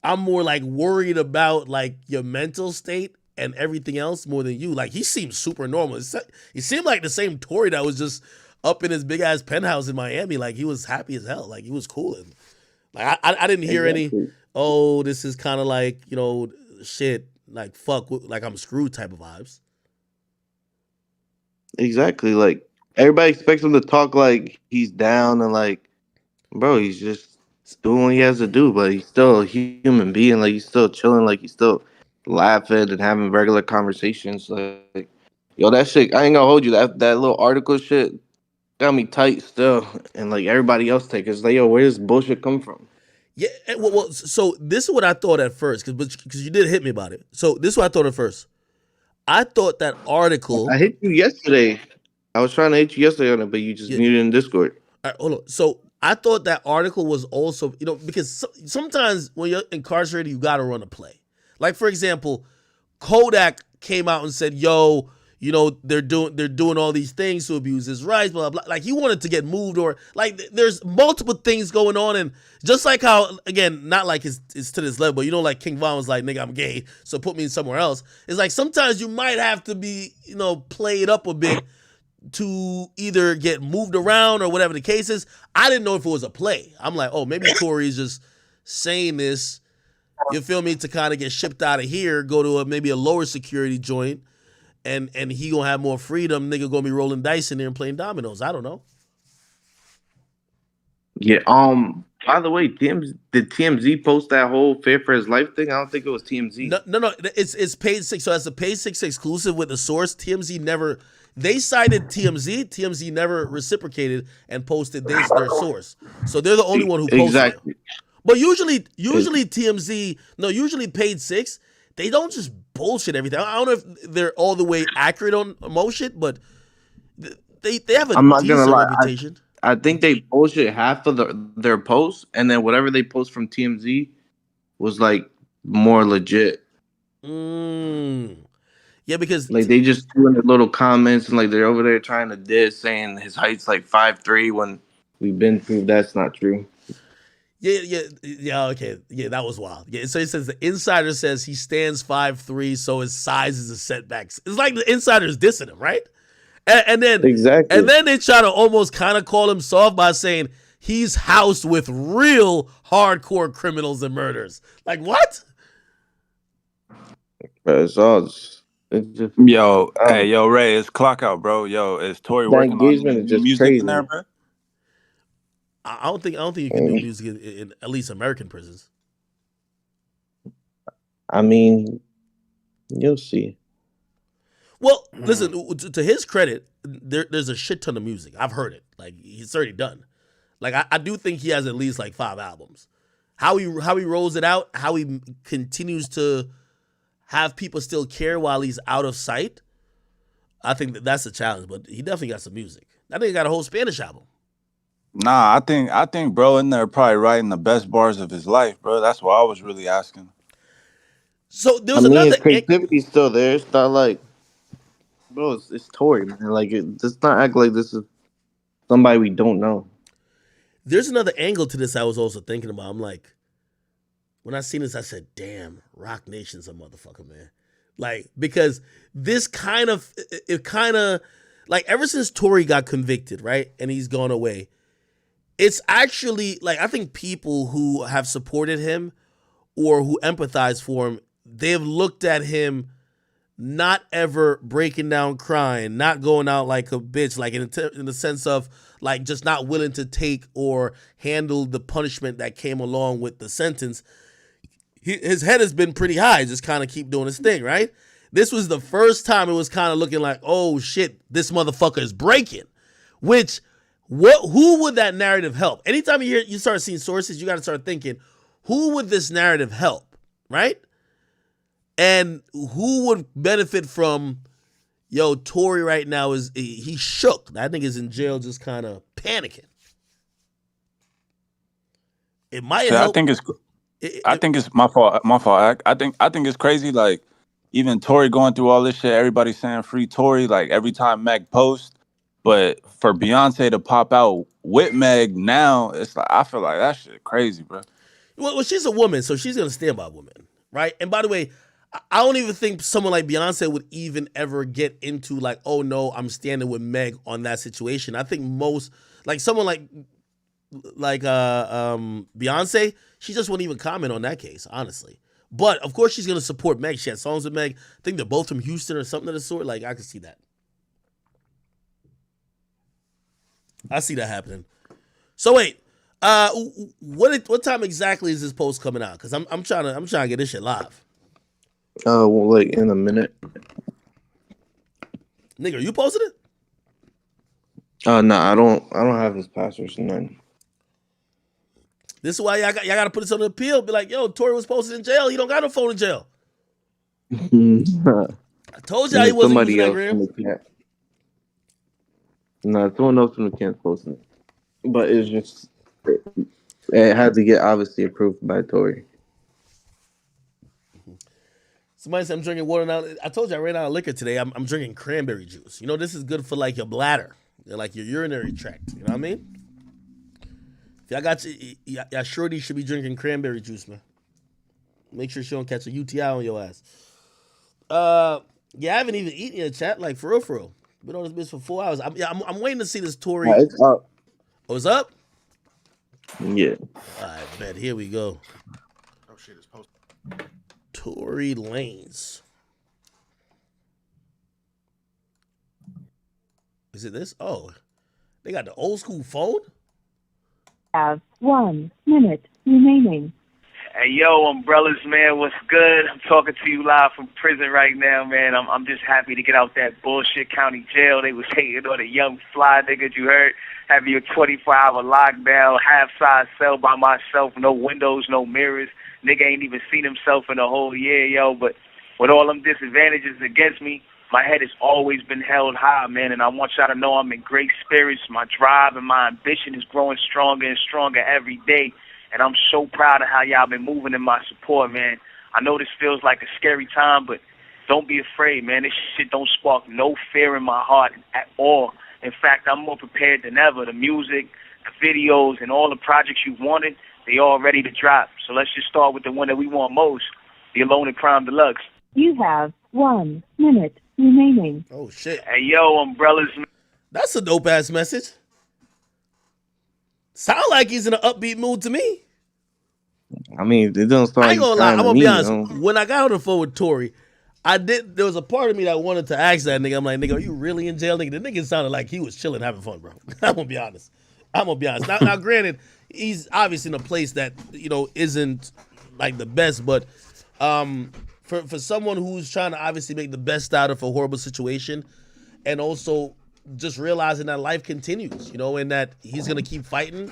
S1: like worried about like your mental state and everything else more than you. Like, he seems super normal. He seemed like the same Tory that was just up in his big ass penthouse in Miami. Like, he was happy as hell. Like, he was cool. And like, I didn't hear any, oh, this is kind of like, shit, like, fuck, like I'm screwed type of vibes.
S21: Exactly. Like, everybody expects him to talk like he's down and like, bro, he's just doing what he has to do, but he's still a human being. Like, he's still chilling. Like, he's still laughing and having regular conversations. Like, yo, that shit, I ain't gonna hold you. That little article shit got me tight still. And like everybody else take it's like, yo, where does bullshit come from?
S1: Yeah, well, so this is what I thought at first, because you did hit me about it. So this is what I thought at first. I thought that article.
S21: I hit you yesterday. I was trying to hit you yesterday on it, but you just muted in Discord.
S1: All right, hold on. So I thought that article was also, because sometimes when you're incarcerated, you got to run a play. Like, for example, Kodak came out and said, yo, they're doing all these things to abuse his rights, blah, blah, blah. Like, he wanted to get moved, or like there's multiple things going on. And just like how, again, not like it's to this level, but like King Von was like, nigga, I'm gay, so put me somewhere else. It's like sometimes you might have to be, played up a bit to either get moved around or whatever the case is. I didn't know if it was a play. I'm like, oh, maybe Tory's just saying this, you feel me, to kind of get shipped out of here, go to maybe a lower security joint, and he gonna have more freedom. Nigga gonna be rolling dice in there and playing dominoes. I don't know.
S21: Yeah. By the way, did TMZ post that whole Fear for His Life thing? I don't think it was TMZ.
S1: No. It's Page 6. So that's a Page 6 exclusive with the source. TMZ never. They cited TMZ. TMZ never reciprocated and posted their source. So they're the only one who posted
S21: exactly.
S1: it. But usually TMZ, usually Page 6, they don't just bullshit everything. I don't know if they're all the way accurate on most shit, but they have a decent reputation.
S21: I think they bullshit half of their posts, and then whatever they post from TMZ was like more legit.
S1: Yeah, because
S21: like they just doing the little comments and like they're over there trying to diss, saying his height's like 5'3" when we've been proved that's not true.
S1: Yeah, okay. Yeah, that was wild. Yeah, so it says the insider says he stands 5'3", so his size is a setback. It's like the insider's dissing him, right? And then
S21: exactly.
S1: And then they try to almost kind of call him soft by saying he's housed with real hardcore criminals and murderers. Like, what?
S21: It's all just
S16: yo, hey, yo, Ray, it's clock out, bro. Yo, is Tory working on
S21: just
S16: music
S21: crazy.
S16: in there, bro?
S1: I don't think you can do music in at least American prisons.
S21: I mean, you'll see.
S1: Well, listen, to his credit, there's a shit ton of music. I've heard it. Like, he's already done. Like, I do think he has at least like 5 albums. How he rolls it out, how he continues to have people still care while he's out of sight, I think that's a challenge. But he definitely got some music. I think he got a whole Spanish album.
S16: Nah, I think bro in there probably writing the best bars of his life, bro. That's what I was really asking.
S1: So there was another.
S21: His creativity's still there. It's not like, bro, it's Tory, man. Like, let's not act like this is somebody we don't know.
S1: There's another angle to this I was also thinking about. I'm like, when I seen this, I said, damn, Rock Nation's a motherfucker, man. Like, because this kind of, like, ever since Tory got convicted, right, and he's gone away, it's actually, like, I think people who have supported him or who empathize for him, they've looked at him not ever breaking down crying, not going out like a bitch, like in the sense of, like, just not willing to take or handle the punishment that came along with the sentence. His head has been pretty high, just kind of keep doing his thing, right? This was the first time it was kind of looking like, oh shit, this motherfucker is breaking. Which, who would that narrative help? Anytime you start seeing sources, you got to start thinking, who would this narrative help, right? And who would benefit from, yo, Tory right now he's shook. That nigga's in jail just kind of panicking. It might help.
S16: I think it's my fault. My fault. I think it's crazy. Like even Tory going through all this shit. Everybody saying free Tory. Like every time Meg posts, but for Beyonce to pop out with Meg now, it's like I feel like that shit crazy, bro.
S1: Well, she's a woman, so she's gonna stand by women, right? And by the way, I don't even think someone like Beyonce would even ever get into like, oh no, I'm standing with Meg on that situation. I think most, like someone like Beyonce, she just wouldn't even comment on that case, honestly. But of course she's gonna support Meg. She had songs with Meg. I think they're both from Houston or something of the sort. Like I can see that. I see that happening. So wait, what time exactly is this post coming out? Because I'm trying to get this shit live.
S21: Well, like in a minute.
S1: Nigga, are you posting it?
S21: No, I don't have his passwords. None.
S1: This is why y'all got to put this on the appeal. Be like, yo, Tory was posted in jail. He don't got no phone in jail. I told y'all he wasn't using that gram.
S21: No, someone else from the camp posted it. But it's just, it had to get obviously approved by Tory.
S1: Somebody said I'm drinking water now. I told you I ran out of liquor today. I'm drinking cranberry juice. You know, this is good for like your bladder, like your urinary tract. You know what I mean? If y'all got y'all shorty should be drinking cranberry juice, man. Make sure she don't catch a UTI on your ass. Yeah, I haven't even eaten yet, chat. Like for real. Been on this bitch for 4 hours. I'm waiting to see this Tory.
S21: It's up.
S1: Oh, it's up?
S21: Yeah.
S1: All right, bet. Here we go.
S20: Oh shit, it's posted.
S1: Tory Lanez. Is it this? Oh, they got the old school phone?
S17: Have 1 minute remaining.
S19: Hey, yo, umbrellas, man, what's good? I'm talking to you live from prison right now, man. I'm just happy to get out that bullshit county jail. They was hating on a young fly nigga, you heard? Having your 24-hour lockdown, half-size cell by myself, no windows, no mirrors. Nigga ain't even seen himself in a whole year, yo. But with all them disadvantages against me, my head has always been held high, man. And I want y'all to know I'm in great spirits. My drive and my ambition is growing stronger and stronger every day. And I'm so proud of how y'all been moving in my support, man. I know this feels like a scary time, but don't be afraid, man. This shit don't spark no fear in my heart at all. In fact, I'm more prepared than ever. The music, the videos, and all the projects you wanted, they all ready to drop. So let's just start with the one that we want most, the Alone in Crime Deluxe.
S17: You have 1 minute remaining.
S1: Oh, shit.
S19: Hey, yo, umbrellas.
S1: That's a dope-ass message. Sound like he's in an upbeat mood to me.
S21: I mean, it doesn't start.
S1: I ain't gonna lie. I'm gonna be honest. When I got on the phone with Tory, there was a part of me that wanted to ask that nigga. I'm like, nigga, are you really in jail, nigga? The nigga sounded like he was chilling, having fun, bro. I'm gonna be honest. Now, granted, he's obviously in a place that, you know, isn't like the best, but for someone who's trying to obviously make the best out of a horrible situation, and also just realizing that life continues, you know, and that he's gonna keep fighting,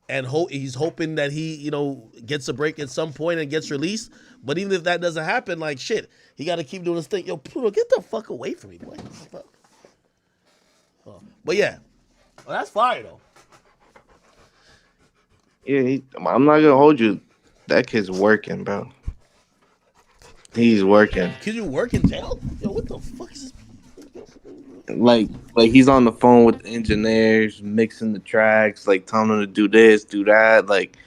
S1: and he's hoping that he, you know, gets a break at some point and gets released. But even if that doesn't happen, like shit, he got to keep doing his thing. Yo, Pluto, get the fuck away from me, boy. But yeah, well, that's fire though.
S21: Yeah, I'm not gonna hold you. That kid's working, bro. He's working.
S1: Could you work in jail? Yo, what the fuck is this?
S21: Like he's on the phone with the engineers, mixing the tracks, like telling them to do this, do that. Like,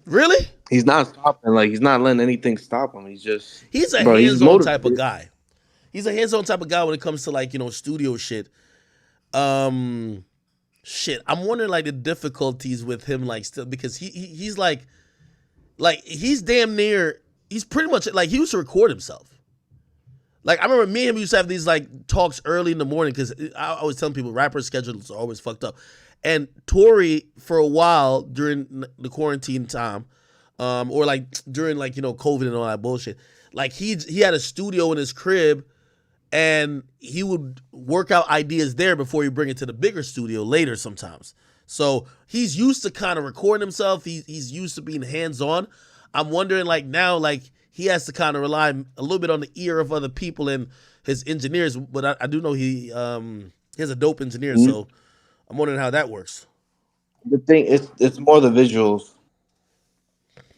S1: really?
S21: He's not stopping. Like, he's not letting anything stop him. He's
S1: a hands-on type of guy. He's a hands-on type of guy when it comes to, like, you know, studio shit. Shit, I'm wondering like the difficulties with him, like, still, because he's like he's damn near. He's pretty much like he used to record himself. Like, I remember me and him used to have these, like, talks early in the morning because I was telling people rappers' schedules are always fucked up. And Tory, for a while during the quarantine time, or, like, during, like, you know, COVID and all that bullshit, Like he had a studio in his crib, and he would work out ideas there before he bring it to the bigger studio later sometimes. So he's used to kind of recording himself. He's used to being hands-on. I'm wondering like now, like he has to kind of rely a little bit on the ear of other people and his engineers. But I do know he has a dope engineer, so I'm wondering how that works.
S21: The thing it's more the visuals.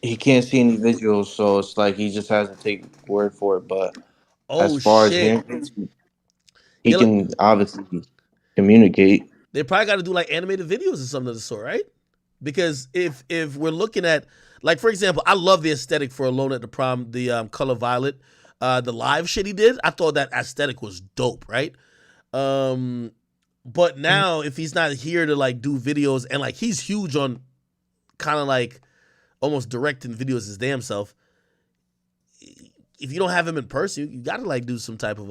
S21: He can't see any visuals, so it's like he just has to take word for it. But as far as hearing things, he can obviously communicate.
S1: They probably got to do like animated videos or something of the sort, right? Because if we're looking at, like, for example, I love the aesthetic for Alone at the Prom, the Color Violet, the live shit he did. I thought that aesthetic was dope, right? But now if he's not here to like do videos, and like he's huge on kind of like almost directing videos his damn self. If you don't have him in person, you gotta like do some type of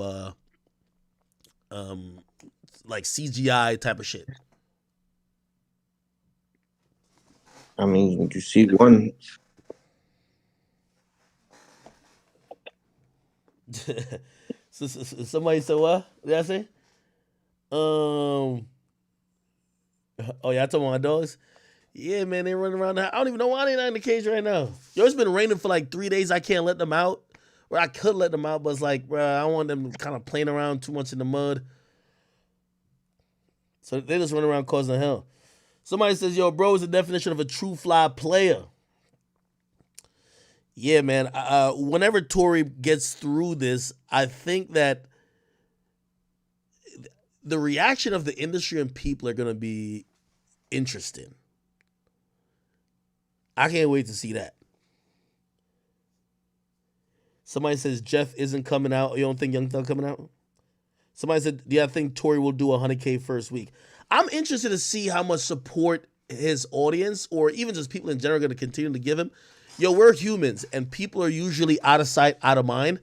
S1: like CGI type of shit.
S21: I mean, you see one.
S1: Somebody said what? What did I say? Oh yeah, I told my dogs. Yeah, man, they running around. I don't even know why they're not in the cage right now. Yo, it's been raining for like 3 days. I can't let them out. Or I could let them out, but it's like, bro, I don't want them kind of playing around too much in the mud. So they just run around causing hell. Somebody says, yo, bro is the definition of a true fly player. Yeah, man. Whenever Tory gets through this, I think that the reaction of the industry and people are going to be interesting. I can't wait to see that. Somebody says Jeff isn't coming out. You don't think Young Thug coming out? Somebody said, yeah, I think Tory will do 100K first week. I'm interested to see how much support his audience or even just people in general are going to continue to give him. Yo, we're humans, and people are usually out of sight, out of mind.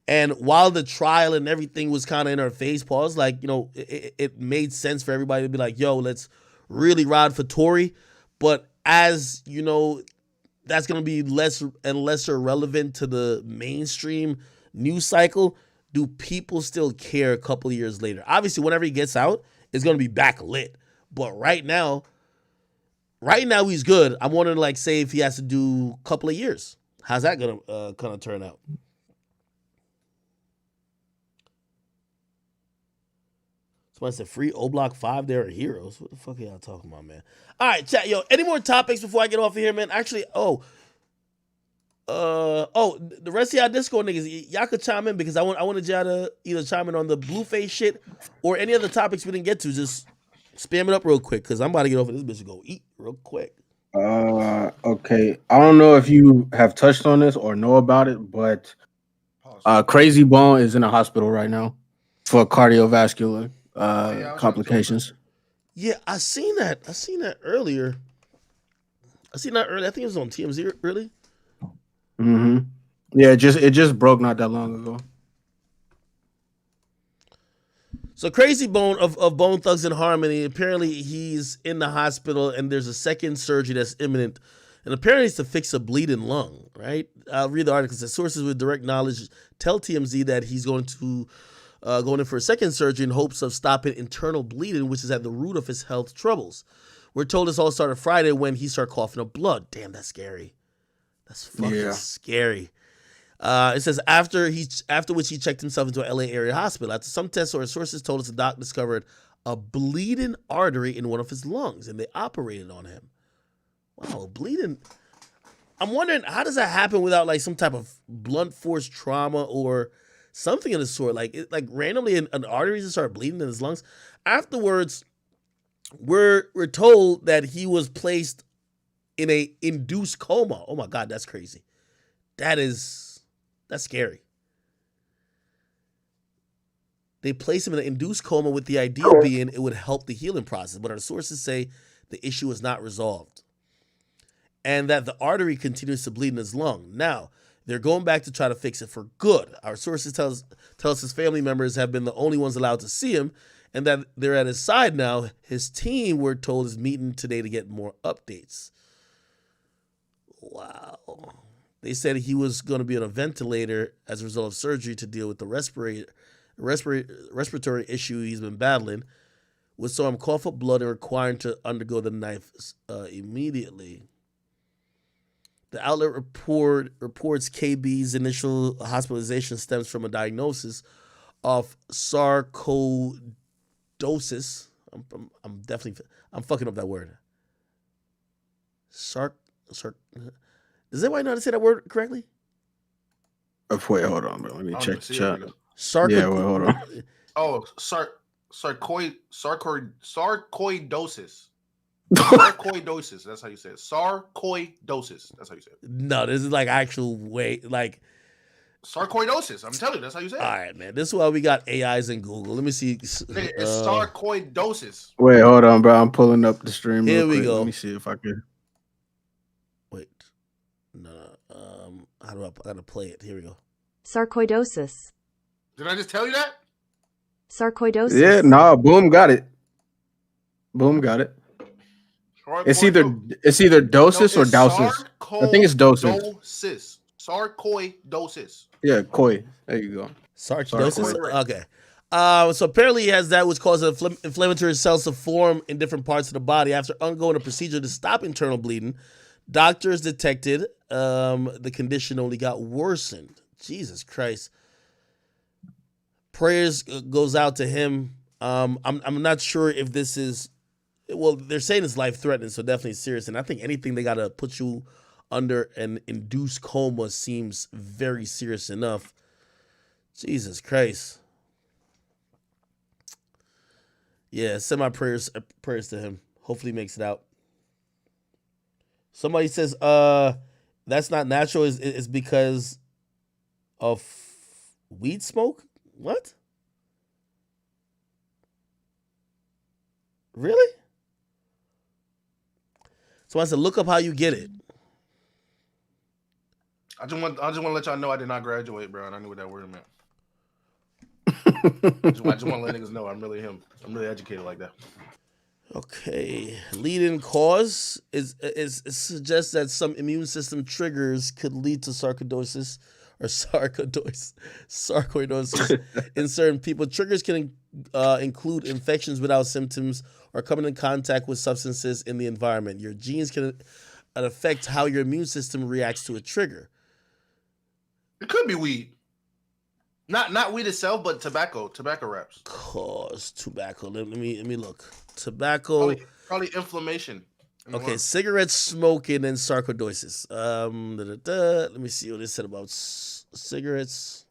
S1: And while the trial and everything was kind of in our face, pause, like, you know, it made sense for everybody to be like, yo, let's really ride for Tory. But as, you know, that's going to be less and lesser relevant to the mainstream news cycle. Do people still care a couple of years later? Obviously, whenever he gets out, it's going to be backlit. But right now he's good. I'm wondering, like, say if he has to do a couple of years. How's that going to kind of turn out? Somebody said free O Block 5, they're heroes. What the fuck are y'all talking about, man? All right, chat, yo, any more topics before I get off of here, man? Actually, the rest of y'all Discord niggas, y'all could chime in because I wanted y'all to either chime in on the Blueface shit or any other topics we didn't get to. Just spam it up real quick because I'm about to get off of this bitch and go eat real quick.
S6: Okay. I don't know if you have touched on this or know about it, but Crazy Bone is in a hospital right now for cardiovascular complications.
S1: Yeah, I seen that earlier. I think it was on TMZ early.
S6: Mm-hmm. Yeah, it just broke not that long ago.
S1: So Crazy Bone of Bone Thugs and Harmony, apparently he's in the hospital and there's a second surgery that's imminent. And apparently it's to fix a bleeding lung, right? I'll read the article. It says sources with direct knowledge tell TMZ that he's going in for a second surgery in hopes of stopping internal bleeding, which is at the root of his health troubles. We're told this all started Friday when he started coughing up blood. Damn, that's scary. That's fucking scary. It says after which he checked himself into an LA area hospital. After some tests, or sources told us the doc discovered a bleeding artery in one of his lungs, and they operated on him. Wow, bleeding. I'm wondering, how does that happen without like some type of blunt force trauma or something of the sort? Like randomly an artery just start bleeding in his lungs. Afterwards, we're told that he was placed in a induced coma. Oh my God, that's crazy. That's scary. They placed him in an induced coma with the idea being it would help the healing process, but our sources say the issue is not resolved and that the artery continues to bleed in his lung. Now, they're going back to try to fix it for good. Our sources tell us his family members have been the only ones allowed to see him and that they're at his side now. His team, we're told, is meeting today to get more updates. Wow. They said he was going to be on a ventilator as a result of surgery to deal with the respiratory issue he's been battling, which saw him cough up blood and require him to undergo the knife immediately. The outlet reports KB's initial hospitalization stems from a diagnosis of sarcoidosis. I'm fucking up that word. Does anybody know how to say that word correctly?
S6: Wait, hold on, bro. Let me check the chat.
S1: Yeah,
S6: wait, hold on.
S20: Oh, sarcoidosis. Sarcoidosis. That's how you say it. Sarcoidosis. That's how you say it.
S1: No, this is like actual way, like
S20: sarcoidosis. I'm telling you, that's how you say it.
S1: All right, man. This is why we got AIs in Google. Let me see.
S20: It's sarcoidosis.
S6: Wait, hold on, bro. I'm pulling up the stream.
S1: Here
S6: real
S1: we
S6: quick.
S1: go.
S6: Let me see if I can.
S1: Wait. No. How do I gotta play it? Here we go.
S5: Sarcoidosis.
S20: Did I just tell you that?
S5: Sarcoidosis.
S6: Yeah, nah, boom, got it. Boom, got it. It's either dosis or dousis. I think it's dosis.
S20: Sarcoidosis.
S6: Yeah, koi. There you go.
S1: Sarcoidosis. Okay. So apparently he has that, which causes inflammatory cells to form in different parts of the body. After undergoing a procedure to stop internal bleeding, doctors detected the condition only got worsened. Jesus Christ. Prayers goes out to him. I'm not sure if this is, well, they're saying it's life-threatening, so definitely serious. And I think anything they got to put you under an induced coma seems very serious enough. Jesus Christ. Yeah, send my prayers to him. Hopefully he makes it out. Somebody says, that's not natural. It's because of weed smoke? What? Really? So I said, look up how you get it.
S20: I just want to let y'all know I did not graduate, bro, and I knew what that word meant. I just want to let niggas know I'm really him. I'm really educated like that.
S1: Okay. Leading cause is suggests that some immune system triggers could lead to sarcoidosis in certain people. Triggers can include infections without symptoms or coming in contact with substances in the environment. Your genes can affect how your immune system reacts to a trigger.
S20: It could be weed. Not weed itself, but tobacco wraps.
S1: Cause tobacco. Let me look. Tobacco.
S20: Probably inflammation.
S1: Okay, cigarette smoking and sarcoidosis. Let me see what they said about cigarettes.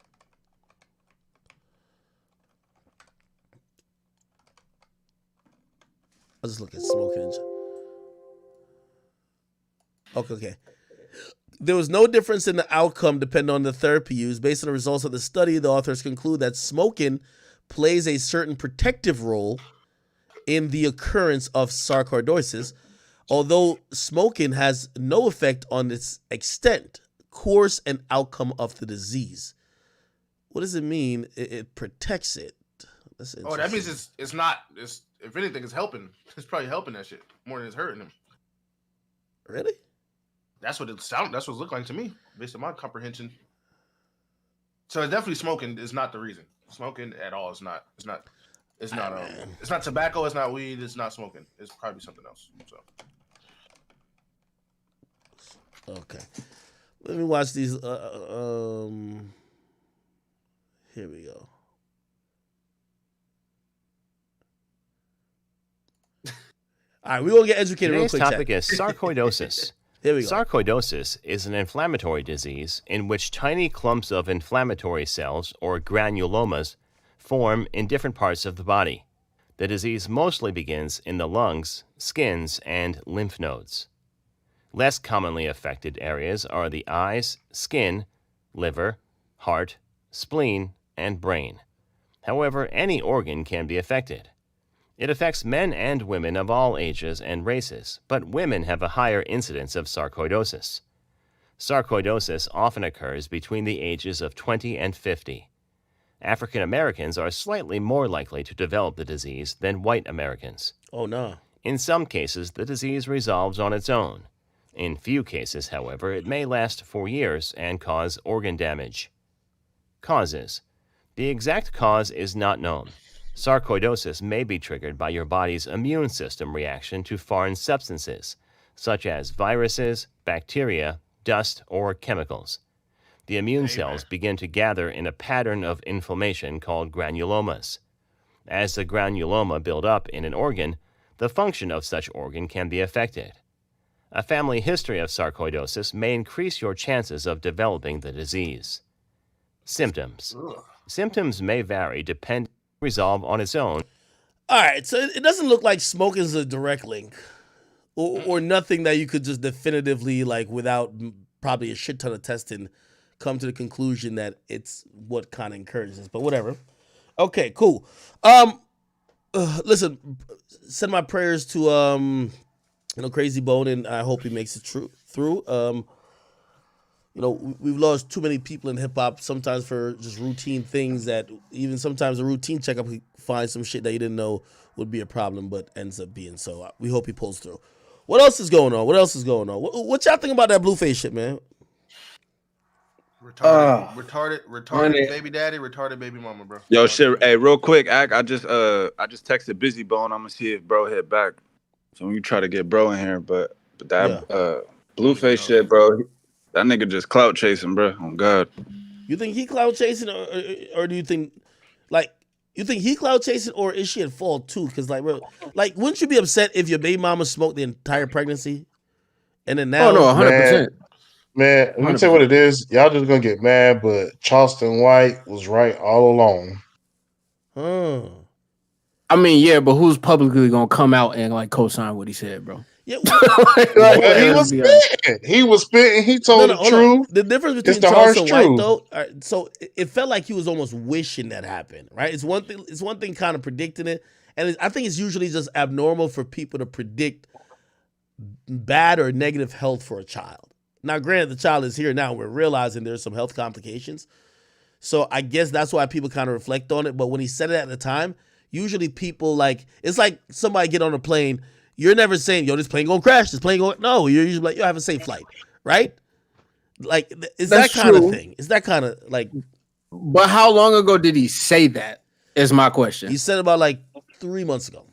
S1: I'll just look at smoking. Okay. There was no difference in the outcome depending on the therapy used. Based on the results of the study, the authors conclude that smoking plays a certain protective role in the occurrence of sarcoidosis, although smoking has no effect on its extent, course, and outcome of the disease. What does it mean? It protects it.
S20: That means it's not. If anything, it's helping. It's probably helping that shit more than it's hurting him.
S1: Really?
S20: That's what it sound. That's what it looked like to me, based on my comprehension. So definitely smoking is not the reason. Smoking at all is not. It's not. It's not. It's not tobacco. It's not weed. It's not smoking. It's probably something else. So.
S1: Okay. Let me watch these. Here we go. All right, we're going to get educated real
S9: Today's
S1: quick.
S9: topic is sarcoidosis.
S1: Here we go.
S9: Sarcoidosis is an inflammatory disease in which tiny clumps of inflammatory cells, or granulomas, form in different parts of the body. The disease mostly begins in the lungs, skins, and lymph nodes. Less commonly affected areas are the eyes, skin, liver, heart, spleen, and brain. However, any organ can be affected. It affects men and women of all ages and races, but women have a higher incidence of sarcoidosis. Sarcoidosis often occurs between the ages of 20 and 50. African Americans are slightly more likely to develop the disease than white Americans.
S1: Oh, no.
S9: In some cases, the disease resolves on its own. In few cases, however, it may last for years and cause organ damage. Causes. The exact cause is not known. Sarcoidosis may be triggered by your body's immune system reaction to foreign substances, such as viruses, bacteria, dust, or chemicals. The immune cells begin to gather in a pattern of inflammation called granulomas. As the granuloma build up in an organ, the function of such organ can be affected. A family history of sarcoidosis may increase your chances of developing the disease. Symptoms. Symptoms may vary depending on resolve on its own.
S1: All right, so it doesn't look like smoking is a direct link, or nothing that you could just definitively, like, without probably a shit ton of testing, come to the conclusion that it's what kind of encourages this. But whatever. Okay, cool. Listen, send my prayers to Crazy Bone, and I hope he makes it through. We've lost too many people in hip hop, sometimes for just routine things that even sometimes a routine checkup could find some shit that you didn't know would be a problem, but ends up being so. We hope he pulls through. What else is going on? What y'all think about that Blueface shit, man?
S20: Retarded baby daddy, retarded baby mama, bro.
S16: Yo, shit. Hey, real quick, I just texted Busy Bone. I'm gonna see if bro hit back. So when you try to get bro in here, but that Blueface shit, bro. That nigga just clout chasing, bro. Oh God.
S1: You think he clout chasing, or do you think, he clout chasing, or is she at fault too? Because bro, wouldn't you be upset if your baby mama smoked the entire pregnancy, and then now?
S6: Oh no, 100%.
S8: Man, let me tell you what it is. Y'all just gonna get mad, but Charleston White was right all along.
S6: I mean, yeah, but who's publicly gonna come out and co-sign what he said, bro?
S1: Yeah,
S8: he was spitting. He was spitting. He told the truth.
S1: The difference between Charleston White, though, so it felt like he was almost wishing that happened, right? It's one thing kind of predicting it, and I think it's usually just abnormal for people to predict bad or negative health for a child. Now, granted, the child is here now. We're realizing there's some health complications, so I guess that's why people kind of reflect on it. But when he said it at the time, usually people it's like somebody get on a plane. You're never saying, yo, this plane gonna crash, no, you're usually like, yo, have a safe flight, right? It's that kind of thing. It's that kind of
S6: But how long ago did he say that, is my question.
S1: He said about 3 months ago.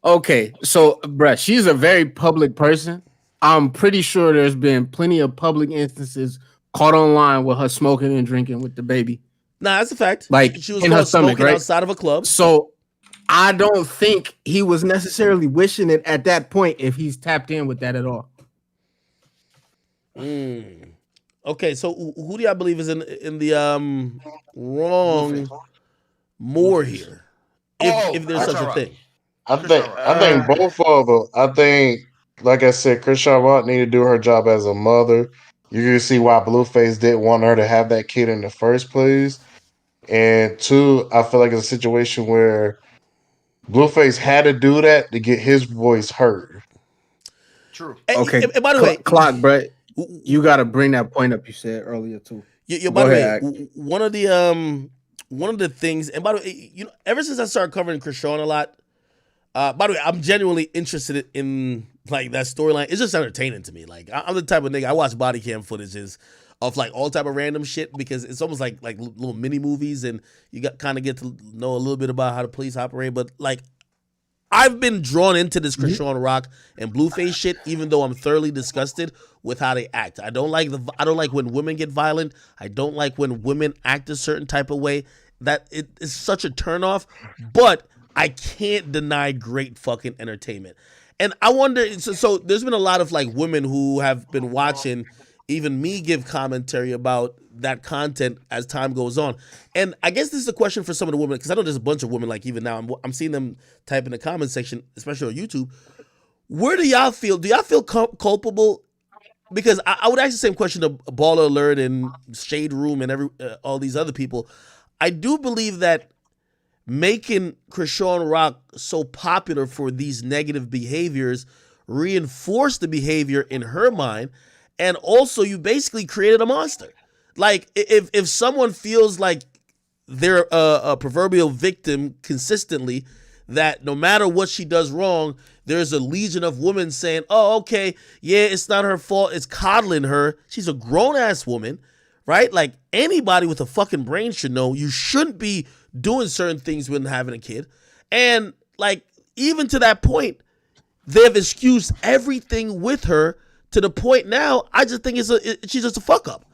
S6: Okay, so, bruh, she's a very public person. I'm pretty sure there's been plenty of public instances caught online with her smoking and drinking with the baby.
S1: Nah, that's a fact.
S6: She was in her stomach, right?
S1: Outside of a club.
S6: So I don't think he was necessarily wishing it at that point if he's tapped in with that at all.
S1: Okay, so who do y'all believe is in the wrong more here? If there's such a thing.
S8: I think both of them. I think, like I said, Chrisean Rock need to do her job as a mother. You can see why Blueface didn't want her to have that kid in the first place. And two, I feel like it's a situation where Blueface had to do that to get his voice heard.
S20: True.
S6: Okay.
S1: And by the way,
S6: Clock, bro, you got to bring that point up you said earlier too.
S1: By the way, one of the things, and by the way, ever since I started covering Chrisean a lot, by the way, I'm genuinely interested in that storyline. It's just entertaining to me. I'm the type of nigga, I watch body cam footages of all type of random shit because it's almost like little mini movies, and you kind of get to know a little bit about how the police operate. But I've been drawn into this Chrisean Rock and Blueface shit, even though I'm thoroughly disgusted with how they act. I don't like when women get violent. I don't like when women act a certain type of way. That it is such a turnoff. But I can't deny great fucking entertainment. And I wonder, so there's been a lot of women who have been watching even me give commentary about that content as time goes on. And I guess this is a question for some of the women, because I know there's a bunch of women even now, I'm seeing them type in the comment section, especially on YouTube. Where do y'all feel? Do y'all feel culpable? Because I would ask the same question to Baller Alert and Shade Room and all these other people. I do believe that making Chrisean Rock so popular for these negative behaviors reinforced the behavior in her mind, and also you basically created a monster. If someone feels like they're a proverbial victim consistently, that no matter what she does wrong, there's a legion of women saying, oh, okay, yeah, it's not her fault. It's coddling her. She's a grown-ass woman, right? Like, anybody with a fucking brain should know you shouldn't be doing certain things when having a kid. And, like, even to that point, they've excused everything with her to the point now, I just think she's just a fuck up.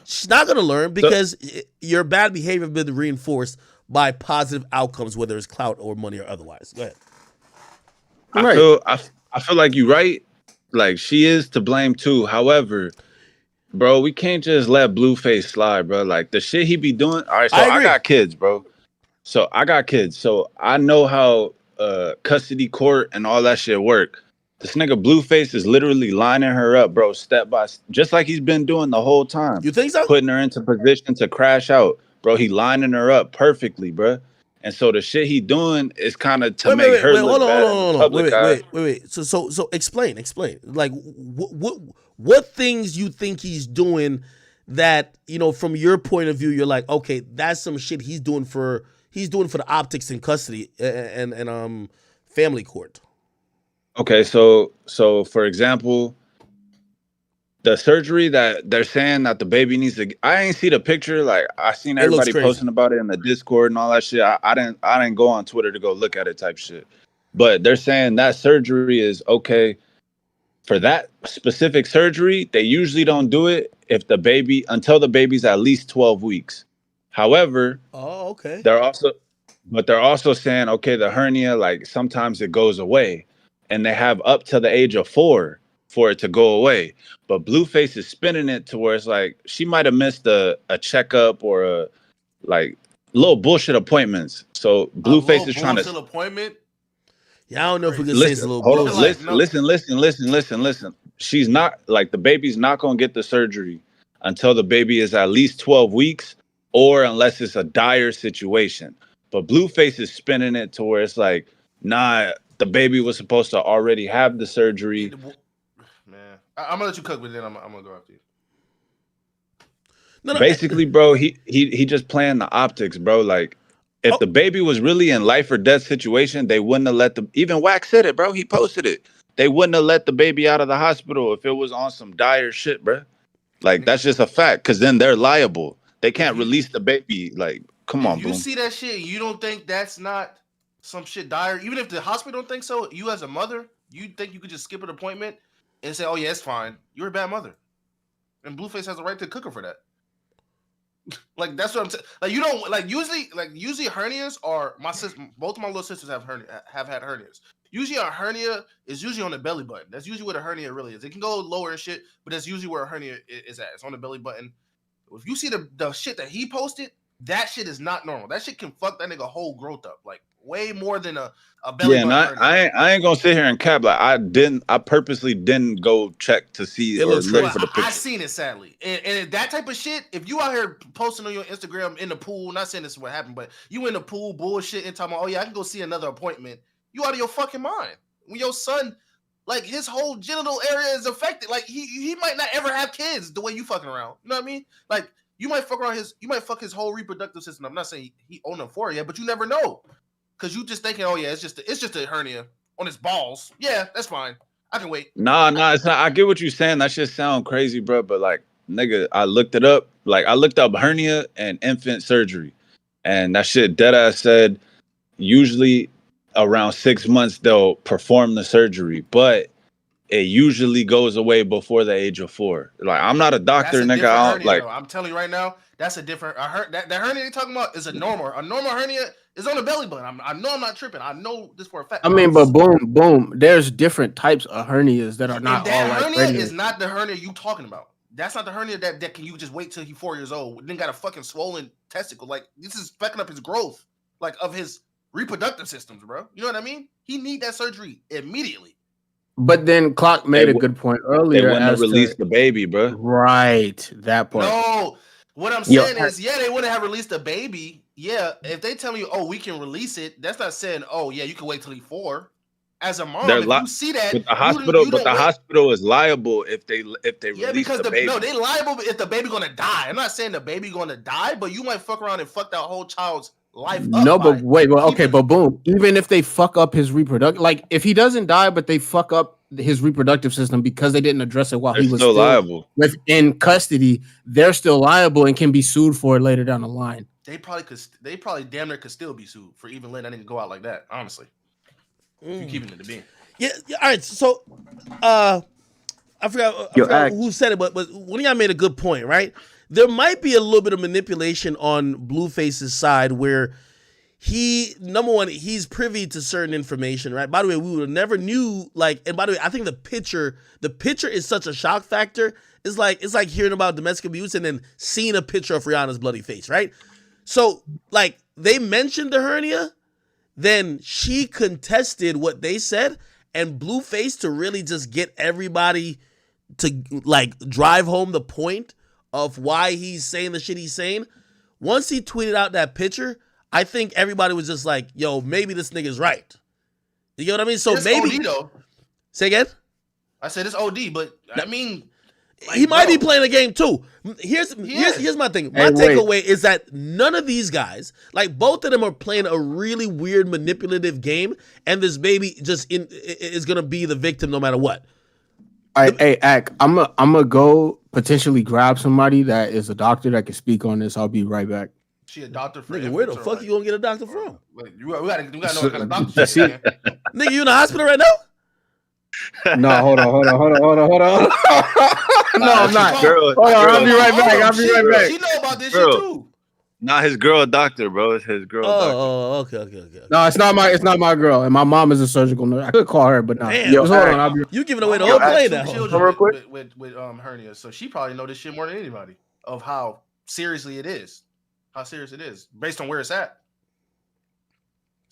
S1: She's not going to learn because your bad behavior has been reinforced by positive outcomes, whether it's clout or money or otherwise. Go ahead.
S16: I feel like you're right. Like, she is to blame too. However, bro, we can't just let Blueface slide, bro. Like, the shit he be doing. All right, so I got kids, bro. So I know how custody court and all that shit work. This nigga Blueface is literally lining her up, bro, step by step, just like he's been doing the whole time.
S1: You think so?
S16: Putting her into position to crash out, bro. He lining her up perfectly, bro. And so the shit he doing is kind of to make her look bad.
S1: Hold on. Wait. So explain. Like, what things you think he's doing that, you know, from your point of view, you're like, okay, that's some shit he's doing for the optics in custody and family court.
S16: Okay, so for example, the surgery that they're saying that the baby needs to, I ain't see the picture. Like, I seen everybody posting about it in the Discord and all that shit. I didn't go on Twitter to go look at it type shit. But they're saying that surgery is okay. For that specific surgery, they usually don't do it until the baby's at least 12 weeks. However, they're also saying, okay, the hernia, like, sometimes it goes away. And they have up to the age of 4 for it to go away. But Blueface is spinning it to where it's like she might have missed a checkup or a like little bullshit appointments. So Blueface is trying to
S20: appointment.
S1: Yeah, I don't know if we can say it's a little bullshit.
S16: Listen. She's not, like, the baby's not gonna get the surgery until the baby is at least 12 weeks or unless it's a dire situation. But Blueface is spinning it to where it's like, nah, the baby was supposed to already have the surgery.
S20: Man, I'm gonna let you cook, but then I'm gonna go after you.
S16: Basically, bro, he just playing the optics, bro. Like, if the baby was really in life or death situation, they wouldn't have let even Wax said it, bro. He posted it. They wouldn't have let the baby out of the hospital if it was on some dire shit, bro. Like, that's just a fact, because then they're liable. They can't release the baby. Like, come on, bro.
S20: You see that shit, you don't think that's not some shit dire? Even if the hospital don't think so, you as a mother, you think you could just skip an appointment and say, oh yeah, it's fine. You're a bad mother. And Blueface has a right to cook her for that. Like, that's what I'm saying. Like, you don't, like, usually hernias are, both of my little sisters have had hernias. Usually a hernia is usually on the belly button. That's usually where the hernia really is. It can go lower and shit, but that's usually where a hernia is at. It's on the belly button. If you see the shit that he posted, that shit is not normal. That shit can fuck that nigga whole growth up, like, way more than a belly button.
S16: I ain't gonna sit here and cap. Like, I purposely didn't go check to see or look for the picture.
S20: I seen it, sadly, and that type of shit. If you out here posting on your Instagram in the pool, not saying this is what happened, but you in the pool bullshit and talking about, oh yeah, I can go see another appointment. You out of your fucking mind. When your son, like, his whole genital area is affected. Like, he might not ever have kids the way you fucking around. You know what I mean? Like, you might fuck his whole reproductive system. I'm not saying he owned them for it yet, but you never know. Cause you just thinking, oh yeah, it's just a hernia on his balls. Yeah, that's fine. I can wait.
S16: Nah, it's not. I get what you're saying. That shit sound crazy, bro. But, like, nigga, I looked it up. Like, I looked up hernia and infant surgery, and that shit deadass said usually around 6 months they'll perform the surgery, but it usually goes away before the age of 4. Like, I'm not a doctor, nigga. I don't, like,
S20: I'm telling you right now, that's a different. That hernia you're talking about is a normal. A normal hernia is on the belly button. I know I'm not tripping. I know this for a fact.
S6: I mean, but boom. There's different types of hernias that are not all like
S20: hernia is not the hernia you talking about. That's not the hernia that can you just wait till he's 4 years old. Then got a fucking swollen testicle. Like, this is fucking up his growth, like, of his reproductive systems, bro. You know what I mean? He need that surgery immediately.
S6: But then Clock made a good point earlier.
S16: They wouldn't have released the baby, bro.
S6: Right, that point.
S20: No, what I'm saying is, they wouldn't have released the baby. Yeah, if they tell me, oh, we can release it, that's not saying, oh yeah, you can wait till he's 4. As a mom, if you see that,
S16: but the hospital is liable if they release
S20: because
S16: the baby.
S20: No, they liable if the baby gonna die. I'm not saying the baby gonna die, but you might fuck around and fuck that whole child's life up.
S6: No,
S20: by
S6: but wait, well, okay,
S20: keeping-
S6: but boom. Even if they fuck up his reproductive, like if he doesn't die, but they fuck up his reproductive system because they didn't address it while
S16: They're
S6: he was
S16: still liable.
S6: within custody, they're still liable and can be sued for it later down the line.
S20: They probably damn near could still be sued for even letting that nigga go out like that. Honestly, if you keeping it to be.
S1: Yeah. All right. So, I forgot who said it, but one of y'all made a good point, right? There might be a little bit of manipulation on Blueface's side where number one, he's privy to certain information, right? By the way, we would have never knew, like, and by the way, I think the picture is such a shock factor. It's like hearing about domestic abuse and then seeing a picture of Rihanna's bloody face, right? So, like, they mentioned the hernia, then she contested what they said, and Blueface, to really just get everybody to, like, drive home the point of why he's saying the shit he's saying, once he tweeted out that picture, I think everybody was just like, yo, maybe this nigga's right. You get what I mean? So
S20: It's
S1: maybe...
S20: OD though.
S1: Say again?
S20: I said it's OD, but I mean... Like,
S1: he might be playing a game too. Here's my thing. My takeaway is that none of these guys, like both of them, are playing a really weird manipulative game, and this baby is gonna be the victim no matter what.
S6: All right, hey, Ak, I'm gonna go potentially grab somebody that is a doctor that can speak on this. I'll be right back.
S20: She a doctor for
S1: Nigga, where the fuck you gonna get a doctor from?
S20: Like, we gotta know what kind of doctor she is.
S1: Nigga, you in the hospital right now?
S6: No, hold on. No, I'm not. Hold on, I'll be right back.
S20: She know about this shit too.
S16: Not his girl a doctor, bro. It's his girl doctor.
S1: Oh, okay.
S6: No, it's not my girl, and my mom is a surgical nurse. I could call her, but no.
S1: Damn.
S6: Just hold on.
S1: You giving away the whole play now.
S20: Children with hernias, so she probably know this shit more than anybody of how seriously it is, based on where it's at.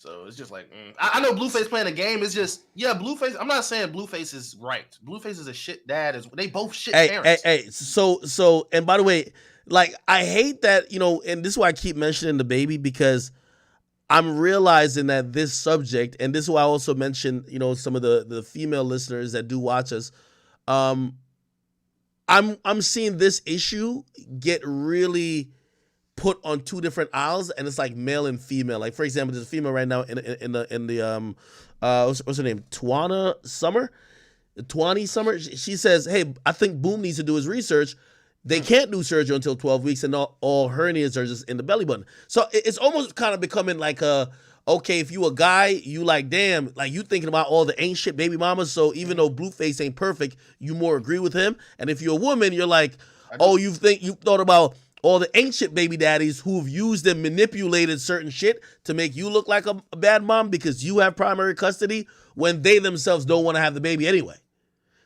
S20: So it's just like I know Blueface playing a game. It's just Blueface. I'm not saying Blueface is right. Blueface is a shit dad. They both shit parents.
S1: Hey. So and by the way, like I hate that, and this is why I keep mentioning the baby, because I'm realizing that this subject, and this is why I also mentioned, some of the female listeners that do watch us. I'm seeing this issue get really put on two different aisles, and it's like male and female. Like, for example, there's a female right now in the what's her name? Twani Summer. She says, hey, I think Boom needs to do his research. They can't do surgery until 12 weeks, and all hernias are just in the belly button. So it's almost kind of becoming like okay, if you a guy, you like, damn, like you thinking about all the ain't shit baby mamas. So even though Blueface ain't perfect, you more agree with him. And if you're a woman, you're like, oh, you thought about all the ancient baby daddies who've used and manipulated certain shit to make you look like a bad mom because you have primary custody when they themselves don't want to have the baby anyway.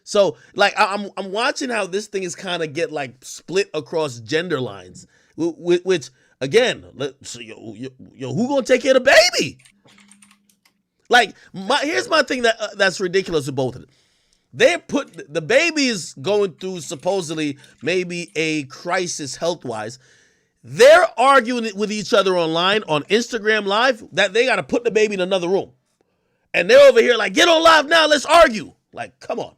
S1: So, like, I'm watching how this thing is kind of get like split across gender lines, which again, who gonna take care of the baby? Like, here's my thing that's ridiculous with both of them. They put the baby is going through supposedly maybe a crisis health-wise. They're arguing with each other online on Instagram Live that they got to put the baby in another room. And they're over here like, get on live now, let's argue. Like, come on.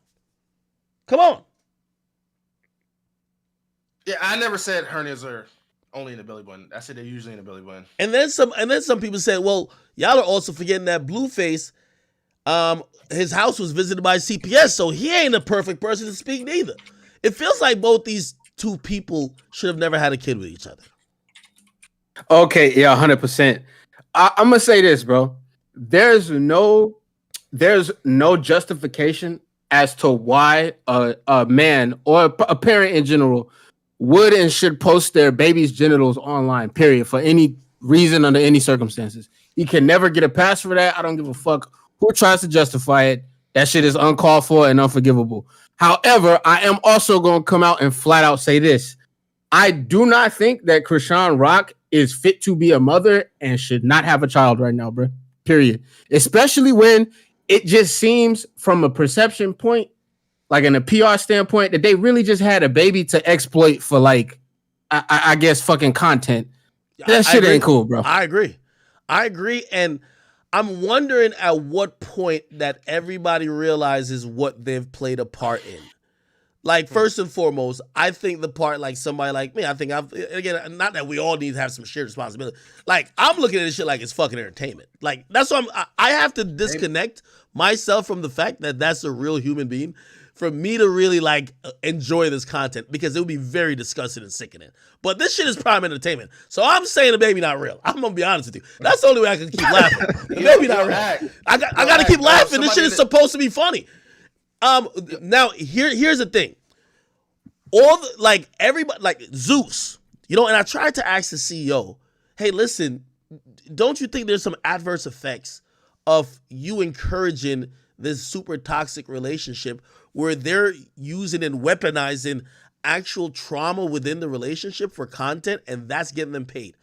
S20: Yeah, I never said hernias are only in the belly button. I said they're usually in the belly button.
S1: And then some people said, well, y'all are also forgetting that Blueface, his house was visited by CPS, so he ain't a perfect person to speak neither. It feels like both these two people should have never had a kid with each other.
S6: Okay, yeah, 100%. I'm gonna say this, bro. There's no justification as to why a man or a parent in general would and should post their baby's genitals online, period, for any reason under any circumstances. You can never get a pass for that. I don't give a fuck who tries to justify it. That shit is uncalled for and unforgivable. However, I am also going to come out and flat out say this. I do not think that Chrisean Rock is fit to be a mother and should not have a child right now, bro. Period. Especially when it just seems from a perception point, like in a PR standpoint, that they really just had a baby to exploit for, like, I guess fucking content. That shit ain't cool, bro.
S1: I agree. And I'm wondering at what point that everybody realizes what they've played a part in. Like, first and foremost, I think the part like somebody like me, I think again, not that we all need to have some shared responsibility. Like, I'm looking at this shit like it's fucking entertainment. Like, that's what I have to disconnect myself from the fact that that's a real human being for me to really like enjoy this content, because it would be very disgusting and sickening. But this shit is prime entertainment. So I'm saying the baby not real. I'm gonna be honest with you. That's the only way I can keep laughing. The baby not real. I got to keep laughing. This shit is supposed to be funny. Now here's the thing. Everybody, like Zeus, and I tried to ask the CEO, hey, listen, don't you think there's some adverse effects of you encouraging this super toxic relationship where they're using and weaponizing actual trauma within the relationship for content, and that's getting them paid?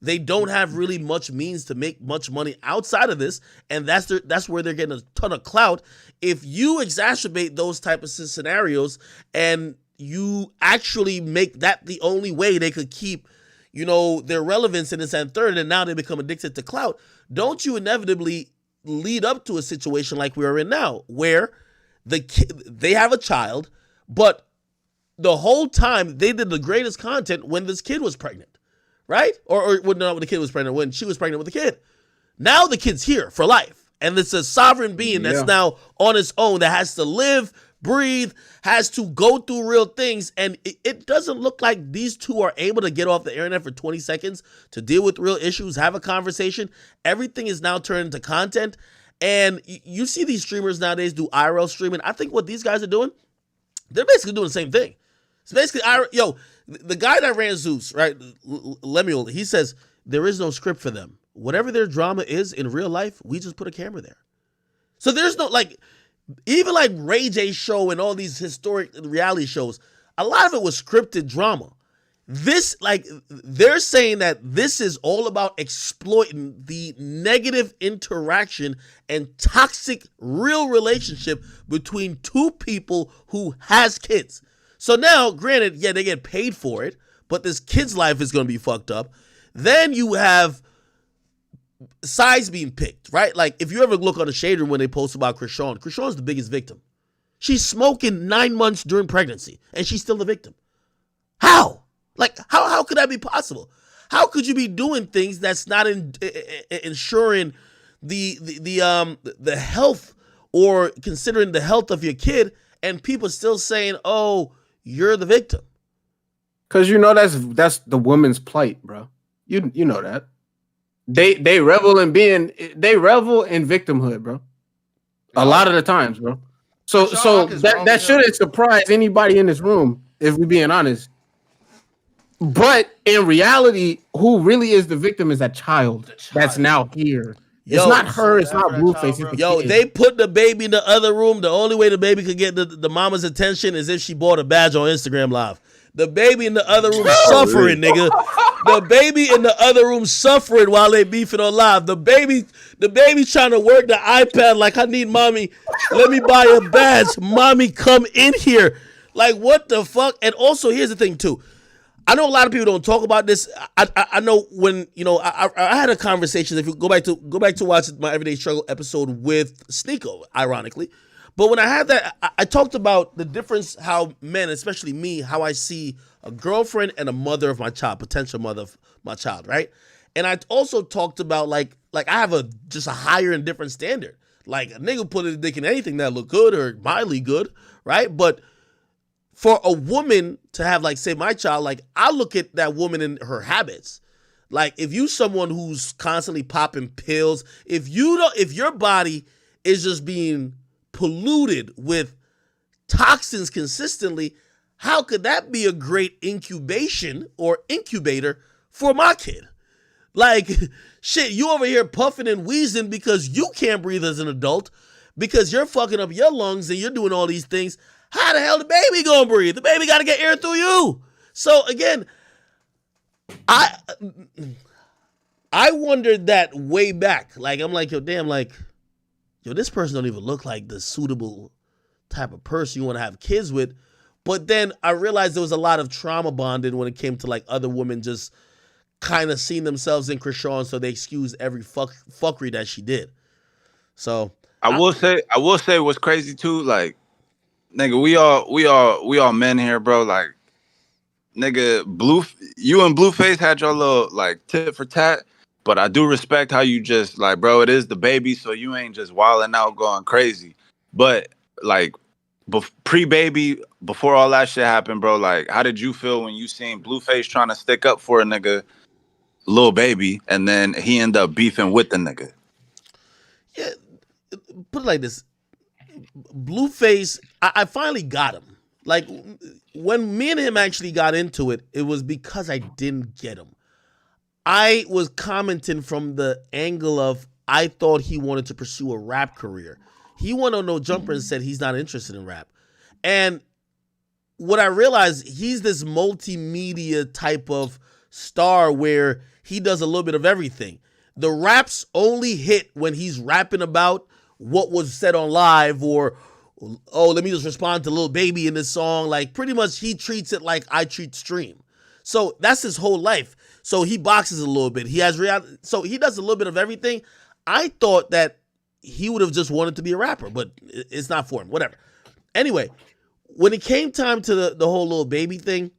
S1: They don't have really much means to make much money outside of this, and that's where they're getting a ton of clout. If you exacerbate those type of scenarios and you actually make that the only way they could keep, their relevance in this and third, and now they become addicted to clout, don't you inevitably lead up to a situation like we are in now, where they have a child, but the whole time they did the greatest content when this kid was pregnant, right? Or not when the kid was pregnant, when she was pregnant with the kid. Now the kid's here for life, and it's a sovereign being that's now on its own, that has to live, breathe, has to go through real things, and it doesn't look like these two are able to get off the internet for 20 seconds to deal with real issues, have a conversation. Everything is now turned into content, and you see these streamers nowadays do IRL streaming. I think what these guys are doing, they're basically doing the same thing. It's basically, the guy that ran Zeus, right, Lemuel, he says there is no script for them. Whatever their drama is in real life, we just put a camera there. So there's no, even like Ray J's show and all these historic reality shows, a lot of it was scripted drama. This, they're saying that this is all about exploiting the negative interaction and toxic real relationship between two people who has kids. So now, granted, they get paid for it, but this kid's life is going to be fucked up. Then you have sides being picked, right? Like, if you ever look on the Shade Room when they post about Chrisean's the biggest victim. She's smoking 9 months during pregnancy, and she's still the victim. How? How could that be possible? How could you be doing things that's not ensuring the health or considering the health of your kid, and people still saying, "Oh, you're the victim"?
S6: Because that's the woman's plight, bro. You know that. They revel in victimhood, bro. A lot of the times, bro. So that shouldn't surprise anybody in this room, if we're being honest. But in reality, who really is the victim is that child that's now here. It's not her. It's not Blueface. It's the kid.
S1: They put the baby in the other room. The only way the baby could get the mama's attention is if she bought a badge on Instagram Live. The baby in the other room suffering, nigga. The baby in the other room suffering while they beefing on Live. The baby trying to work the iPad like, I need mommy. Let me buy a badge. Mommy, come in here. Like, what the fuck? And also, here's the thing, too. I know a lot of people don't talk about this. I know when, I had a conversation. If you go back to watch my Everyday Struggle episode with Sneeko, ironically. But when I had that, I talked about the difference, how men, especially me, how I see a girlfriend and a mother of my child, potential mother of my child, right? And I also talked about like I have just a higher and different standard. Like, a nigga put his dick in anything that look good or mildly good, right? But for a woman to have, like, say, my child, like, I look at that woman and her habits. Like, if you someone who's constantly popping pills, if your body is just being polluted with toxins consistently, how could that be a great incubation or incubator for my kid? Like, shit, you over here puffing and wheezing because you can't breathe as an adult, because you're fucking up your lungs and you're doing all these things. How the hell the baby gonna breathe? The baby gotta get air through you. So again, I wondered that way back. Like, I'm like, this person don't even look like the suitable type of person you want to have kids with. But then I realized there was a lot of trauma bonding when it came to, like, other women just kind of seeing themselves in Chrisean, so they excused every fuckery that she did. So
S16: I will say what's crazy too, like, nigga, we all men here, bro. Like, nigga, you and Blueface had your little like tit for tat, but I do respect how you just like, bro, it is the baby, so you ain't just wilding out going crazy. But like pre-baby, before all that shit happened, bro, like how did you feel when you seen Blueface trying to stick up for a nigga, Lil Baby, and then he ended up beefing with the nigga?
S1: Yeah, put it like this. Blueface, I finally got him. Like, when me and him actually got into it, it was because I didn't get him. I was commenting from the angle of I thought he wanted to pursue a rap career. He went on No Jumper and said he's not interested in rap. And what I realized, he's this multimedia type of star where he does a little bit of everything. The raps only hit when he's rapping about what was said on live, or, oh, let me just respond to Lil Baby in this song. Like, pretty much he treats it like I treat stream. So that's his whole life. So he boxes a little bit. He has reality. So he does a little bit of everything. I thought that he would have just wanted to be a rapper, but it's not for him. Whatever. Anyway, when it came time to the whole Lil Baby thing,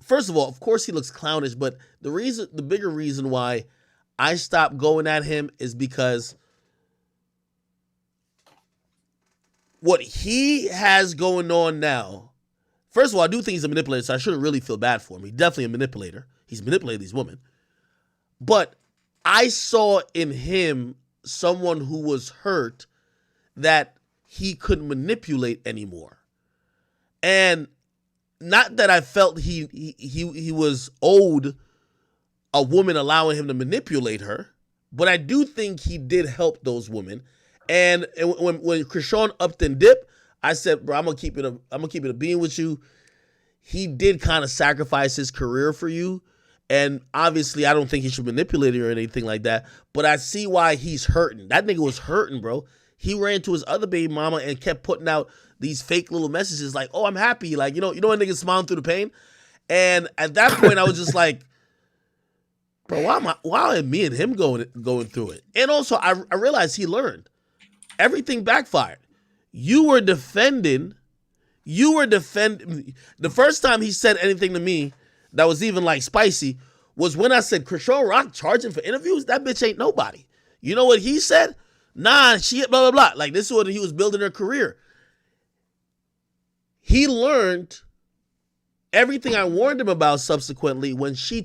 S1: first of all, of course he looks clownish, but the bigger reason why I stopped going at him is because what he has going on now, first of all, I do think he's a manipulator, so I shouldn't really feel bad for him. He's definitely a manipulator. He's manipulated these women. But I saw in him someone who was hurt that he couldn't manipulate anymore. And not that I felt he was owed a woman allowing him to manipulate her, but I do think he did help those women. And when Chrisean upped and dipped, I said, bro, I'm gonna keep it a being with you. He did kind of sacrifice his career for you. And obviously, I don't think he should manipulate you or anything like that. But I see why he's hurting. That nigga was hurting, bro. He ran to his other baby mama and kept putting out these fake little messages like, oh, I'm happy. Like, you know when niggas smiling through the pain? And at that point, I was just like, bro, why am me and him going through it? And also, I realized he learned. Everything backfired. You were defending. The first time he said anything to me that was even like spicy was when I said, Chrisean Rock charging for interviews? That bitch ain't nobody. You know what he said? Nah, she blah, blah, blah. Like, this is what he was building her career. He learned everything I warned him about subsequently when she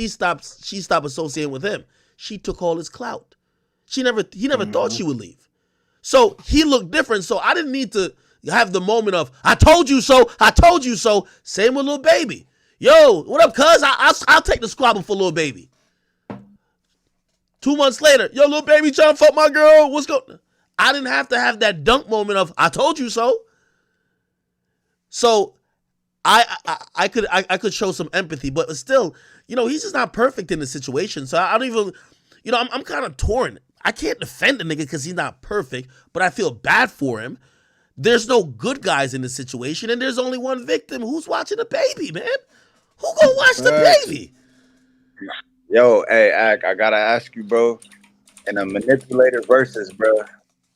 S1: stopped associating with him. She took all his clout. He never thought she would leave. So he looked different. So I didn't need to have the moment of, I told you so, I told you so. Same with Lil Baby. Yo, what up, cuz? I'll take the squabble for Lil Baby. 2 months later, yo, Lil Baby trying to fuck my girl. What's going on? I didn't have to have that dunk moment of, I told you so. So I could show some empathy, but still, he's just not perfect in the situation. So I don't even, I'm kind of torn. I can't defend the nigga because he's not perfect, but I feel bad for him. There's no good guys in this situation, and there's only one victim. Who's watching the baby, man? Who gonna watch the baby?
S16: Yo, hey, Ak, I gotta ask you, bro. In a manipulator versus, bro.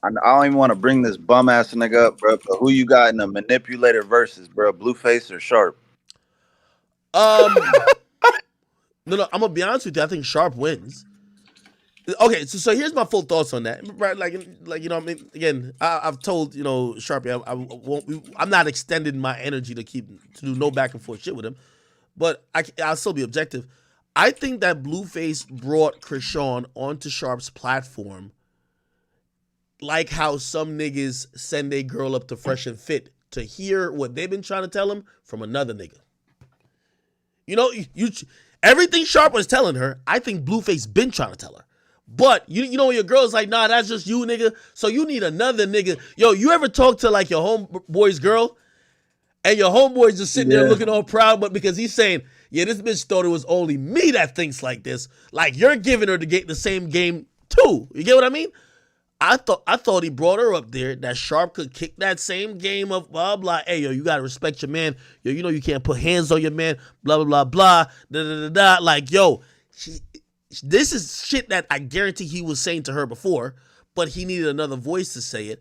S16: I don't even want to bring this bum ass nigga up, bro. But who you got in a manipulator versus, bro? Blueface or Sharp?
S1: No, I'm gonna be honest with you. I think Sharp wins. Okay, so here's my full thoughts on that. Right, like I mean, again, I've told Sharpie I'm not extending my energy to do no back and forth shit with him, but I'll still be objective. I think that Blueface brought Chrisean onto Sharp's platform, like how some niggas send a girl up to Fresh and Fit to hear what they've been trying to tell him from another nigga. Everything Sharp was telling her, I think Blueface been trying to tell her. But you know when your girl's like, nah, that's just you, nigga. So you need another nigga. Yo, you ever talk to like your homeboy's girl, and your homeboy's just sitting there looking all proud, but because he's saying, yeah, this bitch thought it was only me that thinks like this. Like you're giving her the same game too. You get what I mean? I thought he brought her up there that Sharp could kick that same game of blah blah. Hey yo, you gotta respect your man. Yo, you can't put hands on your man. Blah blah blah blah. Da da da da. Like yo. This is shit that I guarantee he was saying to her before, but he needed another voice to say it.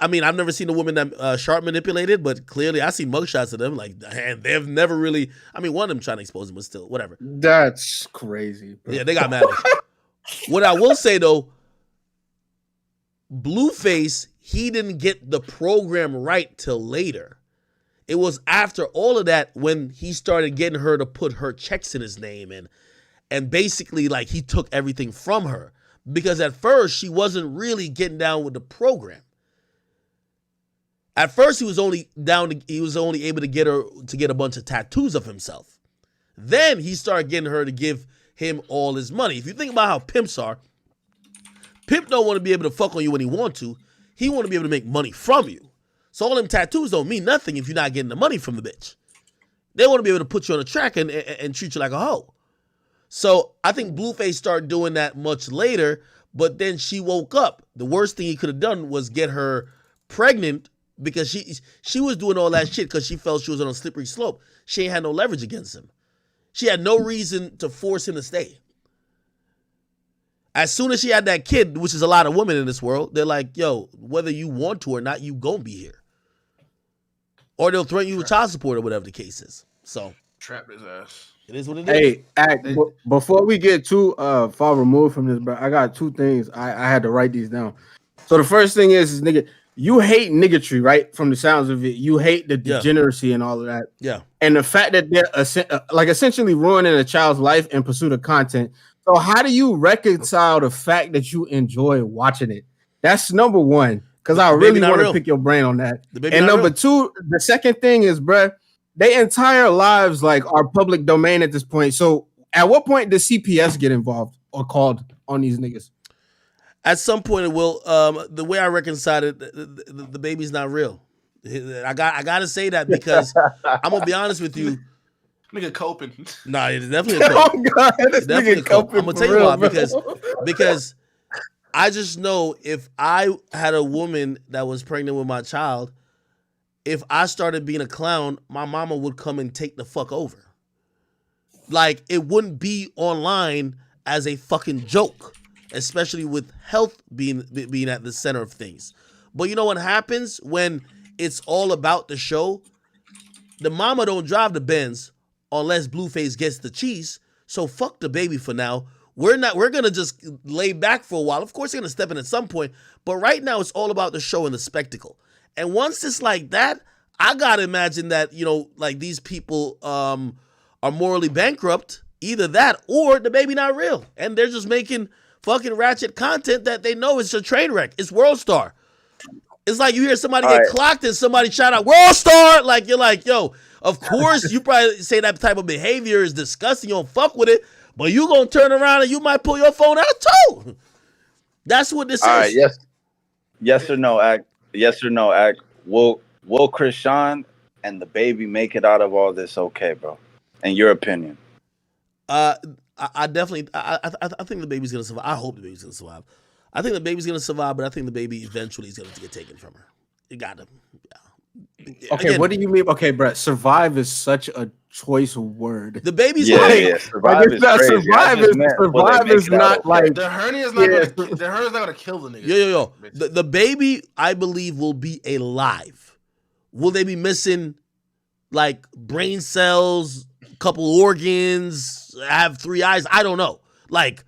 S1: I mean, I've never seen a woman that Sharp manipulated, but clearly I see mugshots of them. Like, and they've never really. I mean, one of them trying to expose him, but still, whatever.
S6: That's crazy. Bro.
S1: Yeah, they got mad. What I will say though, Blueface, he didn't get the program right till later. It was after all of that when he started getting her to put her checks in his name and basically like he took everything from her, because at first she wasn't really getting down with the program. At first he was only able to get her to get a bunch of tattoos of himself. Then he started getting her to give him all his money. If you think about how pimps are, pimp don't want to be able to fuck on you when he want to. He want to be able to make money from you. So all them tattoos don't mean nothing if you're not getting the money from the bitch. They want to be able to put you on a track and treat you like a hoe. So I think Blueface started doing that much later, but then she woke up. The worst thing he could have done was get her pregnant, because she was doing all that shit because she felt she was on a slippery slope. She ain't had no leverage against him. She had no reason to force him to stay. As soon as she had that kid, which is a lot of women in this world, they're like, yo, whether you want to or not, you gonna be here. Or they'll threaten you with child support or whatever the case is. So
S20: trap his ass.
S1: It is what it
S6: is. Hey, before we get too far removed from this, bro, I got two things. I had to write these down. So the first thing is nigga, you hate niggatry, right? From the sounds of it, you hate the degeneracy and all of that.
S1: Yeah.
S6: And the fact that they're like essentially ruining a child's life in pursuit of content. So how do you reconcile the fact that you enjoy watching it? That's number one, because I really want to pick your brain on that. And number two, the second thing is, bruh, their entire lives like are public domain at this point. So at what point does CPS get involved or called on these niggas?
S1: At some point it will. The way I reconcile it, the baby's not real. I gotta say that because I'm gonna be honest with you.
S20: Nigga coping.
S1: Nah, it's definitely a cope.
S20: Oh God,
S1: It's definitely a cope. I'm gonna tell you why, because I just know if I had a woman that was pregnant with my child, if I started being a clown, my mama would come and take the fuck over. Like, it wouldn't be online as a fucking joke, especially with health being at the center of things. But you know what happens when it's all about the show? The mama don't drive the Benz unless Blueface gets the cheese. So fuck the baby for now. We're gonna just lay back for a while. Of course, they're gonna step in at some point, but right now it's all about the show and the spectacle. And once it's like that, I gotta imagine that, you know, like these people are morally bankrupt. Either that or the baby not real, and they're just making fucking ratchet content that they know is a train wreck. It's World Star. It's like you hear somebody get clocked and somebody shout out World Star. Like, you're like, yo, of course you probably say that type of behavior is disgusting. You don't fuck with it, but you gonna turn around and you might pull your phone out too. That's what this is.
S16: All right, yes or no, Act. Yes or no, Act. Will Chrisean and the baby make it out of all this okay, bro? In your opinion?
S1: I definitely I think the baby's gonna survive. I hope the baby's gonna survive. I think the baby's gonna survive, but I think the baby eventually is gonna get taken from her. You got to. Yeah.
S6: Okay,
S1: Again,
S6: what do you mean? Okay, Brett, survive is such a choice word.
S1: The baby's
S6: survive is crazy. Survive is not like
S20: the hernia is not gonna kill the nigga.
S1: Yo. The baby, I believe, will be alive. Will they be missing like brain cells, couple organs, have 3 eyes? I don't know. Like,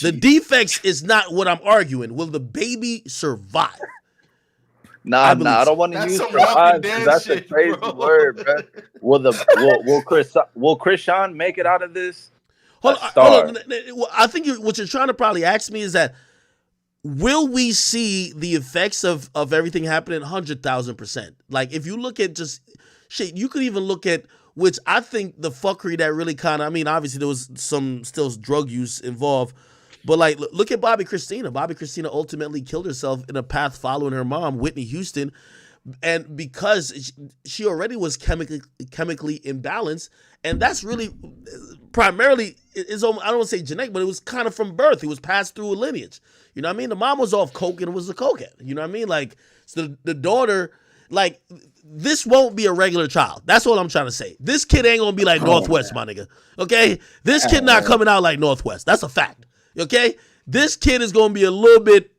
S1: the defects is not what I'm arguing. Will the baby survive?
S16: Nah, I don't want to use survive because that's a crazy word, bro. Will Chrisean make it out of this?
S1: Hold on. I think what you're trying to probably ask me is that will we see the effects of everything happening? 100,000%. Like, if you look at just shit, you could even look at, which I think the fuckery that really kind of, I mean, obviously there was some still drug use involved, but like, look at Bobby Christina. Bobby Christina ultimately killed herself in a path following her mom, Whitney Houston, and because she already was chemically imbalanced, and that's really primarily, I don't want to say genetic, but it was kind of from birth. It was passed through a lineage. You know what I mean? The mom was off coke and was a cokehead. You know what I mean? Like, so the daughter, like, this won't be a regular child. That's what I'm trying to say. This kid ain't gonna be like Northwest, my nigga. Okay? This kid not coming out like Northwest. That's a fact. Okay? This kid is gonna be a little bit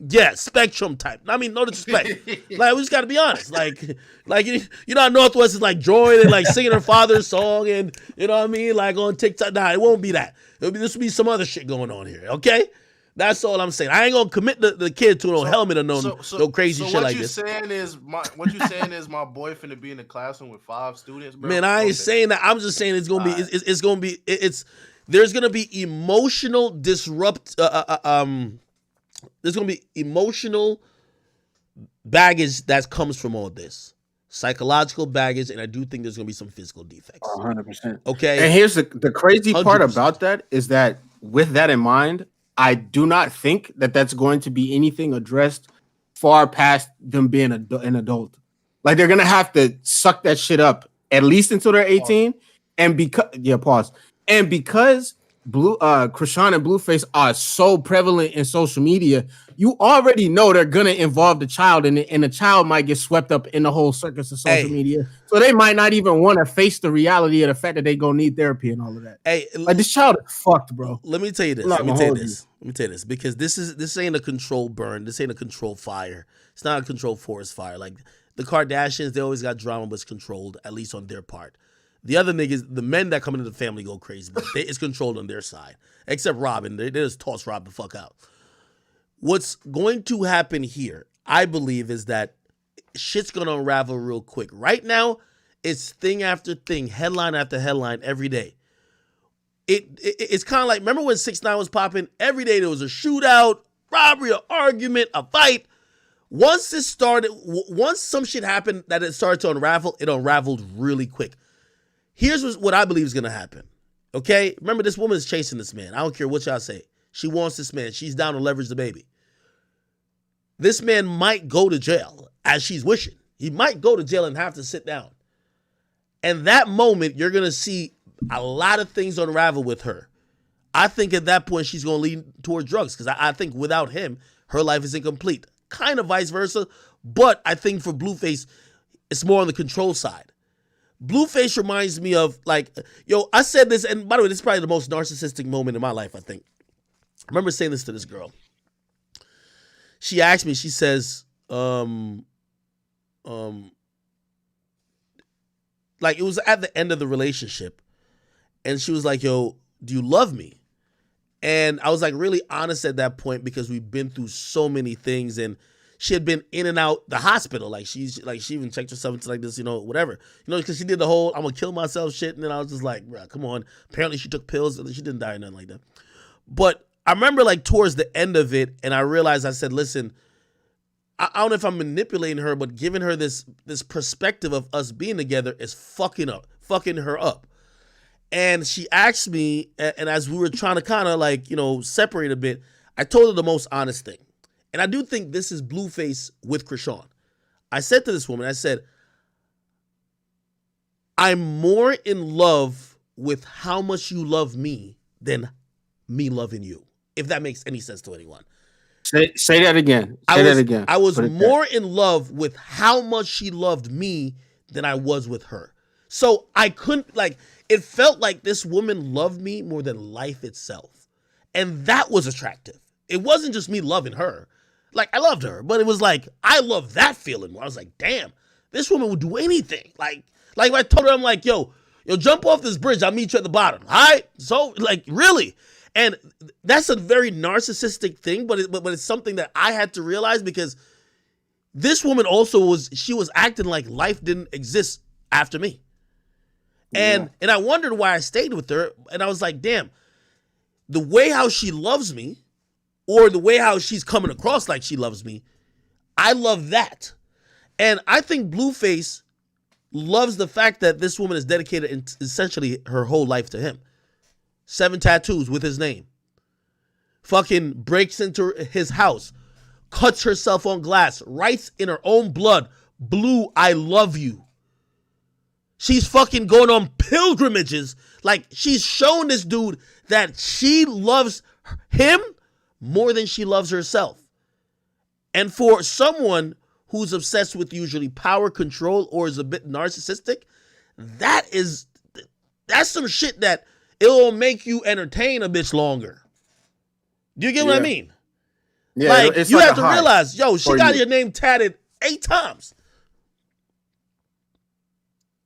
S1: Yeah, Spectrum type. I mean, no disrespect. Like, we just got to be honest. Like you know, Northwest is like drawing and like singing her father's song, and you know what I mean, like on TikTok. Nah, it won't be that. This will be some other shit going on here. Okay, that's all I'm saying. I ain't gonna commit the kid to no helmet or no crazy shit like this.
S20: What you saying is my boy finna be in the classroom with 5 students, bro?
S1: Man, I ain't saying that. I'm just saying it's gonna be. It's gonna be. There's gonna be emotional disrupt. There's going to be emotional baggage that comes from all this. Psychological baggage, and I do think there's going to be some physical defects.
S6: 100%.
S1: Okay?
S6: And here's the crazy part
S1: 100%.
S6: about that is that with that in mind, I do not think that that's going to be anything addressed far past them being an adult. Like, they're going to have to suck that shit up at least until they're 18. And because, And because Chrisean and Blueface are so prevalent in social media, you already know they're gonna involve the child, and the child might get swept up in the whole circus of social media. So they might not even want to face the reality of the fact that they gonna need therapy and all of that.
S1: Hey,
S6: like, this child is fucked, bro.
S1: Let me tell you this. Let me tell you this because this ain't a controlled burn. This ain't a controlled fire. It's not a controlled forest fire. Like the Kardashians, they always got drama, but it's controlled, at least on their part. The other niggas, the men that come into the family go crazy, but it's controlled on their side. Except Robin, they just toss Rob the fuck out. What's going to happen here, I believe, is that shit's going to unravel real quick. Right now, it's thing after thing, headline after headline every day. It's kind of like, remember when 6ix9ine was popping? Every day there was a shootout, robbery, an argument, a fight. Once this started, once some shit happened that it started to unravel, it unraveled really quick. Here's what I believe is going to happen. Okay? Remember, this woman is chasing this man. I don't care what y'all say. She wants this man. She's down to leverage the baby. This man might go to jail, as she's wishing. He might go to jail and have to sit down. And that moment, you're going to see a lot of things unravel with her. I think at that point, she's going to lean towards drugs, because I think without him, her life is incomplete. Kind of vice versa. But I think for Blueface, it's more on the control side. Blueface reminds me of, like, I said this, and by the way, this is probably the most narcissistic moment in my life, I think. I remember saying this to this girl. She asked me, she says, like, it was at the end of the relationship, and she was like, yo, do you love me? And I was like really honest at that point, because we've been through so many things, and she had been in and out the hospital. Like, she even checked herself into like this, whatever. Because she did the whole I'm gonna kill myself shit. And then I was just like, bro, come on. Apparently she took pills. She didn't die or nothing like that. But I remember, like, towards the end of it, and I realized, I said, listen, I don't know if I'm manipulating her, but giving her this perspective of us being together is fucking her up. And she asked me, and as we were trying to kind of like, separate a bit, I told her the most honest thing. And I do think this is Blueface with Chrisean. I said to this woman, I said, I'm more in love with how much you love me than me loving you, if that makes any sense to anyone.
S6: Say that again. Say that again.
S1: I was more in love with how much she loved me than I was with her. So I couldn't, like, it felt like this woman loved me more than life itself. And that was attractive. It wasn't just me loving her. Like, I loved her, but it was like, I love that feeling more. I was like, damn, this woman would do anything. Like I told her, I'm like, yo, jump off this bridge. I'll meet you at the bottom. All right? So, like, really? And that's a very narcissistic thing, but it's something that I had to realize, because this woman also was acting like life didn't exist after me. And I wondered why I stayed with her. And I was like, damn, the way how she loves me, or the way how she's coming across like she loves me, I love that. And I think Blueface loves the fact that this woman is dedicated essentially her whole life to him. 7 tattoos with his name. Fucking breaks into his house. Cuts herself on glass. Writes in her own blood, Blue, I love you. She's fucking going on pilgrimages. Like, she's shown this dude that she loves him more than she loves herself. And for someone who's obsessed with usually power, control, or is a bit narcissistic, that's some shit that it'll make you entertain a bitch longer. Do you get what I mean?
S6: Yeah,
S1: like
S6: it's
S1: you
S6: like
S1: have
S6: a
S1: to
S6: high
S1: realize, yo, she
S6: for
S1: got
S6: you.
S1: your name tatted 8 times.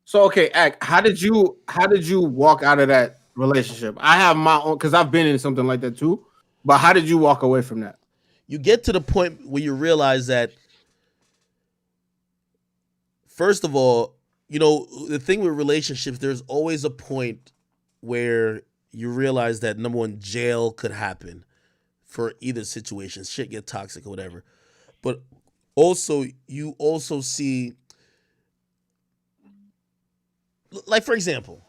S6: So okay, Ak, how did you walk out of that relationship? I have my own because I've been in something like that too. But how did you walk away from that?
S1: You get to the point where you realize that, first of all, you know, the thing with relationships, there's always a point where you realize that, number one, jail could happen for either situation. Shit get toxic or whatever. But also, you also see, like, for example,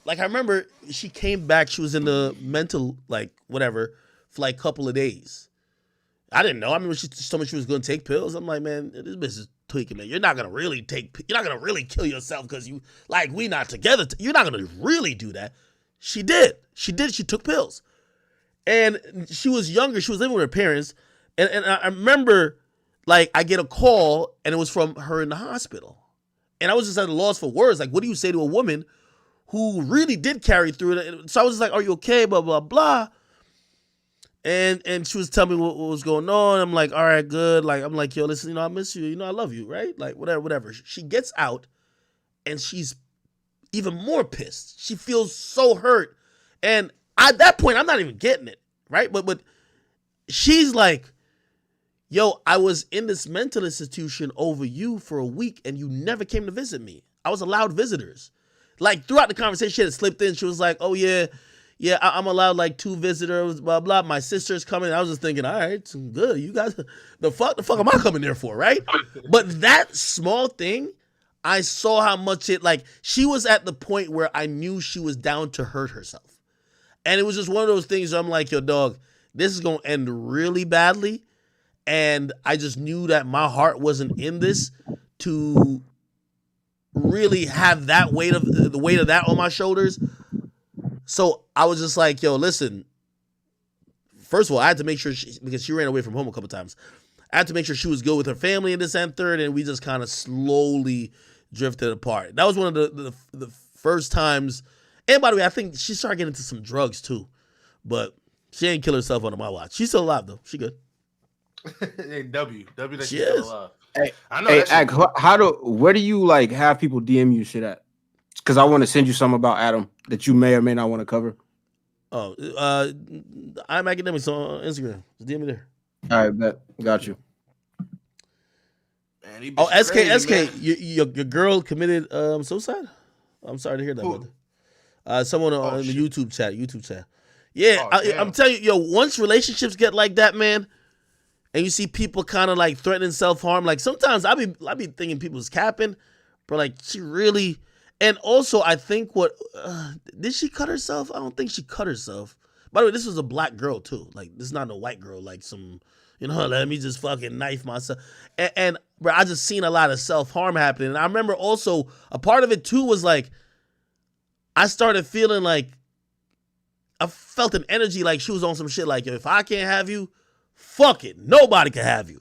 S1: like I remember she came back, she was in the mental, like, whatever, for like a couple of days. I didn't know. I remember she told me she was going to take pills. I'm like, man, this bitch is tweaking, man. You're not going to really kill yourself because you, like, we not together. You're not going to really do that. She did. She took pills. And she was younger. She was living with her parents. And I remember, like, I get a call, and it was from her in the hospital. And I was just at a loss for words. Like, what do you say to a woman who really did carry through it? So I was just like, are you okay? Blah, blah, blah. And she was telling me what was going on. I'm like, all right, good. Like, I'm like, yo, listen, you know, I miss you. You know, I love you, right? Like, whatever. She gets out, and she's even more pissed. She feels so hurt. And at that point, I'm not even getting it, right? But she's like, yo, I was in this mental institution over you for a week, and you never came to visit me. I was allowed visitors. Like, throughout the conversation, she had slipped in. She was like, oh, yeah, I'm allowed like 2 visitors, blah, blah. My sister's coming. I was just thinking, all right, good. You guys, the fuck am I coming there for, right? But that small thing, I saw how much it, like, she was at the point where I knew she was down to hurt herself. And it was just one of those things where I'm like, yo, dog, this is going to end really badly. And I just knew that my heart wasn't in this to really have that weight of that on my shoulders. So I was just like, yo, listen, first of all, I had to make sure because she ran away from home a couple times. I had to make sure she was good with her family and this and third. And we just kind of slowly drifted apart. That was one of the first times. And by the way, I think she started getting into some drugs too, but she ain't kill herself under my watch. She's still alive though. She good.
S20: Hey, W that
S1: She
S20: she's still
S1: is.
S20: alive.
S6: Hey,
S20: I know
S6: hey,
S20: that shit.
S6: Ak, where do you like have people DM you shit at? Because I want to send you something about Adam that you may or may not want to cover.
S1: Oh, I'm Academics on Instagram. Just DM me there.
S6: All right, bet. Got you.
S20: Man, he
S1: Oh,
S20: bitch
S1: SK,
S20: crazy,
S1: SK,
S20: man.
S1: your girl committed suicide? I'm sorry to hear that, brother. Someone on the YouTube chat. Yeah, I'm telling you, yo, once relationships get like that, man, and you see people kind of like threatening self-harm, like sometimes I be thinking people's capping, but like she really, and also I think did she cut herself? I don't think she cut herself. By the way, this was a black girl too. Like this is not a white girl, like some, you know, let me just fucking knife myself. And bro, I just seen a lot of self-harm happening. And I remember also a part of it too was like, I started feeling like, I felt an energy like she was on some shit like, yo, if I can't have you, fuck it. Nobody can have you.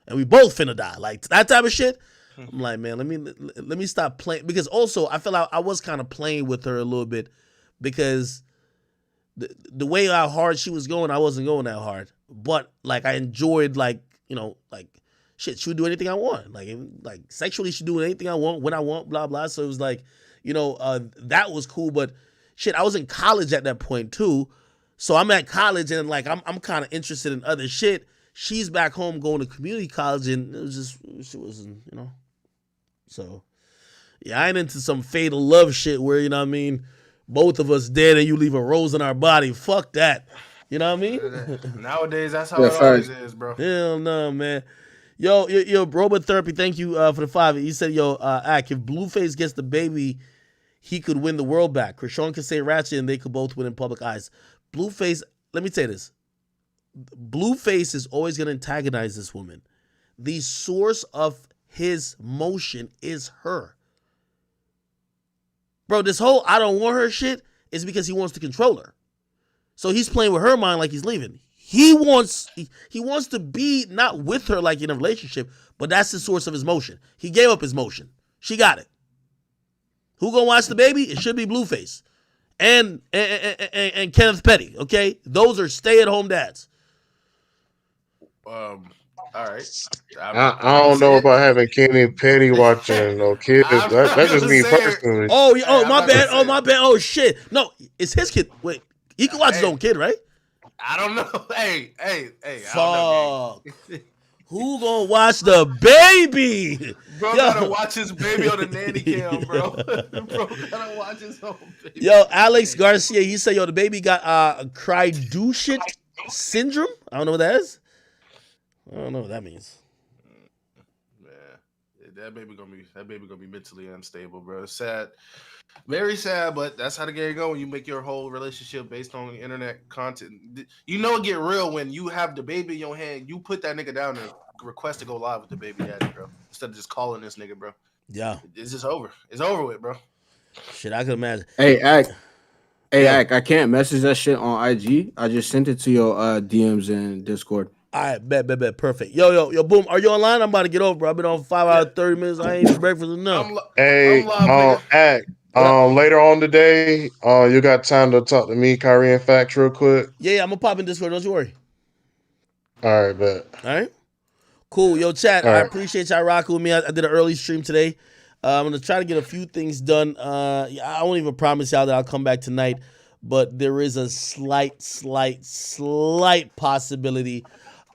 S1: And we both finna die. Like that type of shit. I'm like, man, let me stop playing. Because also I feel like I was kind of playing with her a little bit because the way how hard she was going, I wasn't going that hard. But like I enjoyed like, you know, like shit, she would do anything I want. Like sexually she'd do anything I want, when I want, blah, blah. So it was like, you know, that was cool. But shit, I was in college at that point too. So I'm at college and like I'm kind of interested in other shit. She's back home going to community college and it was just, she wasn't, you know. So yeah, I ain't into some fatal love shit where, you know what I mean, both of us dead and you leave a rose in our body. Fuck that. You know what I mean?
S20: Nowadays, that's how it always is, bro.
S1: Hell no, man. Yo, Robot Therapy, thank you for the 5. He said, yo, Ak, if Blueface gets the baby, he could win the world back. Chrisean can say Ratchet and they could both win in public eyes. Blueface, let me say this. Blueface is always going to antagonize this woman. The source of his motion is her. Bro, this whole I don't want her shit is because he wants to control her. So he's playing with her mind like he's leaving. He wants to be not with her like in a relationship, but that's the source of his motion. He gave up his motion. She got it. Who gonna watch the baby? It should be Blueface. And Kenneth Petty, okay? Those are stay-at-home dads.
S20: All right.
S8: I don't know about having Kenny Petty watching no kids. That's just me personally.
S1: Oh, yeah, my bad. Oh, my bad. Oh, shit. No, it's his kid. Wait, he can watch his own kid, right?
S20: I don't know. Hey.
S1: Fuck.
S20: I don't know,
S1: Who gonna watch the baby?
S20: bro gotta watch his baby on the nanny cam, bro. Bro gotta watch his own baby.
S1: Yo, Alex Garcia, he said, yo, the baby got Cry-do-shit syndrome. I don't know what that is. I don't know what that means.
S20: Man, that baby gonna be mentally unstable, bro. It's sad. Very sad, but that's how the game go when you make your whole relationship based on internet content. You know it get real when you have the baby in your hand. You put that nigga down and request to go live with the baby daddy, bro. Instead of just calling this nigga, bro.
S1: Yeah.
S20: It's just over. It's over with, bro.
S1: Shit, I can imagine.
S6: Hey, Ak, I can't message that shit on IG. I just sent it to your DMs in Discord.
S1: All right, bet. Perfect. Yo, boom. Are you online? I'm about to get over, bro. I've been on 5 hours, 30 minutes. I ain't eating breakfast enough.
S8: Hey, Ak, later on today, you got time to talk to me, Kyrie and Facts, real quick?
S1: Yeah, I'm gonna pop in Discord. Don't you worry.
S8: All right, bet.
S1: All right. Cool. Yo, chat.
S8: All
S1: I
S8: right.
S1: appreciate y'all rocking with me. I did an early stream today. I'm gonna try to get a few things done. I won't even promise y'all that I'll come back tonight, but there is a slight possibility.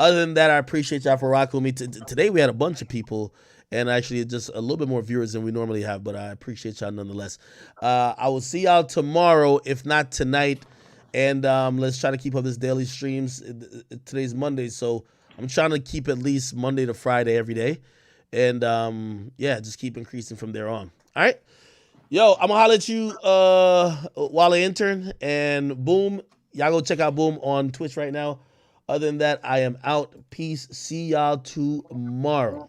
S1: Other than that, I appreciate y'all for rocking with me. Today we had a bunch of people, and actually just a little bit more viewers than we normally have, but I appreciate y'all nonetheless. I will see y'all tomorrow, if not tonight, and let's try to keep up this daily streams. Today's Monday, so I'm trying to keep at least Monday to Friday every day, and yeah, just keep increasing from there on. All right? Yo, I'm gonna holler at you, Wale Intern, and Boom. Y'all go check out Boom on Twitch right now. Other than that, I am out. Peace. See y'all tomorrow.